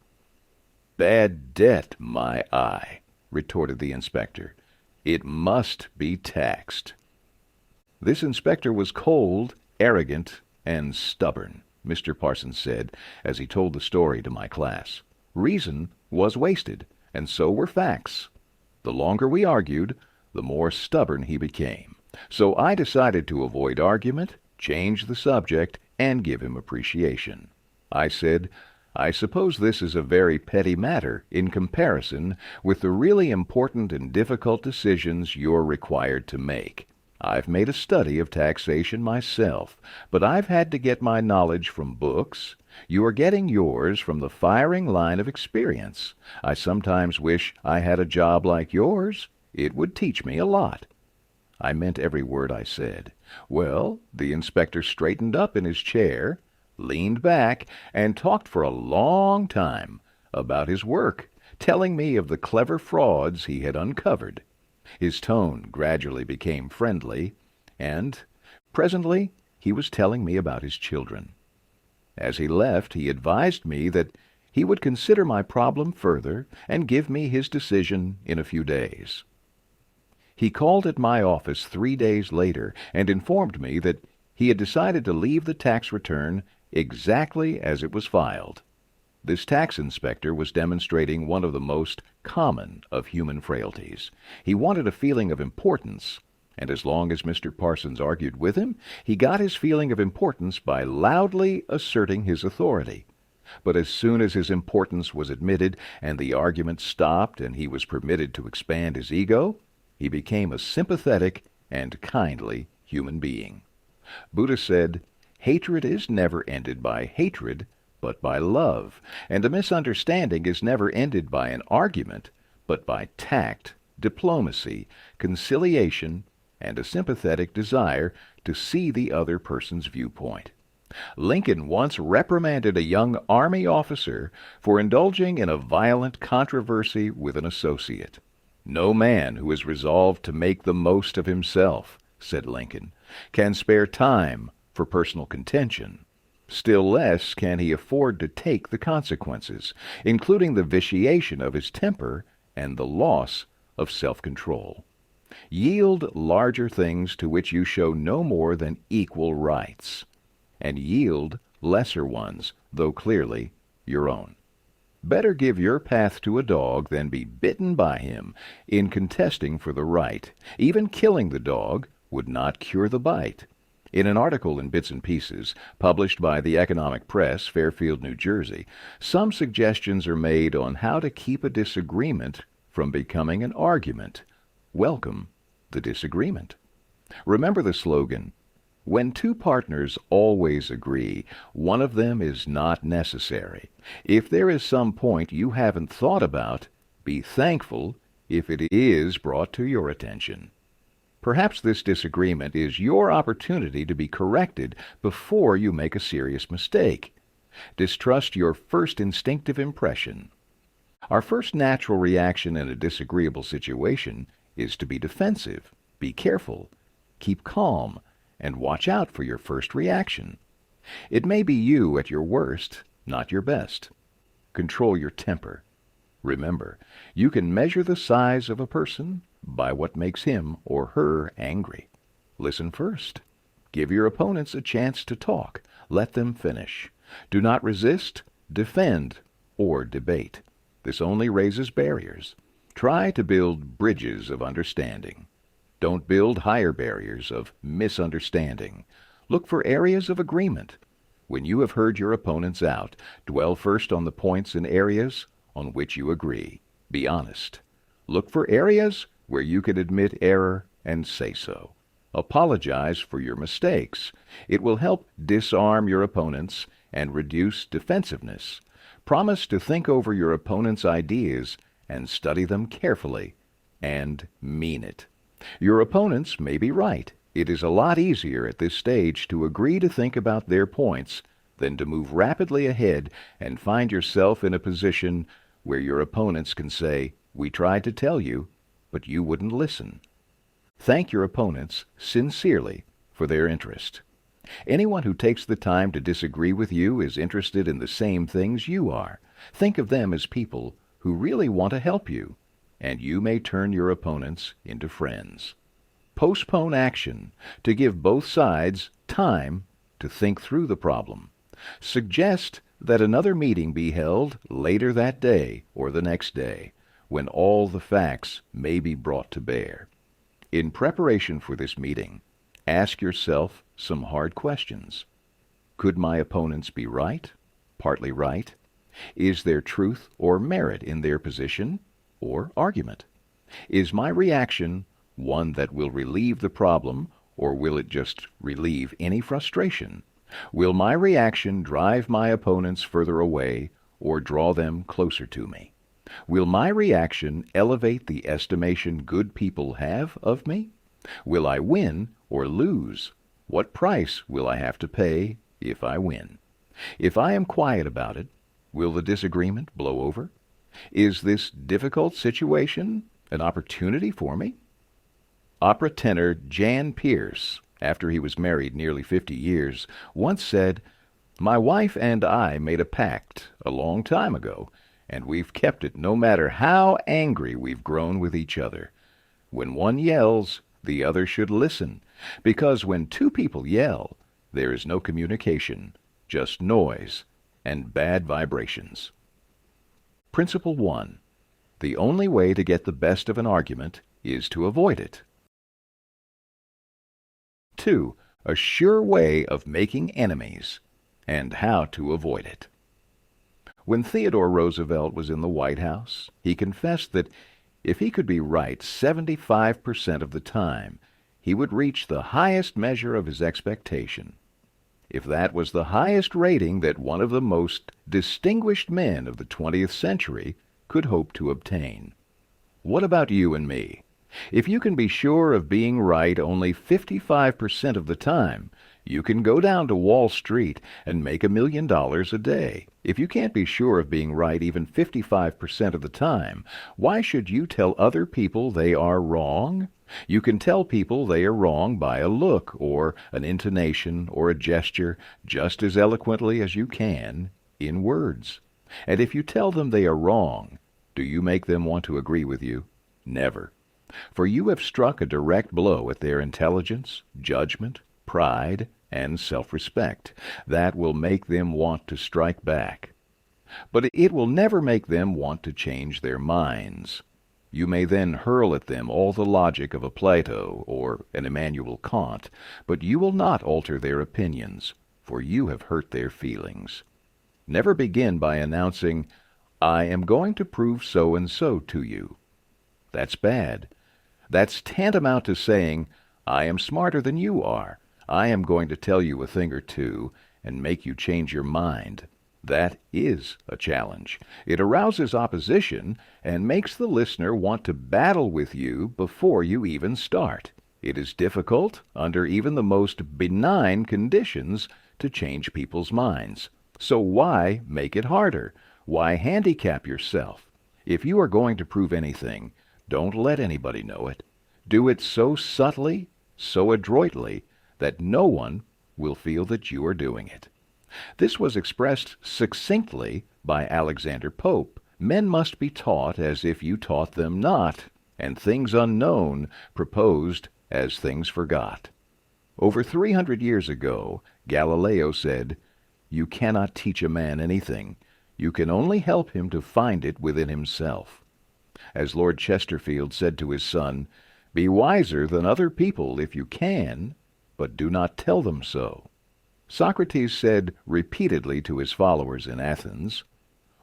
"Bad debt, my eye," retorted the inspector. "It must be taxed." This inspector was cold, arrogant, and stubborn, Mr. Parsons said as he told the story to my class. Reason was wasted, and so were facts. The longer we argued, the more stubborn he became. So I decided to avoid argument, change the subject, and give him appreciation. I said, "I suppose this is a very petty matter in comparison with the really important and difficult decisions you're required to make. I've made a study of taxation myself, but I've had to get my knowledge from books. You are getting yours from the firing line of experience. I sometimes wish I had a job like yours. It would teach me a lot." I meant every word I said. Well, the inspector straightened up in his chair, leaned back, and talked for a long time about his work, telling me of the clever frauds he had uncovered. His tone gradually became friendly, and presently he was telling me about his children. As he left, he advised me that he would consider my problem further and give me his decision in a few days. He called at my office 3 days later and informed me that he had decided to leave the tax return exactly as it was filed. This tax inspector was demonstrating one of the most common of human frailties. He wanted a feeling of importance, and as long as Mr. Parsons argued with him, he got his feeling of importance by loudly asserting his authority. But as soon as his importance was admitted and the argument stopped and he was permitted to expand his ego, he became a sympathetic and kindly human being. Buddha said, "Hatred is never ended by hatred, but by love, and a misunderstanding is never ended by an argument, but by tact, diplomacy, conciliation, and a sympathetic desire to see the other person's viewpoint." Lincoln once reprimanded a young Army officer for indulging in a violent controversy with an associate. "No man who is resolved to make the most of himself," said Lincoln, "can spare time for personal contention. Still less can he afford to take the consequences, including the vitiation of his temper and the loss of self-control. Yield larger things to which you show no more than equal rights, and yield lesser ones, though clearly your own. Better give your path to a dog than be bitten by him in contesting for the right. Even killing the dog would not cure the bite." In an article in Bits and Pieces, published by the Economic Press, Fairfield, New Jersey, some suggestions are made on how to keep a disagreement from becoming an argument. Welcome the disagreement. Remember the slogan, "When two partners always agree, one of them is not necessary. If there is some point you haven't thought about, be thankful if it is brought to your attention." Perhaps this disagreement is your opportunity to be corrected before you make a serious mistake. Distrust your first instinctive impression. Our first natural reaction in a disagreeable situation is to be defensive. Be careful, keep calm, and watch out for your first reaction. It may be you at your worst, not your best. Control your temper. Remember, you can measure the size of a person by what makes him or her angry. Listen first. Give your opponents a chance to talk. Let them finish. Do not resist, defend, or debate. This only raises barriers. Try to build bridges of understanding. Don't build higher barriers of misunderstanding. Look for areas of agreement. When you have heard your opponents out, dwell first on the points and areas on which you agree. Be honest. Look for areas where you can admit error and say so. Apologize for your mistakes. It will help disarm your opponents and reduce defensiveness. Promise to think over your opponent's ideas and study them carefully and mean it. Your opponents may be right. It is a lot easier at this stage to agree to think about their points than to move rapidly ahead and find yourself in a position where your opponents can say, "We tried to tell you, but you wouldn't listen." Thank your opponents sincerely for their interest. Anyone who takes the time to disagree with you is interested in the same things you are. Think of them as people who really want to help you, and you may turn your opponents into friends. Postpone action to give both sides time to think through the problem. Suggest that another meeting be held later that day or the next day, when all the facts may be brought to bear. In preparation for this meeting, ask yourself some hard questions. Could my opponents be right? Partly right? Is there truth or merit in their position or argument? Is my reaction one that will relieve the problem, or will it just relieve any frustration? Will my reaction drive my opponents further away or draw them closer to me? Will my reaction elevate the estimation good people have of me? Will I win or lose? What price will I have to pay if I win? If I am quiet about it, will the disagreement blow over? Is this difficult situation an opportunity for me? Opera tenor Jan Pierce, after he was married nearly 50 years, once said, "My wife and I made a pact a long time ago, and we've kept it no matter how angry we've grown with each other. When one yells, the other should listen, because when two people yell, there is no communication, just noise and bad vibrations." Principle 1. The only way to get the best of an argument is to avoid it. 2. A sure way of making enemies, and how to avoid it. When Theodore Roosevelt was in the White House, he confessed that if he could be right 75% of the time, he would reach the highest measure of his expectation. If that was the highest rating that one of the most distinguished men of the 20th century could hope to obtain. What about you and me? If you can be sure of being right only 55% of the time, you can go down to Wall Street and make $1 million a day. If you can't be sure of being right even 55% of the time, why should you tell other people they are wrong? You can tell people they are wrong by a look or an intonation or a gesture just as eloquently as you can in words. And if you tell them they are wrong, do you make them want to agree with you? Never. For you have struck a direct blow at their intelligence, judgment, pride, and self-respect. That will make them want to strike back. But it will never make them want to change their minds. You may then hurl at them all the logic of a Plato or an Immanuel Kant, but you will not alter their opinions, for you have hurt their feelings. Never begin by announcing, "I am going to prove so-and-so to you." That's bad. That's tantamount to saying, "I am smarter than you are. I am going to tell you a thing or two and make you change your mind." That is a challenge. It arouses opposition and makes the listener want to battle with you before you even start. It is difficult, under even the most benign conditions, to change people's minds. So why make it harder? Why handicap yourself? If you are going to prove anything, don't let anybody know it. Do it so subtly, so adroitly, that no one will feel that you are doing it. This was expressed succinctly by Alexander Pope. Men must be taught as if you taught them not, and things unknown proposed as things forgot. Over 300 years ago, Galileo said, "You cannot teach a man anything. You can only help him to find it within himself." As Lord Chesterfield said to his son, "Be wiser than other people if you can, but do not tell them so." Socrates said repeatedly to his followers in Athens,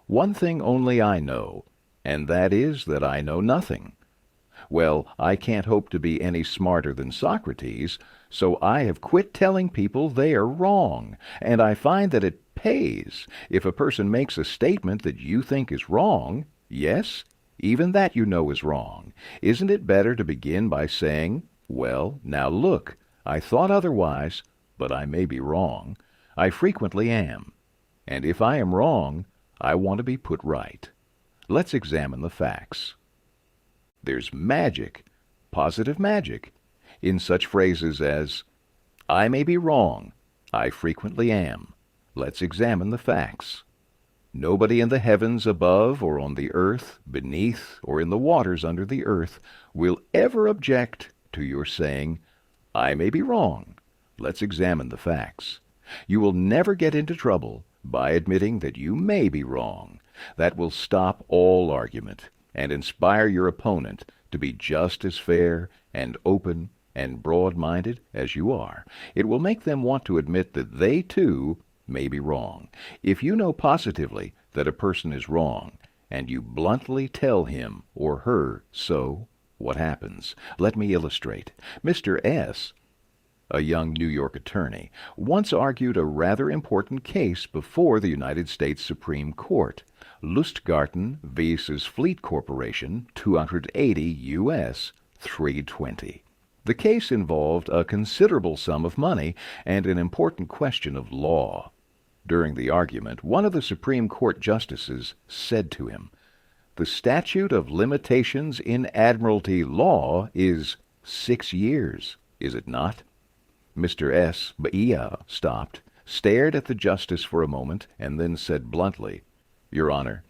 "One thing only I know, and that is that I know nothing." Well, I can't hope to be any smarter than Socrates, so I have quit telling people they are wrong, and I find that it pays. If a person makes a statement that you think is wrong, yes, Even that you know is wrong. Isn't it better to begin by saying, "Well, now look, I thought otherwise, but I may be wrong. I frequently am. And if I am wrong, I want to be put right. Let's examine the facts." There's magic, positive magic, in such phrases as, "I may be wrong. I frequently am. Let's examine the facts." Nobody in the heavens above or on the earth beneath or in the waters under the earth will ever object to your saying, "I may be wrong. Let's examine the facts." You will never get into trouble by admitting that you may be wrong. That will stop all argument and inspire your opponent to be just as fair and open and broad-minded as you are. It will make them want to admit that they, too, may be wrong. If you know positively that a person is wrong, and you bluntly tell him or her so, what happens? Let me illustrate. Mr. S., a young New York attorney, once argued a rather important case before the United States Supreme Court, Lustgarten vs. Fleet Corporation, 280 U.S. 320. The case involved a considerable sum of money and an important question of law. During the argument, one of the Supreme Court justices said to him, "The statute of limitations in admiralty law is 6 years, is it not?" Mr. S. Bahia stopped, stared at the justice for a moment, and then said bluntly, "Your Honor,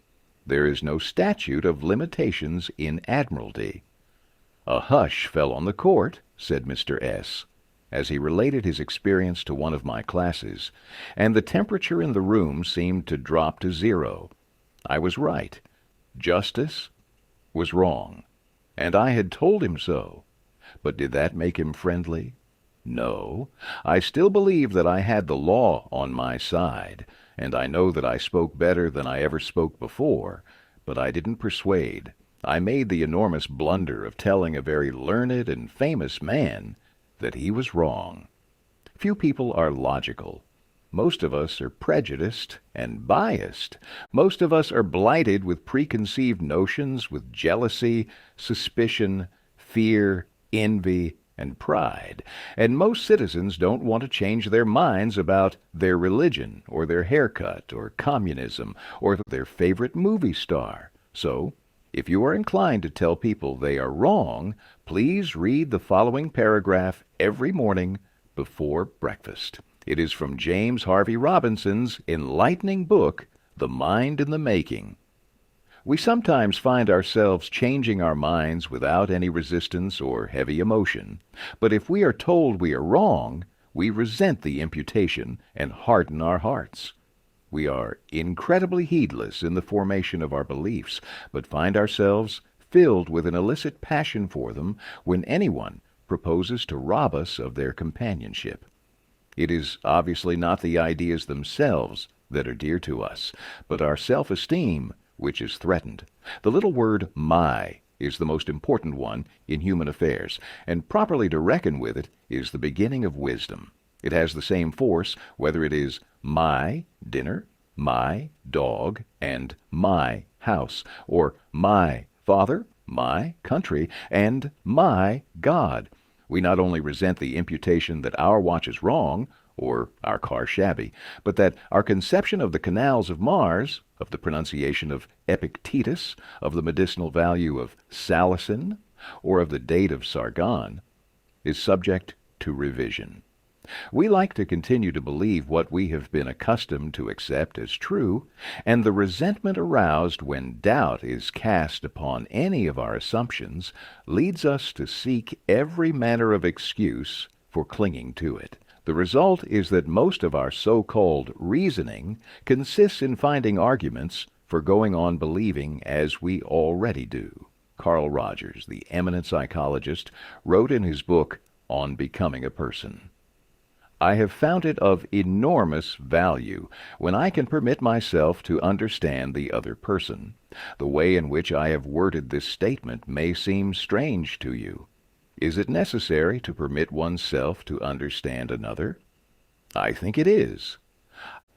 there is no statute of limitations in admiralty." "A hush fell on the court," said Mr. S., as he related his experience to one of my classes, and the temperature in the room seemed to drop to 0. I was right. Justice was wrong, and I had told him so. But did that make him friendly? No. I still believe that I had the law on my side, and I know that I spoke better than I ever spoke before, but I didn't persuade. I made the enormous blunder of telling a very learned and famous man that he was wrong. Few people are logical. Most of us are prejudiced and biased. Most of us are blighted with preconceived notions, with jealousy, suspicion, fear, envy, and pride. And most citizens don't want to change their minds about their religion, or their haircut, or communism, or their favorite movie star. So, if you are inclined to tell people they are wrong, please read the following paragraph every morning before breakfast. It is from James Harvey Robinson's enlightening book, The Mind in the Making. We sometimes find ourselves changing our minds without any resistance or heavy emotion, but if we are told we are wrong, we resent the imputation and harden our hearts. We are incredibly heedless in the formation of our beliefs, but find ourselves filled with an illicit passion for them when anyone proposes to rob us of their companionship. It is obviously not the ideas themselves that are dear to us, but our self-esteem which is threatened. The little word "my" is the most important one in human affairs, and properly to reckon with it is the beginning of wisdom. It has the same force whether it is my dinner, my dog, and my house, or my father, my country, and my God. We not only resent the imputation that our watch is wrong, or our car shabby, but that our conception of the canals of Mars, of the pronunciation of Epictetus, of the medicinal value of salicin, or of the date of Sargon, is subject to revision. We like to continue to believe what we have been accustomed to accept as true, and the resentment aroused when doubt is cast upon any of our assumptions leads us to seek every manner of excuse for clinging to it. The result is that most of our so-called reasoning consists in finding arguments for going on believing as we already do. Carl Rogers, the eminent psychologist, wrote in his book On Becoming a Person, "I have found it of enormous value when I can permit myself to understand the other person. The way in which I have worded this statement may seem strange to you. Is it necessary to permit oneself to understand another? I think it is.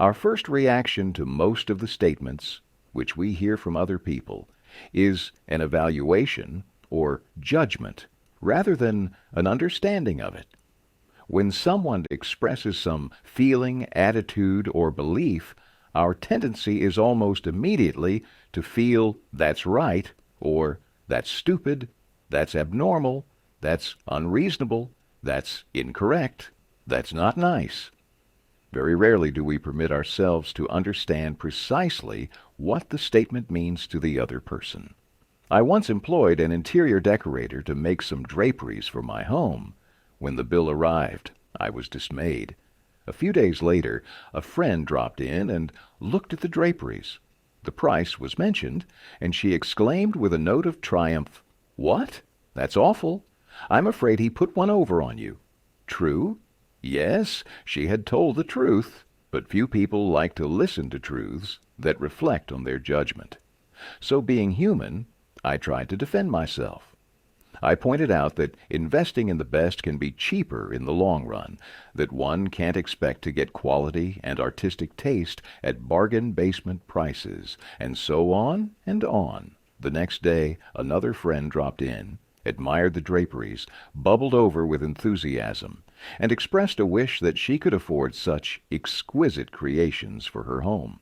Our first reaction to most of the statements which we hear from other people is an evaluation or judgment rather than an understanding of it. When someone expresses some feeling, attitude, or belief, our tendency is almost immediately to feel that's right, or that's stupid, that's abnormal, that's unreasonable, that's incorrect, that's not nice. Very rarely do we permit ourselves to understand precisely what the statement means to the other person. I once employed an interior decorator to make some draperies for my home. When the bill arrived, I was dismayed. A few days later, a friend dropped in and looked at the draperies. The price was mentioned, and she exclaimed with a note of triumph, "What? That's awful. I'm afraid he put one over on you." True? Yes, she had told the truth, but few people like to listen to truths that reflect on their judgment. So being human, I tried to defend myself. I pointed out that investing in the best can be cheaper in the long run, that one can't expect to get quality and artistic taste at bargain basement prices, and so on and on. The next day, another friend dropped in, admired the draperies, bubbled over with enthusiasm, and expressed a wish that she could afford such exquisite creations for her home.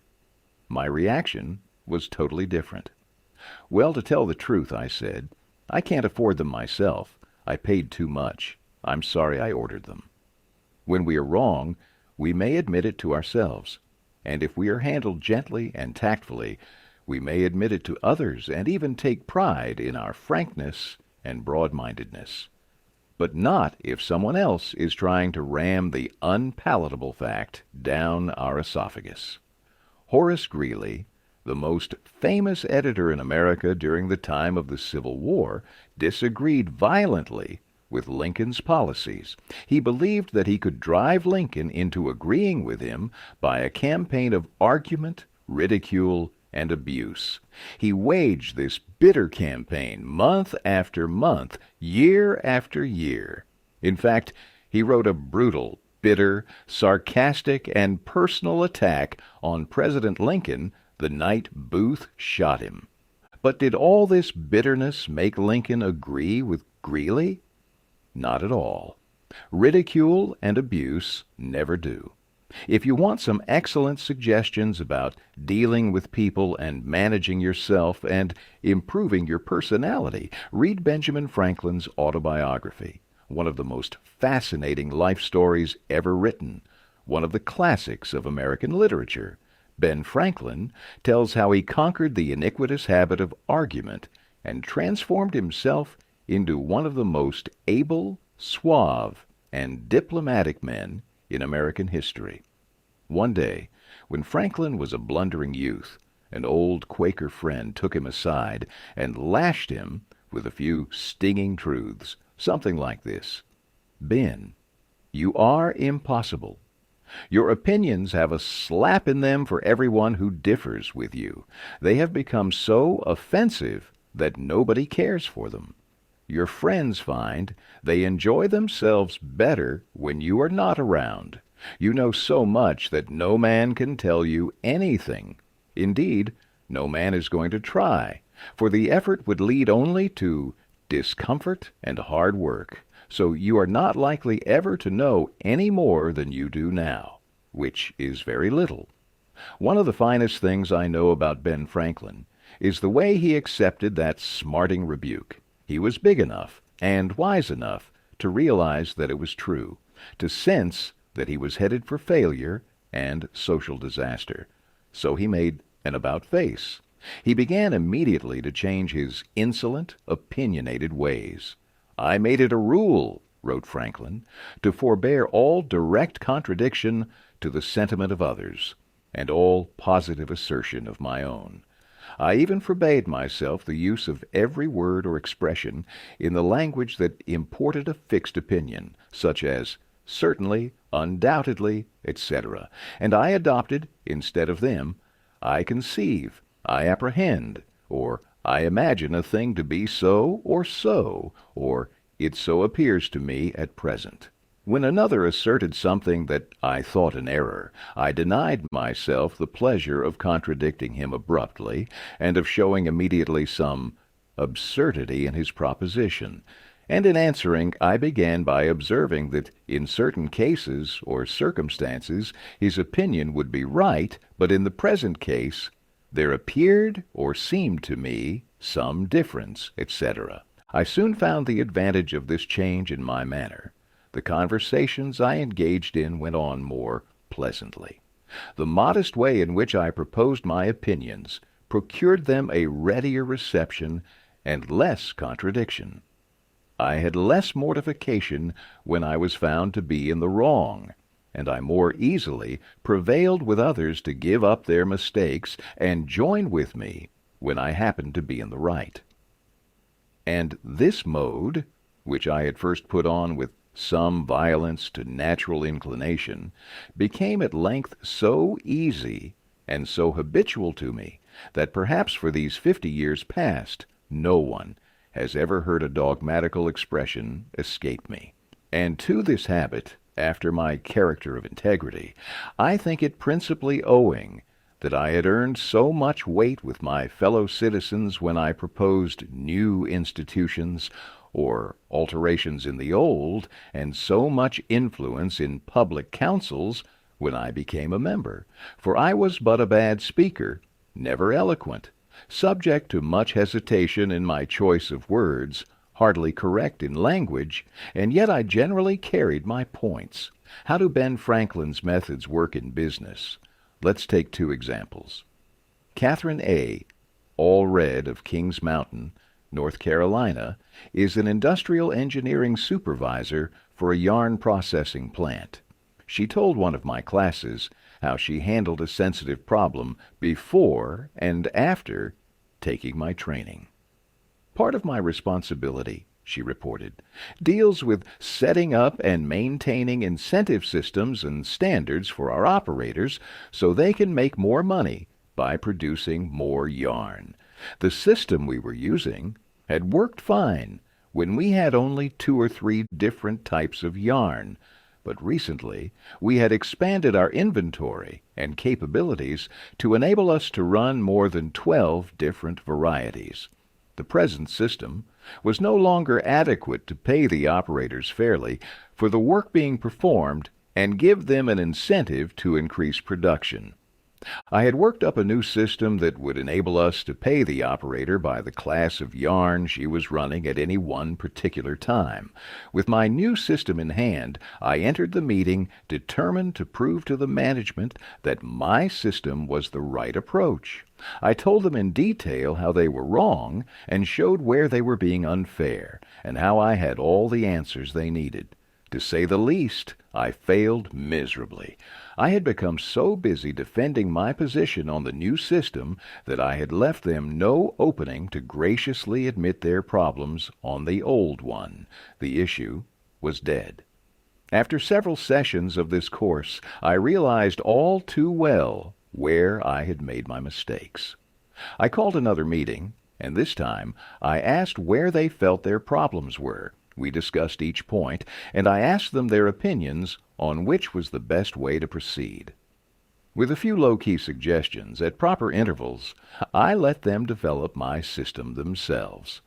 My reaction was totally different. "Well, to tell the truth," I said, "I can't afford them myself. I paid too much. I'm sorry I ordered them." When we are wrong, we may admit it to ourselves, and if we are handled gently and tactfully, we may admit it to others and even take pride in our frankness and broad-mindedness. But not if someone else is trying to ram the unpalatable fact down our esophagus. Horace Greeley, the most famous editor in America during the time of the Civil War, disagreed violently with Lincoln's policies. He believed that he could drive Lincoln into agreeing with him by a campaign of argument, ridicule, and abuse. He waged this bitter campaign month after month, year after year. In fact, he wrote a brutal, bitter, sarcastic, and personal attack on President Lincoln the night Booth shot him. But did all this bitterness make Lincoln agree with Greeley? Not at all. Ridicule and abuse never do. If you want some excellent suggestions about dealing with people and managing yourself and improving your personality, read Benjamin Franklin's autobiography, one of the most fascinating life stories ever written, one of the classics of American literature. Ben Franklin tells how he conquered the iniquitous habit of argument and transformed himself into one of the most able, suave, and diplomatic men in American history. One day, when Franklin was a blundering youth, an old Quaker friend took him aside and lashed him with a few stinging truths, something like this: "Ben, you are impossible. Your opinions have a slap in them for everyone who differs with you. They have become so offensive that nobody cares for them. Your friends find they enjoy themselves better when you are not around. You know so much that no man can tell you anything. Indeed, no man is going to try, for the effort would lead only to discomfort and hard work. So you are not likely ever to know any more than you do now, which is very little." One of the finest things I know about Ben Franklin is the way he accepted that smarting rebuke. He was big enough and wise enough to realize that it was true, to sense that he was headed for failure and social disaster. So he made an about-face. He began immediately to change his insolent, opinionated ways. "I made it a rule," wrote Franklin, "to forbear all direct contradiction to the sentiment of others, and all positive assertion of my own. I even forbade myself the use of every word or expression in the language that imported a fixed opinion, such as certainly, undoubtedly, etc., and I adopted, instead of them, I conceive, I apprehend, or I imagine a thing to be so, or it so appears to me at present." When another asserted something that I thought an error, I denied myself the pleasure of contradicting him abruptly and of showing immediately some absurdity in his proposition. And in answering, I began by observing that in certain cases or circumstances his opinion would be right, but in the present case there appeared or seemed to me some difference, etc. I soon found the advantage of this change in my manner. The conversations I engaged in went on more pleasantly. The modest way in which I proposed my opinions procured them a readier reception and less contradiction. I had less mortification when I was found to be in the wrong, and I more easily prevailed with others to give up their mistakes and join with me when I happened to be in the right. And this mode, which I had first put on with some violence to natural inclination, became at length so easy and so habitual to me that perhaps for these 50 years past no one has ever heard a dogmatical expression escape me. And to this habit, after my character of integrity, I think it principally owing that I had earned so much weight with my fellow citizens when I proposed new institutions or alterations in the old, and so much influence in public councils when I became a member. For I was but a bad speaker, never eloquent, subject to much hesitation in my choice of words, hardly correct in language, and yet I generally carried my points. How do Ben Franklin's methods work in business? Let's take 2 examples. Catherine A., Allred of Kings Mountain, North Carolina, is an industrial engineering supervisor for a yarn processing plant. She told one of my classes how she handled a sensitive problem before and after taking my training. Part of my responsibility, she reported, deals with setting up and maintaining incentive systems and standards for our operators so they can make more money by producing more yarn. The system we were using had worked fine when we had only 2 or 3 different types of yarn, but recently we had expanded our inventory and capabilities to enable us to run more than 12 different varieties. The present system was no longer adequate to pay the operators fairly for the work being performed and give them an incentive to increase production. I had worked up a new system that would enable us to pay the operator by the class of yarn she was running at any one particular time. With my new system in hand, I entered the meeting determined to prove to the management that my system was the right approach. I told them in detail how they were wrong and showed where they were being unfair and how I had all the answers they needed. To say the least, I failed miserably. I had become so busy defending my position on the new system that I had left them no opening to graciously admit their problems on the old one. The issue was dead. After several sessions of this course, I realized all too well where I had made my mistakes. I called another meeting, and this time I asked where they felt their problems were. We discussed each point, and I asked them their opinions on which was the best way to proceed. With a few low-key suggestions at proper intervals, I let them develop my system themselves.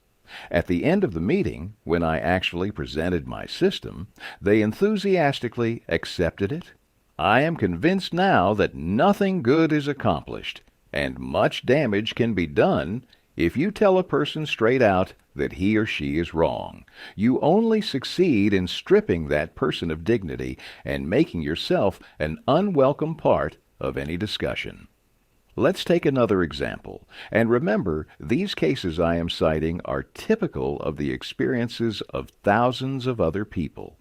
At the end of the meeting, when I actually presented my system, they enthusiastically accepted it. I am convinced now that nothing good is accomplished, and much damage can be done if you tell a person straight out that he or she is wrong. You only succeed in stripping that person of dignity and making yourself an unwelcome part of any discussion. Let's take another example, and remember, these cases I am citing are typical of the experiences of thousands of other people.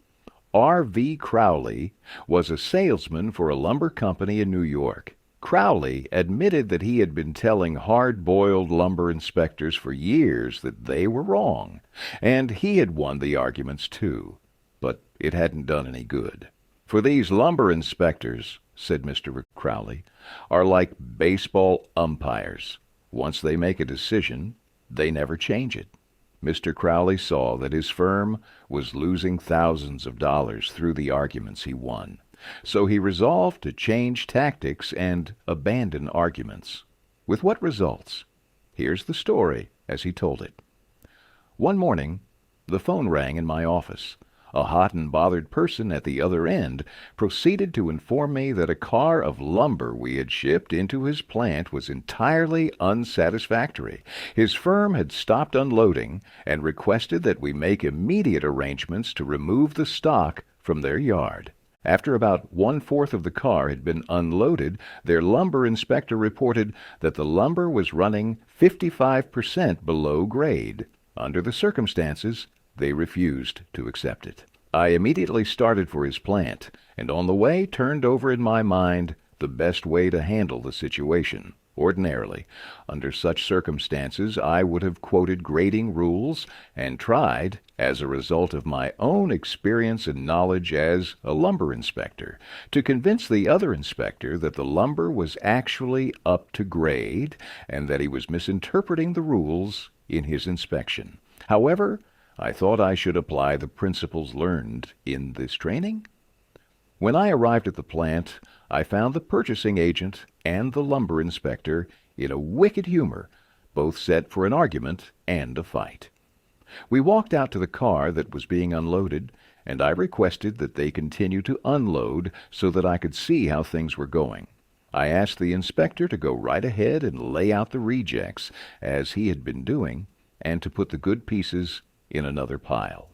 R.V. Crowley was a salesman for a lumber company in New York. Crowley admitted that he had been telling hard-boiled lumber inspectors for years that they were wrong, and he had won the arguments too, but it hadn't done any good. For these lumber inspectors, said Mr. Crowley, are like baseball umpires. Once they make a decision, they never change it. Mr. Crowley saw that his firm was losing thousands of dollars through the arguments he won, so he resolved to change tactics and abandon arguments. With what results? Here's the story as he told it. One morning, the phone rang in my office. A hot and bothered person at the other end proceeded to inform me that a car of lumber we had shipped into his plant was entirely unsatisfactory. His firm had stopped unloading and requested that we make immediate arrangements to remove the stock from their yard. After about one-fourth of the car had been unloaded, their lumber inspector reported that the lumber was running 55% below grade. Under the circumstances, they refused to accept it. I immediately started for his plant, and on the way turned over in my mind the best way to handle the situation. Ordinarily, under such circumstances, I would have quoted grading rules and tried, as a result of my own experience and knowledge as a lumber inspector, to convince the other inspector that the lumber was actually up to grade and that he was misinterpreting the rules in his inspection. However, I thought I should apply the principles learned in this training. When I arrived at the plant, I found the purchasing agent and the lumber inspector in a wicked humor, both set for an argument and a fight. We walked out to the car that was being unloaded, and I requested that they continue to unload so that I could see how things were going. I asked the inspector to go right ahead and lay out the rejects, as he had been doing, and to put the good pieces in another pile.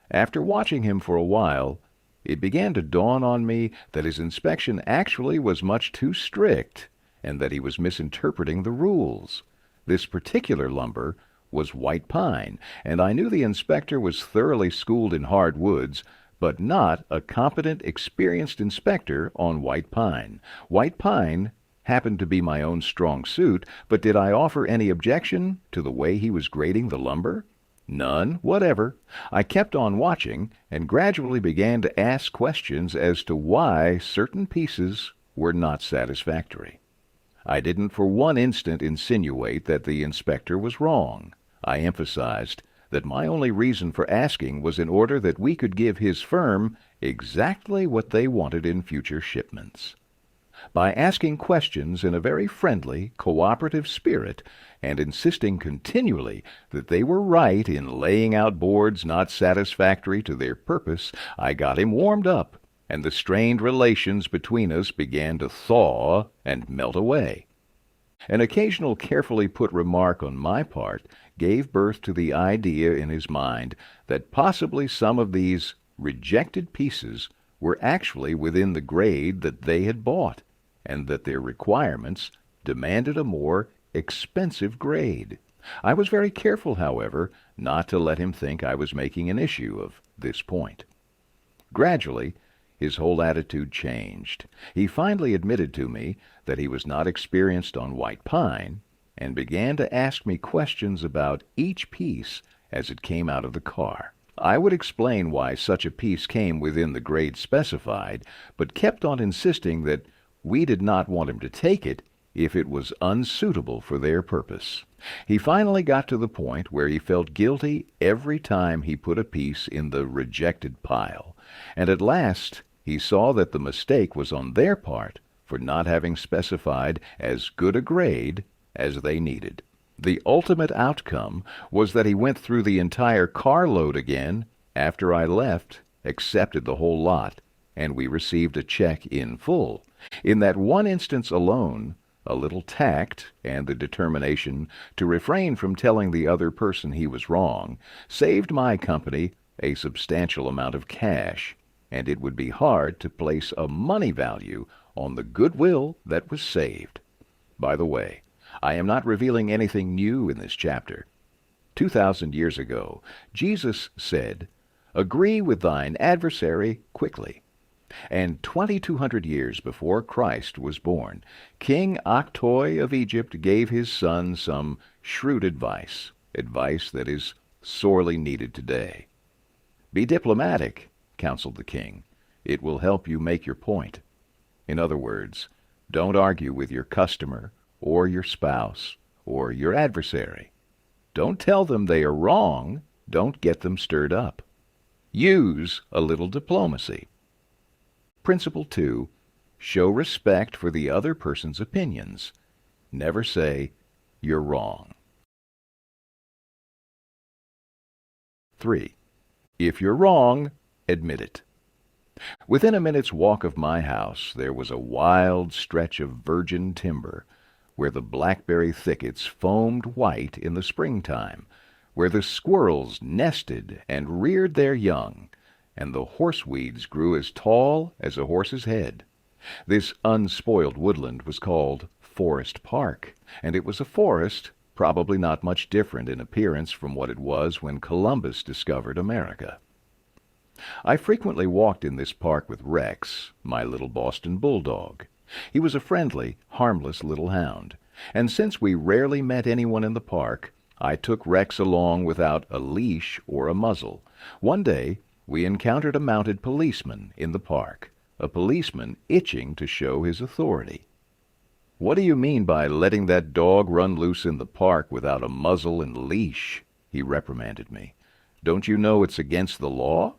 After watching him for a while, it began to dawn on me that his inspection actually was much too strict and that he was misinterpreting the rules. This particular lumber was white pine, and I knew the inspector was thoroughly schooled in hardwoods, but not a competent, experienced inspector on white pine. White pine happened to be my own strong suit, but did I offer any objection to the way he was grading the lumber? None whatever. I kept on watching and gradually began to ask questions as to why certain pieces were not satisfactory. I didn't for one instant insinuate that the inspector was wrong. I emphasized that my only reason for asking was in order that we could give his firm exactly what they wanted in future shipments. By asking questions in a very friendly, cooperative spirit, and insisting continually that they were right in laying out boards not satisfactory to their purpose, I got him warmed up, and the strained relations between us began to thaw and melt away. An occasional carefully put remark on my part gave birth to the idea in his mind that possibly some of these rejected pieces were actually within the grade that they had bought, and that their requirements demanded a more expensive grade. I was very careful, however, not to let him think I was making an issue of this point. Gradually, his whole attitude changed. He finally admitted to me that he was not experienced on white pine, and began to ask me questions about each piece as it came out of the car. I would explain why such a piece came within the grade specified, but kept on insisting that we did not want him to take it if it was unsuitable for their purpose. He finally got to the point where he felt guilty every time he put a piece in the rejected pile, and at last he saw that the mistake was on their part for not having specified as good a grade as they needed. The ultimate outcome was that he went through the entire carload again after I left, accepted the whole lot, and we received a check in full. In that one instance alone, a little tact and the determination to refrain from telling the other person he was wrong saved my company a substantial amount of cash, and it would be hard to place a money value on the goodwill that was saved. By the way, I am not revealing anything new in this chapter. 2,000 years ago, Jesus said, "Agree with thine adversary quickly." And 2,200 years before Christ was born, King Octoi of Egypt gave his son some shrewd advice that is sorely needed today. "Be diplomatic," counseled the king. "It will help you make your point." In other words, don't argue with your customer or your spouse or your adversary. Don't tell them they are wrong. Don't get them stirred up. Use a little diplomacy. Principle 2. Show respect for the other person's opinions. Never say, "You're wrong." 3. If you're wrong, admit it. Within a minute's walk of my house, there was a wild stretch of virgin timber, where the blackberry thickets foamed white in the springtime, where the squirrels nested and reared their young, and the horseweeds grew as tall as a horse's head. This unspoiled woodland was called Forest Park, and it was a forest probably not much different in appearance from what it was when Columbus discovered America. I frequently walked in this park with Rex, my little Boston bulldog. He was a friendly, harmless little hound, and since we rarely met anyone in the park, I took Rex along without a leash or a muzzle. One day, we encountered a mounted policeman in the park, a policeman itching to show his authority. "What do you mean by letting that dog run loose in the park without a muzzle and leash?" he reprimanded me. "Don't you know it's against the law?"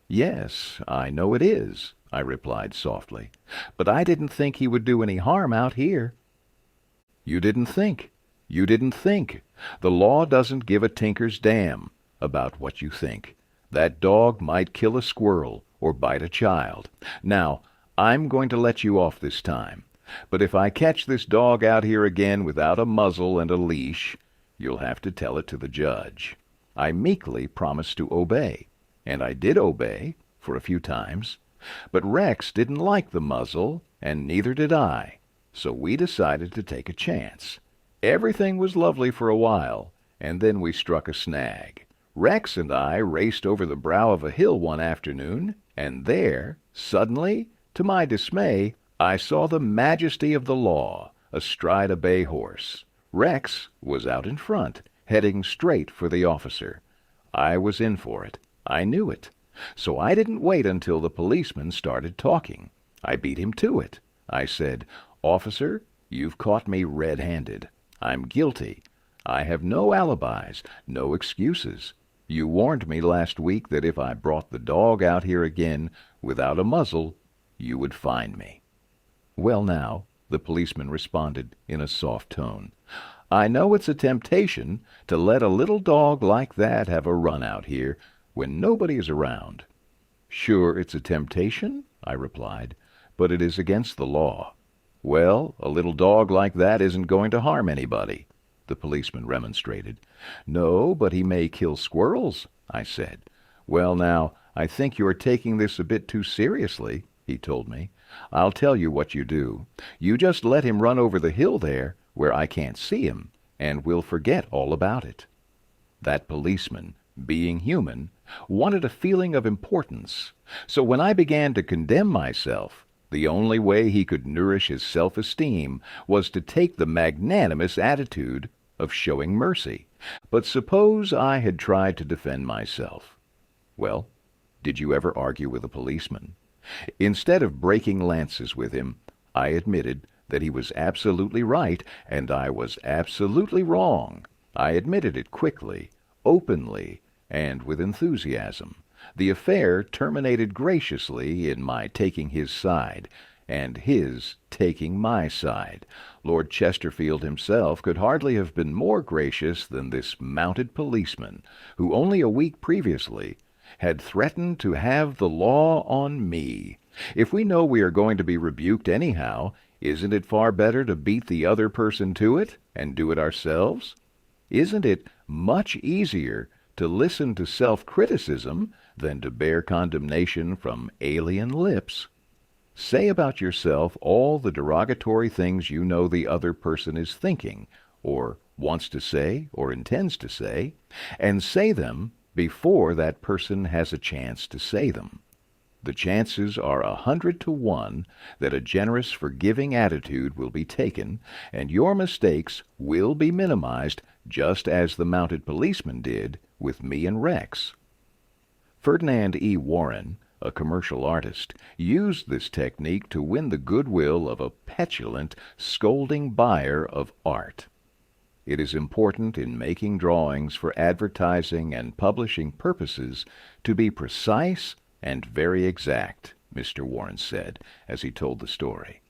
"Yes, I know it is," I replied softly, "but I didn't think he would do any harm out here." "You didn't think. You didn't think. The law doesn't give a tinker's damn about what you think. That dog might kill a squirrel or bite a child. Now, I'm going to let you off this time. But if I catch this dog out here again without a muzzle and a leash, you'll have to tell it to the judge." I meekly promised to obey, and I did obey for a few times. But Rex didn't like the muzzle, and neither did I, so we decided to take a chance. Everything was lovely for a while, and then we struck a snag. Rex and I raced over the brow of a hill one afternoon, and there, suddenly, to my dismay, I saw the majesty of the law astride a bay horse. Rex was out in front, heading straight for the officer. I was in for it. I knew it. So I didn't wait until the policeman started talking. I beat him to it. I said, "Officer, you've caught me red-handed. I'm guilty. I have no alibis, no excuses. You warned me last week that if I brought the dog out here again without a muzzle, you would fine me." "Well now," the policeman responded in a soft tone, "I know it's a temptation to let a little dog like that have a run out here when nobody is around." "Sure it's a temptation," I replied, "but it is against the law." "Well, a little dog like that isn't going to harm anybody," the policeman remonstrated. "No, but he may kill squirrels," I said. "Well now, I think you are taking this a bit too seriously," he told me. "I'll tell you what you do. You just let him run over the hill there, where I can't see him, and we'll forget all about it." That policeman, being human, wanted a feeling of importance. So when I began to condemn myself, the only way he could nourish his self-esteem was to take the magnanimous attitude of showing mercy. But suppose I had tried to defend myself. Well, did you ever argue with a policeman? Instead of breaking lances with him, I admitted that he was absolutely right and I was absolutely wrong. I admitted it quickly, openly, and with enthusiasm. The affair terminated graciously in my taking his side, and his taking my side. Lord Chesterfield himself could hardly have been more gracious than this mounted policeman, who only a week previously had threatened to have the law on me. If we know we are going to be rebuked anyhow, isn't it far better to beat the other person to it and do it ourselves? Isn't it much easier to listen to self-criticism than to bear condemnation from alien lips? Say about yourself all the derogatory things you know the other person is thinking, or wants to say, or intends to say, and say them before that person has a chance to say them. The chances are 100 to 1 that a generous, forgiving attitude will be taken, and your mistakes will be minimized, just as the mounted policeman did with me and Rex. Ferdinand E. Warren, a commercial artist, used this technique to win the goodwill of a petulant, scolding buyer of art. it is important in making drawings for advertising and publishing purposes to be precise and very exact, Mr. Warren said as he told the story.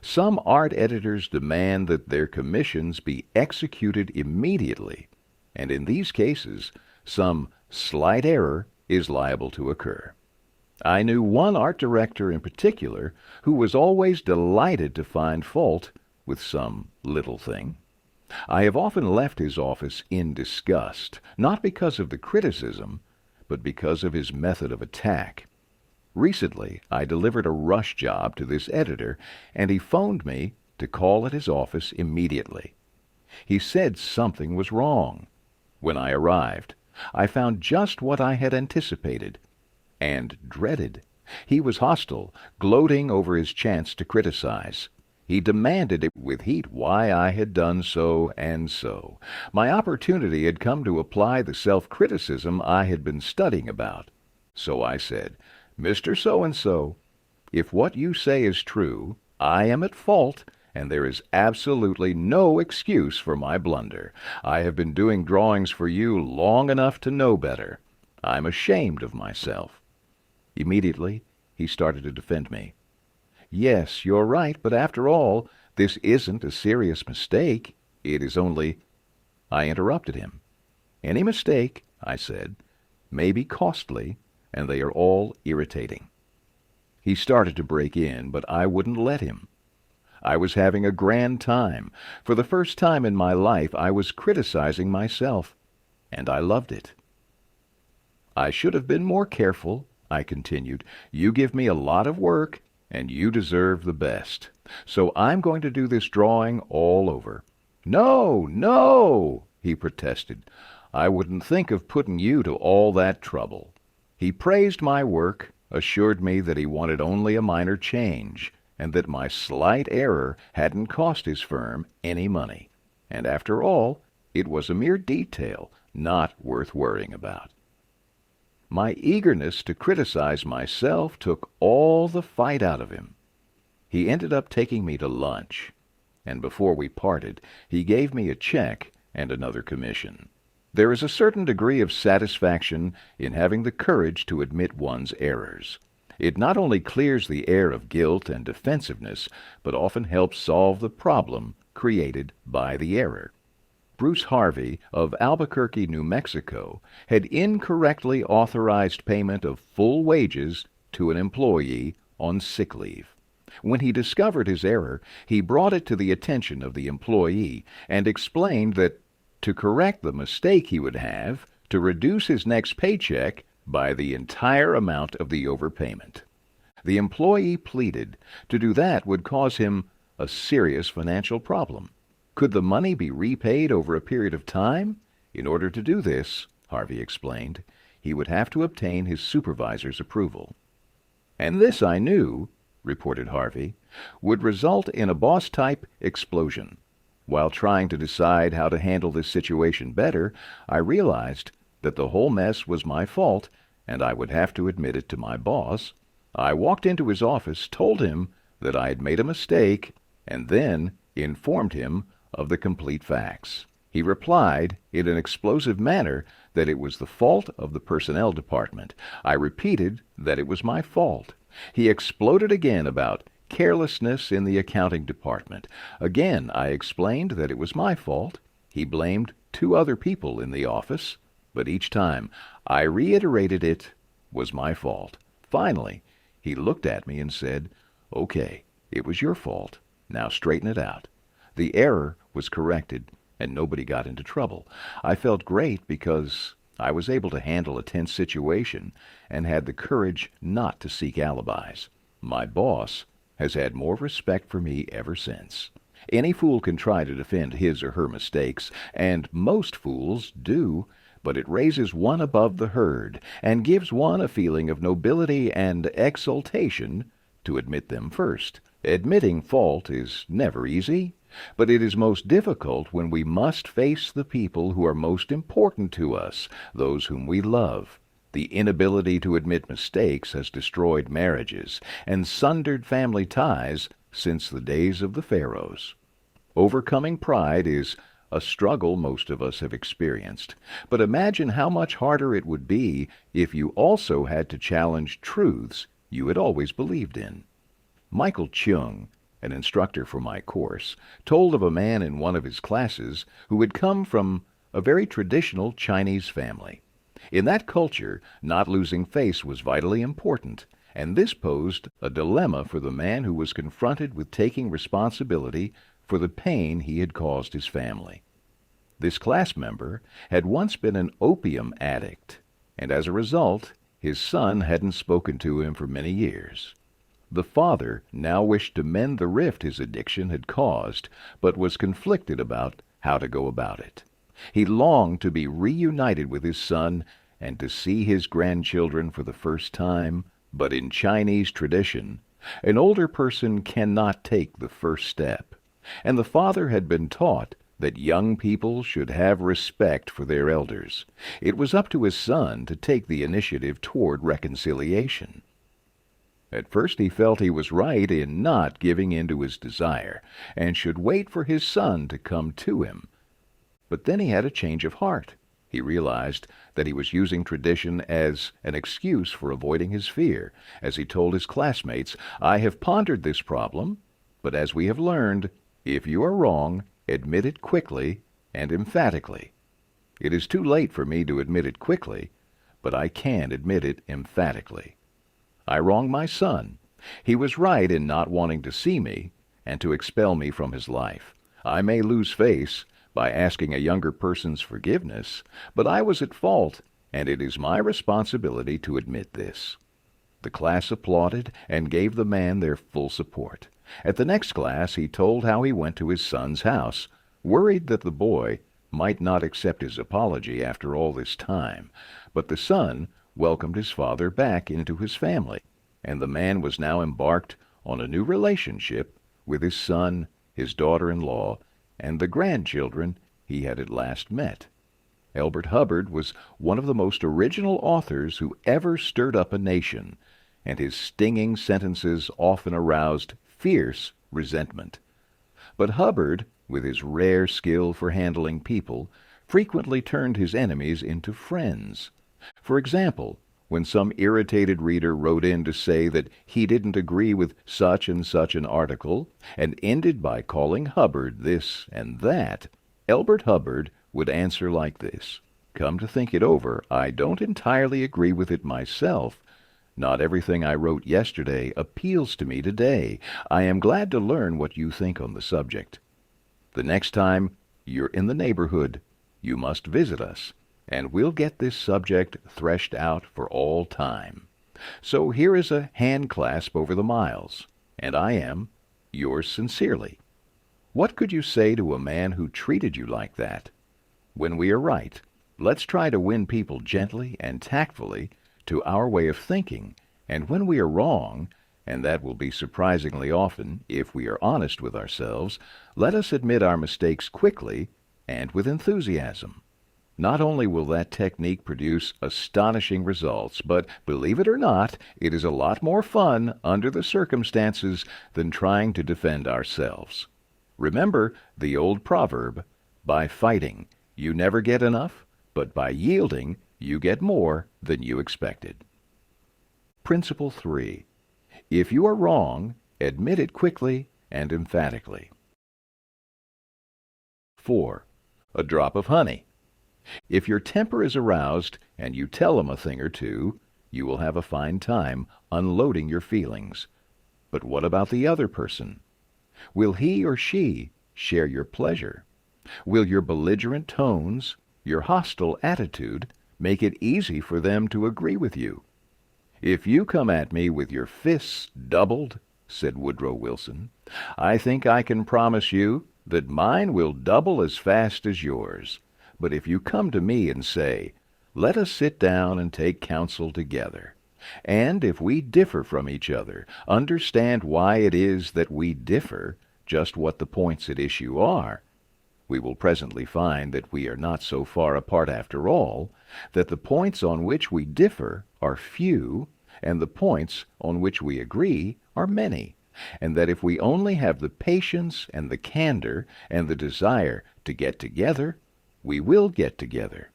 Some art editors demand that their commissions be executed immediately, and in these cases, some slight error is liable to occur. I knew one art director in particular who was always delighted to find fault with some little thing. I have often left his office in disgust, not because of the criticism, but because of his method of attack. Recently, I delivered a rush job to this editor, and he phoned me to call at his office immediately. He said something was wrong. When I arrived, I found just what I had anticipated and dreaded. He was hostile, gloating over his chance to criticize. He demanded with heat why I had done so and so. My opportunity had come to apply the self-criticism I had been studying about. So I said, "Mr. So-and-so, if what you say is true, I am at fault, and there is absolutely no excuse for my blunder. I have been doing drawings for you long enough to know better. I'm ashamed of myself." Immediately, he started to defend me. "Yes, you're right, but after all, this isn't a serious mistake. It is only—" I interrupted him. "Any mistake," I said, "may be costly, and they are all irritating." He started to break in, but I wouldn't let him. I was having a grand time. For the first time in my life, I was criticizing myself, and I loved it. "I should have been more careful," I continued. "You give me a lot of work, and you deserve the best. So I'm going to do this drawing all over." "No, no," he protested. "I wouldn't think of putting you to all that trouble." He praised my work, assured me that he wanted only a minor change, and that my slight error hadn't cost his firm any money. And after all, it was a mere detail, not worth worrying about. My eagerness to criticize myself took all the fight out of him. He ended up taking me to lunch, and before we parted, he gave me a check and another commission. There is a certain degree of satisfaction in having the courage to admit one's errors. It not only clears the air of guilt and defensiveness, but often helps solve the problem created by the error. Bruce Harvey of Albuquerque, New Mexico, had incorrectly authorized payment of full wages to an employee on sick leave. When he discovered his error, he brought it to the attention of the employee and explained that to correct the mistake he would have to reduce his next paycheck by the entire amount of the overpayment. The employee pleaded to do that would cause him a serious financial problem. Could the money be repaid over a period of time? In order to do this, Harvey explained, he would have to obtain his supervisor's approval. "And this, I knew," reported Harvey, "would result in a boss-type explosion. While trying to decide how to handle this situation better, I realized that the whole mess was my fault, and I would have to admit it to my boss. I walked into his office, told him that I had made a mistake, and then informed him of the complete facts. He replied in an explosive manner that it was the fault of the personnel department. I repeated that it was my fault. He exploded again about carelessness in the accounting department. Again, I explained that it was my fault. He blamed 2 other people in the office, but each time I reiterated it was my fault. Finally, he looked at me and said, "Okay, it was your fault. Now straighten it out." The error was corrected, and nobody got into trouble. I felt great because I was able to handle a tense situation and had the courage not to seek alibis. My boss has had more respect for me ever since. Any fool can try to defend his or her mistakes, and most fools do, but it raises one above the herd and gives one a feeling of nobility and exultation to admit them first. Admitting fault is never easy, but it is most difficult when we must face the people who are most important to us, those whom we love. The inability to admit mistakes has destroyed marriages and sundered family ties since the days of the pharaohs. Overcoming pride is a struggle most of us have experienced. But imagine how much harder it would be if you also had to challenge truths you had always believed in. Michael Chung, an instructor for my course, told of a man in one of his classes who had come from a very traditional Chinese family. In that culture, not losing face was vitally important, and this posed a dilemma for the man who was confronted with taking responsibility for the pain he had caused his family. This class member had once been an opium addict, and as a result, his son hadn't spoken to him for many years. The father now wished to mend the rift his addiction had caused, but was conflicted about how to go about it. He longed to be reunited with his son and to see his grandchildren for the first time, but in Chinese tradition, an older person cannot take the first step, and the father had been taught that young people should have respect for their elders. It was up to his son to take the initiative toward reconciliation. At first he felt he was right in not giving in to his desire, and should wait for his son to come to him. But then he had a change of heart. He realized that he was using tradition as an excuse for avoiding his fear. As he told his classmates, "I have pondered this problem, but as we have learned, if you are wrong, admit it quickly and emphatically. It is too late for me to admit it quickly, but I can admit it emphatically. I wronged my son. He was right in not wanting to see me and to expel me from his life. I may lose face by asking a younger person's forgiveness, but I was at fault, and it is my responsibility to admit this." The class applauded and gave the man their full support. At the next class he told how he went to his son's house, worried that the boy might not accept his apology after all this time, but the son welcomed his father back into his family, and the man was now embarked on a new relationship with his son, his daughter-in-law, and the grandchildren he had at last met. Elbert Hubbard was one of the most original authors who ever stirred up a nation, and his stinging sentences often aroused fierce resentment. But Hubbard, with his rare skill for handling people, frequently turned his enemies into friends. For example, when some irritated reader wrote in to say that he didn't agree with such and such an article, and ended by calling Hubbard this and that, Elbert Hubbard would answer like this: "Come to think it over, I don't entirely agree with it myself. Not everything I wrote yesterday appeals to me today. I am glad to learn what you think on the subject. The next time you're in the neighborhood, you must visit us, and we'll get this subject threshed out for all time. So here is a hand clasp over the miles, and I am yours sincerely." What could you say to a man who treated you like that? When we are right, let's try to win people gently and tactfully to our way of thinking, and when we are wrong, and that will be surprisingly often if we are honest with ourselves, let us admit our mistakes quickly and with enthusiasm. Not only will that technique produce astonishing results, but, believe it or not, it is a lot more fun under the circumstances than trying to defend ourselves. Remember the old proverb, "By fighting, you never get enough, but by yielding, you get more than you expected." Principle 3. If you are wrong, admit it quickly and emphatically. 4. A drop of honey. If your temper is aroused and you tell him a thing or two, you will have a fine time unloading your feelings. But what about the other person? Will he or she share your pleasure? Will your belligerent tones, your hostile attitude, make it easy for them to agree with you? "If you come at me with your fists doubled," said Woodrow Wilson, "I think I can promise you that mine will double as fast as yours. But if you come to me and say, 'Let us sit down and take counsel together,' and if we differ from each other, understand why it is that we differ, just what the points at issue are, we will presently find that we are not so far apart after all, that the points on which we differ are few, and the points on which we agree are many. and that if we only have the patience and the candor and the desire to get together, we will get together.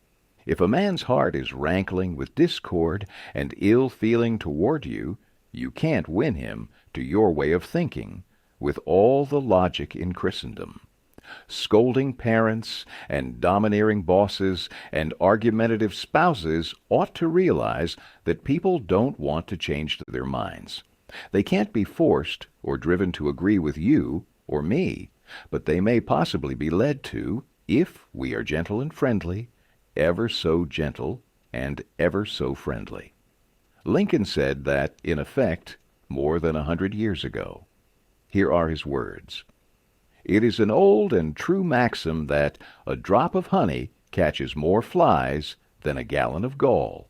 If a man's heart is rankling with discord and ill feeling toward you, you can't win him to your way of thinking with all the logic in Christendom. Scolding parents and domineering bosses and argumentative spouses ought to realize that people don't want to change their minds. They can't be forced or driven to agree with you or me, but they may possibly be led to, if we are gentle and friendly, ever so gentle and ever so friendly. Lincoln said that, in effect, more than 100 years ago. Here are his words. It is an old and true maxim that a drop of honey catches more flies than a gallon of gall.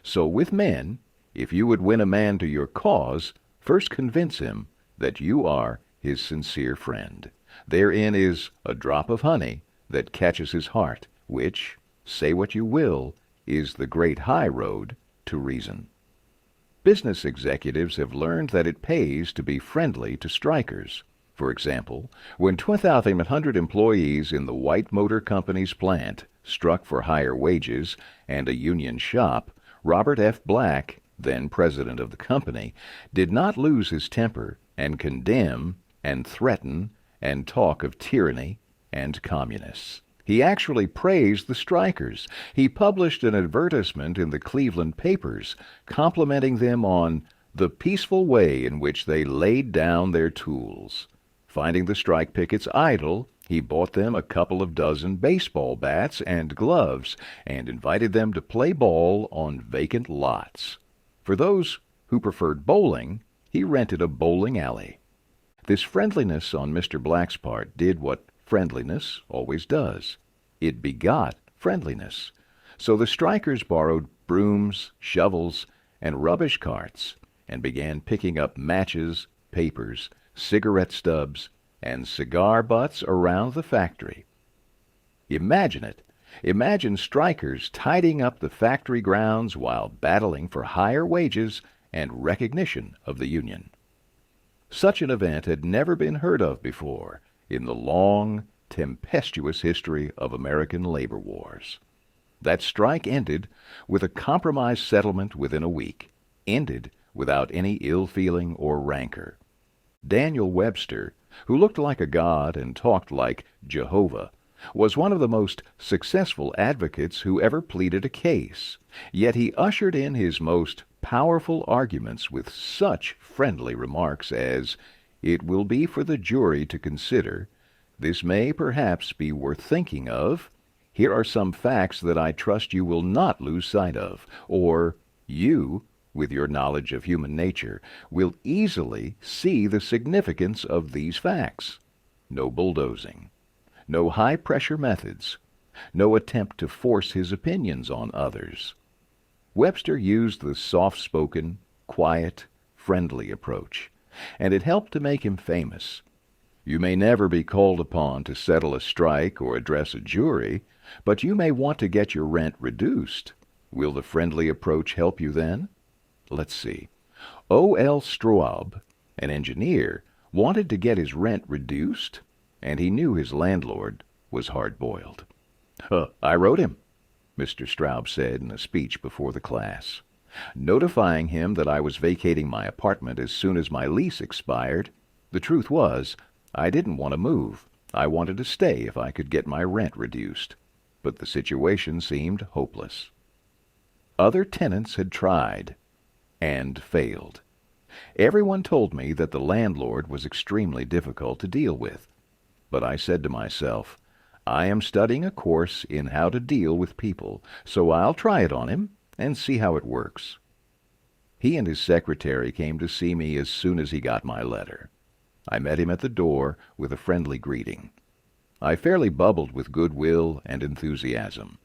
So with men, if you would win a man to your cause, first convince him that you are his sincere friend. Therein is a drop of honey that catches his heart, which, say what you will, is the great high road to reason. Business executives have learned that it pays to be friendly to strikers. For example, when 2,100 employees in the White Motor Company's plant struck for higher wages and a union shop, Robert F. Black, then president of the company, did not lose his temper and condemn and threaten and talk of tyranny and communists. He actually praised the strikers. He published an advertisement in the Cleveland papers complimenting them on the peaceful way in which they laid down their tools. Finding the strike pickets idle, he bought them a couple of dozen baseball bats and gloves and invited them to play ball on vacant lots. For those who preferred bowling, he rented a bowling alley. This friendliness on Mr. Black's part did what friendliness always does. It begot friendliness. So the strikers borrowed brooms, shovels, and rubbish carts and began picking up matches, papers, cigarette stubs, and cigar butts around the factory. Imagine it. Imagine strikers tidying up the factory grounds while battling for higher wages and recognition of the union. Such an event had never been heard of before in the long, tempestuous history of American labor wars. That strike ended with a compromise settlement within a week, ended without any ill feeling or rancor. Daniel Webster, who looked like a god and talked like Jehovah, was one of the most successful advocates who ever pleaded a case. Yet he ushered in his most powerful arguments with such friendly remarks as, "It will be for the jury to consider. This may perhaps be worth thinking of. Here are some facts that I trust you will not lose sight of," or, "You, with your knowledge of human nature, will easily see the significance of these facts." No bulldozing. No high-pressure methods. No attempt to force his opinions on others. Webster used the soft-spoken, quiet, friendly approach, and it helped to make him famous. You may never be called upon to settle a strike or address a jury, but you may want to get your rent reduced. Will the friendly approach help you then? Let's see. O.L. Straub, an engineer, wanted to get his rent reduced, and he knew his landlord was hard-boiled. "I wrote him," Mr. Straub said in a speech before the class, notifying him that I was vacating my apartment as soon as my lease expired. The truth was, I didn't want to move. I wanted to stay if I could get my rent reduced. But the situation seemed hopeless. Other tenants had tried and failed. Everyone told me that the landlord was extremely difficult to deal with. But I said to myself, I am studying a course in how to deal with people, so I'll try it on him and see how it works. He and his secretary came to see me as soon as he got my letter. I met him at the door with a friendly greeting. I fairly bubbled with goodwill and enthusiasm.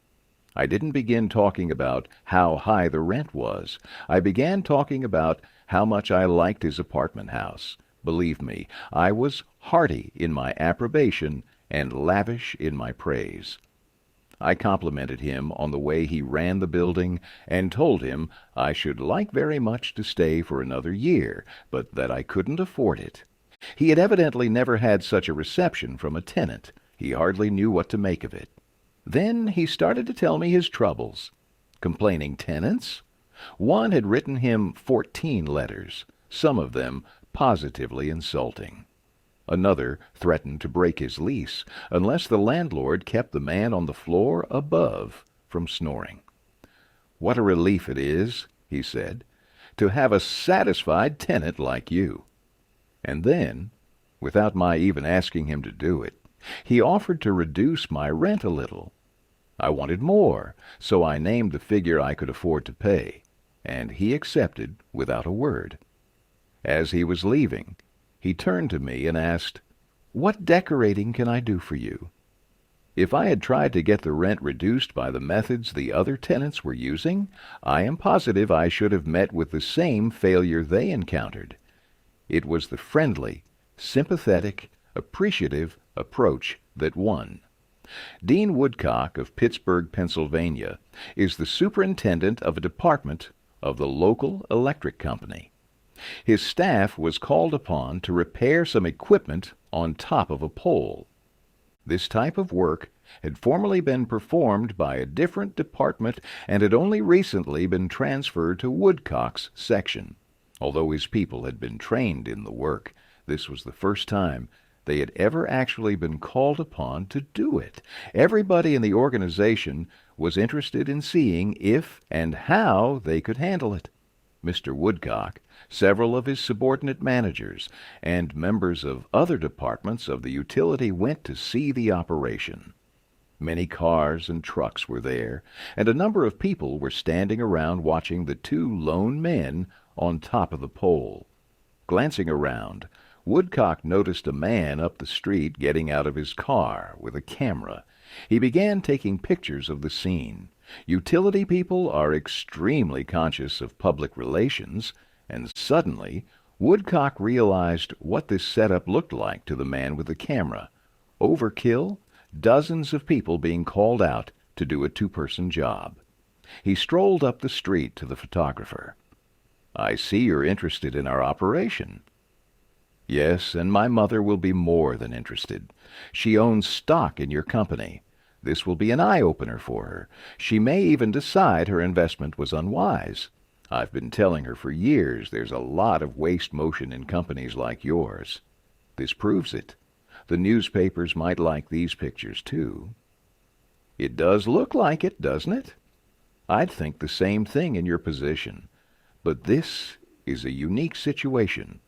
I didn't begin talking about how high the rent was. I began talking about how much I liked his apartment house. Believe me, I was hearty in my approbation and lavish in my praise. I complimented him on the way he ran the building and told him I should like very much to stay for another year, but that I couldn't afford it. He had evidently never had such a reception from a tenant. He hardly knew what to make of it. Then he started to tell me his troubles. Complaining tenants? One had written him 14 letters, some of them positively insulting. Another threatened to break his lease unless the landlord kept the man on the floor above from snoring. "What a relief it is," he said, "to have a satisfied tenant like you." And then, without my even asking him to do it, he offered to reduce my rent a little. I wanted more, so I named the figure I could afford to pay, and he accepted without a word. As he was leaving, he turned to me and asked, "What decorating can I do for you?" If I had tried to get the rent reduced by the methods the other tenants were using, I am positive I should have met with the same failure they encountered. It was the friendly, sympathetic, appreciative approach that won. Dean Woodcock of Pittsburgh, Pennsylvania, is the superintendent of a department of the local electric company. His staff was called upon to repair some equipment on top of a pole. This type of work had formerly been performed by a different department and had only recently been transferred to Woodcock's section. Although his people had been trained in the work, this was the first time they had ever actually been called upon to do it. Everybody in the organization was interested in seeing if and how they could handle it. Mr. Woodcock, several of his subordinate managers, and members of other departments of the utility went to see the operation. Many cars and trucks were there, and a number of people were standing around watching the two lone men on top of the pole. Glancing around, Woodcock noticed a man up the street getting out of his car with a camera. He began taking pictures of the scene. Utility people are extremely conscious of public relations, and suddenly Woodcock realized what this setup looked like to the man with the camera. Overkill, dozens of people being called out to do a two-person job. He strolled up the street to the photographer. "I see you're interested in our operation." "Yes, and my mother will be more than interested. She owns stock in your company. This will be an eye-opener for her. She may even decide her investment was unwise. I've been telling her for years there's a lot of waste motion in companies like yours. This proves it. The newspapers might like these pictures, too." "It does look like it, doesn't it?" "I'd think the same thing in your position. But this is a unique situation."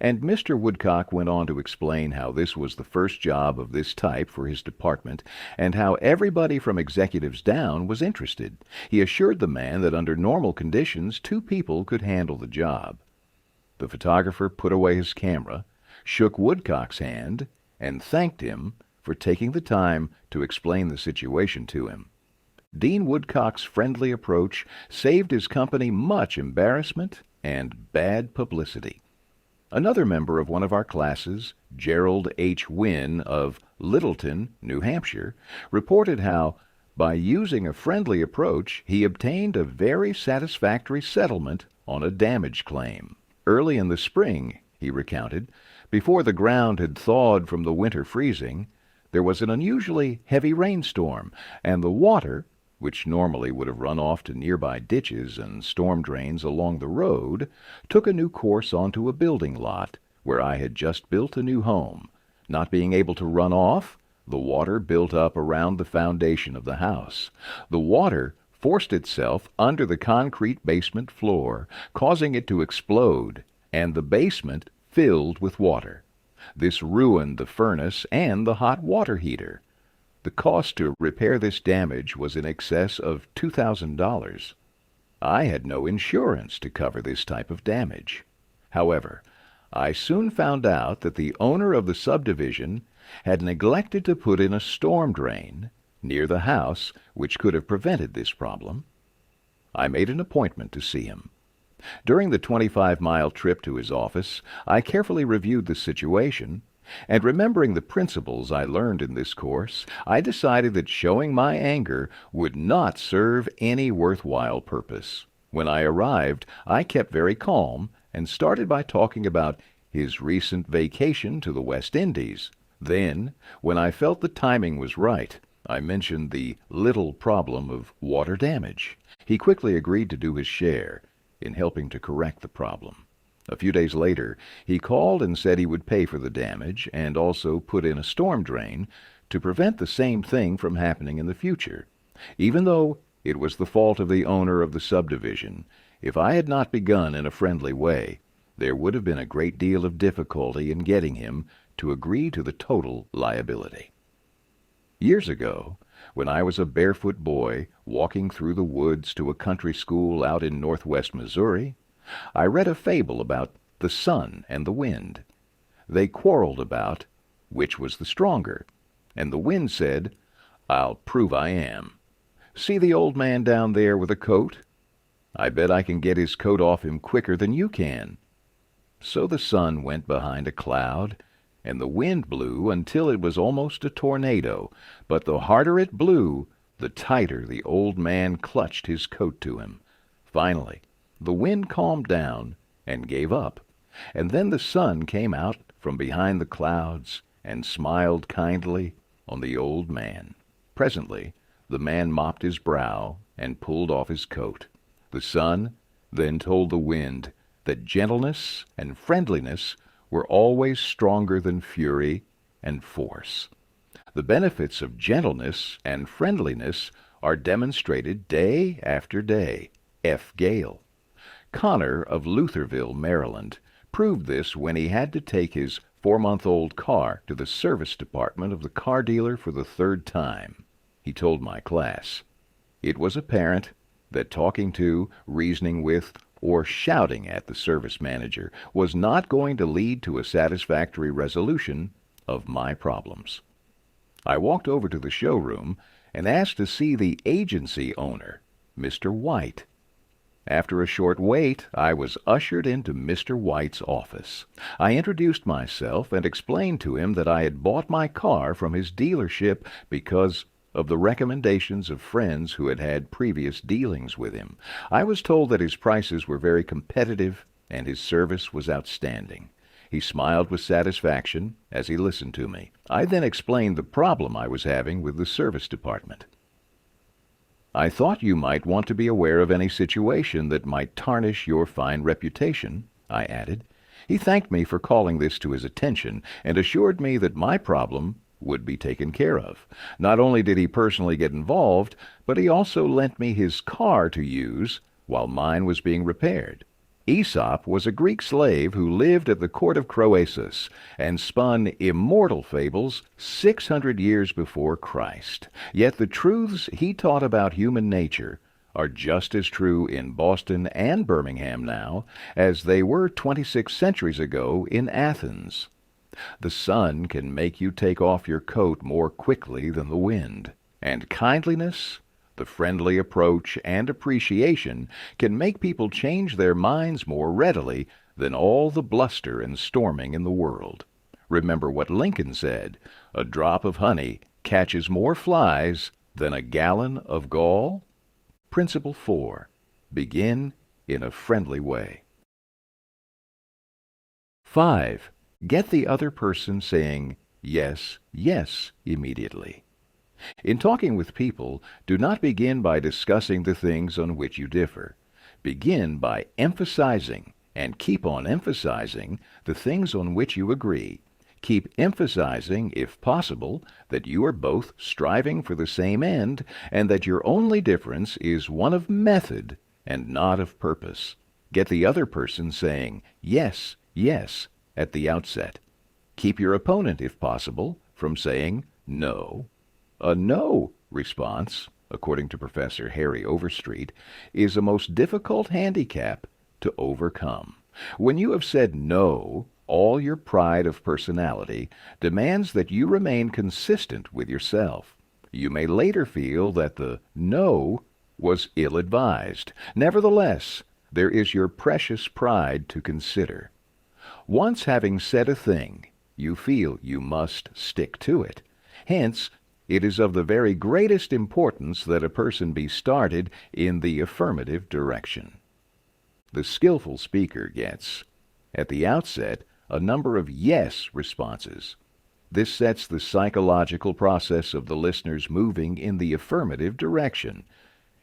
And Mr. Woodcock went on to explain how this was the first job of this type for his department, and how everybody from executives down was interested. He assured the man that under normal conditions 2 people could handle the job. The photographer put away his camera, shook Woodcock's hand, and thanked him for taking the time to explain the situation to him. Dean Woodcock's friendly approach saved his company much embarrassment and bad publicity. Another member of one of our classes, Gerald H. Wynn of Littleton, New Hampshire, reported how, by using a friendly approach, he obtained a very satisfactory settlement on a damage claim. Early in the spring, he recounted, before the ground had thawed from the winter freezing, there was an unusually heavy rainstorm, and the water, which normally would have run off to nearby ditches and storm drains along the road, took a new course onto a building lot where I had just built a new home. Not being able to run off, the water built up around the foundation of the house. The water forced itself under the concrete basement floor, causing it to explode, and the basement filled with water. This ruined the furnace and the hot water heater. The cost to repair this damage was in excess of $2,000. I had no insurance to cover this type of damage. However, I soon found out that the owner of the subdivision had neglected to put in a storm drain near the house, which could have prevented this problem. I made an appointment to see him. During the 25-mile trip to his office, I carefully reviewed the situation And remembering the principles I learned in this course, I decided that showing my anger would not serve any worthwhile purpose. When I arrived, I kept very calm and started by talking about his recent vacation to the West Indies. Then, when I felt the timing was right, I mentioned the little problem of water damage. He quickly agreed to do his share in helping to correct the problem. A few days later, he called and said he would pay for the damage and also put in a storm drain to prevent the same thing from happening in the future. Even though it was the fault of the owner of the subdivision, if I had not begun in a friendly way, there would have been a great deal of difficulty in getting him to agree to the total liability. Years ago, when I was a barefoot boy walking through the woods to a country school out in northwest Missouri, I read a fable about the sun and the wind. They quarreled about which was the stronger, and the wind said, "I'll prove I am. See the old man down there with a coat? I bet I can get his coat off him quicker than you can." So the sun went behind a cloud, and the wind blew until it was almost a tornado, but the harder it blew, the tighter the old man clutched his coat to him. Finally, the wind calmed down and gave up, and then the sun came out from behind the clouds and smiled kindly on the old man. Presently, the man mopped his brow and pulled off his coat. The sun then told the wind that gentleness and friendliness were always stronger than fury and force. The benefits of gentleness and friendliness are demonstrated day after day. F. Gale. Connor of Lutherville, Maryland, proved this when he had to take his 4-month-old car to the service department of the car dealer for the 3rd time. He told my class, "It was apparent that talking to, reasoning with, or shouting at the service manager was not going to lead to a satisfactory resolution of my problems." I walked over to the showroom and asked to see the agency owner, Mr. White. After a short wait, I was ushered into Mr. White's office. I introduced myself and explained to him that I had bought my car from his dealership because of the recommendations of friends who had had previous dealings with him. I was told that his prices were very competitive and his service was outstanding. He smiled with satisfaction as he listened to me. I then explained the problem I was having with the service department. "I thought you might want to be aware of any situation that might tarnish your fine reputation," I added. He thanked me for calling this to his attention and assured me that my problem would be taken care of. Not only did he personally get involved, but he also lent me his car to use while mine was being repaired. Aesop was a Greek slave who lived at the court of Croesus and spun immortal fables 600 years before Christ. Yet the truths he taught about human nature are just as true in Boston and Birmingham now as they were 26 centuries ago in Athens. The sun can make you take off your coat more quickly than the wind, and kindliness, the friendly approach and appreciation can make people change their minds more readily than all the bluster and storming in the world. Remember what Lincoln said, "A drop of honey catches more flies than a gallon of gall." Principle 4. Begin in a friendly way. 5. Get the other person saying yes, yes immediately. In talking with people, do not begin by discussing the things on which you differ. Begin by emphasizing, and keep on emphasizing, the things on which you agree. Keep emphasizing, if possible, that you are both striving for the same end, and that your only difference is one of method and not of purpose. Get the other person saying yes, yes at the outset. Keep your opponent, if possible, from saying no. A no response, according to Professor Harry Overstreet, is a most difficult handicap to overcome. When you have said no, all your pride of personality demands that you remain consistent with yourself. You may later feel that the no was ill-advised. Nevertheless, there is your precious pride to consider. Once having said a thing, you feel you must stick to it. Hence, it is of the very greatest importance that a person be started in the affirmative direction. The skillful speaker gets, at the outset, a number of yes responses. This sets the psychological process of the listeners moving in the affirmative direction.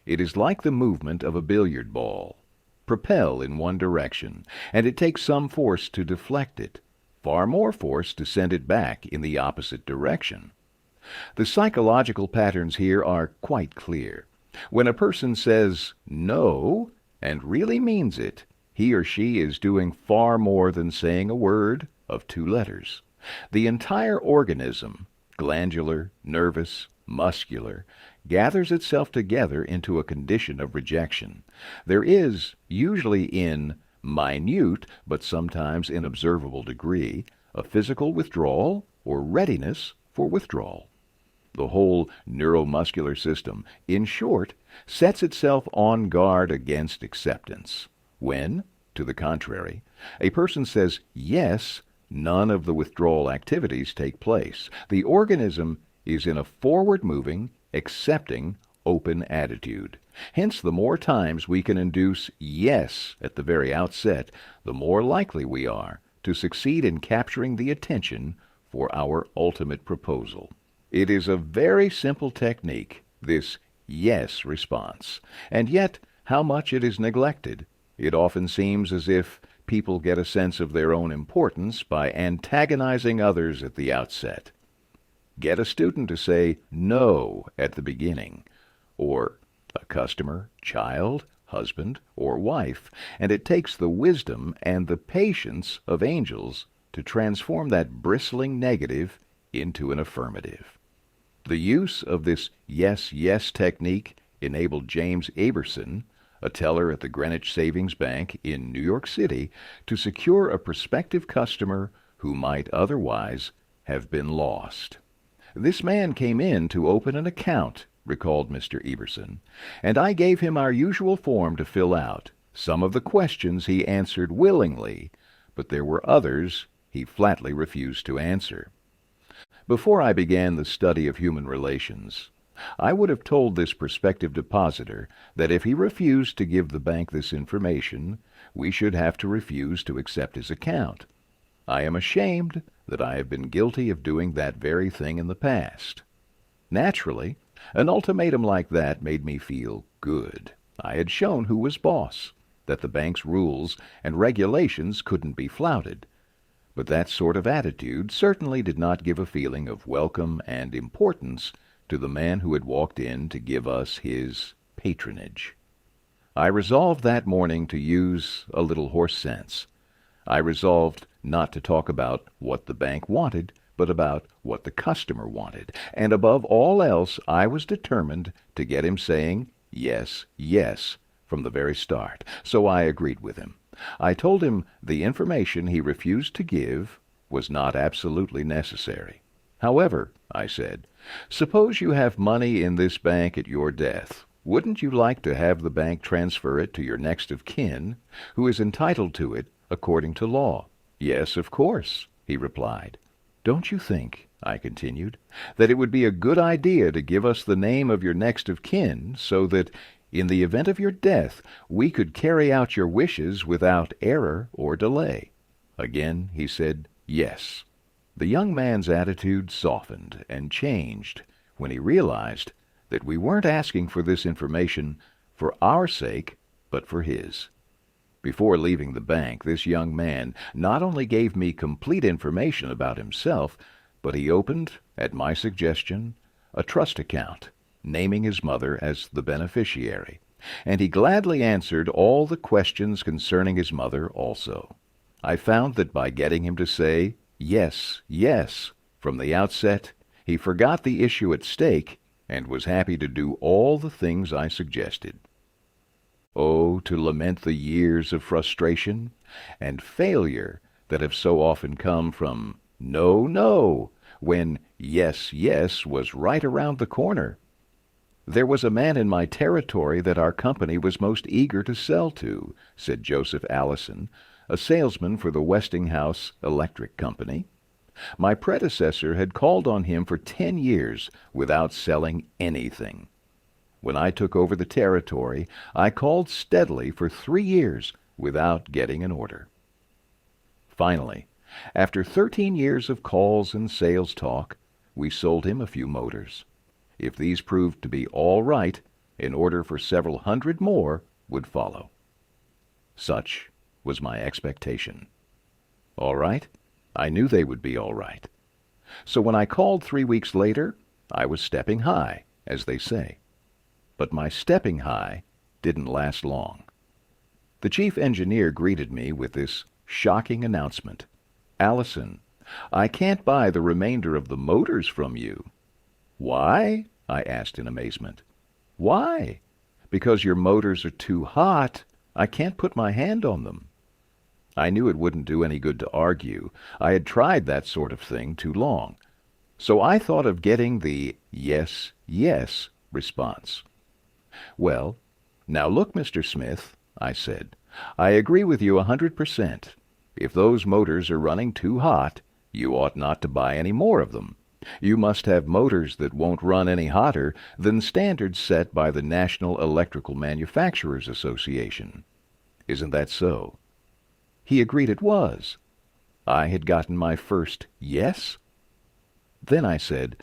It is like the movement of a billiard ball. Propel in one direction, and it takes some force to deflect it, far more force to send it back in the opposite direction. The psychological patterns here are quite clear. When a person says no and really means it, he or she is doing far more than saying a word of 2 letters. The entire organism, glandular, nervous, muscular, gathers itself together into a condition of rejection. There is, usually in minute but sometimes in observable degree, a physical withdrawal or readiness for withdrawal. The whole neuromuscular system, in short, sets itself on guard against acceptance. When, to the contrary, a person says yes, none of the withdrawal activities take place. The organism is in a forward-moving, accepting, open attitude. Hence, the more times we can induce yes at the very outset, the more likely we are to succeed in capturing the attention for our ultimate proposal. It is a very simple technique, this yes response, and yet how much it is neglected. It often seems as if people get a sense of their own importance by antagonizing others at the outset. Get a student to say no at the beginning, or a customer, child, husband, or wife, and it takes the wisdom and the patience of angels to transform that bristling negative into an affirmative. The use of this yes technique enabled James Aberson, a teller at the Greenwich Savings Bank in New York City, to secure a prospective customer who might otherwise have been lost. This man came in to open an account, recalled Mr. Eberson, and I gave him our usual form to fill out. Some of the questions he answered willingly, but there were others he flatly refused to answer. Before I began the study of human relations, I would have told this prospective depositor that if he refused to give the bank this information, we should have to refuse to accept his account. I am ashamed that I have been guilty of doing that very thing in the past. Naturally, an ultimatum like that made me feel good. I had shown who was boss, that the bank's rules and regulations couldn't be flouted. But that sort of attitude certainly did not give a feeling of welcome and importance to the man who had walked in to give us his patronage. I resolved that morning to use a little horse sense. I resolved not to talk about what the bank wanted, but about what the customer wanted. And above all else, I was determined to get him saying yes from the very start. So I agreed with him. I told him the information he refused to give was not absolutely necessary. However, I said, suppose you have money in this bank at your death. Wouldn't you like to have the bank transfer it to your next of kin, who is entitled to it according to law? Yes, of course, he replied. Don't you think, I continued, that it would be a good idea to give us the name of your next of kin, so that, in the event of your death, we could carry out your wishes without error or delay? Again he said yes. The young man's attitude softened and changed when he realized that we weren't asking for this information for our sake, but for his. Before leaving the bank, this young man not only gave me complete information about himself, but he opened, at my suggestion, a trust account, naming his mother as the beneficiary, and he gladly answered all the questions concerning his mother also. I found that by getting him to say yes from the outset, he forgot the issue at stake and was happy to do all the things I suggested. Oh, to lament the years of frustration and failure that have so often come from no, when yes was right around the corner. There was a man in my territory that our company was most eager to sell to, said Joseph Allison, a salesman for the Westinghouse Electric Company. My predecessor had called on him for 10 years without selling anything. When I took over the territory, I called steadily for 3 years without getting an order. Finally, after 13 years of calls and sales talk, we sold him a few motors. If these proved to be all right, an order for several hundred more would follow. Such was my expectation. All right? I knew they would be all right. So when I called 3 weeks later, I was stepping high, as they say. But my stepping high didn't last long. The chief engineer greeted me with this shocking announcement. "Allison, I can't buy the remainder of the motors from you." "Why?" I asked in amazement. "Why? Because your motors are too hot. I can't put my hand on them." I knew it wouldn't do any good to argue. I had tried that sort of thing too long. So I thought of getting the yes, yes response. "Well, now look, Mr. Smith," I said, "I agree with you 100%. If those motors are running too hot, you ought not to buy any more of them. You must have motors that won't run any hotter than standards set by the National Electrical Manufacturers Association. Isn't that so?" He agreed it was. I had gotten my first yes. Then I said,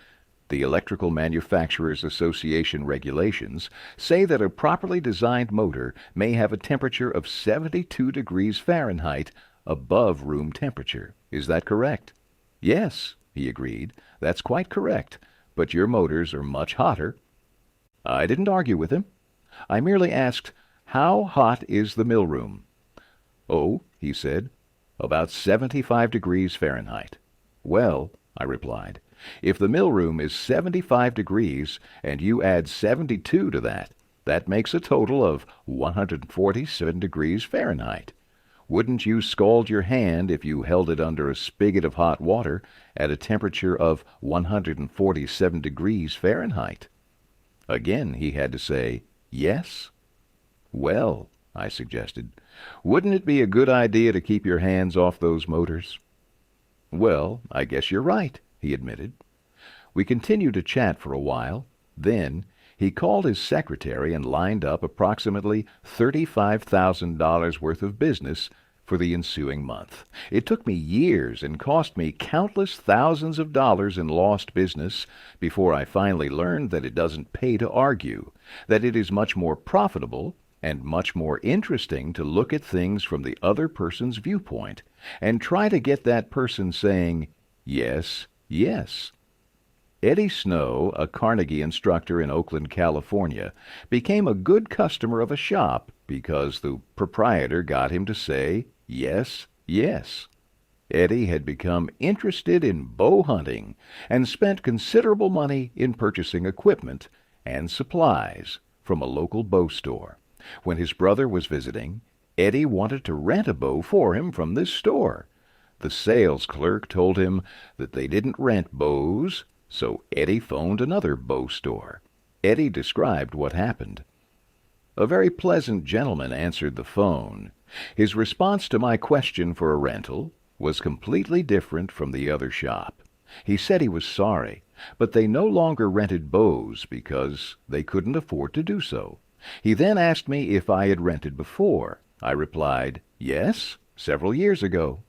"The Electrical Manufacturers Association regulations say that a properly designed motor may have a temperature of 72 degrees Fahrenheit above room temperature. Is that correct?" "Yes," he agreed, "that's quite correct, but your motors are much hotter." I didn't argue with him. I merely asked, "How hot is the mill room?" "Oh," he said, "about 75 degrees Fahrenheit." "Well," I replied, "if the mill room is 75 degrees and you add 72 to that makes a total of 147 degrees Fahrenheit. Wouldn't you scald your hand if you held it under a spigot of hot water at a temperature of 147 degrees Fahrenheit?" Again he had to say, "Yes." "Well," I suggested, "wouldn't it be a good idea to keep your hands off those motors?" "Well, I guess you're right," he admitted. We continued to chat for a while. Then he called his secretary and lined up approximately $35,000 worth of business for the ensuing month. It took me years and cost me countless thousands of dollars in lost business before I finally learned that it doesn't pay to argue, that it is much more profitable and much more interesting to look at things from the other person's viewpoint and try to get that person saying, "Yes, yes." Eddie Snow, a Carnegie instructor in Oakland, California, became a good customer of a shop because the proprietor got him to say, "Yes, yes." Eddie had become interested in bow hunting and spent considerable money in purchasing equipment and supplies from a local bow store. When his brother was visiting, Eddie wanted to rent a bow for him from this store. The sales clerk told him that they didn't rent bows, so Eddie phoned another bow store. Eddie described what happened. A very pleasant gentleman answered the phone. His response to my question for a rental was completely different from the other shop. He said he was sorry, but they no longer rented bows because they couldn't afford to do so. He then asked me if I had rented before. I replied, "Yes, several years ago."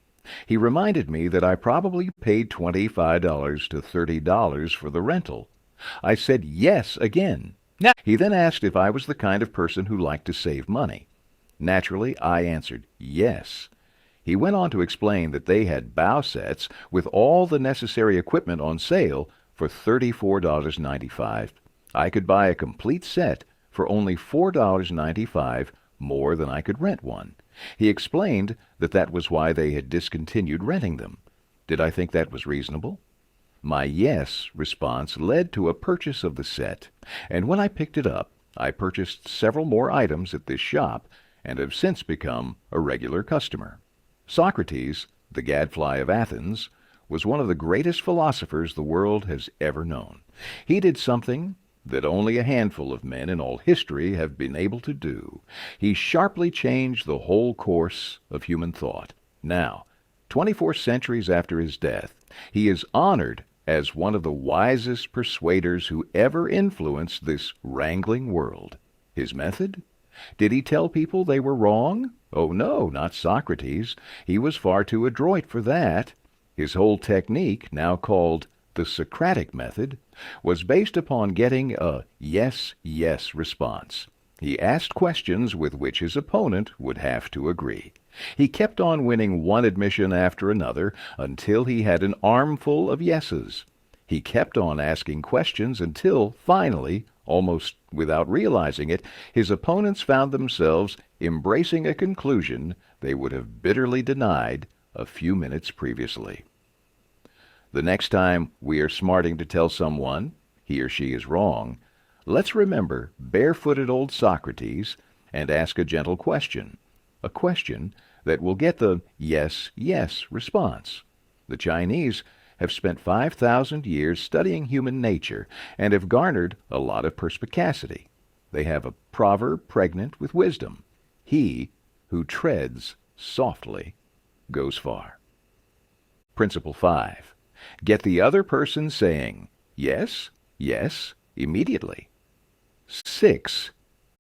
He reminded me that I probably paid $25 to $30 for the rental. I said yes again. He then asked if I was the kind of person who liked to save money. Naturally, I answered yes. He went on to explain that they had bow sets with all the necessary equipment on sale for $34.95. I could buy a complete set for only $4.95 more than I could rent one. He explained that that was why they had discontinued renting them. Did I think that was reasonable? My yes response led to a purchase of the set, and when I picked it up, I purchased several more items at this shop and have since become a regular customer. Socrates, the gadfly of Athens, was one of the greatest philosophers the world has ever known. He did something that only a handful of men in all history have been able to do. He sharply changed the whole course of human thought. Now, 24 centuries after his death, He is honored as one of the wisest persuaders who ever influenced this wrangling world. His method? Did he tell people they were wrong? Oh no, not Socrates. He was far too adroit for that. His whole technique, now called the Socratic method, was based upon getting a yes, yes response. He asked questions with which his opponent would have to agree. He kept on winning one admission after another until he had an armful of yeses. He kept on asking questions until, finally, almost without realizing it, his opponents found themselves embracing a conclusion they would have bitterly denied a few minutes previously. The next time we are smarting to tell someone he or she is wrong, let's remember barefooted old Socrates and ask a gentle question, a question that will get the yes, yes response. The Chinese have spent 5,000 years studying human nature and have garnered a lot of perspicacity. They have a proverb pregnant with wisdom. He who treads softly goes far. Principle 5. Get the other person saying yes, yes, immediately. 6.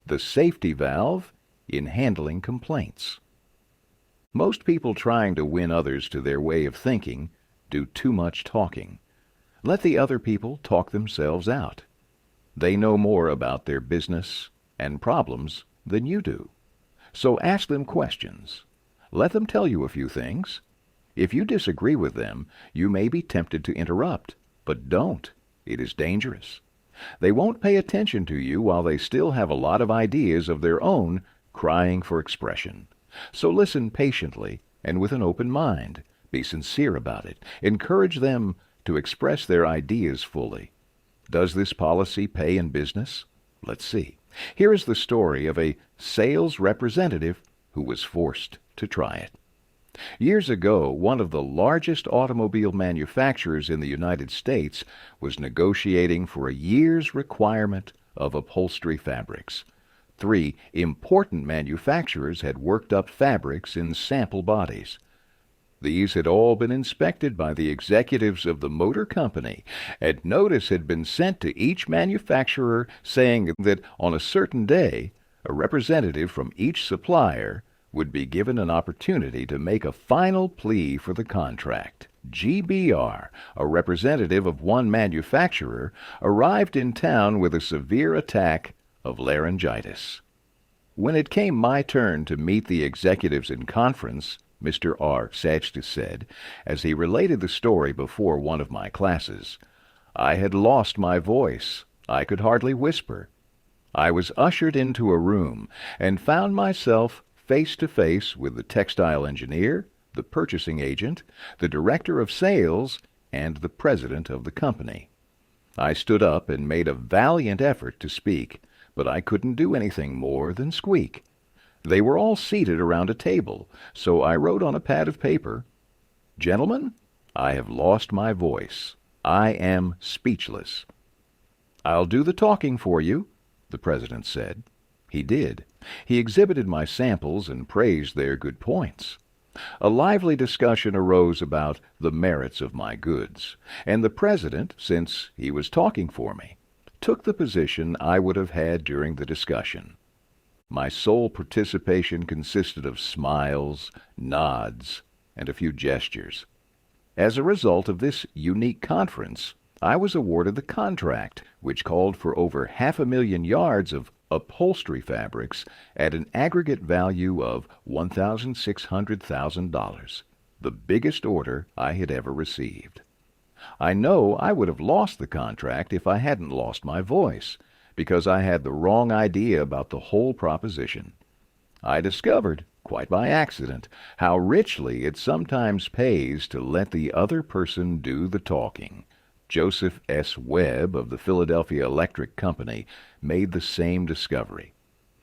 The safety valve in handling complaints. Most people trying to win others to their way of thinking do too much talking. Let the other people talk themselves out. They know more about their business and problems than you do. So ask them questions. Let them tell you a few things. If you disagree with them, you may be tempted to interrupt, but don't. It is dangerous. They won't pay attention to you while they still have a lot of ideas of their own crying for expression. So listen patiently and with an open mind. Be sincere about it. Encourage them to express their ideas fully. Does this policy pay in business? Let's see. Here is the story of a sales representative who was forced to try it. Years ago, one of the largest automobile manufacturers in the United States was negotiating for a year's requirement of upholstery fabrics. 3 important manufacturers had worked up fabrics in sample bodies. These had all been inspected by the executives of the motor company, and notice had been sent to each manufacturer saying that on a certain day, a representative from each supplier would be given an opportunity to make a final plea for the contract. GBR, a representative of one manufacturer, arrived in town with a severe attack of laryngitis. When it came my turn to meet the executives in conference, Mr. R. Sachs said, as he related the story before one of my classes, I had lost my voice. I could hardly whisper. I was ushered into a room and found myself face to face with the textile engineer, the purchasing agent, the director of sales, and the president of the company. I stood up and made a valiant effort to speak, but I couldn't do anything more than squeak. They were all seated around a table, so I wrote on a pad of paper, Gentlemen, I have lost my voice. I am speechless. I'll do the talking for you, the president said. He did. He exhibited my samples and praised their good points. A lively discussion arose about the merits of my goods, and the president, since he was talking for me, took the position I would have had during the discussion. My sole participation consisted of smiles, nods, and a few gestures. As a result of this unique conference, I was awarded the contract, which called for over 500,000 yards of upholstery fabrics at an aggregate value of $1,600,000, the biggest order I had ever received. I know I would have lost the contract if I hadn't lost my voice, because I had the wrong idea about the whole proposition. I discovered, quite by accident, how richly it sometimes pays to let the other person do the talking. Joseph S. Webb of the Philadelphia Electric Company made the same discovery.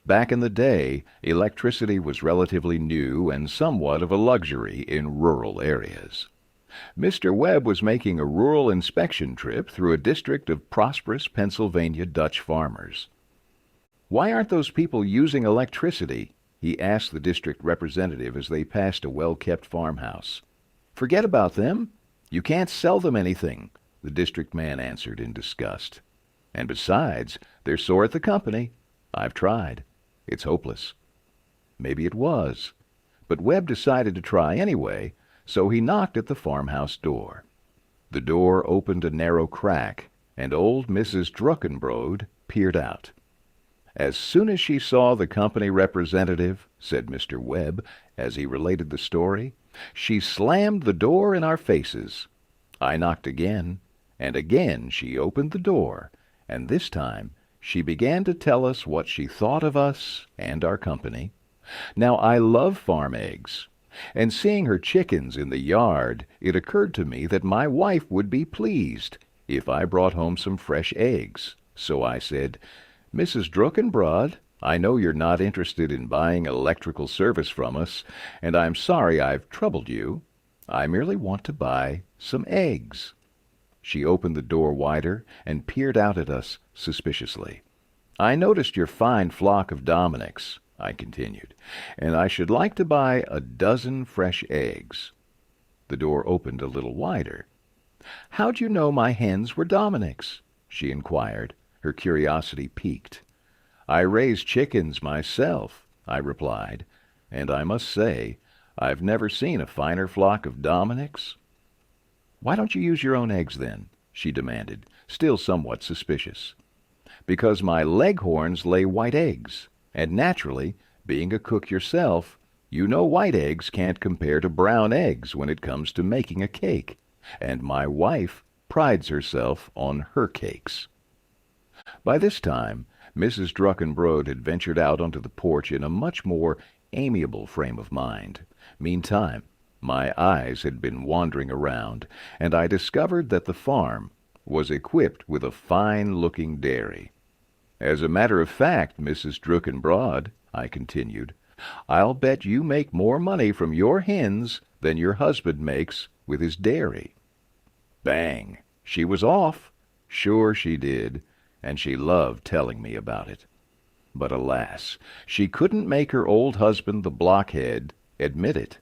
Back in the day, electricity was relatively new and somewhat of a luxury in rural areas. Mr. Webb was making a rural inspection trip through a district of prosperous Pennsylvania Dutch farmers. Why aren't those people using electricity? He asked the district representative as they passed a well-kept farmhouse. Forget about them. "You can't sell them anything," the district man answered in disgust. "And besides, they're sore at the company. I've tried. It's hopeless." Maybe it was. But Webb decided to try anyway, so he knocked at the farmhouse door. The door opened a narrow crack, and old Mrs. Druckenbrode peered out. "As soon as she saw the company representative," said Mr. Webb, as he related the story, "she slammed the door in our faces. I knocked again, and again she opened the door, and this time she began to tell us what she thought of us and our company. Now, I love farm eggs, and seeing her chickens in the yard, it occurred to me that my wife would be pleased if I brought home some fresh eggs. So I said, 'Mrs. Druckenbrod, I know you're not interested in buying electrical service from us, and I'm sorry I've troubled you. I merely want to buy some eggs.' She opened the door wider and peered out at us suspiciously. 'I noticed your fine flock of Dominics,' I continued, 'and I should like to buy a dozen fresh eggs.' The door opened a little wider. 'How'd you know my hens were Dominics?' she inquired, her curiosity piqued. 'I raise chickens myself,' I replied, 'and I must say I've never seen a finer flock of Dominics.' 'Why don't you use your own eggs, then?' she demanded, still somewhat suspicious. 'Because my Leghorns lay white eggs, and naturally, being a cook yourself, you know white eggs can't compare to brown eggs when it comes to making a cake, and my wife prides herself on her cakes.' By this time, Mrs. Druckenbrode had ventured out onto the porch in a much more amiable frame of mind. Meantime, my eyes had been wandering around, and I discovered that the farm was equipped with a fine-looking dairy. 'As a matter of fact, Mrs. Druckenbrod,' I continued, 'I'll bet you make more money from your hens than your husband makes with his dairy.' Bang! She was off. Sure she did, and she loved telling me about it. But alas, she couldn't make her old husband, the blockhead, admit it.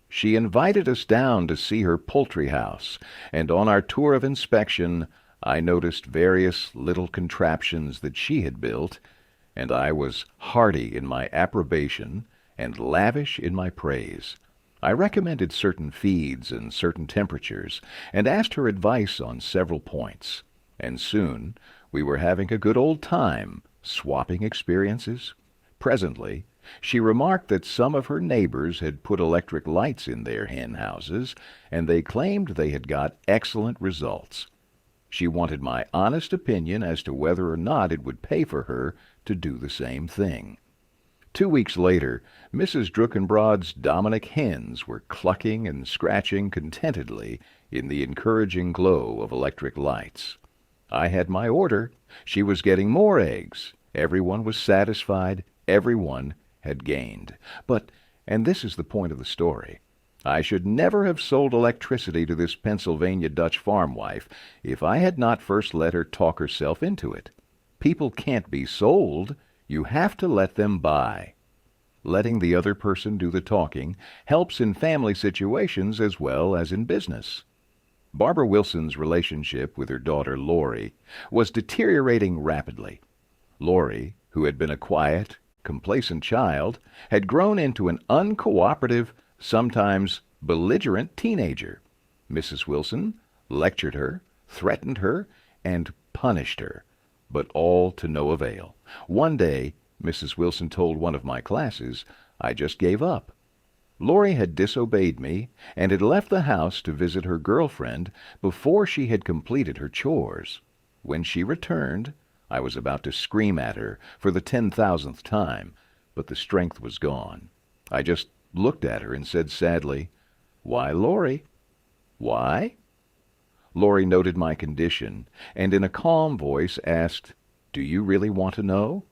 She invited us down to see her poultry house, and on our tour of inspection I noticed various little contraptions that she had built, and I was hearty in my approbation and lavish in my praise. I recommended certain feeds and certain temperatures, and asked her advice on several points, and soon we were having a good old time, swapping experiences. Presently, she remarked that some of her neighbors had put electric lights in their hen houses, and they claimed they had got excellent results. She wanted my honest opinion as to whether or not it would pay for her to do the same thing. 2 weeks later, Mrs. Druckenbrod's Dominic hens were clucking and scratching contentedly in the encouraging glow of electric lights. I had my order. She was getting more eggs. Everyone was satisfied. Everyone had gained. But, and this is the point of the story, I should never have sold electricity to this Pennsylvania Dutch farm wife if I had not first let her talk herself into it. People can't be sold. You have to let them buy. Letting the other person do the talking helps in family situations as well as in business. Barbara Wilson's relationship with her daughter Lori was deteriorating rapidly. Lori, who had been a quiet, complacent child, had grown into an uncooperative, sometimes belligerent teenager. Mrs. Wilson lectured her, threatened her, and punished her, but all to no avail. One day, Mrs. Wilson told one of my classes, I just gave up. Lori had disobeyed me and had left the house to visit her girlfriend before she had completed her chores. When she returned, I was about to scream at her for the 10,000th time, but the strength was gone. I just looked at her and said sadly, "Why, Lori?" "Why?" Lori noted my condition and in a calm voice asked, "Do you really want to know?"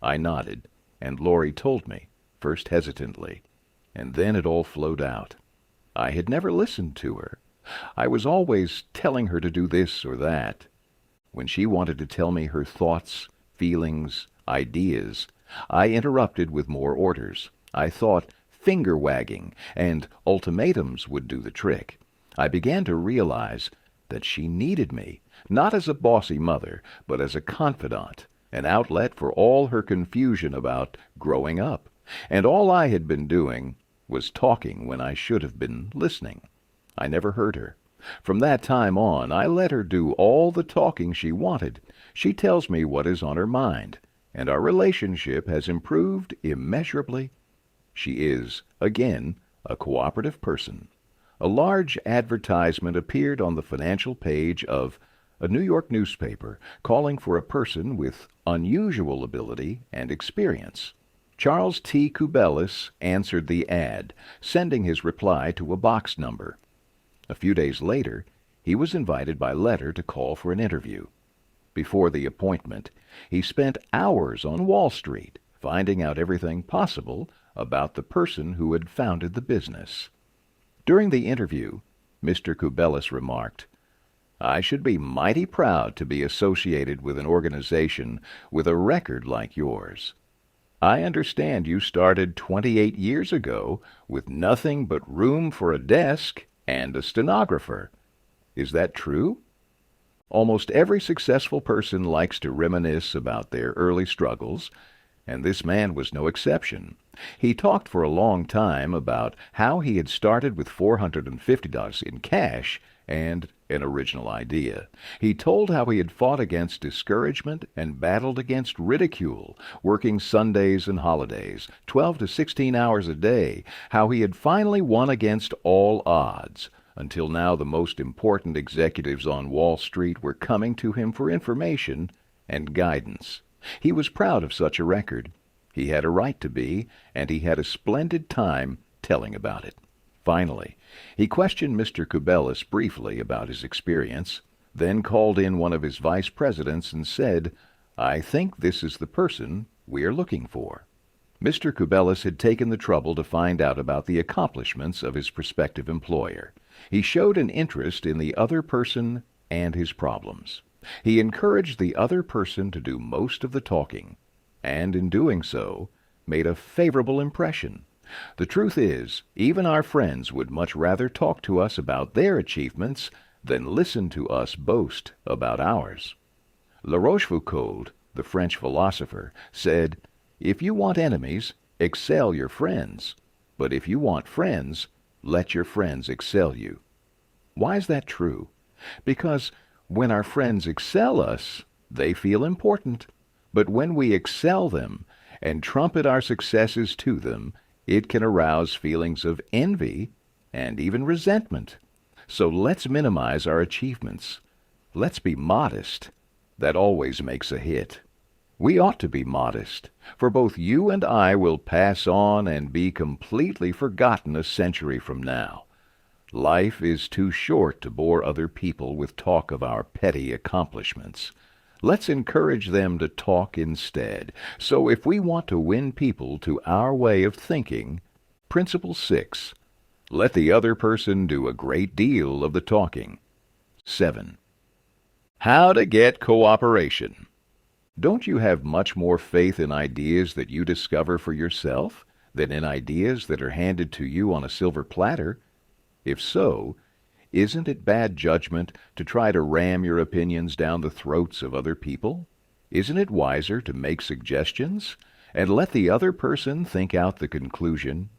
I nodded, and Lori told me, first hesitantly, and then it all flowed out. I had never listened to her. I was always telling her to do this or that. When she wanted to tell me her thoughts, feelings, ideas, I interrupted with more orders. I thought finger-wagging and ultimatums would do the trick. I began to realize that she needed me, not as a bossy mother, but as a confidant, an outlet for all her confusion about growing up. And all I had been doing was talking when I should have been listening. I never heard her. From that time on, I let her do all the talking she wanted. She tells me what is on her mind, and our relationship has improved immeasurably. She is, again, a cooperative person. A large advertisement appeared on the financial page of a New York newspaper calling for a person with unusual ability and experience. Charles T. Kubelis answered the ad, sending his reply to a box number. A few days later, he was invited by letter to call for an interview. Before the appointment, he spent hours on Wall Street finding out everything possible about the person who had founded the business. During the interview, Mr. Kubelis remarked, "I should be mighty proud to be associated with an organization with a record like yours. I understand you started 28 years ago with nothing but room for a desk and a stenographer. Is that true?" Almost every successful person likes to reminisce about their early struggles, and this man was no exception. He talked for a long time about how he had started with $450 in cash and an original idea. He told how he had fought against discouragement and battled against ridicule, working Sundays and holidays, 12 to 16 hours a day, how he had finally won against all odds. Until now, the most important executives on Wall Street were coming to him for information and guidance. He was proud of such a record. He had a right to be, and he had a splendid time telling about it. Finally, he questioned Mr. Kubelis briefly about his experience, then called in one of his vice presidents and said, "I think this is the person we are looking for." Mr. Kubelis had taken the trouble to find out about the accomplishments of his prospective employer. He showed an interest in the other person and his problems. He encouraged the other person to do most of the talking, and in doing so, made a favorable impression. The truth is, even our friends would much rather talk to us about their achievements than listen to us boast about ours. La Rochefoucauld, the French philosopher, said, "If you want enemies, excel your friends. But if you want friends, let your friends excel you." Why is that true? Because when our friends excel us, they feel important. But when we excel them and trumpet our successes to them, it can arouse feelings of envy and even resentment. So let's minimize our achievements. Let's be modest. That always makes a hit. We ought to be modest, for both you and I will pass on and be completely forgotten a century from now. Life is too short to bore other people with talk of our petty accomplishments. Let's encourage them to talk instead. So if we want to win people to our way of thinking, Principle 6, let the other person do a great deal of the talking. 7. How to get cooperation. Don't you have much more faith in ideas that you discover for yourself than in ideas that are handed to you on a silver platter? If so, isn't it bad judgment to try to ram your opinions down the throats of other people? Isn't it wiser to make suggestions and let the other person think out the conclusion?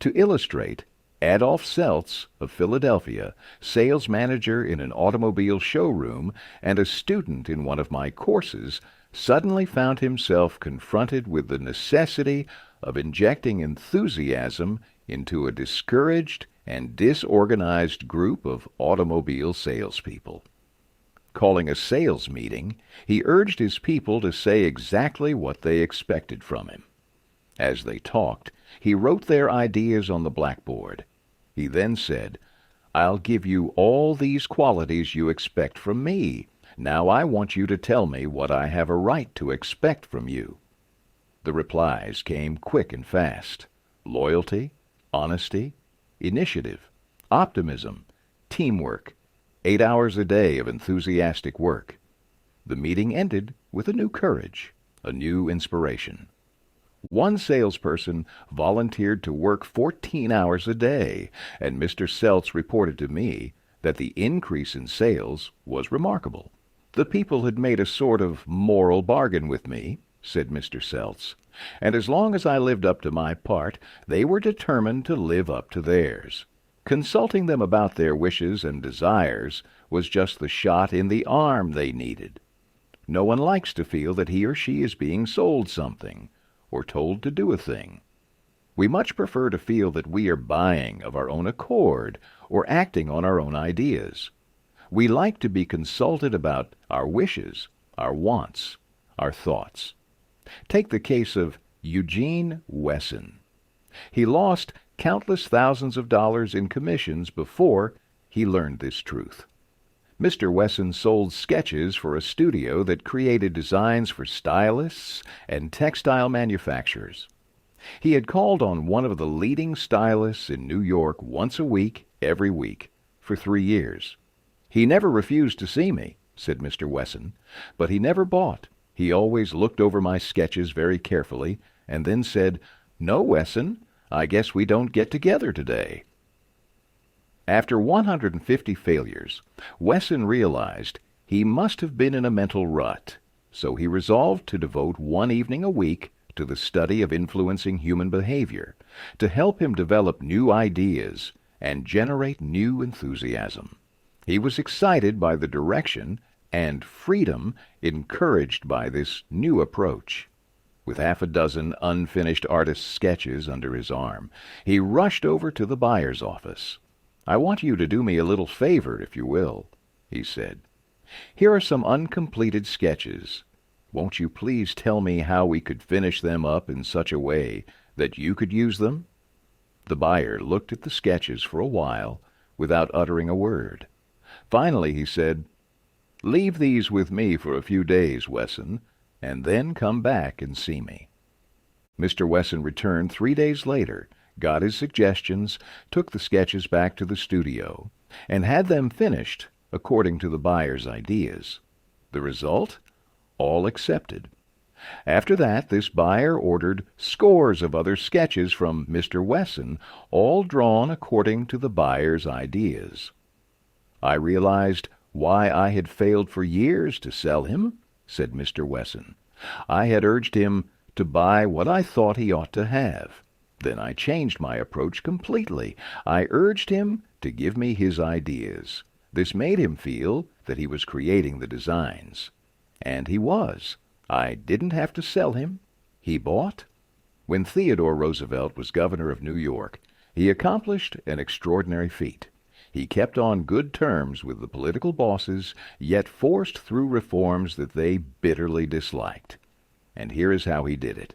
To illustrate, Adolf Seltz of Philadelphia, sales manager in an automobile showroom and a student in one of my courses, suddenly found himself confronted with the necessity of injecting enthusiasm into a discouraged and disorganized group of automobile salespeople. Calling a sales meeting, he urged his people to say exactly what they expected from him. As they talked, he wrote their ideas on the blackboard. He then said, "I'll give you all these qualities you expect from me. Now I want you to tell me what I have a right to expect from you." The replies came quick and fast. Loyalty, honesty, initiative, optimism, teamwork, 8 hours a day of enthusiastic work. The meeting ended with a new courage, a new inspiration. One salesperson volunteered to work 14 hours a day, and Mr. Seltz reported to me that the increase in sales was remarkable. The people had made a sort of moral bargain with me, said Mr. Seltz, and as long as I lived up to my part, they were determined to live up to theirs. Consulting them about their wishes and desires was just the shot in the arm they needed. No one likes to feel that he or she is being sold something, or told to do a thing. We much prefer to feel that we are buying of our own accord, or acting on our own ideas. We like to be consulted about our wishes, our wants, our thoughts. Take the case of Eugene Wesson. He lost countless thousands of dollars in commissions before he learned this truth. Mr. Wesson sold sketches for a studio that created designs for stylists and textile manufacturers. He had called on one of the leading stylists in New York once a week, every week, for 3 years. He never refused to see me, said Mr. Wesson, but he never bought. He always looked over my sketches very carefully and then said, "No, Wesson, I guess we don't get together today." After 150 failures, Wesson realized he must have been in a mental rut, so he resolved to devote one evening a week to the study of influencing human behavior, to help him develop new ideas and generate new enthusiasm. He was excited by the direction and freedom encouraged by this new approach. With half a dozen unfinished artist's sketches under his arm, he rushed over to the buyer's office. "I want you to do me a little favor, if you will," he said. "Here are some uncompleted sketches. Won't you please tell me how we could finish them up in such a way that you could use them?" The buyer looked at the sketches for a while without uttering a word. Finally he said, "Leave these with me for a few days, Wesson, and then come back and see me." Mr. Wesson returned 3 days later, got his suggestions, took the sketches back to the studio, and had them finished according to the buyer's ideas. The result? All accepted. After that, this buyer ordered scores of other sketches from Mr. Wesson, all drawn according to the buyer's ideas. "I realized why I had failed for years to sell him," said Mr. Wesson. "I had urged him to buy what I thought he ought to have. Then I changed my approach completely. I urged him to give me his ideas. This made him feel that he was creating the designs. And he was. I didn't have to sell him. He bought." When Theodore Roosevelt was governor of New York, he accomplished an extraordinary feat. He kept on good terms with the political bosses, yet forced through reforms that they bitterly disliked. And here is how he did it.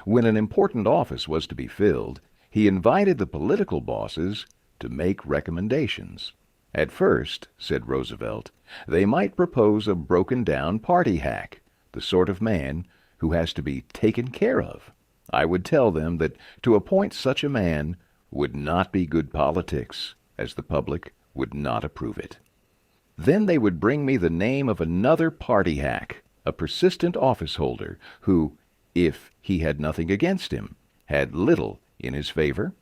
When an important office was to be filled, he invited the political bosses to make recommendations. At first, said Roosevelt, they might propose a broken-down party hack, the sort of man who has to be taken care of. I would tell them that to appoint such a man would not be good politics, as the public would not approve it. Then they would bring me the name of another party hack, a persistent office-holder, who, if he had nothing against him, had little in his favor.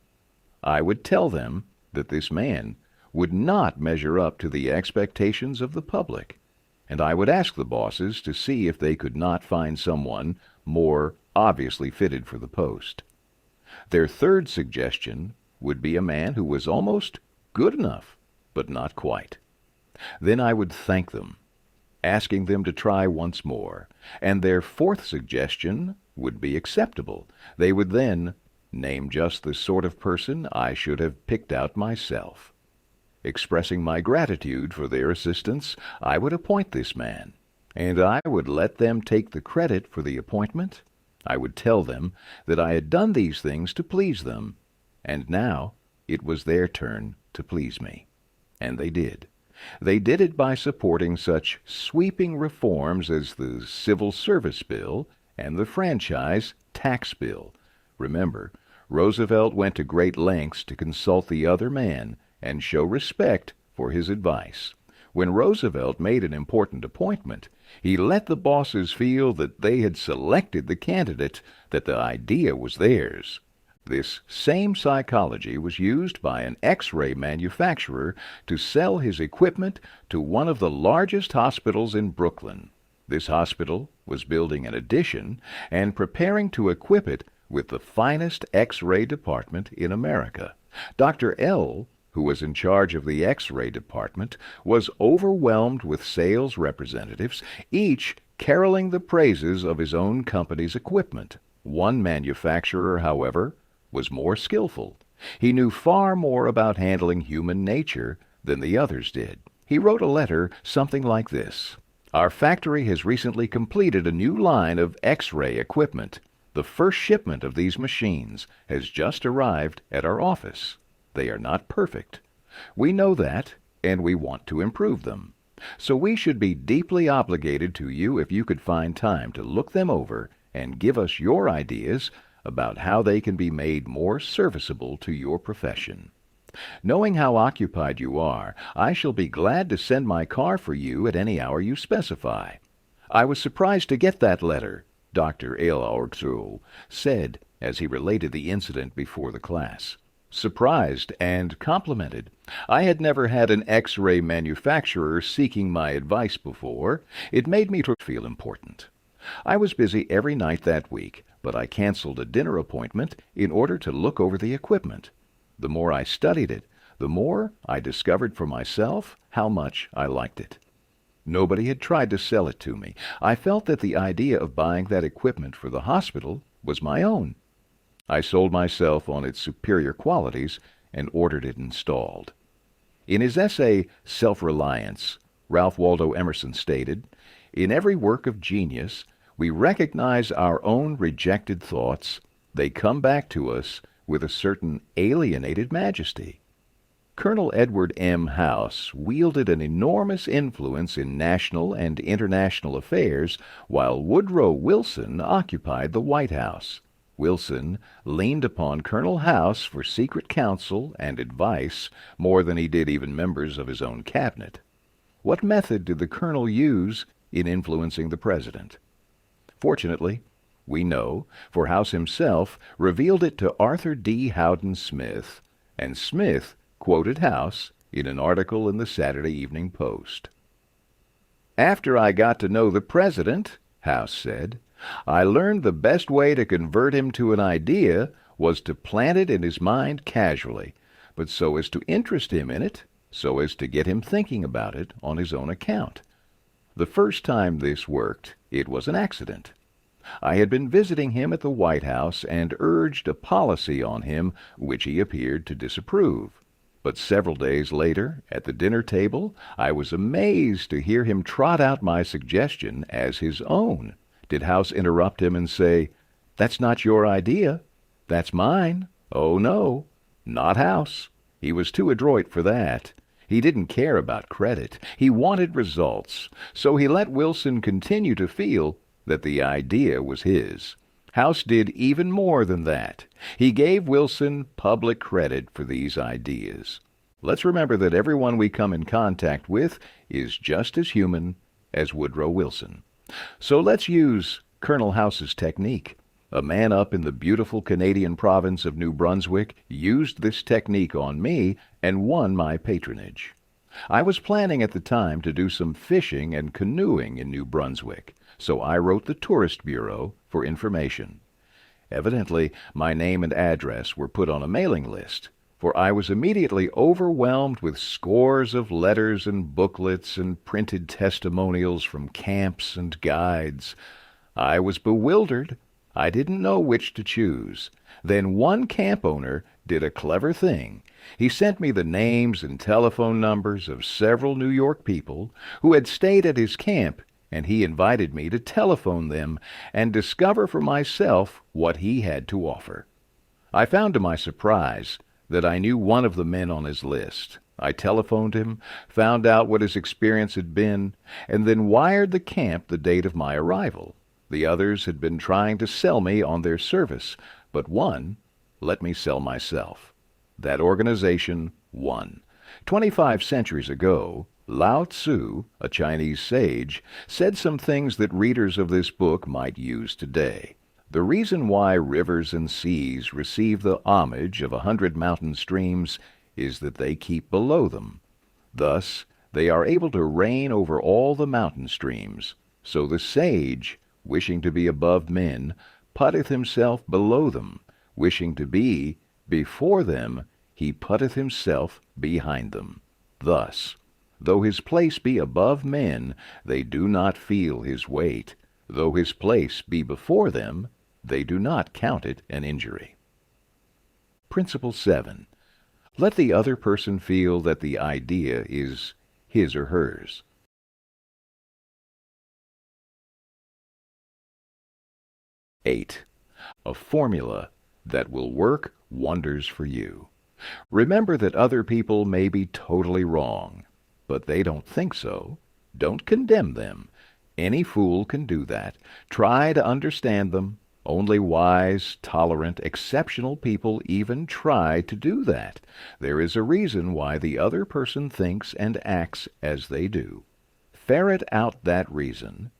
I would tell them that this man would not measure up to the expectations of the public, and I would ask the bosses to see if they could not find someone more obviously fitted for the post. Their third suggestion would be a man who was almost good enough, but not quite. Then I would thank them, asking them to try once more, and their fourth suggestion would be acceptable. They would then name just the sort of person I should have picked out myself. Expressing my gratitude for their assistance, I would appoint this man, and I would let them take the credit for the appointment. I would tell them that I had done these things to please them, and now it was their turn to please me. And they did. They did it by supporting such sweeping reforms as the Civil Service Bill and the Franchise Tax Bill. Remember, Roosevelt went to great lengths to consult the other man and show respect for his advice. When Roosevelt made an important appointment, he let the bosses feel that they had selected the candidate, that the idea was theirs. This same psychology was used by an X-ray manufacturer to sell his equipment to one of the largest hospitals in Brooklyn. This hospital was building an addition and preparing to equip it with the finest X-ray department in America. Dr. L, who was in charge of the X-ray department, was overwhelmed with sales representatives, each caroling the praises of his own company's equipment. One manufacturer, however, was more skillful. He knew far more about handling human nature than the others did. He wrote a letter something like this: "Our factory has recently completed a new line of X-ray equipment. The first shipment of these machines has just arrived at our office. They are not perfect. We know that, and we want to improve them. So we should be deeply obligated to you if you could find time to look them over and give us your ideas about how they can be made more serviceable to your profession. Knowing how occupied you are, I shall be glad to send my car for you at any hour you specify." "I was surprised to get that letter," Dr. L. said as he related the incident before the class. Surprised and complimented. I had never had an X-ray manufacturer seeking my advice before. It made me feel important. I was busy every night that week, but I canceled a dinner appointment in order to look over the equipment. The more I studied it, the more I discovered for myself how much I liked it. Nobody had tried to sell it to me. I felt that the idea of buying that equipment for the hospital was my own. I sold myself on its superior qualities and ordered it installed. In his essay, Self-Reliance, Ralph Waldo Emerson stated, "In every work of genius, we recognize our own rejected thoughts. They come back to us with a certain alienated majesty." Colonel Edward M. House wielded an enormous influence in national and international affairs, while Woodrow Wilson occupied the White House. Wilson leaned upon Colonel House for secret counsel and advice more than he did even members of his own cabinet. What method did the colonel use in influencing the president? Fortunately, we know, for House himself revealed it to Arthur D. Howden Smith, and Smith quoted House in an article in the Saturday Evening Post. "After I got to know the president," House said, "I learned the best way to convert him to an idea was to plant it in his mind casually, but so as to interest him in it, so as to get him thinking about it on his own account. The first time this worked, it was an accident. I had been visiting him at the White House and urged a policy on him which he appeared to disapprove. But several days later, at the dinner table, I was amazed to hear him trot out my suggestion as his own. Did House interrupt him and say, 'That's not your idea. That's mine'? Oh, no, not House. He was too adroit for that. He didn't care about credit. He wanted results. So he let Wilson continue to feel that the idea was his. House did even more than that. He gave Wilson public credit for these ideas. Let's remember that everyone we come in contact with is just as human as Woodrow Wilson. So let's use Colonel House's technique. A man up in the beautiful Canadian province of New Brunswick used this technique on me and won my patronage. I was planning at the time to do some fishing and canoeing in New Brunswick, so I wrote the Tourist Bureau for information. Evidently, my name and address were put on a mailing list, for I was immediately overwhelmed with scores of letters and booklets and printed testimonials from camps and guides. I was bewildered. I didn't know which to choose. Then one camp owner did a clever thing. He sent me the names and telephone numbers of several New York people who had stayed at his camp, and he invited me to telephone them and discover for myself what he had to offer. I found to my surprise that I knew one of the men on his list. I telephoned him, found out what his experience had been, and then wired the camp the date of my arrival. The others had been trying to sell me on their service, but one let me sell myself. That organization won. 25 centuries ago, Lao Tzu, a Chinese sage, said some things that readers of this book might use today. The reason why rivers and seas receive the homage of 100 mountain streams is that they keep below them. Thus, they are able to reign over all the mountain streams. So the sage, wishing to be above men, putteth himself below them. Wishing to be before them, he putteth himself behind them. Thus, though his place be above men, they do not feel his weight. Though his place be before them, they do not count it an injury. Principle 7. Let the other person feel that the idea is his or hers. Eight. A formula that will work wonders for you. Remember that other people may be totally wrong, but they don't think so. Don't condemn them. Any fool can do that. Try to understand them. Only wise, tolerant, exceptional people even try to do that. There is a reason why the other person thinks and acts as they do. Ferret out that reason,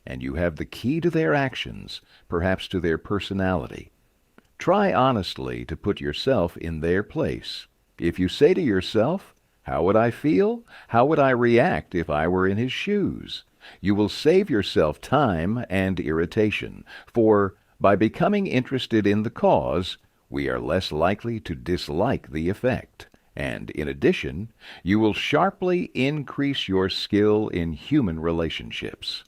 and you have the key to their actions, perhaps to their personality. Try honestly to put yourself in their place. If you say to yourself, "How would I feel? How would I react if I were in his shoes?" you will save yourself time and irritation, for by becoming interested in the cause, we are less likely to dislike the effect. And in addition, you will sharply increase your skill in human relationships.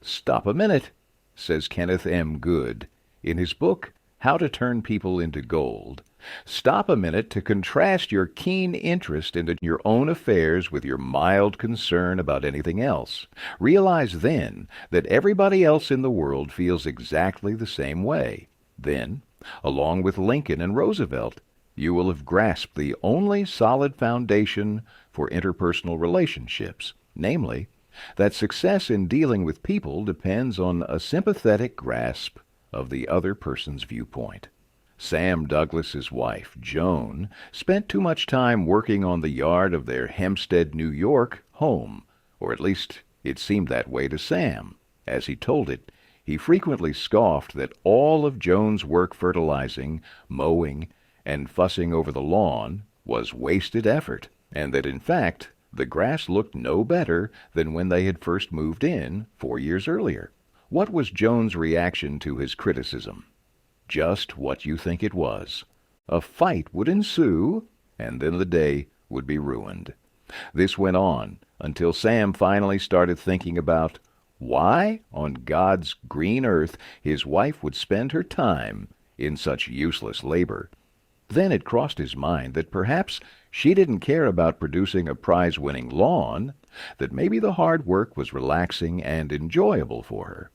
Stop a minute, says Kenneth M. Good in his book, How to Turn People into Gold. Stop a minute to contrast your keen interest in your own affairs with your mild concern about anything else. Realize then that everybody else in the world feels exactly the same way. Then, along with Lincoln and Roosevelt, you will have grasped the only solid foundation for interpersonal relationships, namely, that success in dealing with people depends on a sympathetic grasp of the other person's viewpoint. Sam Douglas's wife, Joan, spent too much time working on the yard of their Hempstead, New York, home, or at least it seemed that way to Sam. As he told it, he frequently scoffed that all of Joan's work fertilizing, mowing, and fussing over the lawn was wasted effort, and that in fact the grass looked no better than when they had first moved in 4 years earlier. What was Joan's reaction to his criticism? Just what you think it was. A fight would ensue, and then the day would be ruined. This went on until Sam finally started thinking about why, on God's green earth, his wife would spend her time in such useless labor. Then it crossed his mind that perhaps she didn't care about producing a prize-winning lawn, that maybe the hard work was relaxing and enjoyable for her.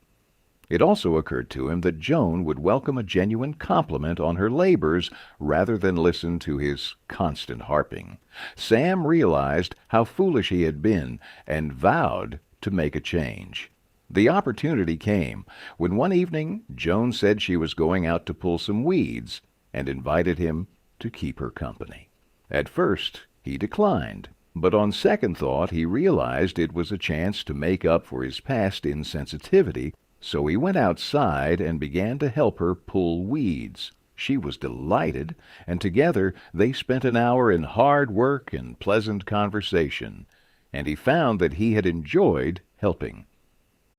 It also occurred to him that Joan would welcome a genuine compliment on her labors rather than listen to his constant harping. Sam realized how foolish he had been and vowed to make a change. The opportunity came when one evening Joan said she was going out to pull some weeds and invited him to keep her company. At first, he declined, but on second thought he realized it was a chance to make up for his past insensitivity. So he went outside and began to help her pull weeds. She was delighted, and together they spent an hour in hard work and pleasant conversation, and he found that he had enjoyed helping.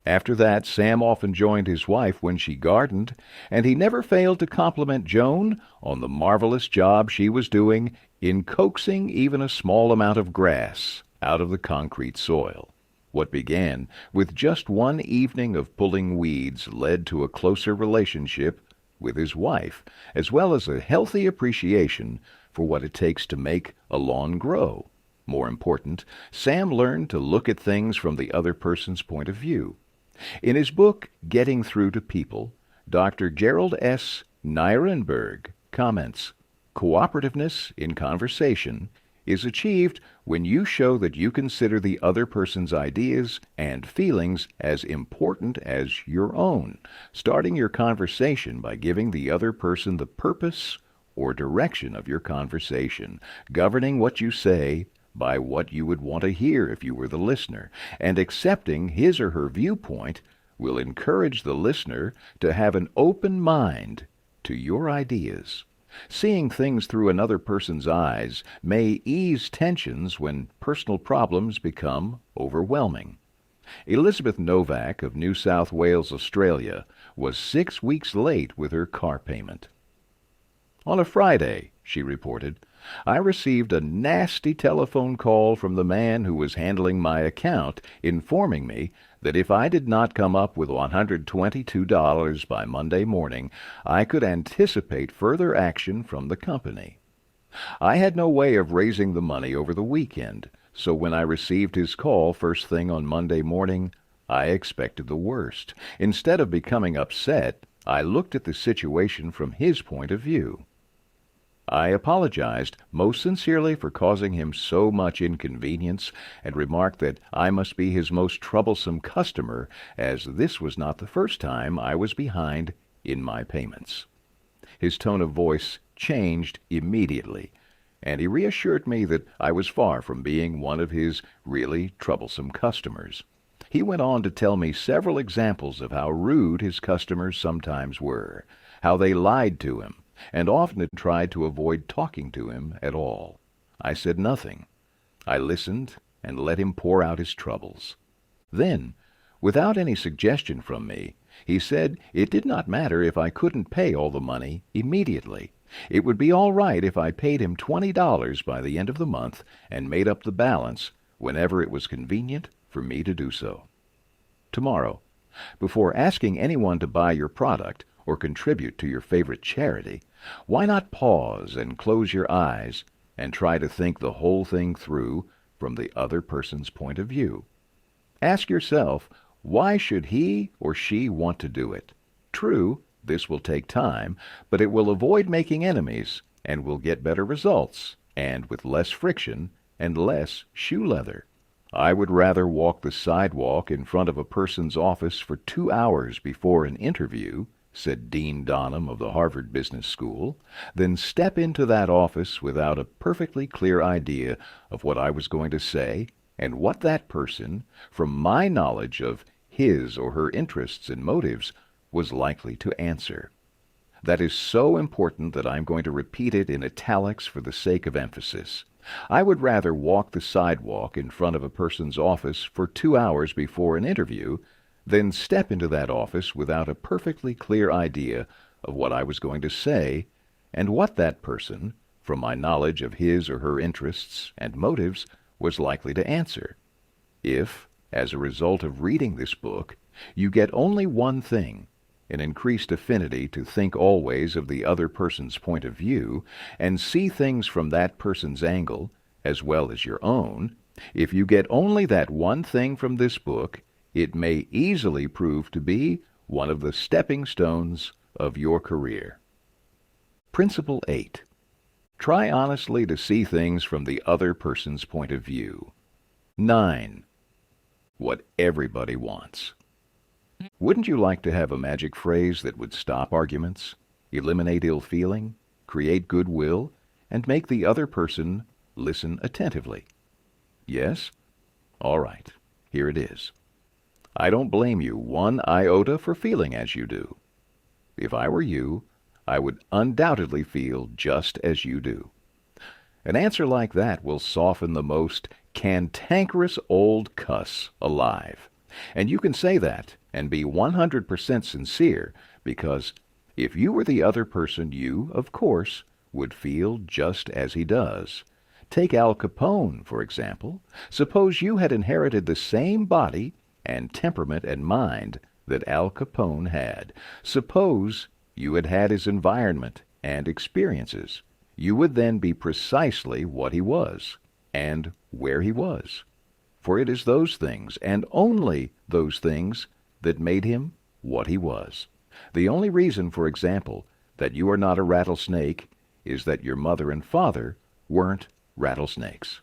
After that, Sam often joined his wife when she gardened, and he never failed to compliment Joan on the marvelous job she was doing in coaxing even a small amount of grass out of the concrete soil. What began with just one evening of pulling weeds led to a closer relationship with his wife, as well as a healthy appreciation for what it takes to make a lawn grow. More important, Sam learned to look at things from the other person's point of view. In his book, Getting Through to People, Dr. Gerald S. Nirenberg comments, "Cooperativeness in conversation is achieved when you show that you consider the other person's ideas and feelings as important as your own, starting your conversation by giving the other person the purpose or direction of your conversation, governing what you say by what you would want to hear if you were the listener, and accepting his or her viewpoint will encourage the listener to have an open mind to your ideas. Seeing things through another person's eyes may ease tensions when personal problems become overwhelming. Elizabeth Novak of New South Wales, Australia, was 6 weeks late with her car payment. On a Friday, she reported, I received a nasty telephone call from the man who was handling my account, informing me that if I did not come up with $122 by Monday morning, I could anticipate further action from the company. I had no way of raising the money over the weekend, so when I received his call first thing on Monday morning, I expected the worst. Instead of becoming upset, I looked at the situation from his point of view. I apologized most sincerely for causing him so much inconvenience and remarked that I must be his most troublesome customer, as this was not the first time I was behind in my payments. His tone of voice changed immediately, and he reassured me that I was far from being one of his really troublesome customers. He went on to tell me several examples of how rude his customers sometimes were, how they lied to him, and often tried to avoid talking to him at all. I said nothing. I listened and let him pour out his troubles. Then, without any suggestion from me, he said it did not matter if I couldn't pay all the money immediately. It would be all right if I paid him $20 by the end of the month and made up the balance whenever it was convenient for me to do so. Tomorrow, before asking anyone to buy your product or contribute to your favorite charity, why not pause and close your eyes and try to think the whole thing through from the other person's point of view? Ask yourself, why should he or she want to do it? True, this will take time, but it will avoid making enemies and will get better results, and with less friction and less shoe leather. I would rather walk the sidewalk in front of a person's office for 2 hours before an interview, said Dean Donham of the Harvard Business School, than step into that office without a perfectly clear idea of what I was going to say and what that person, from my knowledge of his or her interests and motives, was likely to answer. That is so important that I'm going to repeat it in italics for the sake of emphasis. I would rather walk the sidewalk in front of a person's office for 2 hours before an interview than step into that office without a perfectly clear idea of what I was going to say and what that person, from my knowledge of his or her interests and motives, was likely to answer. If, as a result of reading this book, you get only one thing, an increased affinity to think always of the other person's point of view and see things from that person's angle as well as your own, if you get only that one thing from this book, it may easily prove to be one of the stepping stones of your career. Principle 8. Try honestly to see things from the other person's point of view. 9. What everybody wants. Wouldn't you like to have a magic phrase that would stop arguments, eliminate ill feeling, create goodwill, and make the other person listen attentively? Yes? All right, here it is. I don't blame you one iota for feeling as you do. If I were you, I would undoubtedly feel just as you do. An answer like that will soften the most cantankerous old cuss alive. And you can say that and be 100% sincere, because if you were the other person, you, of course, would feel just as he does. Take Al Capone, for example. Suppose you had inherited the same body and temperament and mind that Al Capone had. Suppose you had had his environment and experiences. You would then be precisely what he was and where he was. For it is those things, and only those things, that made him what he was. The only reason, for example, that you are not a rattlesnake is that your mother and father weren't rattlesnakes.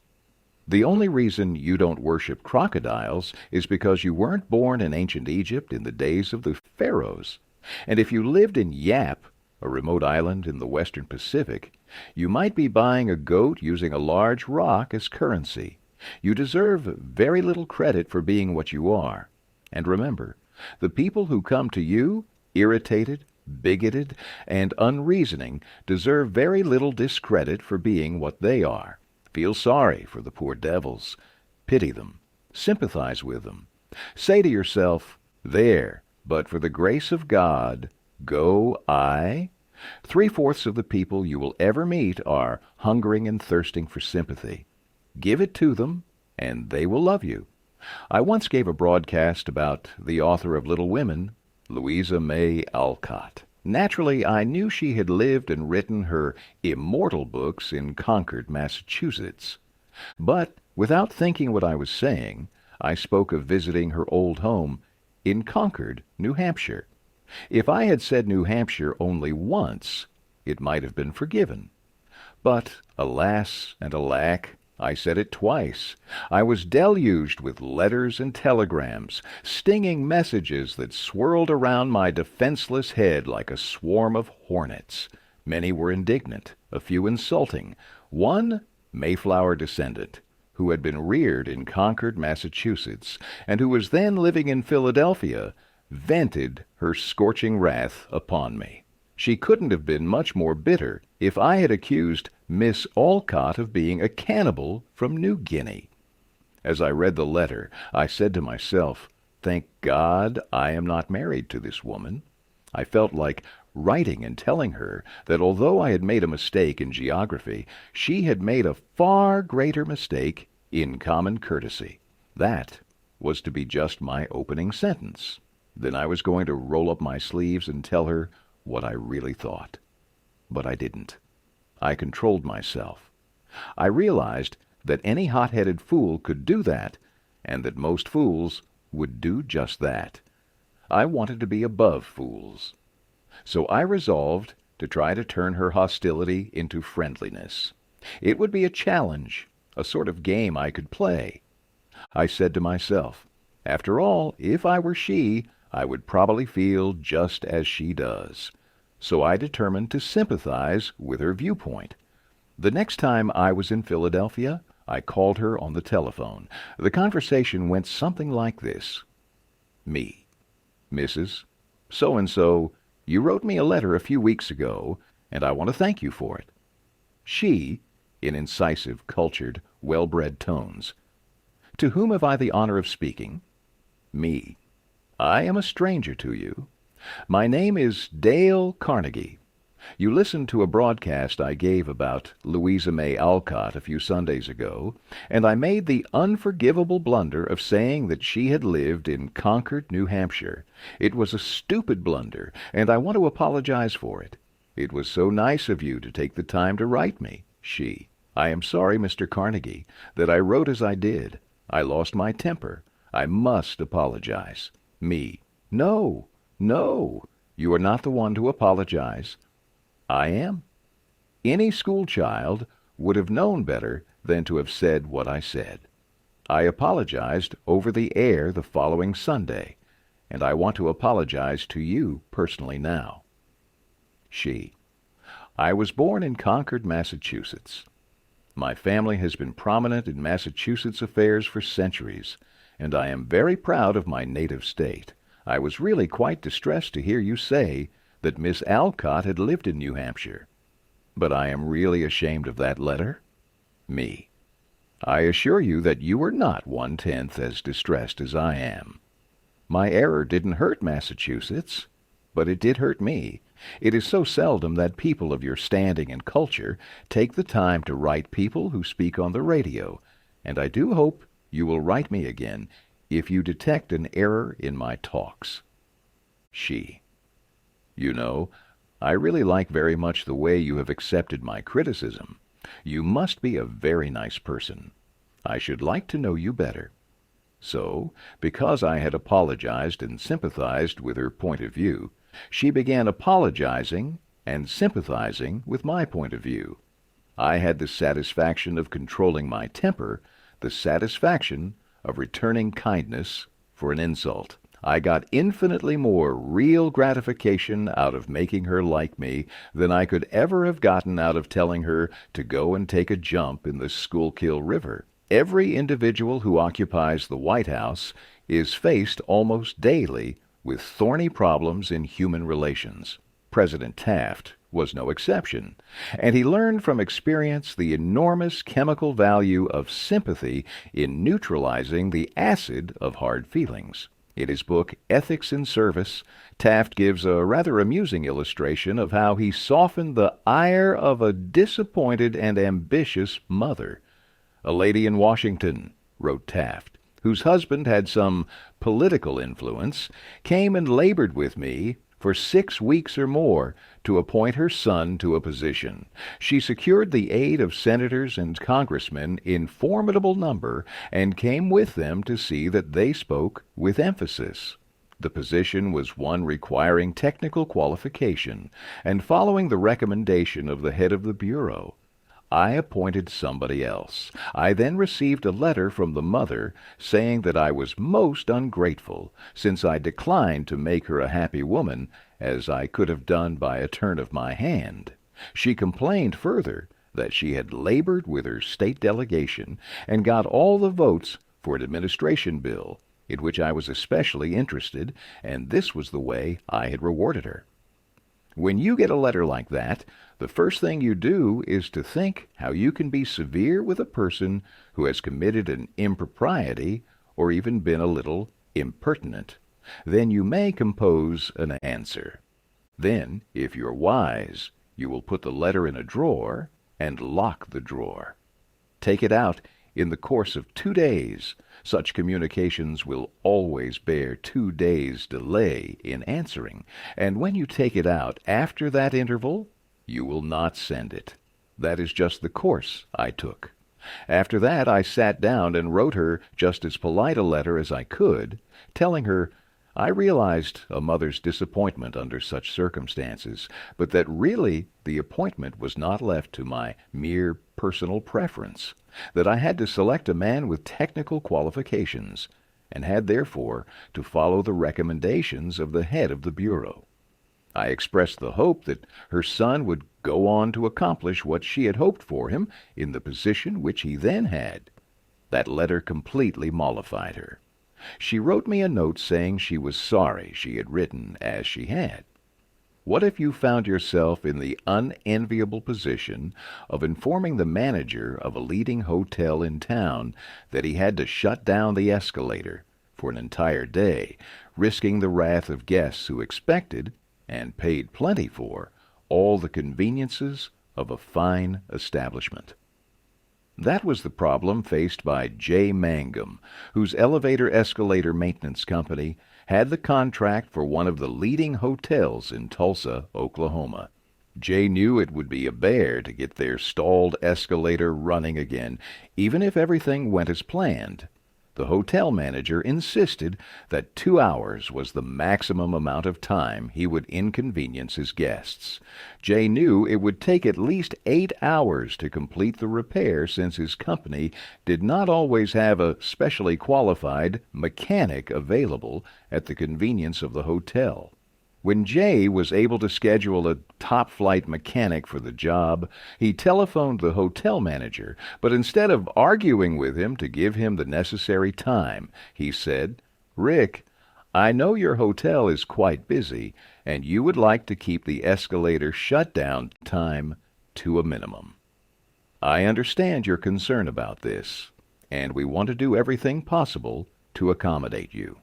The only reason you don't worship crocodiles is because you weren't born in ancient Egypt in the days of the pharaohs. And if you lived in Yap, a remote island in the western Pacific, you might be buying a goat using a large rock as currency. You deserve very little credit for being what you are. And remember, The people who come to you, irritated, bigoted, and unreasoning, deserve very little discredit for being what they are. Feel sorry for the poor devils. Pity them. Sympathize with them. Say to yourself, there, but for the grace of God, go I. 3/4 of the people you will ever meet are hungering and thirsting for sympathy. Give it to them, and they will love you. I once gave a broadcast about the author of Little Women, Louisa May Alcott. Naturally, I knew she had lived and written her immortal books in Concord, Massachusetts. But, without thinking what I was saying, I spoke of visiting her old home in Concord, New Hampshire. If I had said New Hampshire only once, it might have been forgiven. But, alas and alack, I said it twice. I was deluged with letters and telegrams, stinging messages that swirled around my defenseless head like a swarm of hornets. Many were indignant, a few insulting. One, Mayflower descendant, who had been reared in Concord, Massachusetts, and who was then living in Philadelphia, vented her scorching wrath upon me. She couldn't have been much more bitter if I had accused Miss Alcott of being a cannibal from New Guinea. As I read the letter, I said to myself, thank God I am not married to this woman. I felt like writing and telling her that although I had made a mistake in geography, she had made a far greater mistake in common courtesy. That was to be just my opening sentence. Then I was going to roll up my sleeves and tell her what I really thought. But I didn't. I controlled myself. I realized that any hot-headed fool could do that, and that most fools would do just that. I wanted to be above fools. So I resolved to try to turn her hostility into friendliness. It would be a challenge, a sort of game I could play. I said to myself, after all, if I were she, I would probably feel just as she does. So I determined to sympathize with her viewpoint. The next time I was in Philadelphia, I called her on the telephone. The conversation went something like this. Me. Mrs. So-and-so, you wrote me a letter a few weeks ago, and I want to thank you for it. She, in incisive, cultured, well-bred tones. To whom have I the honor of speaking? Me. I am a stranger to you. My name is Dale Carnegie. You listened to a broadcast I gave about Louisa May Alcott a few Sundays ago, and I made the unforgivable blunder of saying that she had lived in Concord, New Hampshire. It was a stupid blunder, and I want to apologize for it. It was so nice of you to take the time to write me. She. I am sorry, Mr. Carnegie, that I wrote as I did. I lost my temper. I must apologize. Me. No, no, you are not the one to apologize. I am. Any schoolchild would have known better than to have said what I said. I apologized over the air the following Sunday, and I want to apologize to you personally now. She. I was born in Concord, Massachusetts. My family has been prominent in Massachusetts affairs for centuries, and I am very proud of my native state. I was really quite distressed to hear you say that Miss Alcott had lived in New Hampshire. But I am really ashamed of that letter. Me. I assure you that you are not 1/10 as distressed as I am. My error didn't hurt Massachusetts, but it did hurt me. It is so seldom that people of your standing and culture take the time to write people who speak on the radio, and I do hope you will write me again if you detect an error in my talks. She. You know, I really like very much the way you have accepted my criticism. You must be a very nice person. I should like to know you better. So, because I had apologized and sympathized with her point of view, she began apologizing and sympathizing with my point of view. I had the satisfaction of controlling my temper, the satisfaction of returning kindness for an insult. I got infinitely more real gratification out of making her like me than I could ever have gotten out of telling her to go and take a jump in the Schuylkill River. Every individual who occupies the White House is faced almost daily with thorny problems in human relations. President Taft was no exception, and he learned from experience the enormous chemical value of sympathy in neutralizing the acid of hard feelings. In his book, Ethics in Service, Taft gives a rather amusing illustration of how he softened the ire of a disappointed and ambitious mother. "A lady in Washington," wrote Taft, "whose husband had some political influence, came and labored with me for 6 weeks or more to appoint her son to a position. She secured the aid of senators and congressmen in formidable number and came with them to see that they spoke with emphasis. The position was one requiring technical qualification, and following the recommendation of the head of the Bureau, I appointed somebody else. I then received a letter from the mother saying that I was most ungrateful, since I declined to make her a happy woman, as I could have done by a turn of my hand. She complained further that she had labored with her state delegation and got all the votes for an administration bill, in which I was especially interested, and this was the way I had rewarded her." When you get a letter like that, the first thing you do is to think how you can be severe with a person who has committed an impropriety or even been a little impertinent. Then you may compose an answer. Then, if you're wise, you will put the letter in a drawer and lock the drawer. Take it out in the course of 2 days. Such communications will always bear 2 days' delay in answering, and when you take it out after that interval, you will not send it. That is just the course I took. After that, I sat down and wrote her just as polite a letter as I could, telling her I realized a mother's disappointment under such circumstances, but that really the appointment was not left to my mere personal preference, that I had to select a man with technical qualifications, and had therefore to follow the recommendations of the head of the Bureau. I expressed the hope that her son would go on to accomplish what she had hoped for him in the position which he then had. That letter completely mollified her. She wrote me a note saying she was sorry she had written as she had. What if you found yourself in the unenviable position of informing the manager of a leading hotel in town that he had to shut down the escalator for an entire day, risking the wrath of guests who expected, and paid plenty for, all the conveniences of a fine establishment? That was the problem faced by J. Mangum, whose elevator-escalator maintenance company had the contract for one of the leading hotels in Tulsa, Oklahoma. Jay knew it would be a bear to get their stalled escalator running again, even if everything went as planned. The hotel manager insisted that 2 hours was the maximum amount of time he would inconvenience his guests. Jay knew it would take at least 8 hours to complete the repair, since his company did not always have a specially qualified mechanic available at the convenience of the hotel. When Jay was able to schedule a top-flight mechanic for the job, he telephoned the hotel manager, but instead of arguing with him to give him the necessary time, he said, "Rick, I know your hotel is quite busy, and you would like to keep the escalator shutdown time to a minimum. I understand your concern about this, and we want to do everything possible to accommodate you.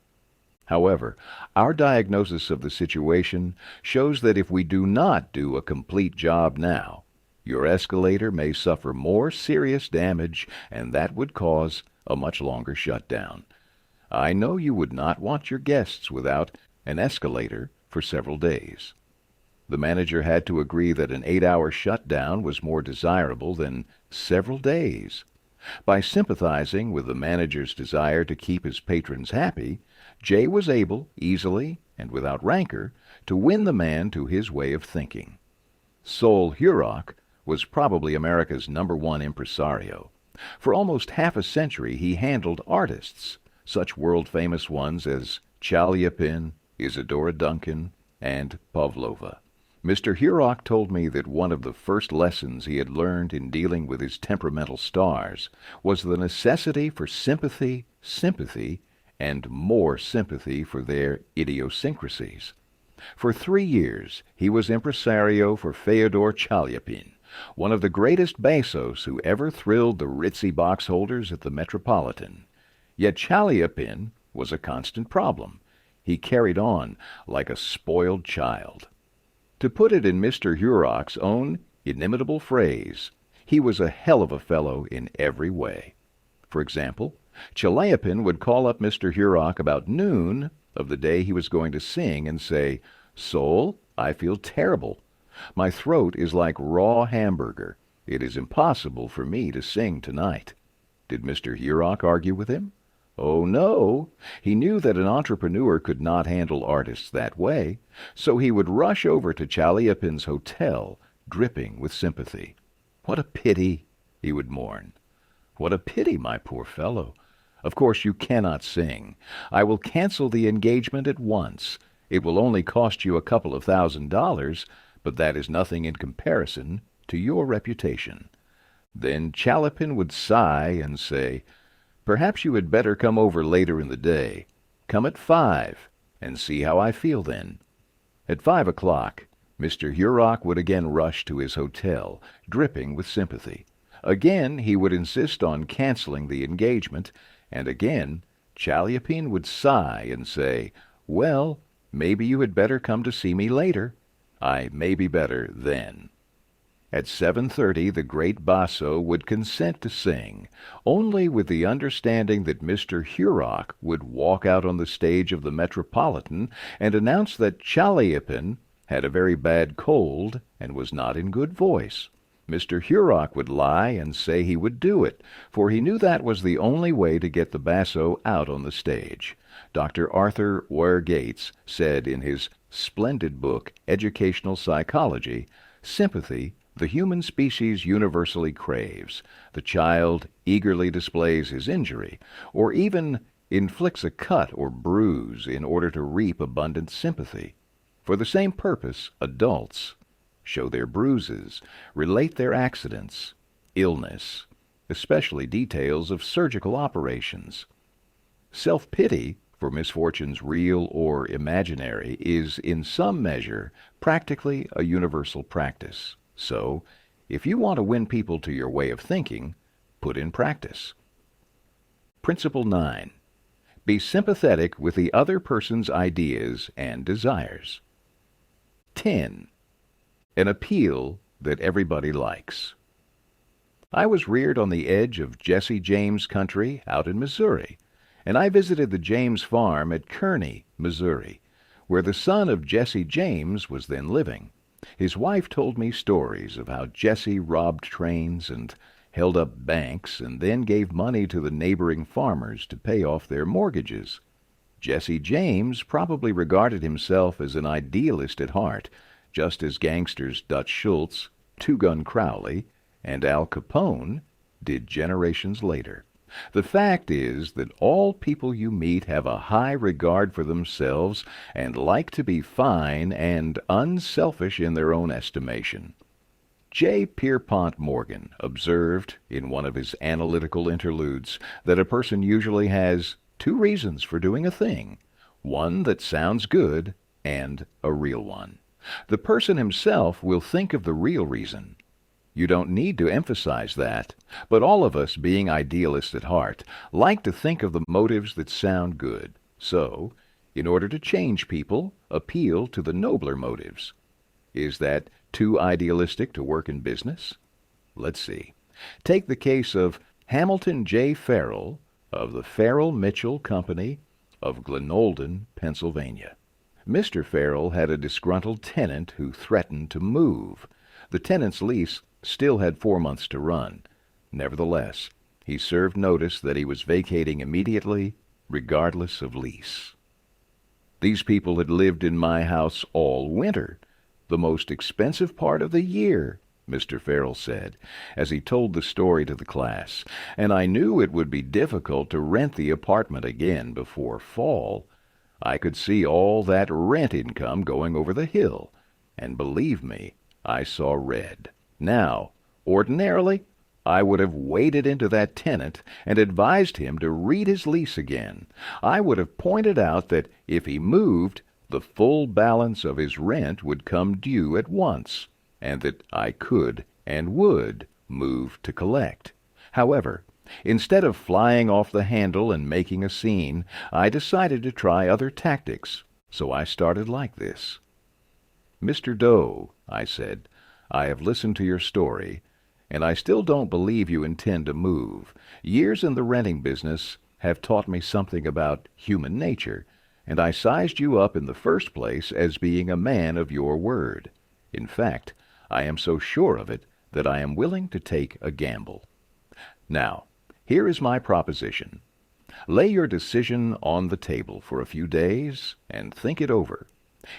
However, our diagnosis of the situation shows that if we do not do a complete job now, your escalator may suffer more serious damage, and that would cause a much longer shutdown. I know you would not want your guests without an escalator for several days." The manager had to agree that an 8-hour shutdown was more desirable than several days. By sympathizing with the manager's desire to keep his patrons happy, Jay was able, easily and without rancor, to win the man to his way of thinking. Sol Hurok was probably America's #1 impresario. For almost half a century he handled artists, such world-famous ones as Chaliapin, Isadora Duncan, and Pavlova. Mr. Hurok told me that one of the first lessons he had learned in dealing with his temperamental stars was the necessity for sympathy, and more sympathy for their idiosyncrasies. For 3 years, he was impresario for Fyodor Chalyapin, one of the greatest bassos who ever thrilled the ritzy box holders at the Metropolitan. Yet Chalyapin was a constant problem. He carried on like a spoiled child. To put it in Mr. Hurok's own inimitable phrase, he was a hell of a fellow in every way. For example, Chalyapin would call up Mr. Hurok about noon of the day he was going to sing and say, "Soul, I feel terrible. My throat is like raw hamburger. It is impossible for me to sing tonight." Did Mr. Hurok argue with him? Oh, no. He knew that an entrepreneur could not handle artists that way, so he would rush over to Chalyapin's hotel, dripping with sympathy. "What a pity," he would mourn. "What a pity, my poor fellow. Of course you cannot sing. I will cancel the engagement at once. It will only cost you a couple of $1,000, but that is nothing in comparison to your reputation." Then Chalyapin would sigh and say, "Perhaps you had better come over later in the day. Come at 5, and see how I feel then." At 5 o'clock, Mr. Hurok would again rush to his hotel, dripping with sympathy. Again he would insist on canceling the engagement, and again Chalyapin would sigh and say, "Well, maybe you had better come to see me later. I may be better then." At 7:30 the great basso would consent to sing, only with the understanding that Mr. Hurok would walk out on the stage of the Metropolitan and announce that Chalyapin had a very bad cold and was not in good voice. Mr. Hurok would lie and say he would do it, for he knew that was the only way to get the basso out on the stage. Dr. Arthur Ware Gates said in his splendid book, Educational Psychology, "Sympathy the human species universally craves. The child eagerly displays his injury, or even inflicts a cut or bruise in order to reap abundant sympathy. For the same purpose, adults show their bruises, relate their accidents, illness, especially details of surgical operations. Self-pity for misfortunes real or imaginary is in some measure practically a universal practice. So, if you want to win people to your way of thinking, put in practice. Principle 9. Be sympathetic with the other person's ideas and desires. 10. An appeal that everybody likes. I was reared on the edge of Jesse James country out in Missouri, and I visited the James farm at Kearney, Missouri, where the son of Jesse James was then living. His wife told me stories of how Jesse robbed trains and held up banks and then gave money to the neighboring farmers to pay off their mortgages. Jesse James probably regarded himself as an idealist at heart, just as gangsters Dutch Schultz, Two Gun Crowley, and Al Capone did generations later. The fact is that all people you meet have a high regard for themselves and like to be fine and unselfish in their own estimation. J. Pierpont Morgan observed in one of his analytical interludes that a person usually has two reasons for doing a thing, one that sounds good and a real one. The person himself will think of the real reason. You don't need to emphasize that, but all of us, being idealists at heart, like to think of the motives that sound good. So, in order to change people, appeal to the nobler motives. Is that too idealistic to work in business? Let's see. Take the case of Hamilton J. Farrell of the Farrell Mitchell Company of Glenolden, Pennsylvania. Mr. Farrell had a disgruntled tenant who threatened to move. The tenant's lease still had 4 months to run. Nevertheless, he served notice that he was vacating immediately, regardless of lease. These people had lived in my house all winter, the most expensive part of the year, Mr. Farrell said, as he told the story to the class, and I knew it would be difficult to rent the apartment again before fall. I could see all that rent income going over the hill, and believe me, I saw red. Now, ordinarily, I would have waded into that tenant and advised him to read his lease again. I would have pointed out that if he moved, the full balance of his rent would come due at once, and that I could and would move to collect. However, instead of flying off the handle and making a scene, I decided to try other tactics, so I started like this. "Mr. Doe," I said, "I have listened to your story, and I still don't believe you intend to move. Years in the renting business have taught me something about human nature, and I sized you up in the first place as being a man of your word. In fact, I am so sure of it that I am willing to take a gamble. Now, here is my proposition. Lay your decision on the table for a few days and think it over.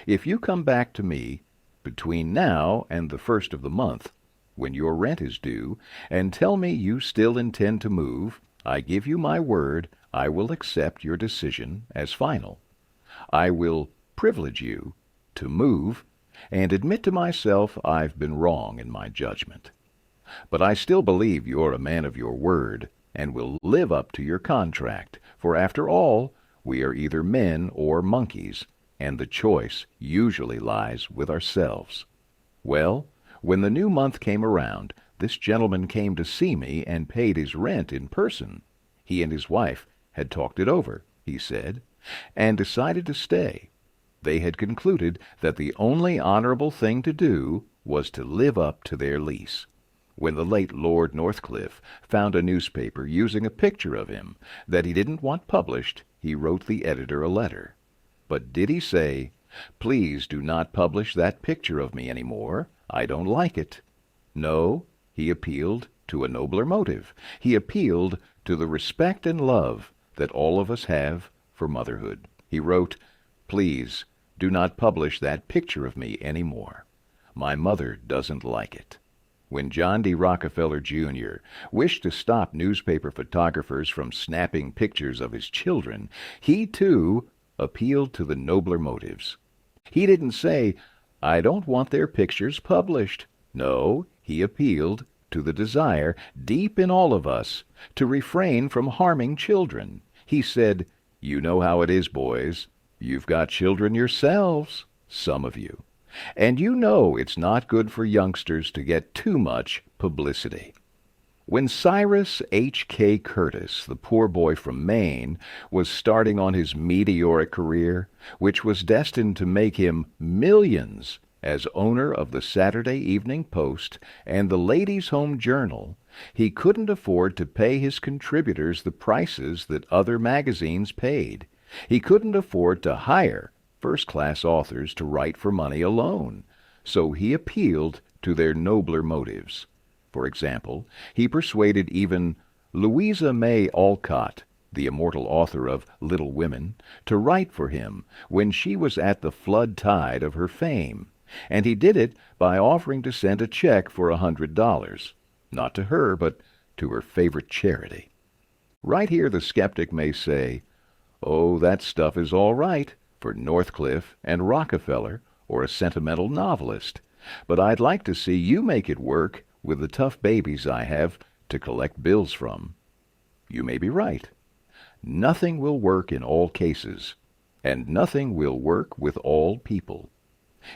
If you come back to me between now and the 1st of the month, when your rent is due, and tell me you still intend to move, I give you my word I will accept your decision as final. I will privilege you to move and admit to myself I've been wrong in my judgment. But I still believe you're a man of your word and will live up to your contract, for after all, we are either men or monkeys, and the choice usually lies with ourselves." Well, when the new month came around, this gentleman came to see me and paid his rent in person. He and his wife had talked it over, he said, and decided to stay. They had concluded that the only honorable thing to do was to live up to their lease. When the late Lord Northcliffe found a newspaper using a picture of him that he didn't want published, he wrote the editor a letter. But did he say, "Please do not publish that picture of me any more. I don't like it"? No, he appealed to a nobler motive. He appealed to the respect and love that all of us have for motherhood. He wrote, "Please do not publish that picture of me any more. My mother doesn't like it." When John D. Rockefeller, Jr. wished to stop newspaper photographers from snapping pictures of his children, he, too, appealed to the nobler motives. He didn't say, "I don't want their pictures published." No, he appealed to the desire, deep in all of us, to refrain from harming children. He said, "You know how it is, boys. You've got children yourselves, some of you. And you know it's not good for youngsters to get too much publicity." When Cyrus H.K. Curtis, the poor boy from Maine, was starting on his meteoric career, which was destined to make him millions as owner of the Saturday Evening Post and the Ladies' Home Journal, he couldn't afford to pay his contributors the prices that other magazines paid. He couldn't afford to hire first-class authors to write for money alone, so he appealed to their nobler motives. For example, he persuaded even Louisa May Alcott, the immortal author of Little Women, to write for him when she was at the flood tide of her fame, and he did it by offering to send a check for $100, not to her, but to her favorite charity. Right here the skeptic may say, "Oh, that stuff is all right for Northcliffe and Rockefeller or a sentimental novelist, but I'd like to see you make it work with the tough babies I have to collect bills from." You may be right. Nothing will work in all cases, and nothing will work with all people.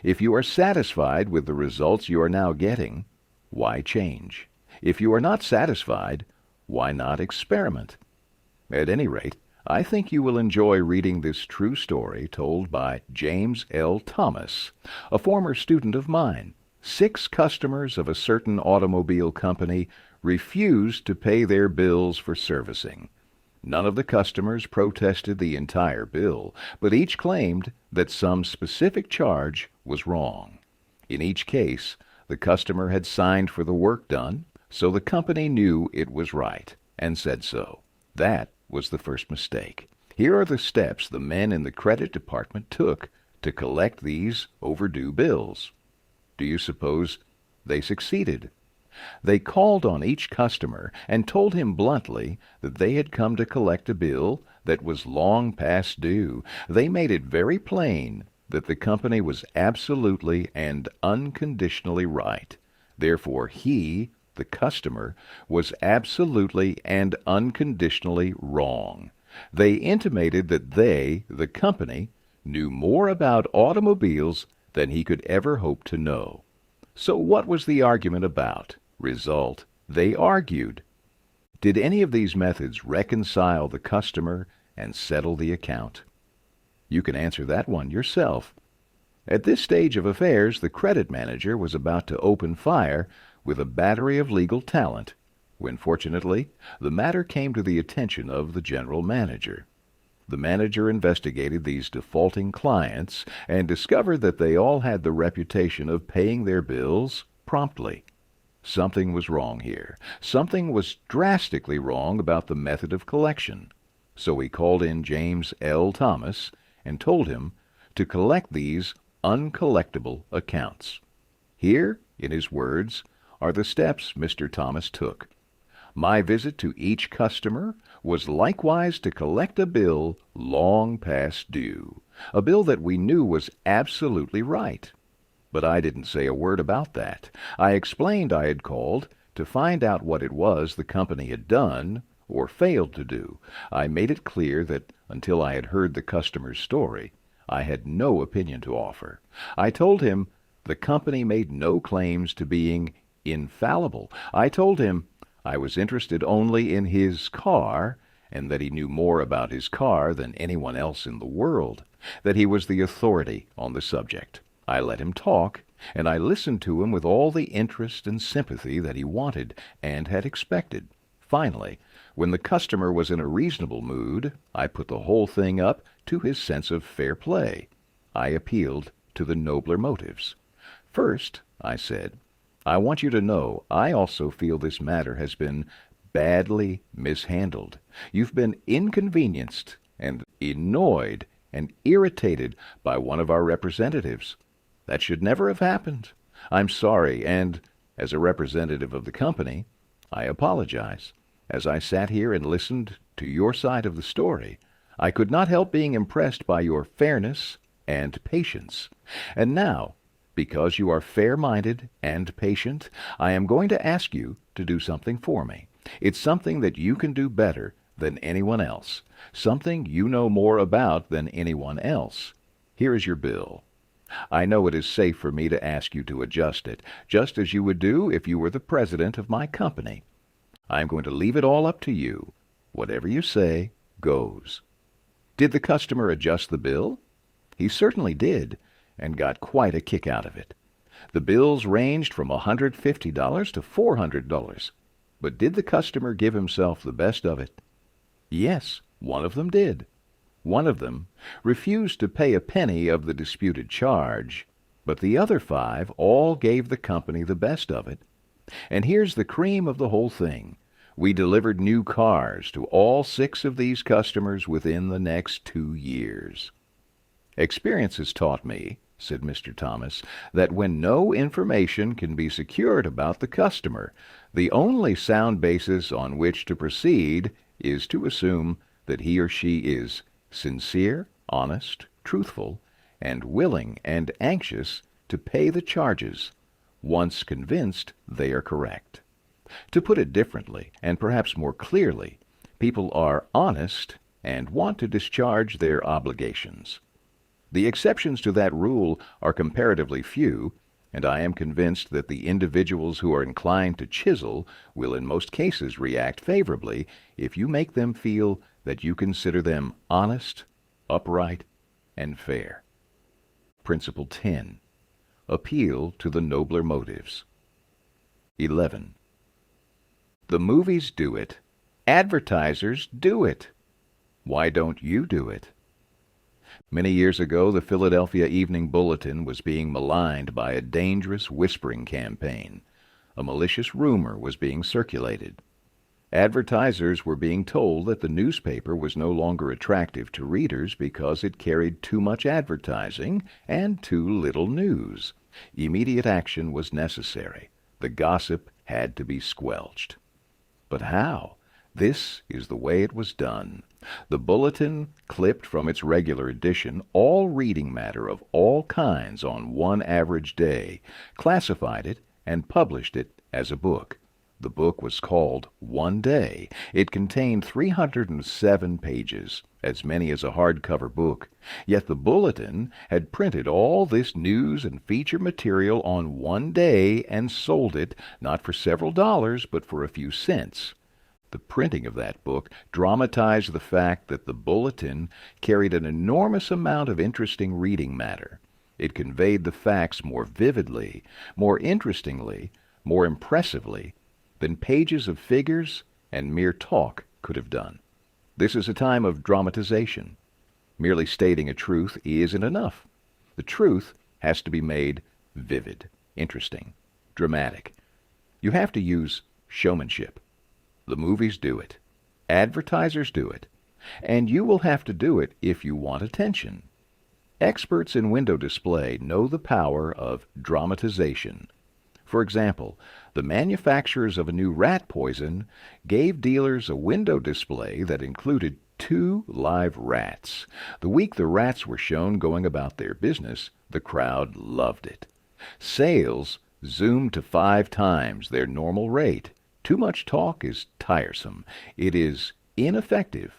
If you are satisfied with the results you are now getting, why change? If you are not satisfied, why not experiment? At any rate, I think you will enjoy reading this true story told by James L. Thomas, a former student of mine. 6 customers of a certain automobile company refused to pay their bills for servicing. None of the customers protested the entire bill, but each claimed that some specific charge was wrong. In each case, the customer had signed for the work done, so the company knew it was right, and said so. That was the first mistake. Here are the steps the men in the credit department took to collect these overdue bills. Do you suppose they succeeded? They called on each customer and told him bluntly that they had come to collect a bill that was long past due. They made it very plain that the company was absolutely and unconditionally right. Therefore he the customer, was absolutely and unconditionally wrong. They intimated that they, the company, knew more about automobiles than he could ever hope to know. So what was the argument about? Result, they argued. Did any of these methods reconcile the customer and settle the account? You can answer that one yourself. At this stage of affairs, the credit manager was about to open fire with a battery of legal talent, when fortunately the matter came to the attention of the general manager. The manager investigated these defaulting clients and discovered that they all had the reputation of paying their bills promptly. Something was wrong here. Something was drastically wrong about the method of collection. So he called in James L. Thomas and told him to collect these uncollectible accounts. Here, in his words, are the steps Mr. Thomas took. My visit to each customer was likewise to collect a bill long past due, a bill that we knew was absolutely right. But I didn't say a word about that. I explained I had called to find out what it was the company had done or failed to do. I made it clear that until I had heard the customer's story, I had no opinion to offer. I told him the company made no claims to being infallible. I told him I was interested only in his car, and that he knew more about his car than anyone else in the world, that he was the authority on the subject. I let him talk, and I listened to him with all the interest and sympathy that he wanted and had expected. Finally, when the customer was in a reasonable mood, I put the whole thing up to his sense of fair play. I appealed to the nobler motives. First, I said, I want you to know I also feel this matter has been badly mishandled. You've been inconvenienced and annoyed and irritated by one of our representatives. That should never have happened. I'm sorry, and as a representative of the company, I apologize. As I sat here and listened to your side of the story, I could not help being impressed by your fairness and patience. And now, because you are fair-minded and patient, I am going to ask you to do something for me. It's something that you can do better than anyone else, something you know more about than anyone else. Here is your bill. I know it is safe for me to ask you to adjust it, just as you would do if you were the president of my company. I am going to leave it all up to you. Whatever you say goes. Did the customer adjust the bill? He certainly did, and got quite a kick out of it. The bills ranged from $150 to $400. But did the customer give himself the best of it? Yes, one of them did. One of them refused to pay a penny of the disputed charge, but the other 5 all gave the company the best of it. And here's the cream of the whole thing. We delivered new cars to all 6 of these customers within the next 2 years. Experience has taught me, said Mr. Thomas, that when no information can be secured about the customer, the only sound basis on which to proceed is to assume that he or she is sincere, honest, truthful, and willing and anxious to pay the charges, once convinced they are correct. To put it differently, and perhaps more clearly, people are honest and want to discharge their obligations. The exceptions to that rule are comparatively few, and I am convinced that the individuals who are inclined to chisel will in most cases react favorably if you make them feel that you consider them honest, upright, and fair. Principle 10. Appeal to the nobler motives. 11. The movies do it. Advertisers do it. Why don't you do it? Many years ago, the Philadelphia Evening Bulletin was being maligned by a dangerous whispering campaign. A malicious rumor was being circulated. Advertisers were being told that the newspaper was no longer attractive to readers because it carried too much advertising and too little news. Immediate action was necessary. The gossip had to be squelched. But how? This is the way it was done. The bulletin clipped from its regular edition all reading matter of all kinds on one average day, classified it, and published it as a book. The book was called One Day. It contained 307 pages, as many as a hardcover book. Yet the Bulletin had printed all this news and feature material on one day and sold it, not for several dollars, but for a few cents. The printing of that book dramatized the fact that the Bulletin carried an enormous amount of interesting reading matter. It conveyed the facts more vividly, more interestingly, more impressively than pages of figures and mere talk could have done. This is a time of dramatization. Merely stating a truth isn't enough. The truth has to be made vivid, interesting, dramatic. You have to use showmanship. The movies do it. Advertisers do it. And you will have to do it if you want attention. Experts in window display know the power of dramatization. For example, the manufacturers of a new rat poison gave dealers a window display that included 2 live rats. The week the rats were shown going about their business, the crowd loved it. Sales zoomed to 5 times their normal rate. Too much talk is tiresome. It is ineffective.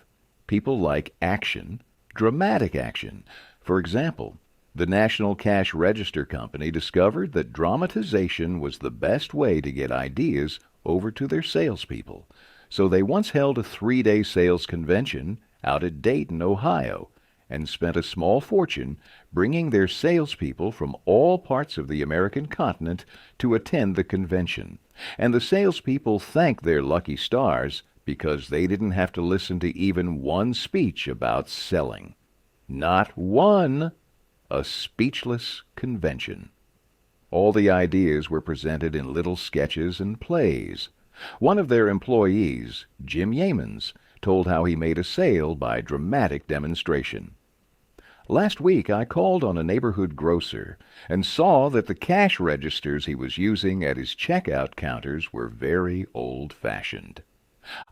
People like action, dramatic action. For example, the National Cash Register Company discovered that dramatization was the best way to get ideas over to their salespeople. So they once held a 3-day sales convention out at Dayton, Ohio, and spent a small fortune bringing their salespeople from all parts of the American continent to attend the convention. And the salespeople thanked their lucky stars because they didn't have to listen to even one speech about selling. Not one! A speechless convention. All the ideas were presented in little sketches and plays. One of their employees, Jim Yeamans, told how he made a sale by dramatic demonstration. Last week I called on a neighborhood grocer and saw that the cash registers he was using at his checkout counters were very old-fashioned.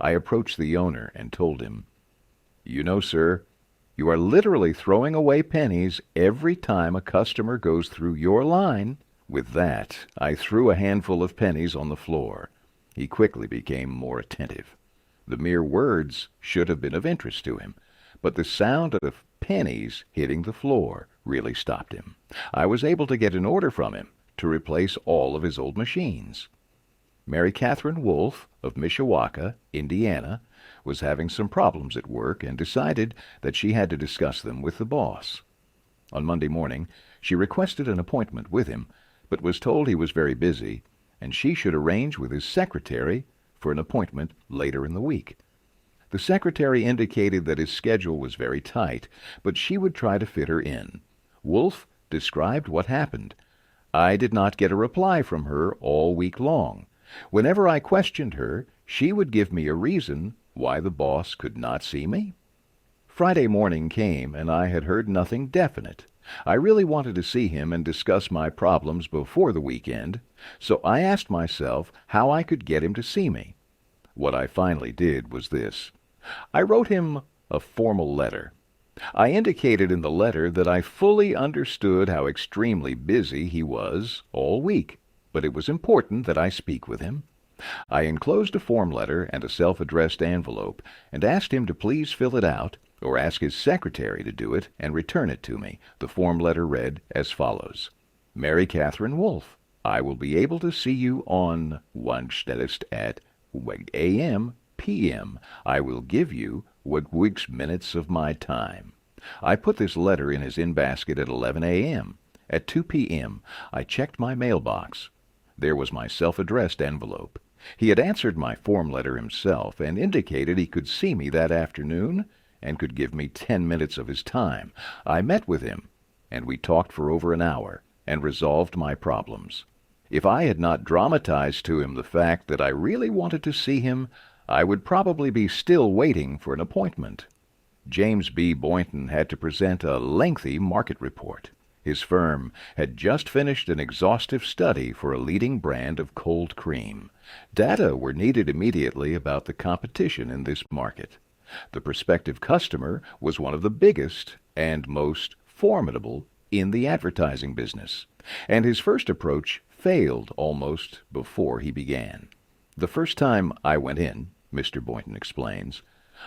I approached the owner and told him, "You know, sir, you are literally throwing away pennies every time a customer goes through your line." With that, I threw a handful of pennies on the floor. He quickly became more attentive. The mere words should have been of interest to him, but the sound of pennies hitting the floor really stopped him. I was able to get an order from him to replace all of his old machines. Mary Catherine Wolfe of Mishawaka, Indiana, was having some problems at work and decided that she had to discuss them with the boss. On Monday morning, she requested an appointment with him, but was told he was very busy, and she should arrange with his secretary for an appointment later in the week. The secretary indicated that his schedule was very tight, but she would try to fit her in. Wolfe described what happened. I did not get a reply from her all week long. Whenever I questioned her, she would give me a reason why the boss could not see me. Friday morning came, and I had heard nothing definite. I really wanted to see him and discuss my problems before the weekend, so I asked myself how I could get him to see me. What I finally did was this. I wrote him a formal letter. I indicated in the letter that I fully understood how extremely busy he was all week, but it was important that I speak with him. I enclosed a form letter and a self-addressed envelope and asked him to please fill it out or ask his secretary to do it and return it to me. The form letter read as follows. Mary Catherine Wolfe, I will be able to see you on Wanstellist at a.m. p.m. I will give you what week's minutes of my time. I put this letter in his in-basket at 11 a.m. At 2 p.m. I checked my mailbox. There was my self-addressed envelope. He had answered my form letter himself and indicated he could see me that afternoon and could give me 10 minutes of his time. I met with him, and we talked for over an hour and resolved my problems. If I had not dramatized to him the fact that I really wanted to see him, I would probably be still waiting for an appointment. James B. Boynton had to present a lengthy market report. His firm had just finished an exhaustive study for a leading brand of cold cream. Data were needed immediately about the competition in this market. The prospective customer was one of the biggest and most formidable in the advertising business, and his first approach failed almost before he began. The first time I went in, Mr. Boynton explains,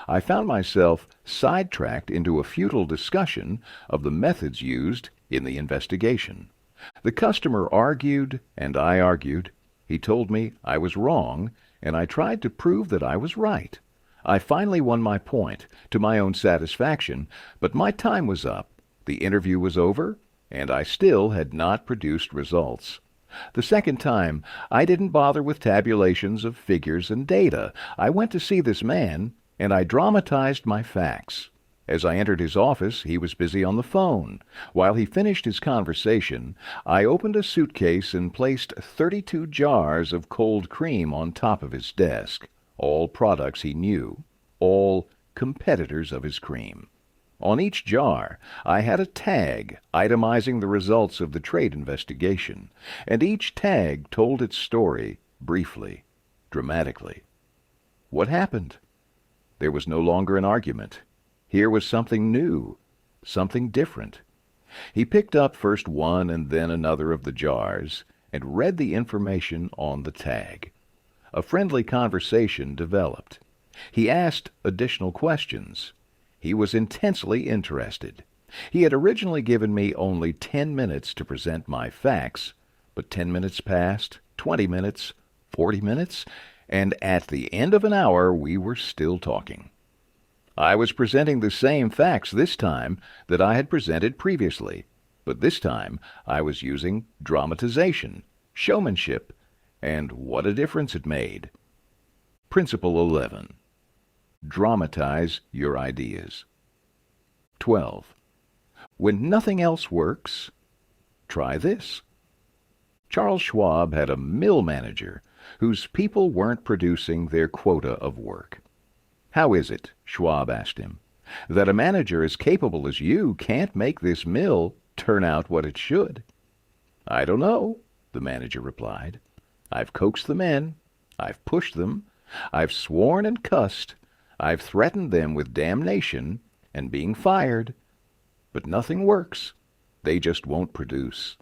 I found myself sidetracked into a futile discussion of the methods used in the investigation. The customer argued, and I argued. He told me I was wrong, and I tried to prove that I was right. I finally won my point, to my own satisfaction, but my time was up. The interview was over, and I still had not produced results. The second time, I didn't bother with tabulations of figures and data. I went to see this man, and I dramatized my facts. As I entered his office, he was busy on the phone. While he finished his conversation, I opened a suitcase and placed 32 jars of cold cream on top of his desk, all products he knew, all competitors of his cream. On each jar, I had a tag itemizing the results of the trade investigation, and each tag told its story briefly, dramatically. What happened? There was no longer an argument. Here was something new, something different. He picked up first one and then another of the jars and read the information on the tag. A friendly conversation developed. He asked additional questions. He was intensely interested. He had originally given me only 10 minutes to present my facts, but 10 minutes passed, 20 minutes, 40 minutes, and at the end of an hour we were still talking. I was presenting the same facts this time that I had presented previously, but this time I was using dramatization, showmanship, and what a difference it made. Principle 11. Dramatize your ideas. 12. When nothing else works, try this. Charles Schwab had a mill manager whose people weren't producing their quota of work. How is it, Schwab asked him, that a manager as capable as you can't make this mill turn out what it should? I don't know, the manager replied. I've coaxed them in. I've pushed them. I've sworn and cussed. I've threatened them with damnation and being fired. But nothing works. They just won't produce.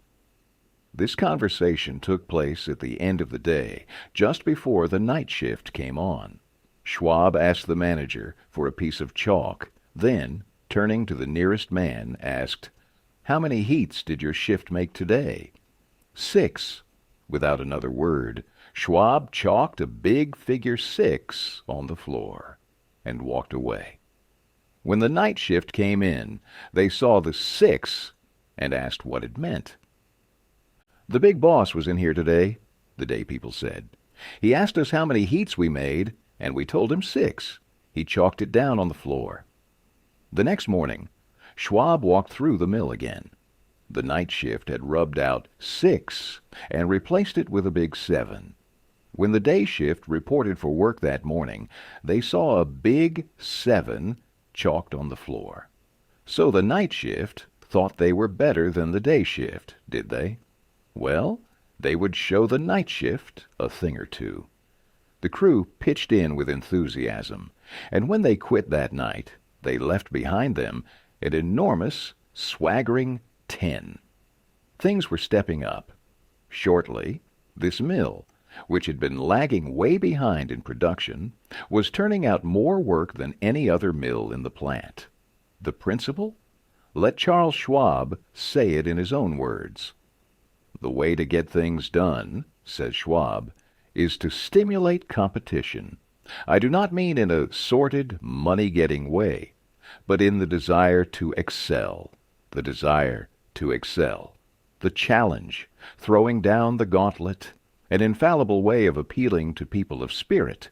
This conversation took place at the end of the day, just before the night shift came on. Schwab asked the manager for a piece of chalk, then, turning to the nearest man, asked, "How many heats did your shift make today?" 6. Without another word, Schwab chalked a big figure 6 on the floor and walked away. When the night shift came in, they saw the 6 and asked what it meant. "The big boss was in here today," the day people said. "He asked us how many heats we made, and we told him 6. He chalked it down on the floor." The next morning, Schwab walked through the mill again. The night shift had rubbed out 6 and replaced it with a big 7. When the day shift reported for work that morning, they saw a big 7 chalked on the floor. So the night shift thought they were better than the day shift, did they? Well, they would show the night shift a thing or two. The crew pitched in with enthusiasm, and when they quit that night, they left behind them an enormous, swaggering 10. Things were stepping up. Shortly, this mill, which had been lagging way behind in production, was turning out more work than any other mill in the plant. The principle? Let Charles Schwab say it in his own words. "The way to get things done," says Schwab, "is to stimulate competition. I do not mean in a sordid, money-getting way, but in the desire to excel, the desire to excel, the challenge, throwing down the gauntlet, an infallible way of appealing to people of spirit.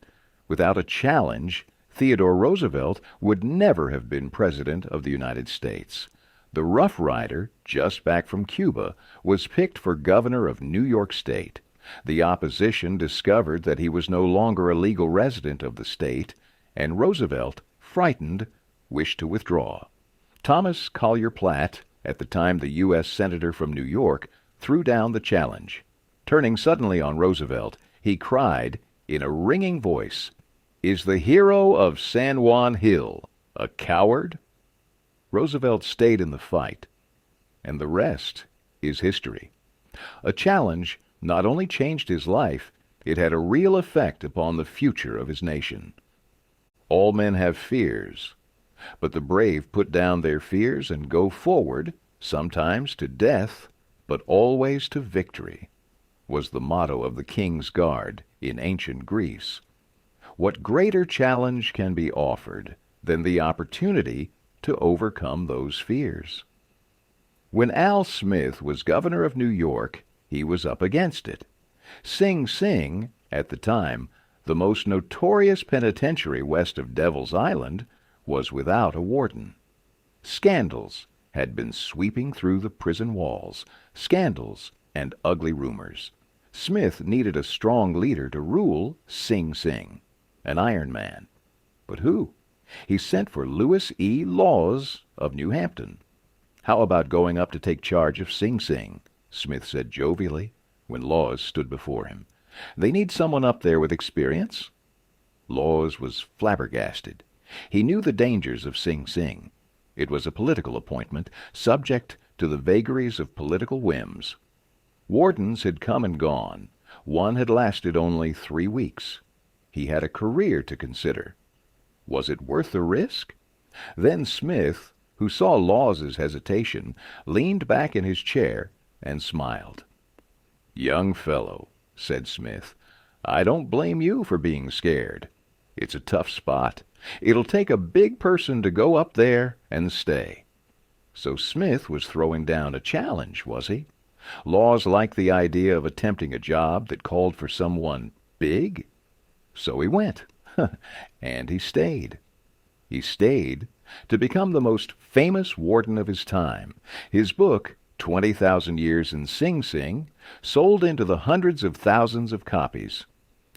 Without a challenge, Theodore Roosevelt would never have been President of the United States. The Rough Rider, just back from Cuba, was picked for governor of New York State. The opposition discovered that he was no longer a legal resident of the state, and Roosevelt, frightened, wished to withdraw. Thomas Collier Platt, at the time the U.S. Senator from New York, threw down the challenge. Turning suddenly on Roosevelt, he cried, in a ringing voice, "Is the hero of San Juan Hill a coward?" Roosevelt stayed in the fight, and the rest is history. A challenge not only changed his life, It had a real effect upon the future of his nation. All men have fears, but the brave put down their fears and go forward, sometimes to death, but always to victory, was the motto of the King's Guard in ancient Greece. What greater challenge can be offered than the opportunity to overcome those fears? When Al Smith was governor of New York, he was up against it. Sing Sing, at the time, the most notorious penitentiary west of Devil's Island, was without a warden. Scandals had been sweeping through the prison walls, scandals and ugly rumors. Smith needed a strong leader to rule Sing Sing, an Iron Man. But who? He sent for Lewis E. Laws of New Hampton. "How about going up to take charge of Sing Sing?" Smith said jovially when Laws stood before him. "They need someone up there with experience." Laws was flabbergasted. He knew the dangers of Sing Sing. It was a political appointment, subject to the vagaries of political whims. Wardens had come and gone. One had lasted only 3 weeks. He had a career to consider. Was it worth the risk? Then Smith, who saw Laws's hesitation, leaned back in his chair and smiled. "Young fellow," said Smith, "I don't blame you for being scared. It's a tough spot. It'll take a big person to go up there and stay." So Smith was throwing down a challenge, was he? Laws liked the idea of attempting a job that called for someone big. So he went. And he stayed. He stayed to become the most famous warden of his time. His book, 20,000 Years in Sing Sing, sold into the hundreds of thousands of copies.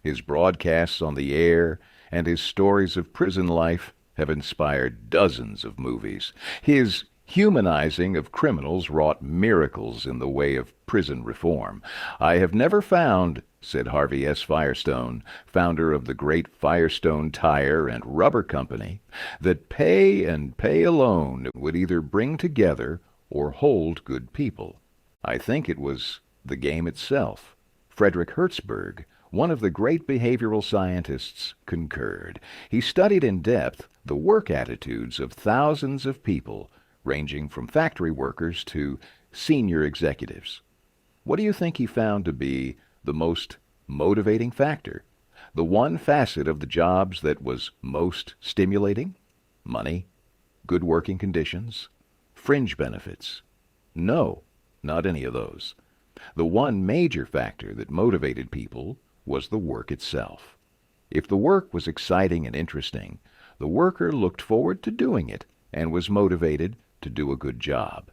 His broadcasts on the air and his stories of prison life have inspired dozens of movies. His humanizing of criminals wrought miracles in the way of prison reform. "I have never found," said Harvey S. Firestone, founder of the great Firestone Tire and Rubber Company, "that pay and pay alone would either bring together or hold good people. I think it was the game itself." Frederick Hertzberg, one of the great behavioral scientists, concurred. He studied in depth the work attitudes of thousands of people, ranging from factory workers to senior executives. What do you think he found to be the most motivating factor? The one facet of the jobs that was most stimulating? Money? Good working conditions? Fringe benefits? No, not any of those. The one major factor that motivated people was the work itself. If the work was exciting and interesting, the worker looked forward to doing it and was motivated to do a good job.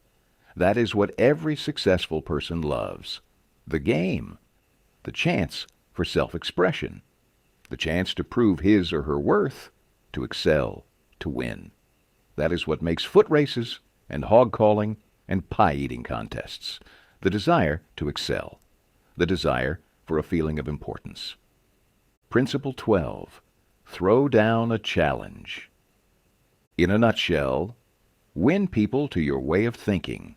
That is what every successful person loves. The game. The chance for self-expression. The chance to prove his or her worth, to excel, to win. That is what makes foot races and hog-calling and pie-eating contests. The desire to excel. The desire for a feeling of importance. Principle 12. Throw down a challenge. In a nutshell, win people to your way of thinking.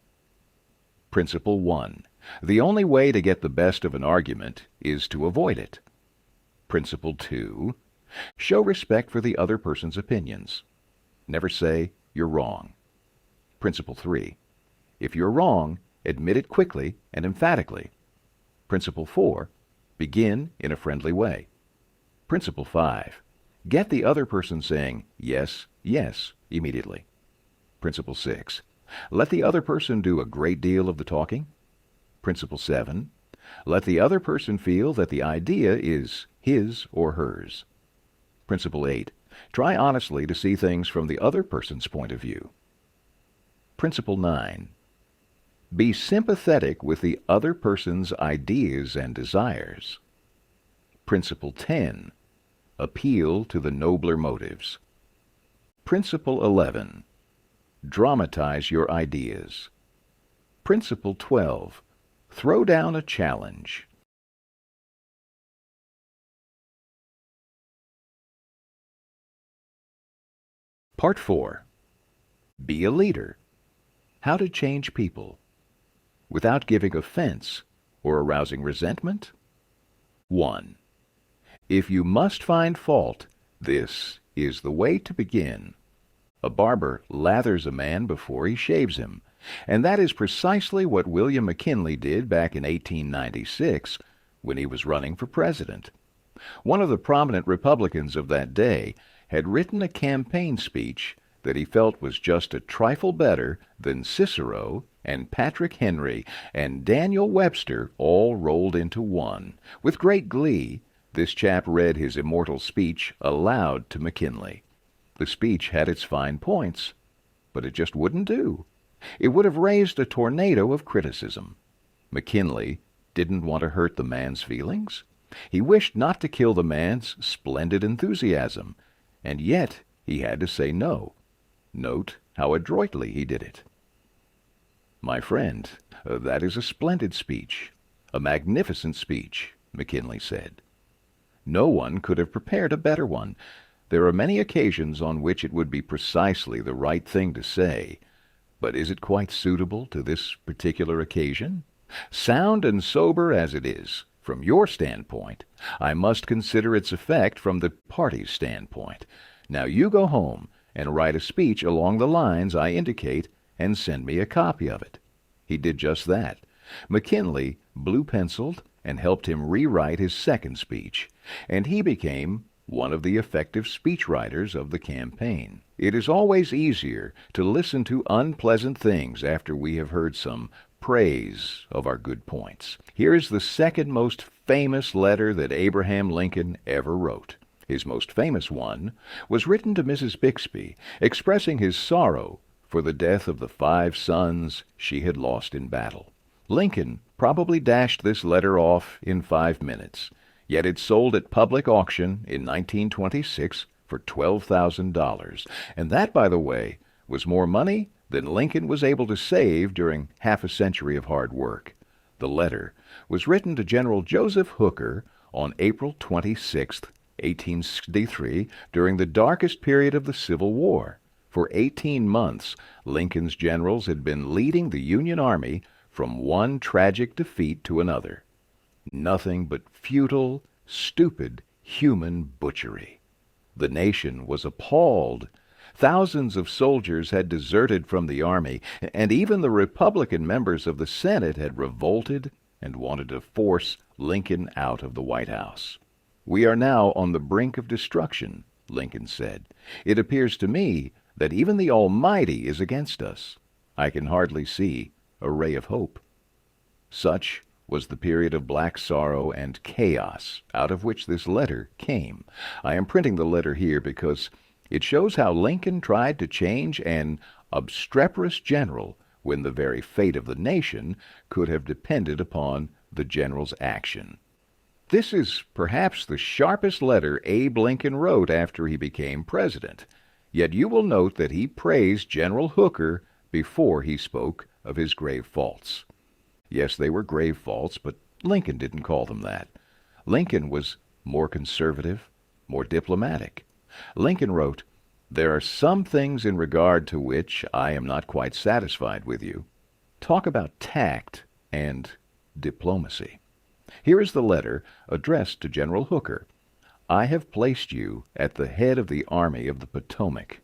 Principle 1. The only way to get the best of an argument is to avoid it. Principle 2. Show respect for the other person's opinions. Never say, "You're wrong." Principle 3. If you're wrong, admit it quickly and emphatically. Principle 4. Begin in a friendly way. Principle 5. Get the other person saying, "Yes, yes," immediately. Principle 6. Let the other person do a great deal of the talking. Principle 7. Let the other person feel that the idea is his or hers. Principle 8. Try honestly to see things from the other person's point of view. Principle 9. Be sympathetic with the other person's ideas and desires. Principle 10. Appeal to the nobler motives. Principle 11. Dramatize your ideas. Principle 12. Throw down a challenge. Part 4. Be a leader. How to change people without giving offense or arousing resentment. 1. If you must find fault, this is the way to begin. A barber lathers a man before he shaves him, and that is precisely what William McKinley did back in 1896 when he was running for president. One of the prominent Republicans of that day had written a campaign speech that he felt was just a trifle better than Cicero and Patrick Henry and Daniel Webster all rolled into one. With great glee, this chap read his immortal speech aloud to McKinley. The speech had its fine points, but it just wouldn't do. It would have raised a tornado of criticism. McKinley didn't want to hurt the man's feelings. He wished not to kill the man's splendid enthusiasm, and yet he had to say no. Note how adroitly he did it. "My friend, that is a splendid speech, a magnificent speech," McKinley said. "No one could have prepared a better one. There are many occasions on which it would be precisely the right thing to say, but is it quite suitable to this particular occasion? Sound and sober as it is, from your standpoint, I must consider its effect from the party's standpoint. Now you go home and write a speech along the lines I indicate and send me a copy of it." He did just that. McKinley blue-penciled and helped him rewrite his second speech, and he became one of the effective speechwriters of the campaign. It is always easier to listen to unpleasant things after we have heard some praise of our good points. Here is the second most famous letter that Abraham Lincoln ever wrote. His most famous one was written to Mrs. Bixby, expressing his sorrow for the death of the 5 sons she had lost in battle. Lincoln probably dashed this letter off in 5 minutes, yet it sold at public auction in 1926 for $12,000, and that, by the way, was more money than Lincoln was able to save during half a century of hard work. The letter was written to General Joseph Hooker on April 26, 1863, during the darkest period of the Civil War. For 18 months, Lincoln's generals had been leading the Union Army from one tragic defeat to another. Nothing but futile, stupid, human butchery. The nation was appalled. Thousands of soldiers had deserted from the army, and even the Republican members of the Senate had revolted and wanted to force Lincoln out of the White House. "We are now on the brink of destruction," Lincoln said. "It appears to me that even the Almighty is against us. I can hardly see a ray of hope." Such was the period of black sorrow and chaos out of which this letter came. I am printing the letter here because it shows how Lincoln tried to change an obstreperous general when the very fate of the nation could have depended upon the general's action. This is perhaps the sharpest letter Abe Lincoln wrote after he became president. Yet you will note that he praised General Hooker before he spoke of his grave faults. Yes, they were grave faults, but Lincoln didn't call them that. Lincoln was more conservative, more diplomatic. Lincoln wrote, "There are some things in regard to which I am not quite satisfied with you." Talk about tact and diplomacy. Here is the letter addressed to General Hooker. "I have placed you at the head of the Army of the Potomac.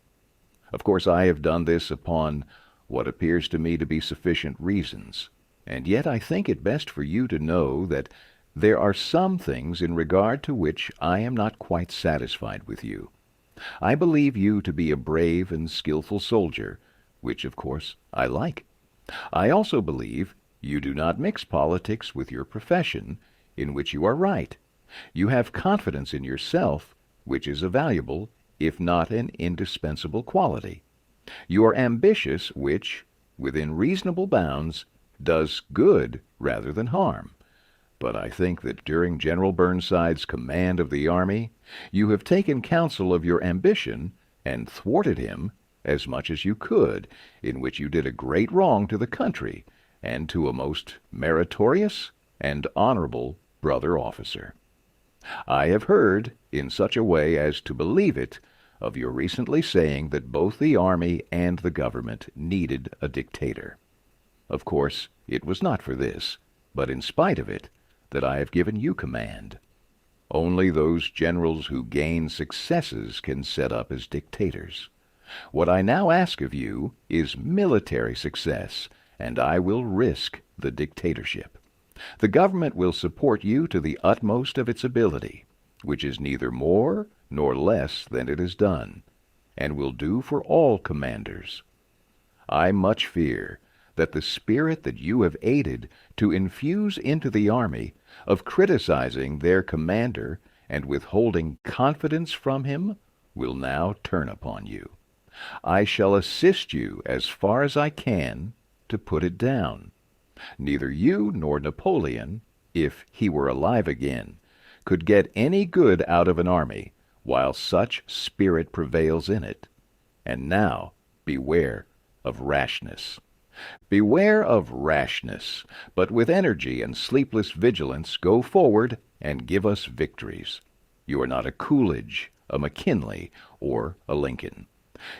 Of course, I have done this upon what appears to me to be sufficient reasons, and yet I think it best for you to know that there are some things in regard to which I am not quite satisfied with you. I believe you to be a brave and skillful soldier, which, of course, I like. I also believe you do not mix politics with your profession, in which you are right. You have confidence in yourself, which is a valuable, if not an indispensable quality. You are ambitious, which, within reasonable bounds, does good rather than harm. But I think that during General Burnside's command of the army, you have taken counsel of your ambition and thwarted him as much as you could, in which you did a great wrong to the country and to a most meritorious and honorable brother officer. I have heard, in such a way as to believe it, of your recently saying that both the army and the government needed a dictator. Of course, it was not for this, but in spite of it, that I have given you command. Only those generals who gain successes can set up as dictators. What I now ask of you is military success, and I will risk the dictatorship. The government will support you to the utmost of its ability, which is neither more nor less than it has done, and will do for all commanders. I much fear that the spirit that you have aided to infuse into the army of criticizing their commander and withholding confidence from him will now turn upon you. I shall assist you as far as I can to put it down. Neither you nor Napoleon, if he were alive again, could get any good out of an army while such spirit prevails in it. And now beware of rashness. Beware of rashness, but with energy and sleepless vigilance go forward and give us victories. You are not a Coolidge, a McKinley, or a Lincoln.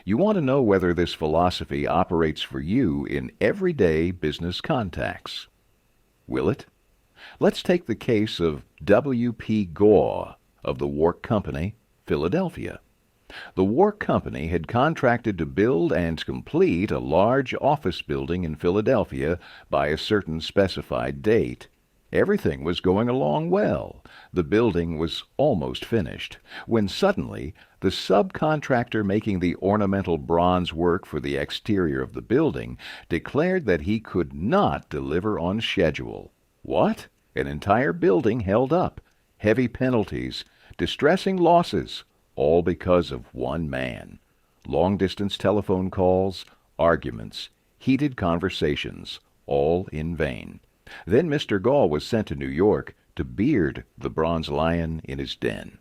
You want to know whether this philosophy operates for you in everyday business contacts. Will it? Let's take the case of W.P. Gaw of the Wark Company, Philadelphia. The Wark Company had contracted to build and complete a large office building in Philadelphia by a certain specified date. Everything was going along well. The building was almost finished, when suddenly the subcontractor making the ornamental bronze work for the exterior of the building declared that he could not deliver on schedule. What? An entire building held up, heavy penalties, distressing losses, all because of one man. Long-distance telephone calls, arguments, heated conversations, all in vain. Then Mr. Gaw was sent to New York to beard the bronze lion in his den.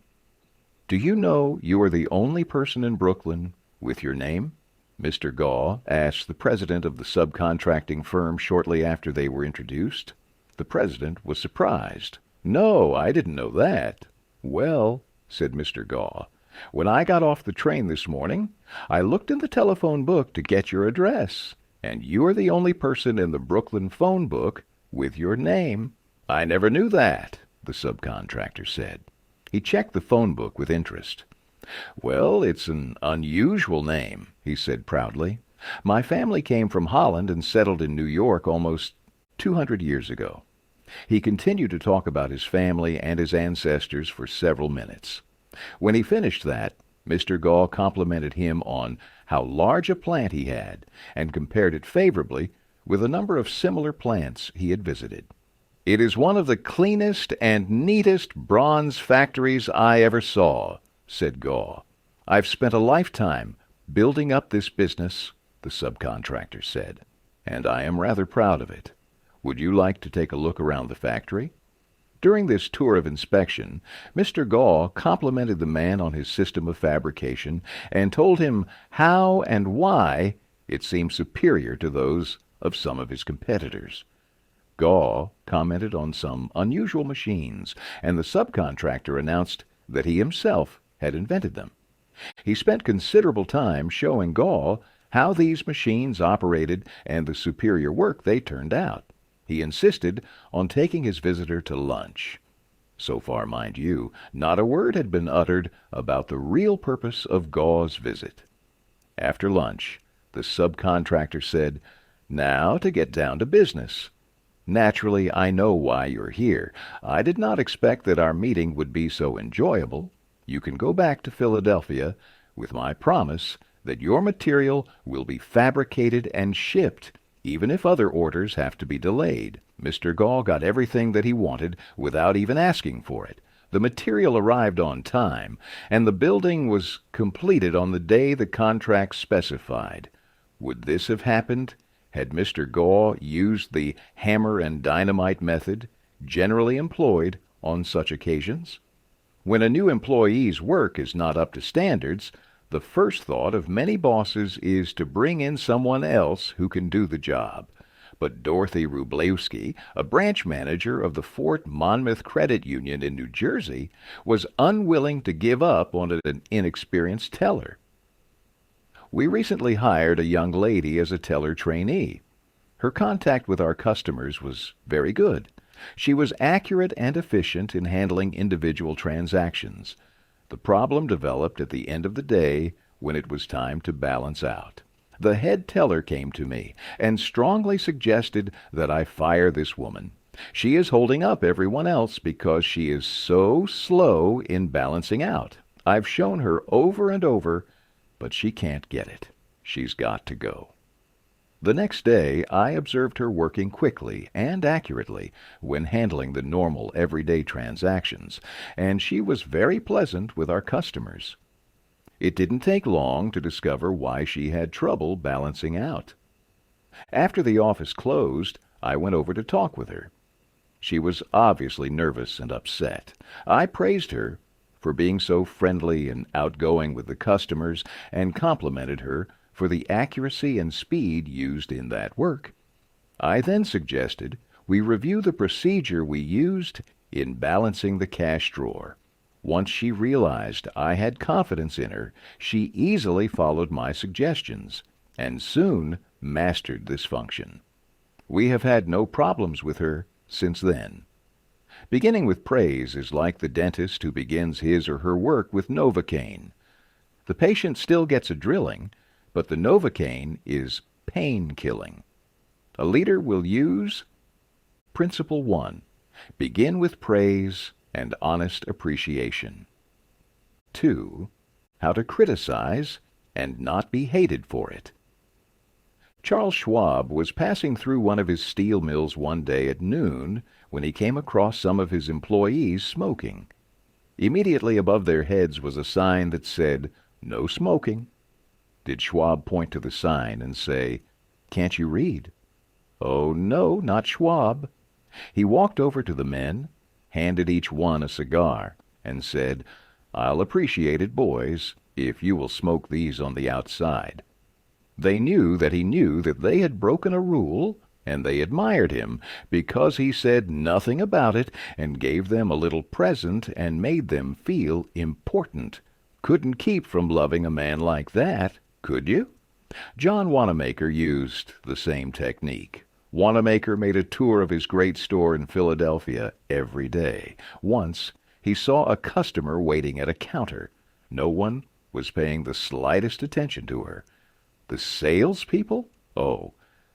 Do you know you are the only person in Brooklyn with your name? Mr. Gaw asked the president of the subcontracting firm shortly after they were introduced. The president was surprised. No, I didn't know that. Well, said Mr. Gaw, when I got off the train this morning, I looked in the telephone book to get your address, and you are the only person in the Brooklyn phone book with your name. I never knew that, the subcontractor said. He checked the phone book with interest. Well, it's an unusual name, he said proudly. My family came from Holland and settled in New York almost 200 years ago. He continued to talk about his family and his ancestors for several minutes. When he finished that, Mr. Gaw complimented him on how large a plant he had and compared it favorably with a number of similar plants he had visited. It is one of the cleanest and neatest bronze factories I ever saw, said Gaw. I've spent a lifetime building up this business, the subcontractor said, and I am rather proud of it. Would you like to take a look around the factory? During this tour of inspection, Mr. Gaw complimented the man on his system of fabrication and told him how and why it seemed superior to those of some of his competitors. Gaw commented on some unusual machines, and the subcontractor announced that he himself had invented them. He spent considerable time showing Gaw how these machines operated and the superior work they turned out. He insisted on taking his visitor to lunch. So far, mind you, not a word had been uttered about the real purpose of Gaw's visit. After lunch, the subcontractor said, Now to get down to business. Naturally, I know why you're here. I did not expect that our meeting would be so enjoyable. You can go back to Philadelphia with my promise that your material will be fabricated and shipped, even if other orders have to be delayed. Mr. Gaw got everything that he wanted without even asking for it. The material arrived on time, and the building was completed on the day the contract specified. Would this have happened had Mr. Gaw used the hammer and dynamite method generally employed on such occasions? When a new employee's work is not up to standards, the first thought of many bosses is to bring in someone else who can do the job. But Dorothy Wrublewski, a branch manager of the Fort Monmouth Credit Union in New Jersey, was unwilling to give up on an inexperienced teller. We recently hired a young lady as a teller trainee. Her contact with our customers was very good. She was accurate and efficient in handling individual transactions. The problem developed at the end of the day when it was time to balance out. The head teller came to me and strongly suggested that I fire this woman. She is holding up everyone else because she is so slow in balancing out. I've shown her over and over, but she can't get it. She's got to go. The next day, I observed her working quickly and accurately when handling the normal everyday transactions, and she was very pleasant with our customers. It didn't take long to discover why she had trouble balancing out. After the office closed, I went over to talk with her. She was obviously nervous and upset. I praised her for being so friendly and outgoing with the customers and complimented her for the accuracy and speed used in that work. I then suggested we review the procedure we used in balancing the cash drawer. Once she realized I had confidence in her, she easily followed my suggestions and soon mastered this function. We have had no problems with her since then. Beginning with praise is like the dentist who begins his or her work with Novocaine. The patient still gets a drilling, but the Novocaine is pain-killing. A leader will use Principle 1. Begin with praise and honest appreciation. 2. How to criticize and not be hated for it. Charles Schwab was passing through one of his steel mills one day at noon when he came across some of his employees smoking. Immediately above their heads was a sign that said, "No smoking." Did Schwab point to the sign and say, "Can't you read?" Oh, no, not Schwab. He walked over to the men, handed each one a cigar, and said, "I'll appreciate it, boys, if you will smoke these on the outside." They knew that he knew that they had broken a rule, and they admired him because he said nothing about it and gave them a little present and made them feel important. Couldn't keep from loving a man like that, could you? John Wanamaker used the same technique. Wanamaker made a tour of his great store in Philadelphia every day. Once, he saw a customer waiting at a counter. No one was paying the slightest attention to her. The salespeople? Oh,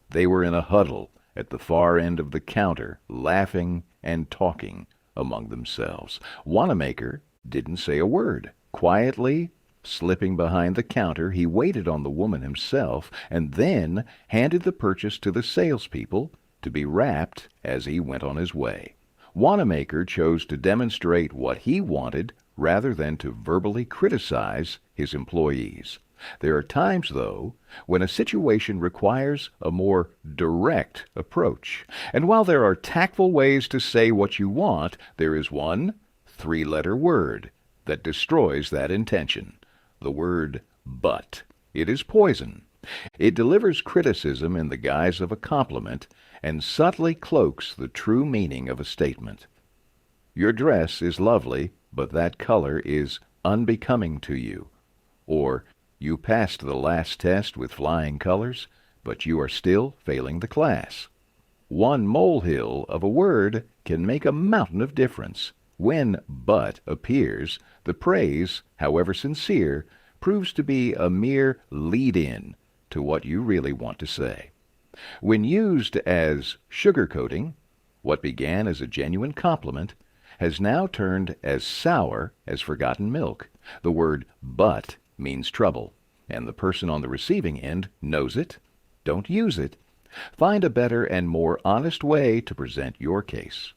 they were in a huddle at the far end of the counter, laughing and talking among themselves. Wanamaker didn't say a word. Quietly, slipping behind the counter, he waited on the woman himself and then handed the purchase to the salespeople to be wrapped as he went on his way. Wanamaker chose to demonstrate what he wanted rather than to verbally criticize his employees. There are times, though, when a situation requires a more direct approach. And while there are tactful ways to say what you want, there is one three-letter word that destroys that intention. The word but. It is poison. It delivers criticism in the guise of a compliment and subtly cloaks the true meaning of a statement. Your dress is lovely, but that color is unbecoming to you. Or, you passed the last test with flying colors, but you are still failing the class. One molehill of a word can make a mountain of difference. When but appears, the praise, however sincere, proves to be a mere lead-in to what you really want to say. When used as sugarcoating, what began as a genuine compliment has now turned as sour as forgotten milk. The word but means trouble, and the person on the receiving end knows it. Don't use it. Find a better and more honest way to present your case.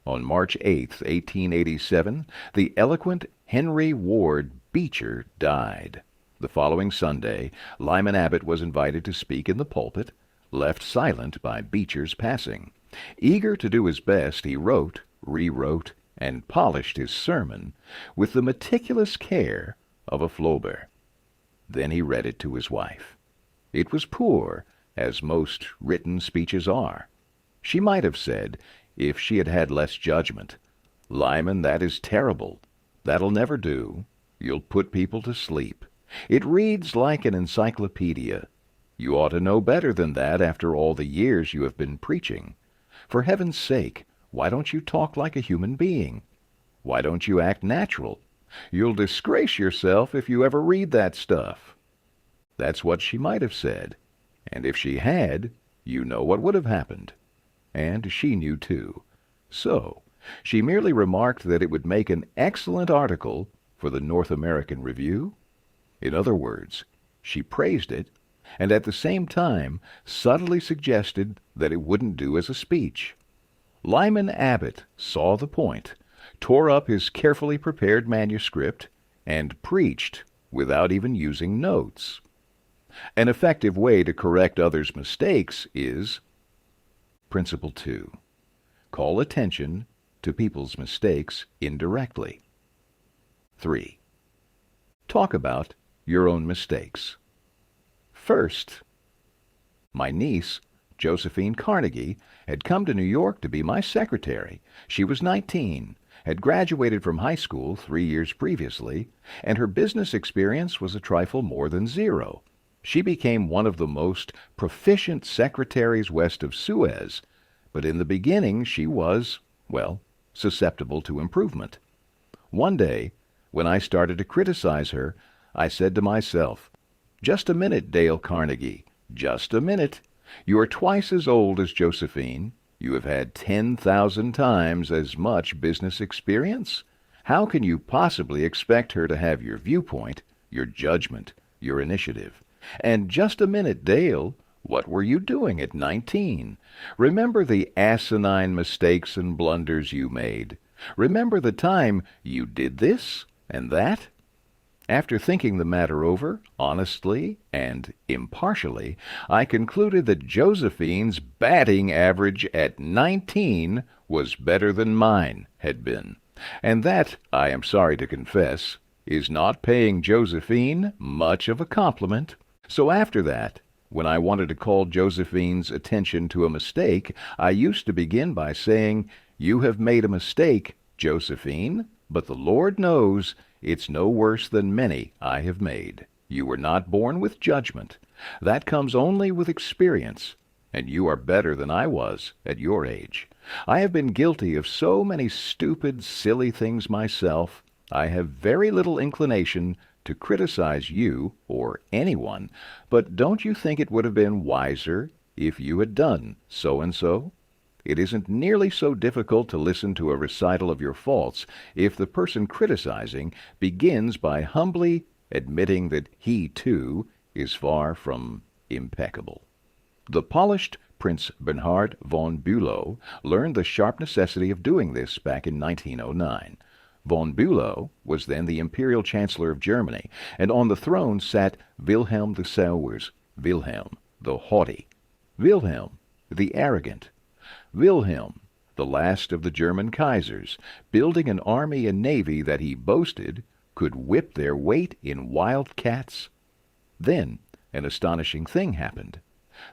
On March 8, 1887, the eloquent Henry Ward Beecher died. The following Sunday, Lyman Abbott was invited to speak in the pulpit, left silent by Beecher's passing. Eager to do his best, he wrote, rewrote, and polished his sermon with the meticulous care of a Flaubert. Then he read it to his wife. It was poor, as most written speeches are. She might have said, if she had had less judgment, "Lyman, that is terrible. That'll never do. You'll put people to sleep. It reads like an encyclopedia. You ought to know better than that after all the years you have been preaching. For heaven's sake, Why don't you talk like a human being? Why don't you act natural? You'll disgrace yourself if you ever read that stuff. That's what she might have said. And if she had, you know what would have happened. And she knew too. So, she merely remarked that it would make an excellent article for the North American Review. In other words, she praised it, and at the same time subtly suggested that it wouldn't do as a speech. Lyman Abbott saw the point, tore up his carefully prepared manuscript, and preached without even using notes. An effective way to correct others' mistakes is Principle 2. Call attention to people's mistakes indirectly. 3. Talk about your own mistakes. First, my niece, Josephine Carnegie, had come to New York to be my secretary. She was 19, had graduated from high school 3 years previously, and her business experience was a trifle more than zero. She became one of the most proficient secretaries west of Suez, but in the beginning she was, well, susceptible to improvement. One day, when I started to criticize her, I said to myself, "Just a minute, Dale Carnegie, just a minute. You are twice as old as Josephine. You have had 10,000 times as much business experience. How can you possibly expect her to have your viewpoint, your judgment, your initiative? And just a minute, Dale, what were you doing at 19? Remember the asinine mistakes and blunders you made. Remember the time you did this and that?" After thinking the matter over, honestly and impartially, I concluded that Josephine's batting average at 19 was better than mine had been. And that, I am sorry to confess, is not paying Josephine much of a compliment. So after that, when I wanted to call Josephine's attention to a mistake, I used to begin by saying, "You have made a mistake, Josephine, but the Lord knows it's no worse than many I have made. You were not born with judgment. That comes only with experience, and you are better than I was at your age. I have been guilty of so many stupid, silly things myself. I have very little inclination to criticize you or anyone, but don't you think it would have been wiser if you had done so and so? It isn't nearly so difficult to listen to a recital of your faults if the person criticizing begins by humbly admitting that he, too, is far from impeccable." The polished Prince Bernhard von Bülow learned the sharp necessity of doing this back in 1909. Von Bülow was then the imperial chancellor of Germany, and on the throne sat Wilhelm the Sauers, Wilhelm the haughty, Wilhelm the arrogant, Wilhelm, the last of the German Kaisers, building an army and navy that he boasted could whip their weight in wild cats. Then an astonishing thing happened.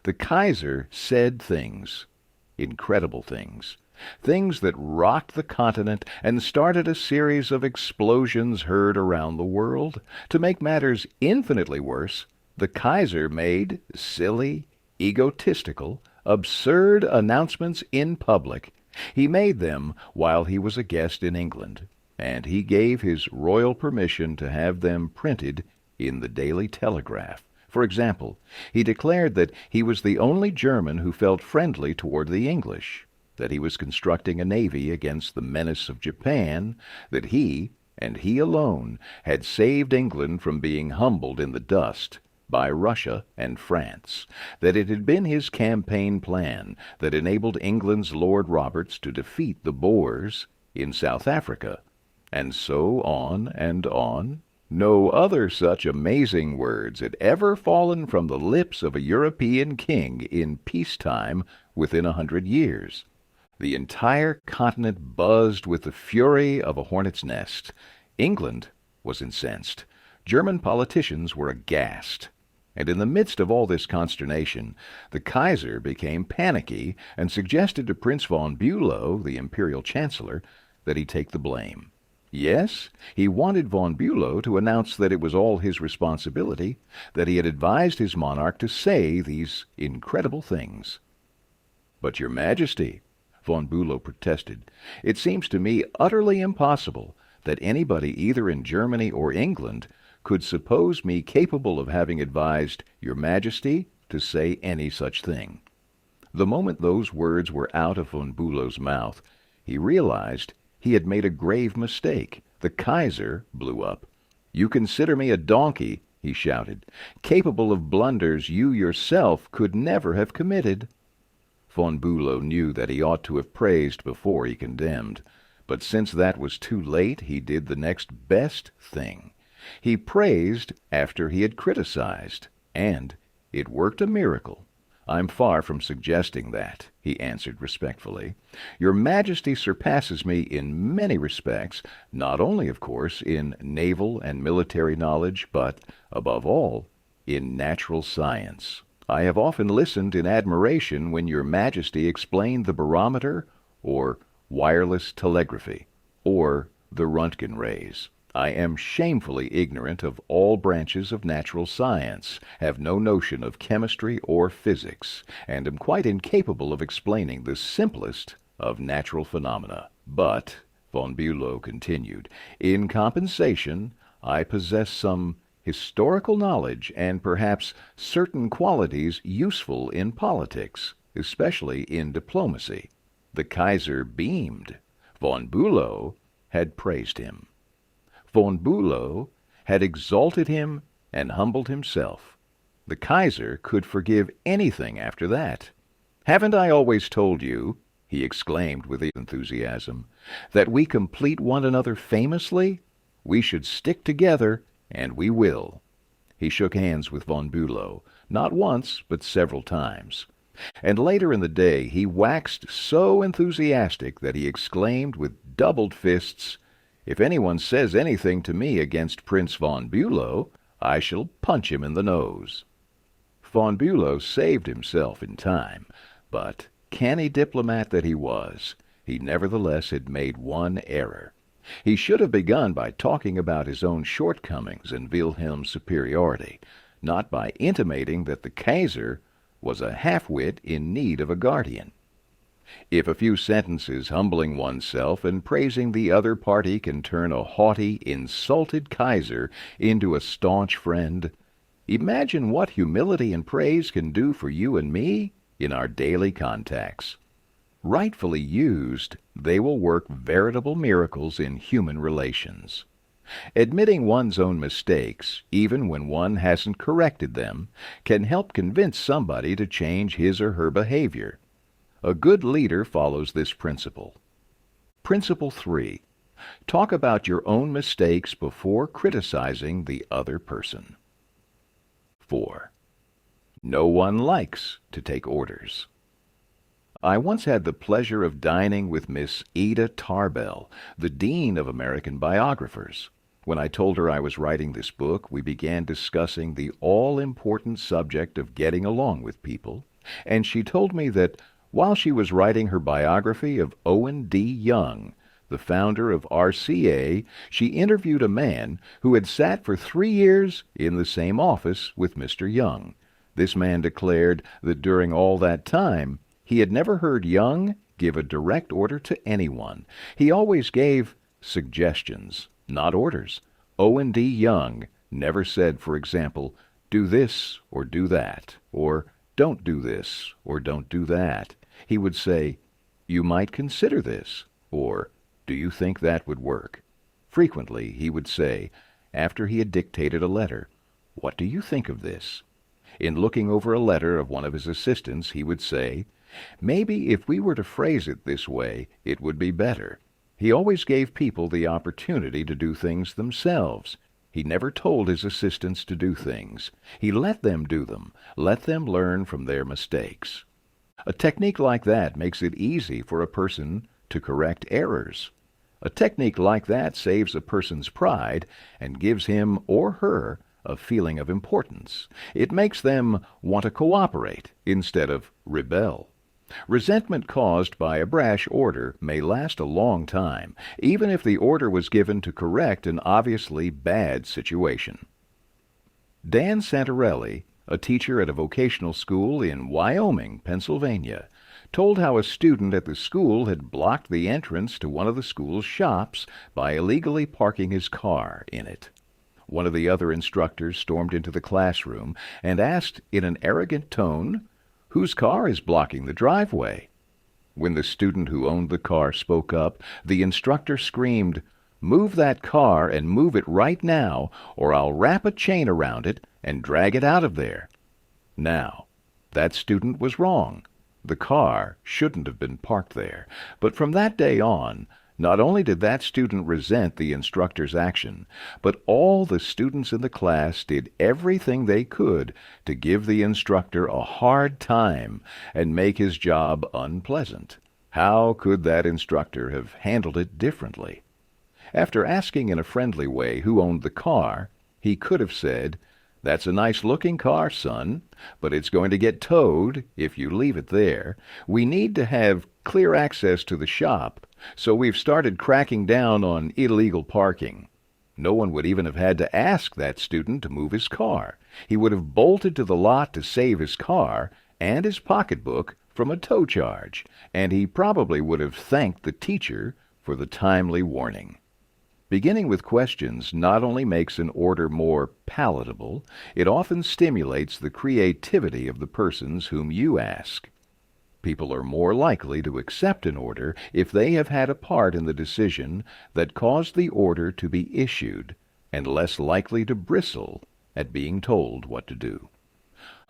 The Kaiser said things, incredible things, things that rocked the continent and started a series of explosions heard around the world. To make matters infinitely worse, the Kaiser made silly, egotistical, absurd announcements in public. He made them while he was a guest in England, and he gave his royal permission to have them printed in the Daily Telegraph. For example, he declared that he was the only German who felt friendly toward the English, that he was constructing a navy against the menace of Japan, that he, and he alone, had saved England from being humbled in the dust by Russia and France, that it had been his campaign plan that enabled England's Lord Roberts to defeat the Boers in South Africa, and so on and on. No other such amazing words had ever fallen from the lips of a European king in peacetime within 100 years. The entire continent buzzed with the fury of a hornet's nest. England was incensed. German politicians were aghast. And in the midst of all this consternation, the Kaiser became panicky and suggested to Prince von Bülow, the imperial chancellor, that he take the blame. Yes, he wanted von Bülow to announce that it was all his responsibility, that he had advised his monarch to say these incredible things. "But, Your Majesty," Von Bülow protested. "It seems to me utterly impossible that anybody either in Germany or England could suppose me capable of having advised Your Majesty to say any such thing." The moment those words were out of von Bülow's mouth, he realized he had made a grave mistake. The Kaiser blew up. "You consider me a donkey," he shouted, "capable of blunders you yourself could never have committed." Von Bülow knew that he ought to have praised before he condemned, but since that was too late, he did the next best thing. He praised after he had criticized, and it worked a miracle. "I'm far from suggesting that," he answered respectfully. "Your Majesty surpasses me in many respects, not only, of course, in naval and military knowledge, but, above all, in natural science. I have often listened in admiration when Your Majesty explained the barometer, or wireless telegraphy, or the Röntgen rays. I am shamefully ignorant of all branches of natural science, have no notion of chemistry or physics, and am quite incapable of explaining the simplest of natural phenomena. But," von Bülow continued, "in compensation I possess some historical knowledge and perhaps certain qualities useful in politics, especially in diplomacy." The Kaiser beamed. Von Bülow had praised him. Von Bülow had exalted him and humbled himself. The Kaiser could forgive anything after that. "Haven't I always told you," he exclaimed with enthusiasm, "that we complete one another famously? We should stick together, and we will." He shook hands with von Bülow, not once, but several times. And later in the day he waxed so enthusiastic that he exclaimed with doubled fists, "If anyone says anything to me against Prince von Bülow, I shall punch him in the nose." Von Bülow saved himself in time, but, canny diplomat that he was, he nevertheless had made one error. He should have begun by talking about his own shortcomings and Wilhelm's superiority, not by intimating that the Kaiser was a half-wit in need of a guardian. If a few sentences humbling oneself and praising the other party can turn a haughty, insulted Kaiser into a staunch friend, imagine what humility and praise can do for you and me in our daily contacts. Rightfully used, they will work veritable miracles in human relations. Admitting one's own mistakes, even when one hasn't corrected them, can help convince somebody to change his or her behavior. A good leader follows this principle. Principle 3. Talk about your own mistakes before criticizing the other person. 4. No one likes to take orders. I once had the pleasure of dining with Miss Ida Tarbell, the Dean of American Biographers. When I told her I was writing this book, we began discussing the all-important subject of getting along with people, and she told me that while she was writing her biography of Owen D. Young, the founder of RCA, she interviewed a man who had sat for 3 years in the same office with Mr. Young. This man declared that during all that time, he had never heard Young give a direct order to anyone. He always gave suggestions, not orders. Owen D. Young never said, for example, "Do this or do that," or "Don't do this or don't do that." He would say, "You might consider this," or "Do you think that would work?" Frequently he would say, after he had dictated a letter, "What do you think of this?" In looking over a letter of one of his assistants, he would say, "Maybe if we were to phrase it this way, it would be better." He always gave people the opportunity to do things themselves. He never told his assistants to do things. He let them do them, let them learn from their mistakes. A technique like that makes it easy for a person to correct errors. A technique like that saves a person's pride and gives him or her a feeling of importance. It makes them want to cooperate instead of rebel. Resentment caused by a brash order may last a long time, even if the order was given to correct an obviously bad situation. Dan Santarelli, a teacher at a vocational school in Wyoming, Pennsylvania, told how a student at the school had blocked the entrance to one of the school's shops by illegally parking his car in it. One of the other instructors stormed into the classroom and asked in an arrogant tone, "Whose car is blocking the driveway?" When the student who owned the car spoke up, the instructor screamed, "Move that car and move it right now, or I'll wrap a chain around it and drag it out of there." Now, that student was wrong. The car shouldn't have been parked there. But from that day on, not only did that student resent the instructor's action, but all the students in the class did everything they could to give the instructor a hard time and make his job unpleasant. How could that instructor have handled it differently? After asking in a friendly way who owned the car, he could have said, "That's a nice-looking car, son, but it's going to get towed if you leave it there. We need to have clear access to the shop, so we've started cracking down on illegal parking." No one would even have had to ask that student to move his car. He would have bolted to the lot to save his car and his pocketbook from a tow charge, and he probably would have thanked the teacher for the timely warning. Beginning with questions not only makes an order more palatable, it often stimulates the creativity of the persons whom you ask. People are more likely to accept an order if they have had a part in the decision that caused the order to be issued, and less likely to bristle at being told what to do.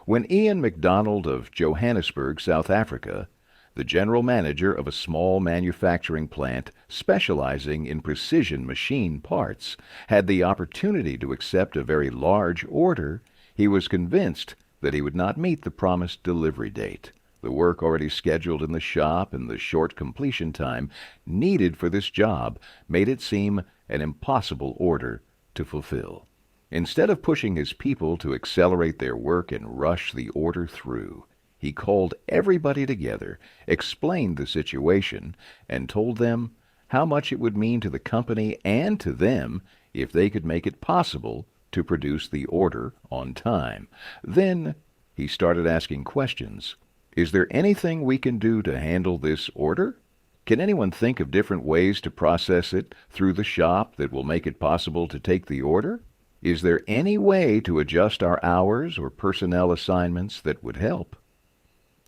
When Ian MacDonald of Johannesburg, South Africa, the general manager of a small manufacturing plant specializing in precision machine parts, had the opportunity to accept a very large order, he was convinced that he would not meet the promised delivery date. The work already scheduled in the shop and the short completion time needed for this job made it seem an impossible order to fulfill. Instead of pushing his people to accelerate their work and rush the order through, he called everybody together, explained the situation, and told them how much it would mean to the company and to them if they could make it possible to produce the order on time. Then he started asking questions. Is there anything we can do to handle this order? Can anyone think of different ways to process it through the shop that will make it possible to take the order? Is there any way to adjust our hours or personnel assignments that would help?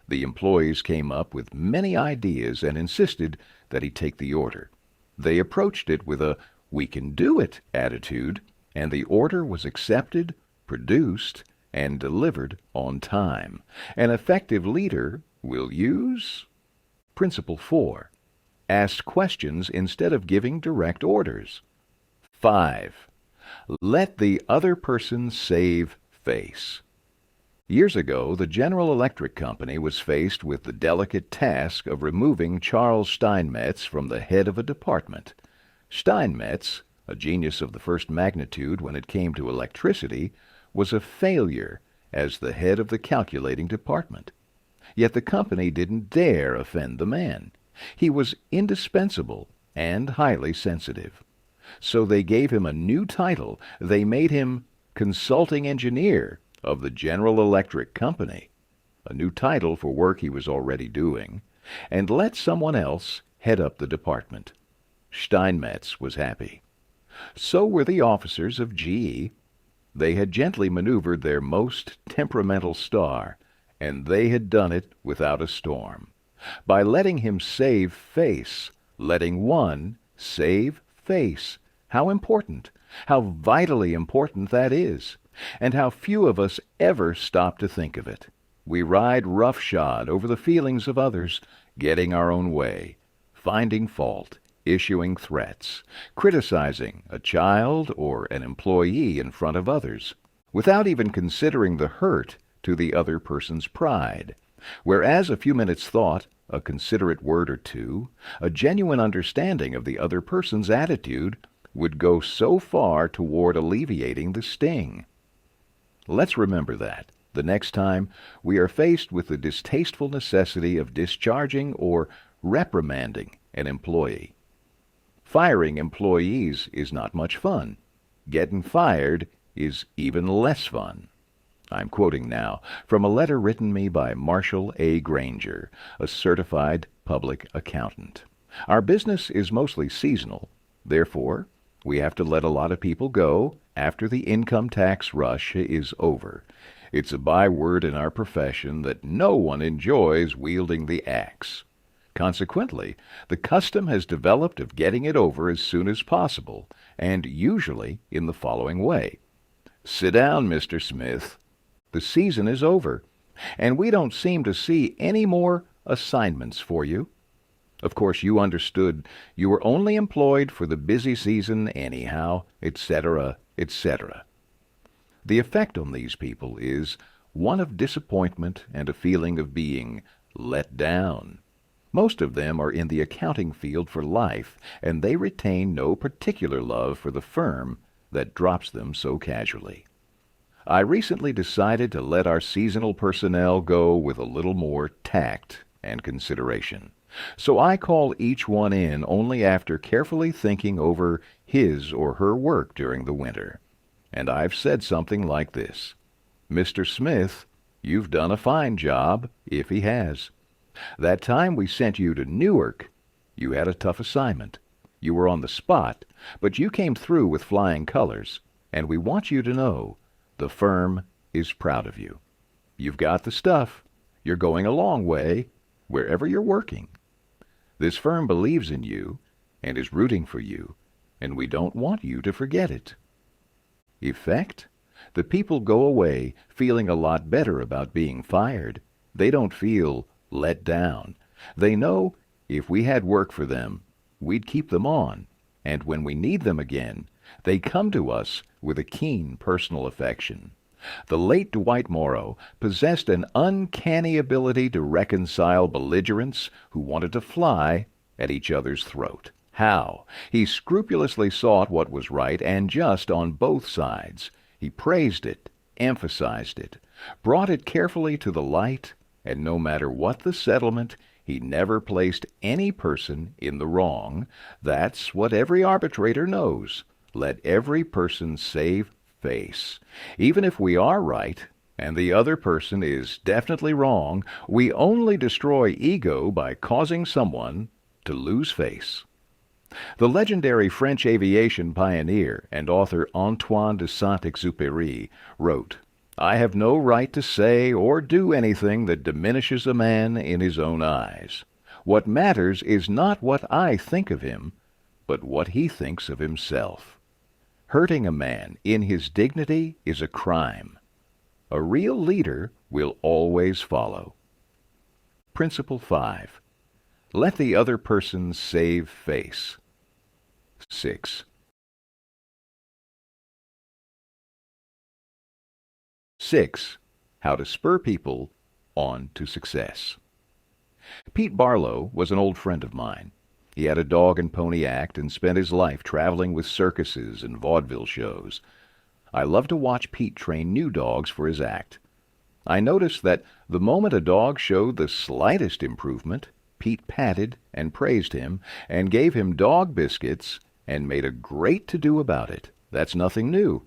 The employees came up with many ideas and insisted that he take the order. They approached it with a "we can do it" attitude, and the order was accepted, produced, and delivered on time. An effective leader will use Principle 4. Ask questions instead of giving direct orders. 5. Let the other person save face. Years ago, the General Electric Company was faced with the delicate task of removing Charles Steinmetz from the head of a department. Steinmetz, a genius of the first magnitude when it came to electricity, was a failure as the head of the calculating department. Yet the company didn't dare offend the man. He was indispensable and highly sensitive. So they gave him a new title. They made him consulting engineer of the General Electric Company, a new title for work he was already doing, and let someone else head up the department. Steinmetz was happy. So were the officers of GE. They had gently maneuvered their most temperamental star, and they had done it without a storm. By letting him save face, letting one save face. How important, how vitally important that is, and how few of us ever stop to think of it. We ride roughshod over the feelings of others, getting our own way, finding fault, issuing threats, criticizing a child or an employee in front of others, without even considering the hurt to the other person's pride. Whereas a few minutes' thought, a considerate word or two, a genuine understanding of the other person's attitude would go so far toward alleviating the sting. Let's remember that the next time we are faced with the distasteful necessity of discharging or reprimanding an employee. Firing employees is not much fun. Getting fired is even less fun. I'm quoting now from a letter written me by Marshall A. Granger, a certified public accountant. Our business is mostly seasonal. Therefore, we have to let a lot of people go after the income tax rush is over. It's a byword in our profession that no one enjoys wielding the axe. Consequently, the custom has developed of getting it over as soon as possible, and usually in the following way. Sit down, Mr. Smith. The season is over, and we don't seem to see any more assignments for you. Of course, you understood you were only employed for the busy season anyhow, etc., etc. The effect on these people is one of disappointment and a feeling of being let down. Most of them are in the accounting field for life, and they retain no particular love for the firm that drops them so casually. I recently decided to let our seasonal personnel go with a little more tact and consideration. So I call each one in only after carefully thinking over his or her work during the winter. And I've said something like this: Mr. Smith, you've done a fine job, if he has. That time we sent you to Newark, you had a tough assignment. You were on the spot, but you came through with flying colors, and we want you to know the firm is proud of you. You've got the stuff. You're going a long way, wherever you're working. This firm believes in you and is rooting for you, and we don't want you to forget it. Effect? The people go away feeling a lot better about being fired. They don't feel let down. They know if we had work for them, we'd keep them on, and when we need them again, they come to us with a keen personal affection. The late Dwight Morrow possessed an uncanny ability to reconcile belligerents who wanted to fly at each other's throat. How? He scrupulously sought what was right and just on both sides. He praised it, emphasized it, brought it carefully to the light, and no matter what the settlement, he never placed any person in the wrong. That's what every arbitrator knows. Let every person save face. Even if we are right, and the other person is definitely wrong, we only destroy ego by causing someone to lose face. The legendary French aviation pioneer and author Antoine de Saint-Exupéry wrote, "I have no right to say or do anything that diminishes a man in his own eyes. What matters is not what I think of him, but what he thinks of himself. Hurting a man in his dignity is a crime. A real leader will always follow." Principle 5. Let the other person save face. 6. 6. How to spur people on to success. Pete Barlow was an old friend of mine. He had a dog and pony act and spent his life traveling with circuses and vaudeville shows. I loved to watch Pete train new dogs for his act. I noticed that the moment a dog showed the slightest improvement, Pete patted and praised him and gave him dog biscuits and made a great to-do about it. That's nothing new.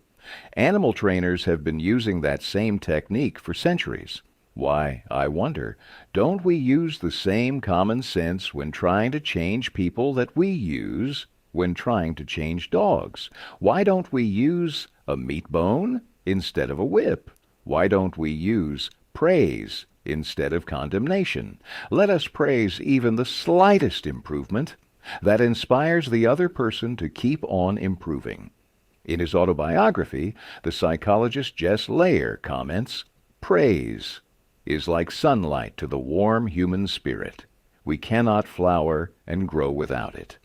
Animal trainers have been using that same technique for centuries. Why, I wonder, don't we use the same common sense when trying to change people that we use when trying to change dogs? Why don't we use a meat bone instead of a whip? Why don't we use praise instead of condemnation? Let us praise even the slightest improvement that inspires the other person to keep on improving. In his autobiography, the psychologist Jess Layer comments, "Praise is like sunlight to the warm human spirit. We cannot flower and grow without it."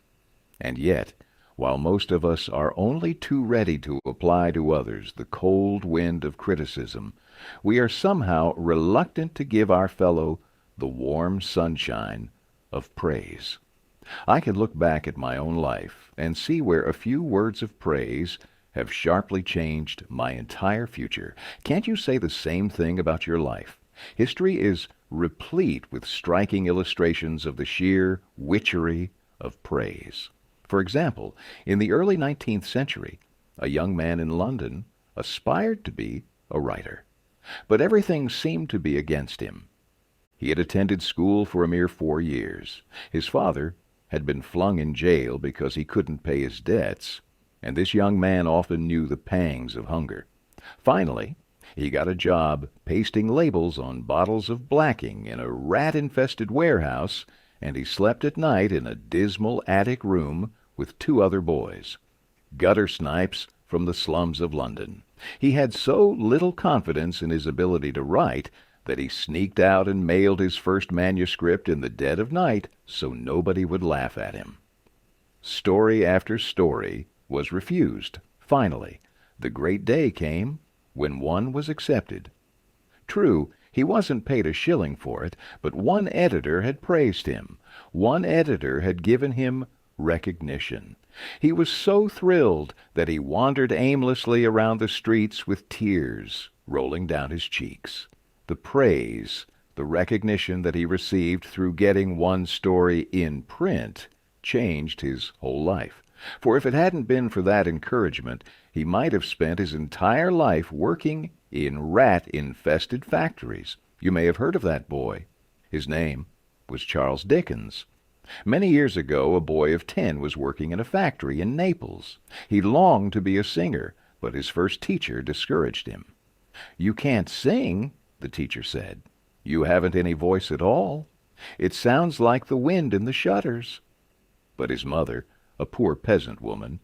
And yet, while most of us are only too ready to apply to others the cold wind of criticism, we are somehow reluctant to give our fellow the warm sunshine of praise. I can look back at my own life and see where a few words of praise have sharply changed my entire future. Can't you say the same thing about your life? History is replete with striking illustrations of the sheer witchery of praise. For example, in the early 19th century, a young man in London aspired to be a writer. But everything seemed to be against him. He had attended school for a mere 4 years. His father had been flung in jail because he couldn't pay his debts, and this young man often knew the pangs of hunger. Finally, he got a job pasting labels on bottles of blacking in a rat-infested warehouse, and he slept at night in a dismal attic room with 2 other boys, gutter snipes from the slums of London. He had so little confidence in his ability to write that he sneaked out and mailed his first manuscript in the dead of night so nobody would laugh at him. Story after story was refused. Finally, the great day came when one was accepted. True, he wasn't paid a shilling for it, but one editor had praised him. One editor had given him recognition. He was so thrilled that he wandered aimlessly around the streets with tears rolling down his cheeks. The praise, the recognition that he received through getting one story in print, changed his whole life. For if it hadn't been for that encouragement, he might have spent his entire life working in rat-infested factories. You may have heard of that boy. His name was Charles Dickens. Many years ago, a boy of 10 was working in a factory in Naples. He longed to be a singer, but his first teacher discouraged him. "You can't sing," the teacher said. "You haven't any voice at all. It sounds like the wind in the shutters." But his mother, a poor peasant woman,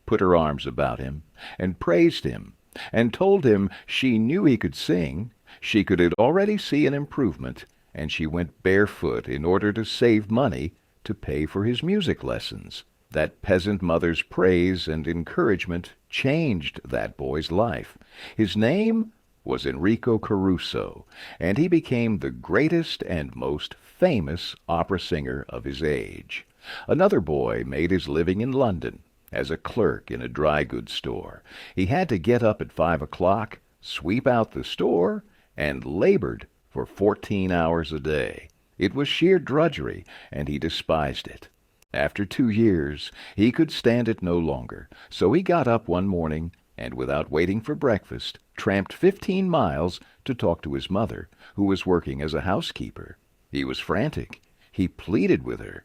put her arms about him and praised him and told him she knew he could sing, she could already see an improvement, and she went barefoot in order to save money to pay for his music lessons. That peasant mother's praise and encouragement changed that boy's life. His name was Enrico Caruso, and he became the greatest and most famous opera singer of his age. Another boy made his living in London as a clerk in a dry goods store. He had to get up at 5 o'clock, sweep out the store, and labored for 14 hours a day. It was sheer drudgery, and he despised it. After 2 years, he could stand it no longer, so he got up one morning and, without waiting for breakfast, tramped 15 miles to talk to his mother, who was working as a housekeeper. He was frantic. He pleaded with her.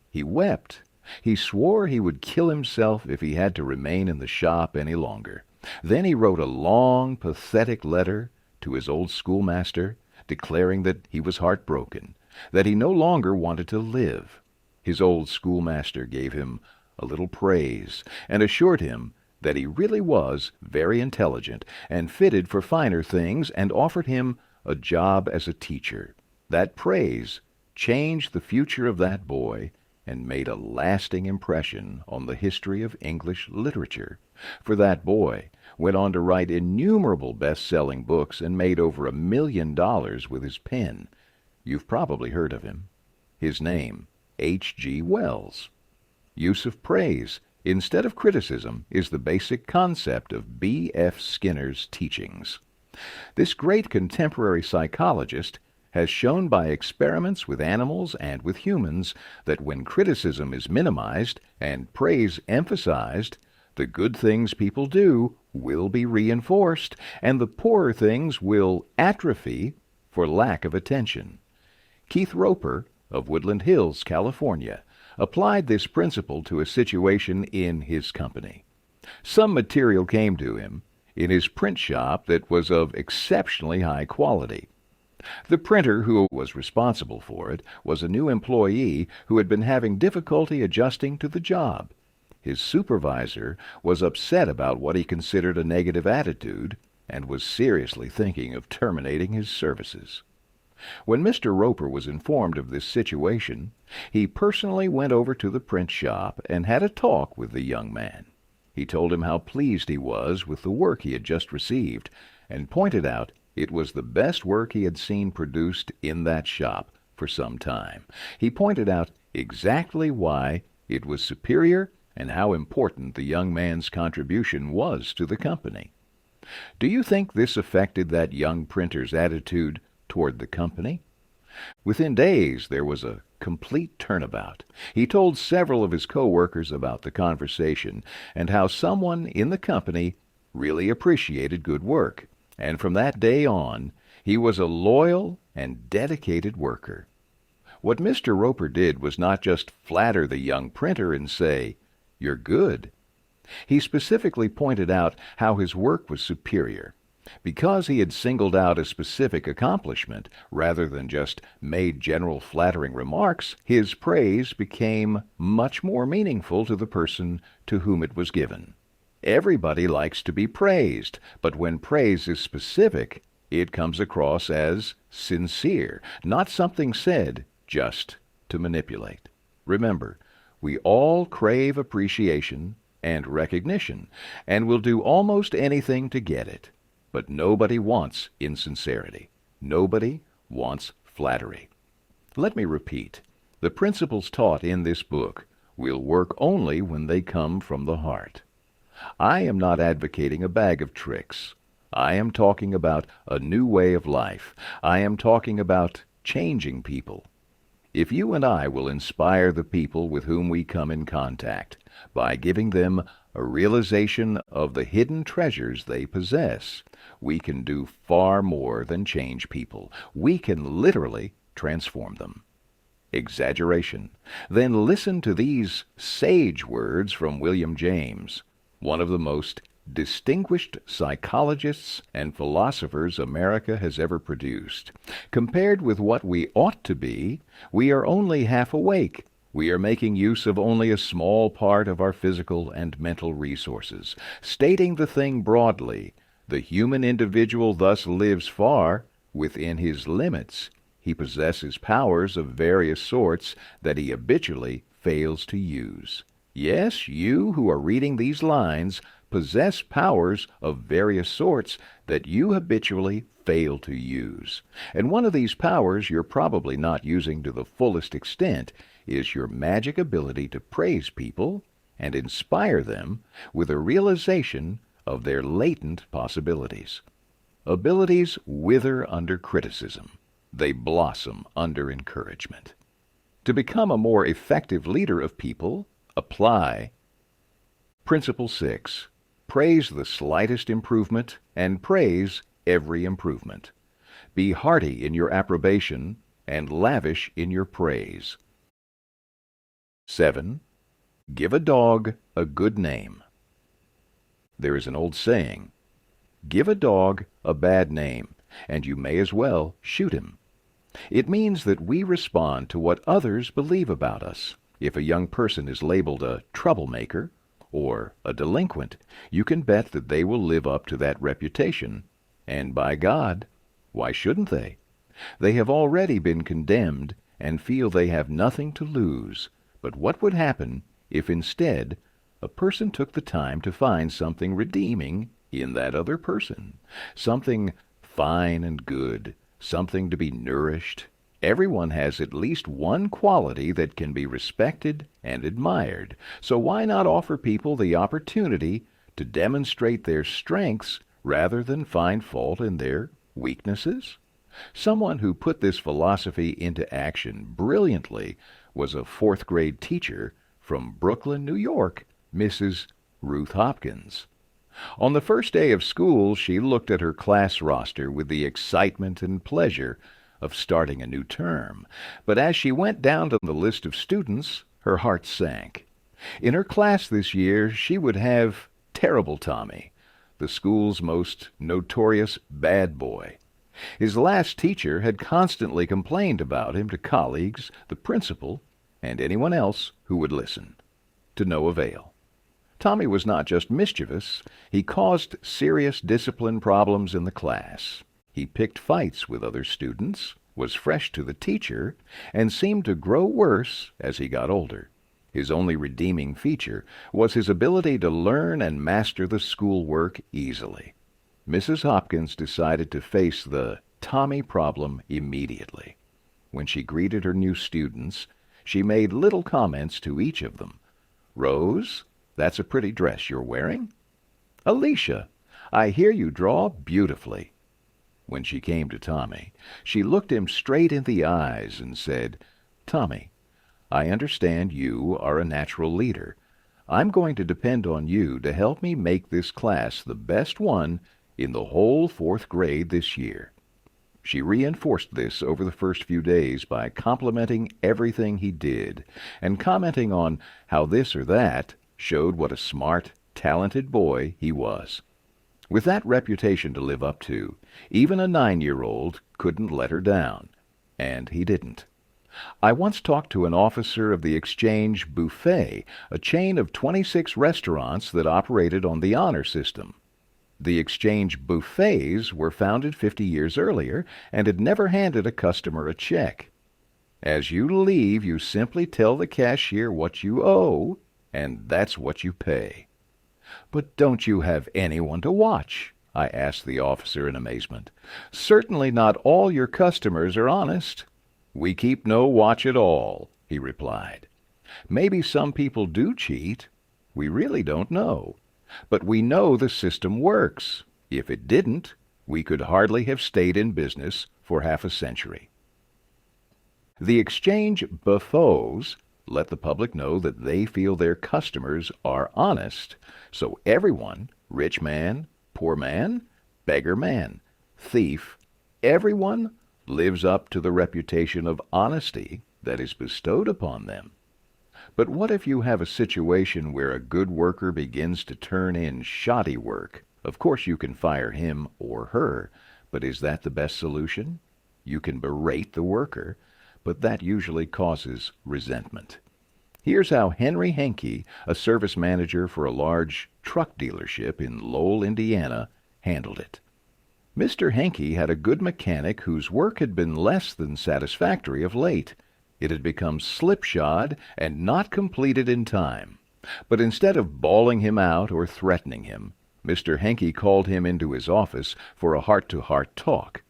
He wept. He swore he would kill himself if he had to remain in the shop any longer. Then he wrote a long, pathetic letter to his old schoolmaster, declaring that he was heartbroken, that he no longer wanted to live. His old schoolmaster gave him a little praise and assured him that he really was very intelligent and fitted for finer things, and offered him a job as a teacher. That praise changed the future of that boy and made a lasting impression on the history of English literature. For that boy went on to write innumerable best-selling books and made over $1 million with his pen. You've probably heard of him. His name, H.G. Wells. Use of praise instead of criticism is the basic concept of B.F. Skinner's teachings. This great contemporary psychologist has shown by experiments with animals and with humans that when criticism is minimized and praise emphasized, the good things people do will be reinforced, and the poorer things will atrophy for lack of attention. Keith Roper of Woodland Hills, California, applied this principle to a situation in his company. Some material came to him in his print shop that was of exceptionally high quality. The printer who was responsible for it was a new employee who had been having difficulty adjusting to the job. His supervisor was upset about what he considered a negative attitude and was seriously thinking of terminating his services. When Mr. Roper was informed of this situation, he personally went over to the print shop and had a talk with the young man. He told him how pleased he was with the work he had just received, and pointed out it was the best work he had seen produced in that shop for some time. He pointed out exactly why it was superior and how important the young man's contribution was to the company. Do you think this affected that young printer's attitude toward the company? Within days there was a complete turnabout. He told several of his co-workers about the conversation and how someone in the company really appreciated good work. and from that day on, he was a loyal and dedicated worker. What Mr. Roper did was not just flatter the young printer and say, "You're good." He specifically pointed out how his work was superior. Because he had singled out a specific accomplishment, rather than just made general flattering remarks, his praise became much more meaningful to the person to whom it was given. Everybody likes to be praised, but when praise is specific, it comes across as sincere, not something said just to manipulate. Remember, we all crave appreciation and recognition, and will do almost anything to get it. But nobody wants insincerity. Nobody wants flattery. Let me repeat. The principles taught in this book will work only when they come from the heart. I am not advocating a bag of tricks. I am talking about a new way of life. I am talking about changing people. If you and I will inspire the people with whom we come in contact by giving them a realization of the hidden treasures they possess, we can do far more than change people. We can literally transform them. Exaggeration. Then listen to these sage words from William James, one of the most distinguished psychologists and philosophers America has ever produced. Compared with what we ought to be, we are only half awake. We are making use of only a small part of our physical and mental resources. Stating the thing broadly, the human individual thus lives far within his limits. He possesses powers of various sorts that he habitually fails to use. Yes, you who are reading these lines possess powers of various sorts that you habitually fail to use. And one of these powers you're probably not using to the fullest extent is your magic ability to praise people and inspire them with a realization of their latent possibilities. Abilities wither under criticism. They blossom under encouragement. To become a more effective leader of people, apply Principle 6. Praise the slightest improvement and praise every improvement. Be hearty in your approbation and lavish in your praise. 7. Give a dog a good name. There is an old saying, "Give a dog a bad name, and you may as well shoot him." It means that we respond to what others believe about us. If a young person is labeled a troublemaker or a delinquent, you can bet that they will live up to that reputation. And by God, why shouldn't they? They have already been condemned and feel they have nothing to lose. But what would happen if instead a person took the time to find something redeeming in that other person? Something fine and good, something to be nourished. Everyone has at least one quality that can be respected and admired. So why not offer people the opportunity to demonstrate their strengths rather than find fault in their weaknesses? Someone who put this philosophy into action brilliantly was a fourth-grade teacher from Brooklyn, New York, Mrs. Ruth Hopkins. On the first day of school, she looked at her class roster with the excitement and pleasure of starting a new term. But as she went down to the list of students, her heart sank. In her class this year, she would have Terrible Tommy, the school's most notorious bad boy. His last teacher had constantly complained about him to colleagues, the principal, and anyone else who would listen. To no avail. Tommy was not just mischievous, he caused serious discipline problems in the class. He picked fights with other students, was fresh to the teacher, and seemed to grow worse as he got older. His only redeeming feature was his ability to learn and master the schoolwork easily. Mrs. Hopkins decided to face the Tommy problem immediately. When she greeted her new students, she made little comments to each of them. "Rose, that's a pretty dress you're wearing. Alicia, I hear you draw beautifully." When she came to Tommy, she looked him straight in the eyes and said, "Tommy, I understand you are a natural leader. I'm going to depend on you to help me make this class the best one in the whole fourth grade this year. She reinforced this over the first few days by complimenting everything he did and commenting on how this or that showed what a smart, talented boy he was. With that reputation to live up to, even a 9-year-old couldn't let her down, and he didn't. I once talked to an officer of the Exchange Buffet, a chain of 26 restaurants that operated on the honor system. The Exchange Buffets were founded 50 years earlier and had never handed a customer a check. As you leave, you simply tell the cashier what you owe, and that's what you pay. "But don't you have anyone to watch?" I asked the officer in amazement. "Certainly not all your customers are honest." "We keep no watch at all," he replied. "Maybe some people do cheat. We really don't know. But we know the system works. If it didn't, we could hardly have stayed in business for half a century." The Exchange Buffos let the public know that they feel their customers are honest, so everyone, rich man, poor man, beggar man, thief, everyone lives up to the reputation of honesty that is bestowed upon them. But what if you have a situation where a good worker begins to turn in shoddy work? Of course you can fire him or her, but is that the best solution? You can berate the worker, but that usually causes resentment. Here's how Henry Henke, a service manager for a large truck dealership in Lowell, Indiana, handled it. Mr. Henke had a good mechanic whose work had been less than satisfactory of late. It had become slipshod and not completed in time. But instead of bawling him out or threatening him, Mr. Henke called him into his office for a heart-to-heart talk.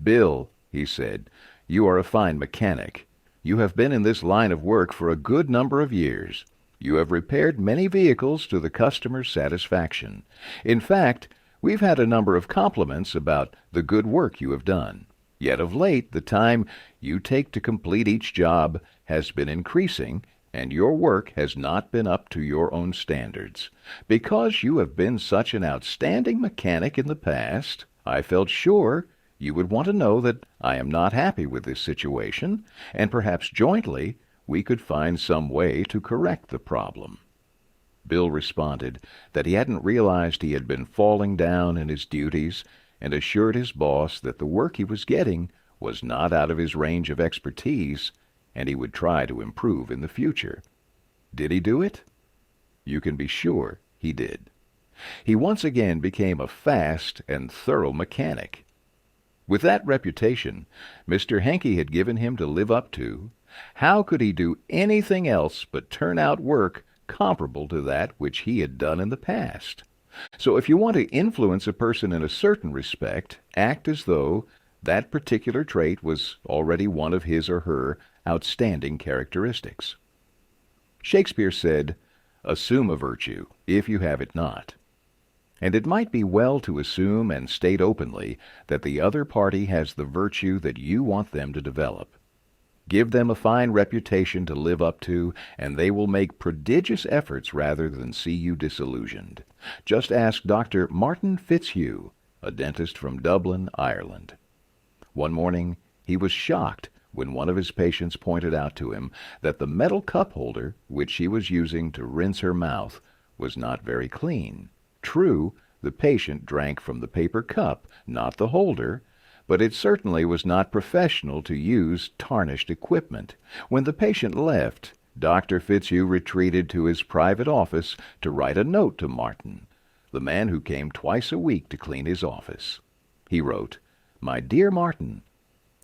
"Bill," he said, "you are a fine mechanic. You have been in this line of work for a good number of years. You have repaired many vehicles to the customer's satisfaction. In fact, we've had a number of compliments about the good work you have done. Yet of late, the time you take to complete each job has been increasing, and your work has not been up to your own standards. Because you have been such an outstanding mechanic in the past, I felt sure you would want to know that I am not happy with this situation, and perhaps jointly we could find some way to correct the problem." Bill responded that he hadn't realized he had been falling down in his duties, and assured his boss that the work he was getting was not out of his range of expertise, and he would try to improve in the future. Did he do it? You can be sure he did. He once again became a fast and thorough mechanic. With that reputation Mr. Henke had given him to live up to, how could he do anything else but turn out work comparable to that which he had done in the past? So if you want to influence a person in a certain respect, act as though that particular trait was already one of his or her outstanding characteristics. Shakespeare said, "Assume a virtue, if you have it not." And it might be well to assume and state openly that the other party has the virtue that you want them to develop. Give them a fine reputation to live up to, and they will make prodigious efforts rather than see you disillusioned. Just ask Dr. Martin Fitzhugh, a dentist from Dublin, Ireland. One morning he was shocked when one of his patients pointed out to him that the metal cup holder which she was using to rinse her mouth was not very clean. True, the patient drank from the paper cup, not the holder, but it certainly was not professional to use tarnished equipment. When the patient left, Dr. Fitzhugh retreated to his private office to write a note to Martin, the man who came twice a week to clean his office. He wrote, "My dear Martin,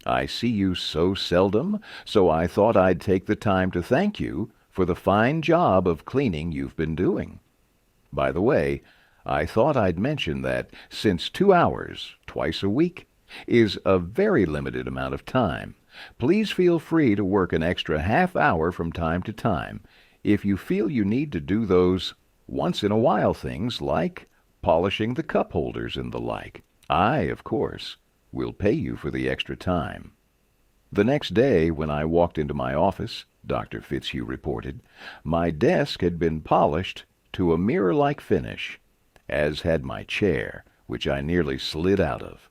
I see you so seldom, so I thought I'd take the time to thank you for the fine job of cleaning you've been doing. By the way, I thought I'd mention that since 2 hours, twice a week, is a very limited amount of time, please feel free to work an extra half hour from time to time if you feel you need to do those once-in-a-while things like polishing the cup holders and the like. I, of course, will pay you for the extra time." The next day, when I walked into my office, Dr. Fitzhugh reported, my desk had been polished to a mirror-like finish, as had my chair, which I nearly slid out of.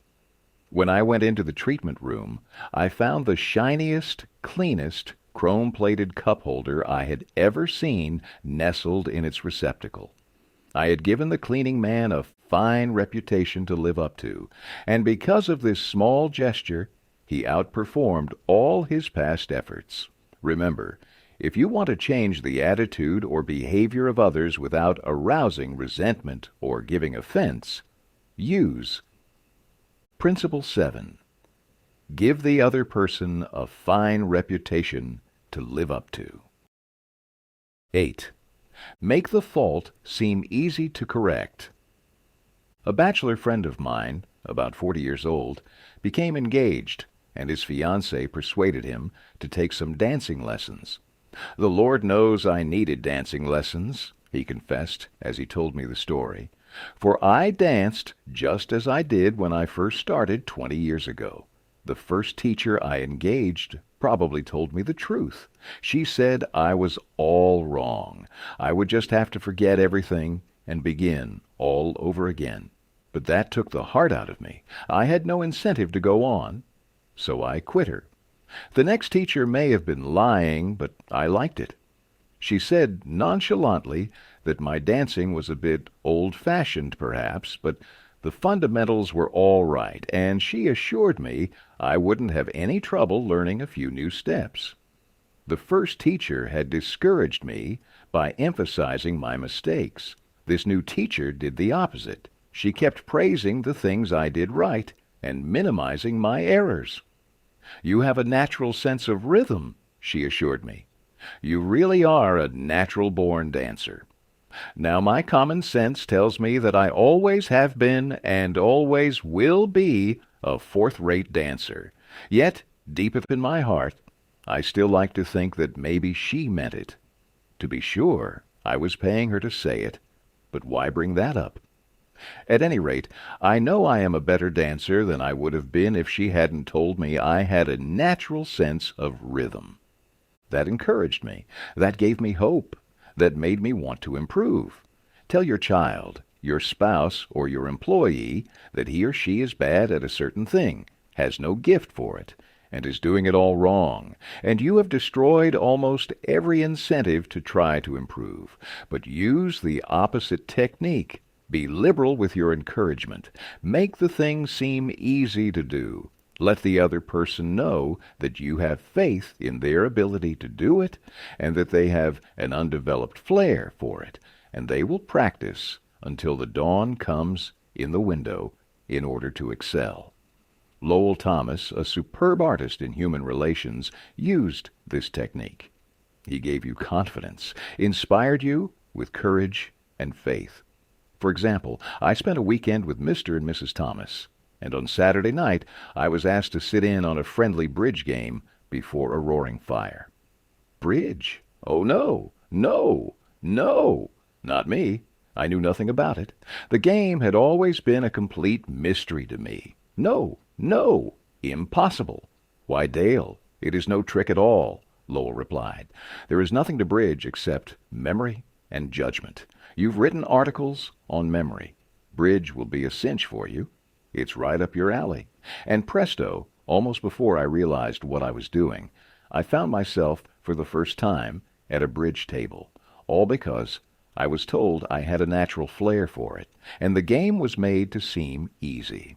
When I went into the treatment room, I found the shiniest, cleanest, chrome-plated cup holder I had ever seen nestled in its receptacle. I had given the cleaning man a fine reputation to live up to, and because of this small gesture, he outperformed all his past efforts. Remember, if you want to change the attitude or behavior of others without arousing resentment or giving offense, use Principle 7. Give the other person a fine reputation to live up to. 8. Make the fault seem easy to correct. A bachelor friend of mine, about 40 years old, became engaged, and his fiancée persuaded him to take some dancing lessons. "The Lord knows I needed dancing lessons," he confessed as he told me the story, "for I danced just as I did when I first started 20 years ago. The first teacher I engaged probably told me the truth. She said I was all wrong. I would just have to forget everything and begin all over again. But that took the heart out of me. I had no incentive to go on, so I quit her. The next teacher may have been lying, but I liked it. She said nonchalantly that my dancing was a bit old-fashioned, perhaps, but the fundamentals were all right, and she assured me I wouldn't have any trouble learning a few new steps. The first teacher had discouraged me by emphasizing my mistakes. This new teacher did the opposite. She kept praising the things I did right and minimizing my errors. "You have a natural sense of rhythm," she assured me. "You really are a natural-born dancer." Now my common sense tells me that I always have been and always will be a fourth-rate dancer. Yet, deep in my heart, I still like to think that maybe she meant it. To be sure, I was paying her to say it, but why bring that up? At any rate, I know I am a better dancer than I would have been if she hadn't told me I had a natural sense of rhythm. That encouraged me. That gave me hope. That made me want to improve. Tell your child, your spouse, or your employee that he or she is bad at a certain thing, has no gift for it, and is doing it all wrong, and you have destroyed almost every incentive to try to improve. But use the opposite technique. Be liberal with your encouragement. Make the thing seem easy to do. Let the other person know that you have faith in their ability to do it, and that they have an undeveloped flair for it, and they will practice until the dawn comes in the window in order to excel. Lowell Thomas, a superb artist in human relations, used this technique. He gave you confidence, inspired you with courage and faith. For example, I spent a weekend with Mr. and Mrs. Thomas, and on Saturday night I was asked to sit in on a friendly bridge game before a roaring fire. Bridge? Oh, no, not me. I knew nothing about it. The game had always been a complete mystery to me. No, impossible. Why, Dale, it is no trick at all, Lowell replied. There is nothing to bridge except memory and judgment. You've written articles on memory. Bridge will be a cinch for you. It's right up your alley. And presto, almost before I realized what I was doing, I found myself, for the first time, at a bridge table, all because I was told I had a natural flair for it, and the game was made to seem easy.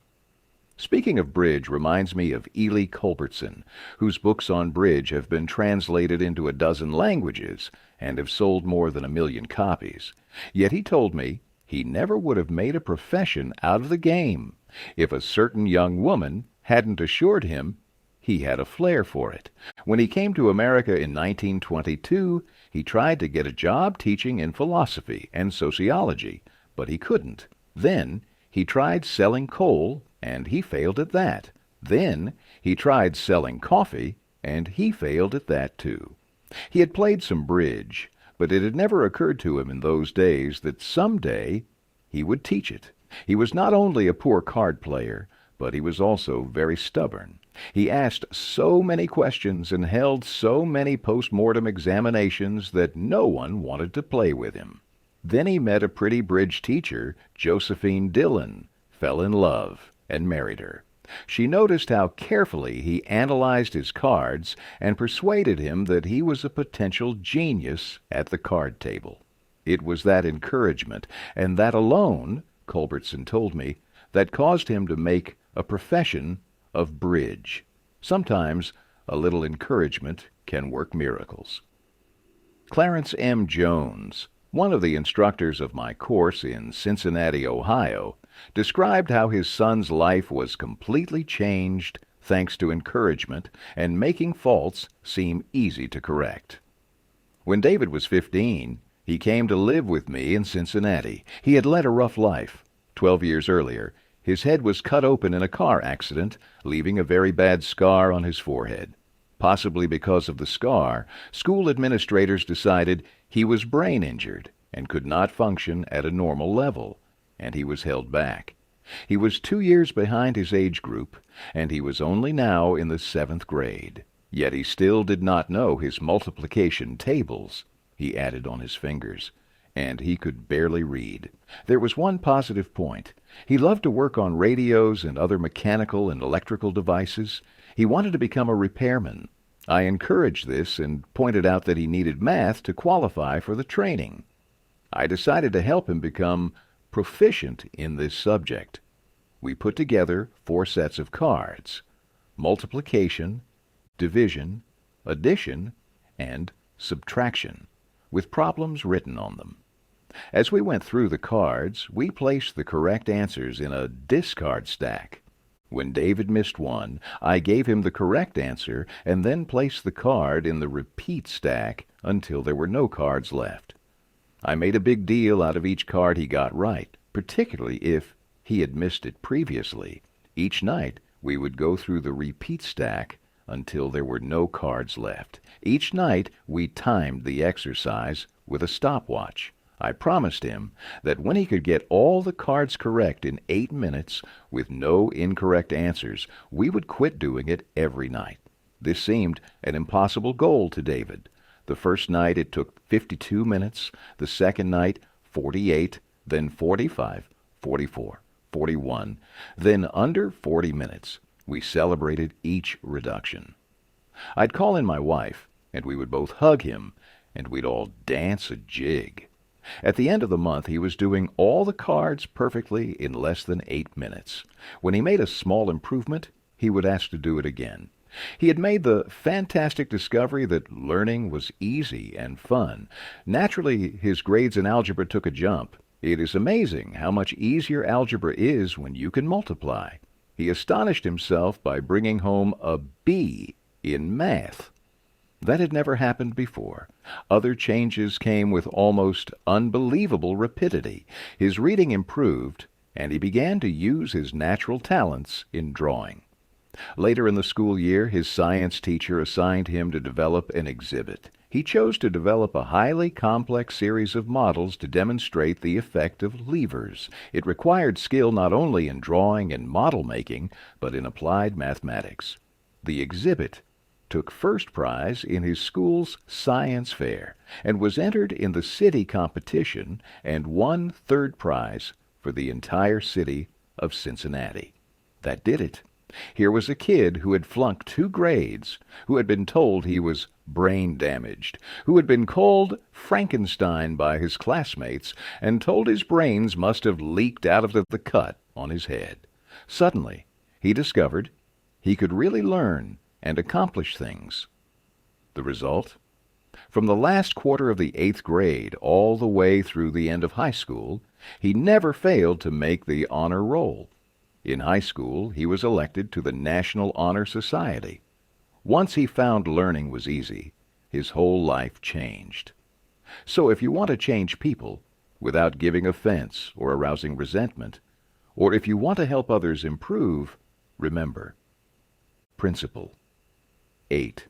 Speaking of bridge reminds me of Ely Culbertson, whose books on bridge have been translated into a dozen languages and have sold more than 1 million copies. Yet he told me he never would have made a profession out of the game if a certain young woman hadn't assured him he had a flair for it. When he came to America in 1922, he tried to get a job teaching in philosophy and sociology, but he couldn't. Then he tried selling coal, and he failed at that. Then he tried selling coffee, and he failed at that too. He had played some bridge, but it had never occurred to him in those days that someday he would teach it. He was not only a poor card player, but he was also very stubborn. He asked so many questions and held so many post-mortem examinations that no one wanted to play with him. Then he met a pretty bridge teacher, Josephine Dillon, fell in love and married her. She noticed how carefully he analyzed his cards and persuaded him that he was a potential genius at the card table. It was that encouragement, and that alone, Culbertson told me, that caused him to make a profession of bridge. Sometimes a little encouragement can work miracles. Clarence M. Jones, one of the instructors of my course in Cincinnati, Ohio, described how his son's life was completely changed thanks to encouragement and making faults seem easy to correct. When David was 15, he came to live with me in Cincinnati. He had led a rough life. 12 years earlier, his head was cut open in a car accident, leaving a very bad scar on his forehead. Possibly because of the scar, school administrators decided he was brain injured and could not function at a normal level, and he was held back. He was 2 years behind his age group, and he was only now in the 7th grade. Yet he still did not know his multiplication tables. He added on his fingers, and he could barely read. There was one positive point. He loved to work on radios and other mechanical and electrical devices. He wanted to become a repairman. I encouraged this and pointed out that he needed math to qualify for the training. I decided to help him become proficient in this subject. We put together 4 sets of cards: multiplication, division, addition, and subtraction, with problems written on them. As we went through the cards, we placed the correct answers in a discard stack. When David missed one, I gave him the correct answer and then placed the card in the repeat stack until there were no cards left. I made a big deal out of each card he got right, particularly if he had missed it previously. Each night, we would go through the repeat stack until there were no cards left. Each night, we timed the exercise with a stopwatch. I promised him that when he could get all the cards correct in 8 minutes with no incorrect answers, we would quit doing it every night. This seemed an impossible goal to David. The first night it took 52 minutes, the second night 48, then 45, 44, 41, then under 40 minutes. We celebrated each reduction. I'd call in my wife, and we would both hug him, and we'd all dance a jig. At the end of the month, he was doing all the cards perfectly in less than 8 minutes. When he made a small improvement, he would ask to do it again. He had made the fantastic discovery that learning was easy and fun. Naturally, his grades in algebra took a jump. It is amazing how much easier algebra is when you can multiply. He astonished himself by bringing home a B in math. That had never happened before. Other changes came with almost unbelievable rapidity. His reading improved, and he began to use his natural talents in drawing. Later in the school year, his science teacher assigned him to develop an exhibit. He chose to develop a highly complex series of models to demonstrate the effect of levers. It required skill not only in drawing and model making, but in applied mathematics. The exhibit took first prize in his school's science fair and was entered in the city competition and won third prize for the entire city of Cincinnati. That did it. Here was a kid who had flunked 2 grades, who had been told he was brain damaged, who had been called Frankenstein by his classmates and told his brains must have leaked out of the cut on his head. Suddenly, he discovered he could really learn and accomplish things. The result? From the last quarter of the 8th grade all the way through the end of high school, he never failed to make the honor roll. In high school, he was elected to the National Honor Society. Once he found learning was easy, his whole life changed. So if you want to change people without giving offense or arousing resentment, or if you want to help others improve, remember. Principle 8.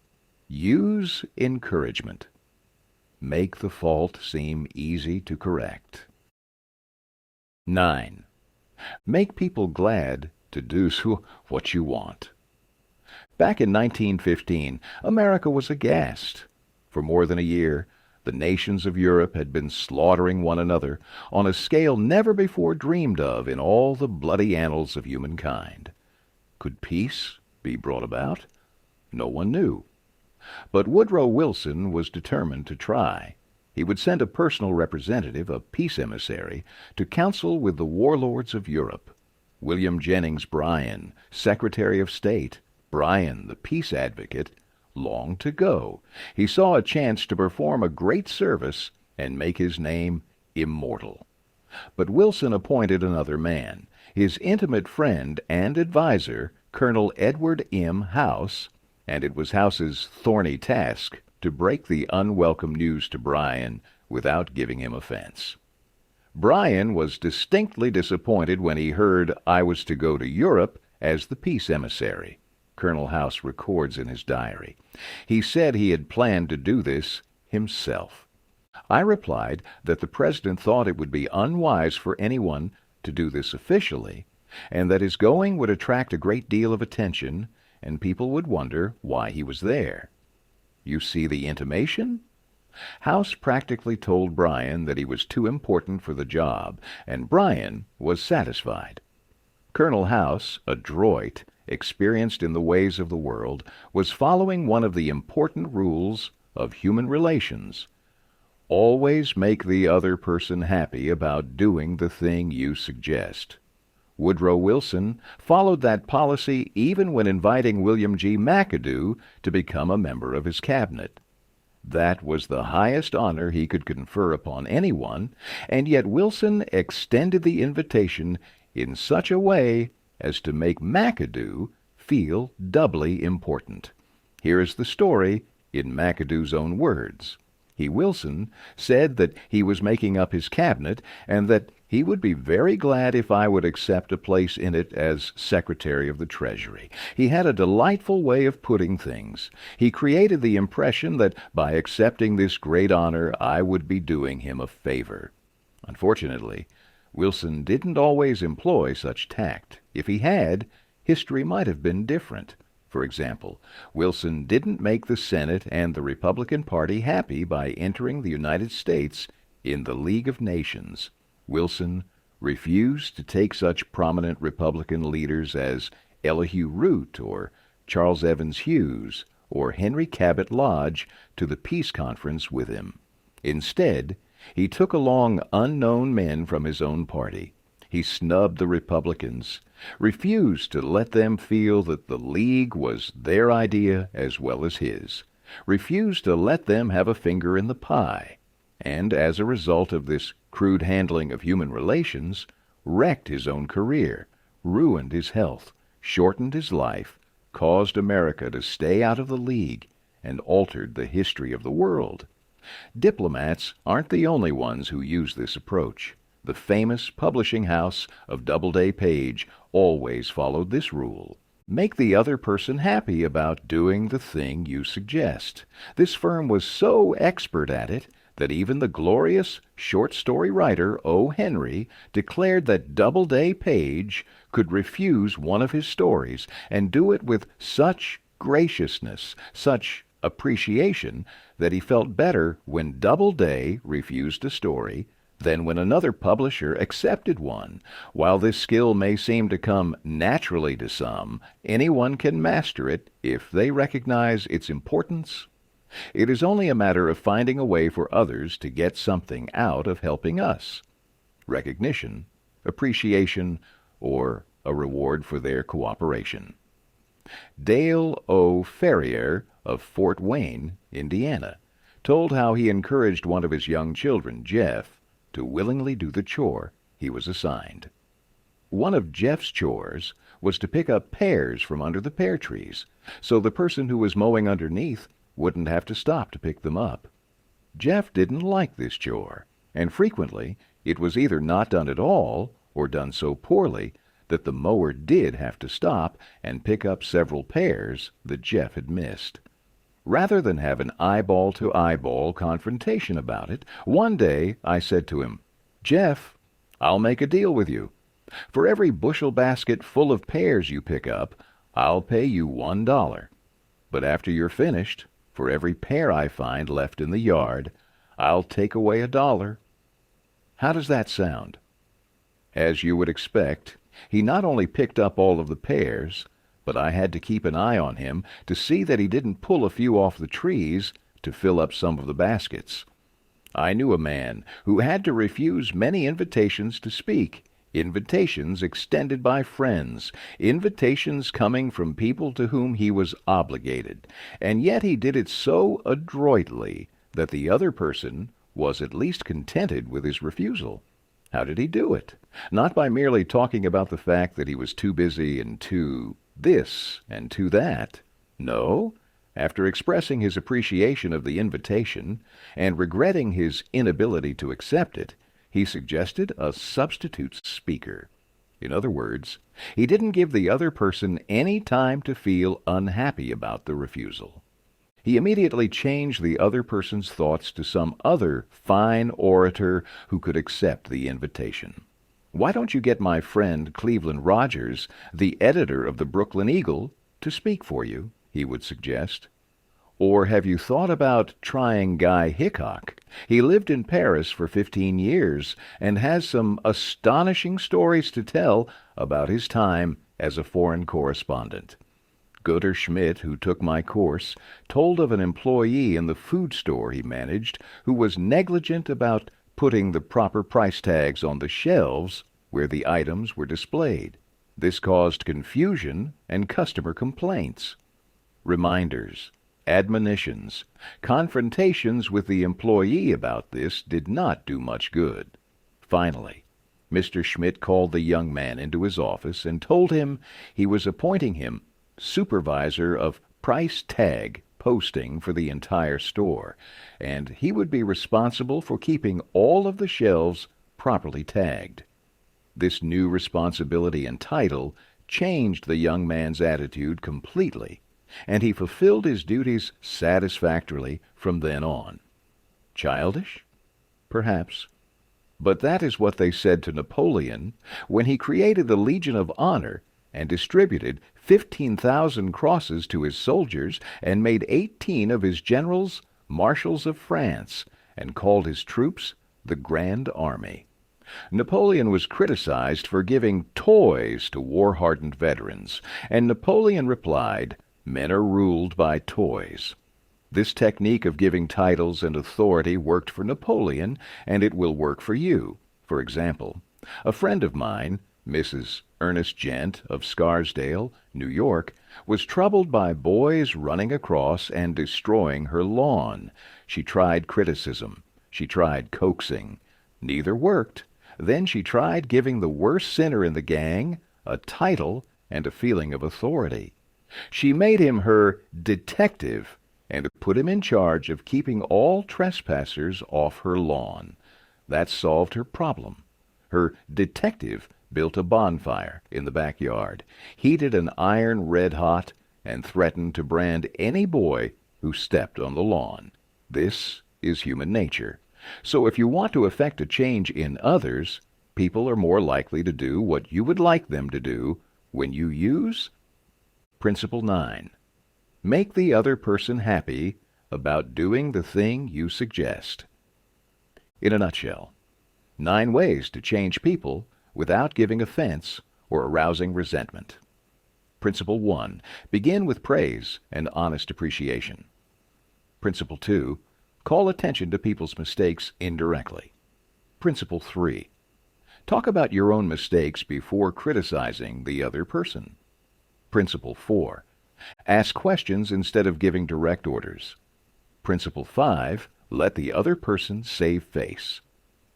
Use encouragement. Make the fault seem easy to correct. 9. Make people glad to do what you want. Back in 1915, America was aghast. For more than a year, The nations of Europe had been slaughtering one another on a scale never before dreamed of in all the bloody annals of humankind. Could peace be brought about? No one knew. But Woodrow Wilson was determined to try. He would send a personal representative, a peace emissary, to counsel with the warlords of Europe. William Jennings Bryan, Secretary of State, Bryan, the peace advocate, longed to go. He saw a chance to perform a great service and make his name immortal. But Wilson appointed another man, his intimate friend and adviser, Colonel Edward M. House, and it was House's thorny task to break the unwelcome news to Bryan without giving him offense. Bryan was distinctly disappointed when he heard I was to go to Europe as the peace emissary. Colonel House records in his diary. He said he had planned to do this himself. I replied that the president thought it would be unwise for anyone to do this officially, and that his going would attract a great deal of attention, and people would wonder why he was there. You see the intimation? House practically told Bryan that he was too important for the job, and Bryan was satisfied. Colonel House, adroit, experienced in the ways of the world, was following one of the important rules of human relations. Always make the other person happy about doing the thing you suggest. Woodrow Wilson followed that policy even when inviting William G. McAdoo to become a member of his cabinet. That was the highest honor he could confer upon anyone, and yet Wilson extended the invitation in such a way as to make McAdoo feel doubly important. Here is the story in McAdoo's own words. He, Wilson, said that he was making up his cabinet and that he would be very glad if I would accept a place in it as Secretary of the Treasury. He had a delightful way of putting things. He created the impression that by accepting this great honor I would be doing him a favor. Unfortunately, Wilson didn't always employ such tact. If he had, history might have been different. For example, Wilson didn't make the Senate and the Republican Party happy by entering the United States in the League of Nations. Wilson refused to take such prominent Republican leaders as Elihu Root or Charles Evans Hughes or Henry Cabot Lodge to the peace conference with him. Instead, he took along unknown men from his own party. He snubbed the Republicans, refused to let them feel that the League was their idea as well as his, refused to let them have a finger in the pie, and as a result of this crude handling of human relations, wrecked his own career, ruined his health, shortened his life, caused America to stay out of the League, and altered the history of the world. Diplomats aren't the only ones who use this approach. The famous publishing house of Doubleday, Page always followed this rule. Make the other person happy about doing the thing you suggest. This firm was so expert at it that even the glorious short story writer O. Henry declared that Doubleday, Page could refuse one of his stories and do it with such graciousness, such appreciation, that he felt better when Doubleday refused a story than when another publisher accepted one. While this skill may seem to come naturally to some, anyone can master it if they recognize its importance. It is only a matter of finding a way for others to get something out of helping us. Recognition, appreciation, or a reward for their cooperation. Dale O. Ferrier of Fort Wayne, Indiana, told how he encouraged one of his young children, Jeff, to willingly do the chore he was assigned. One of Jeff's chores was to pick up pears from under the pear trees, so the person who was mowing underneath wouldn't have to stop to pick them up. Jeff didn't like this chore, and frequently it was either not done at all or done so poorly that the mower did have to stop and pick up several pears that Jeff had missed. Rather than have an eyeball-to-eyeball confrontation about it, one day I said to him, "Jeff, I'll make a deal with you. For every bushel basket full of pears you pick up, I'll pay you $1. But after you're finished, for every pear I find left in the yard, I'll take away $1. How does that sound? As you would expect, he not only picked up all of the pears, but I had to keep an eye on him to see that he didn't pull a few off the trees to fill up some of the baskets. I knew a man who had to refuse many invitations to speak, invitations extended by friends, invitations coming from people to whom he was obligated, and yet he did it so adroitly that the other person was at least contented with his refusal. How did he do it? Not by merely talking about the fact that he was too busy and too this and too that. No, after expressing his appreciation of the invitation and regretting his inability to accept it, he suggested a substitute speaker. In other words, he didn't give the other person any time to feel unhappy about the refusal. He immediately changed the other person's thoughts to some other fine orator who could accept the invitation. Why don't you get my friend Cleveland Rogers, the editor of the Brooklyn Eagle, to speak for you, he would suggest. Or have you thought about trying Guy Hickok? He lived in Paris for 15 years and has some astonishing stories to tell about his time as a foreign correspondent. Guter Schmidt, who took my course, told of an employee in the food store he managed who was negligent about putting the proper price tags on the shelves where the items were displayed. This caused confusion and customer complaints. Reminders, admonitions, confrontations with the employee about this did not do much good. Finally, Mr. Schmidt called the young man into his office and told him he was appointing him supervisor of price tag posting for the entire store, and he would be responsible for keeping all of the shelves properly tagged. This new responsibility and title changed the young man's attitude completely, and he fulfilled his duties satisfactorily from then on. Childish? Perhaps. But that is what they said to Napoleon when he created the Legion of Honor and distributed 15,000 crosses to his soldiers and made 18 of his generals marshals of France and called his troops the Grand Army. Napoleon was criticized for giving toys to war-hardened veterans, and Napoleon replied, "Men are ruled by toys." This technique of giving titles and authority worked for Napoleon, and it will work for you. For example, a friend of mine, Mrs. Ernest Gent of Scarsdale, New York, was troubled by boys running across and destroying her lawn. She tried criticism. She tried coaxing. Neither worked. Then she tried giving the worst sinner in the gang a title and a feeling of authority. She made him her detective and put him in charge of keeping all trespassers off her lawn. That solved her problem. Her detective built a bonfire in the backyard, heated an iron red hot, and threatened to brand any boy who stepped on the lawn. This is human nature. So if you want to effect a change in others, people are more likely to do what you would like them to do when you use Principle 9. Make the other person happy about doing the thing you suggest. In a nutshell, 9 ways to change people without giving offense or arousing resentment. Principle 1. Begin with praise and honest appreciation. Principle 2. Call attention to people's mistakes indirectly. Principle 3. Talk about your own mistakes before criticizing the other person. Principle 4. Ask questions instead of giving direct orders. Principle 5. Let the other person save face.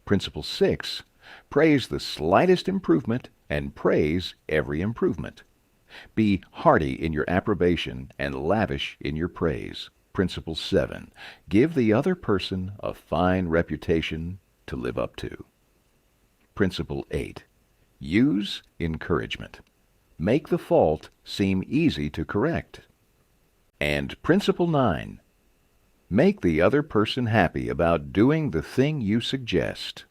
Principle 6. Praise the slightest improvement and praise every improvement. Be hearty in your approbation and lavish in your praise. Principle 7. Give the other person a fine reputation to live up to. Principle 8. Use encouragement. Make the fault seem easy to correct. And Principle 9. Make the other person happy about doing the thing you suggest.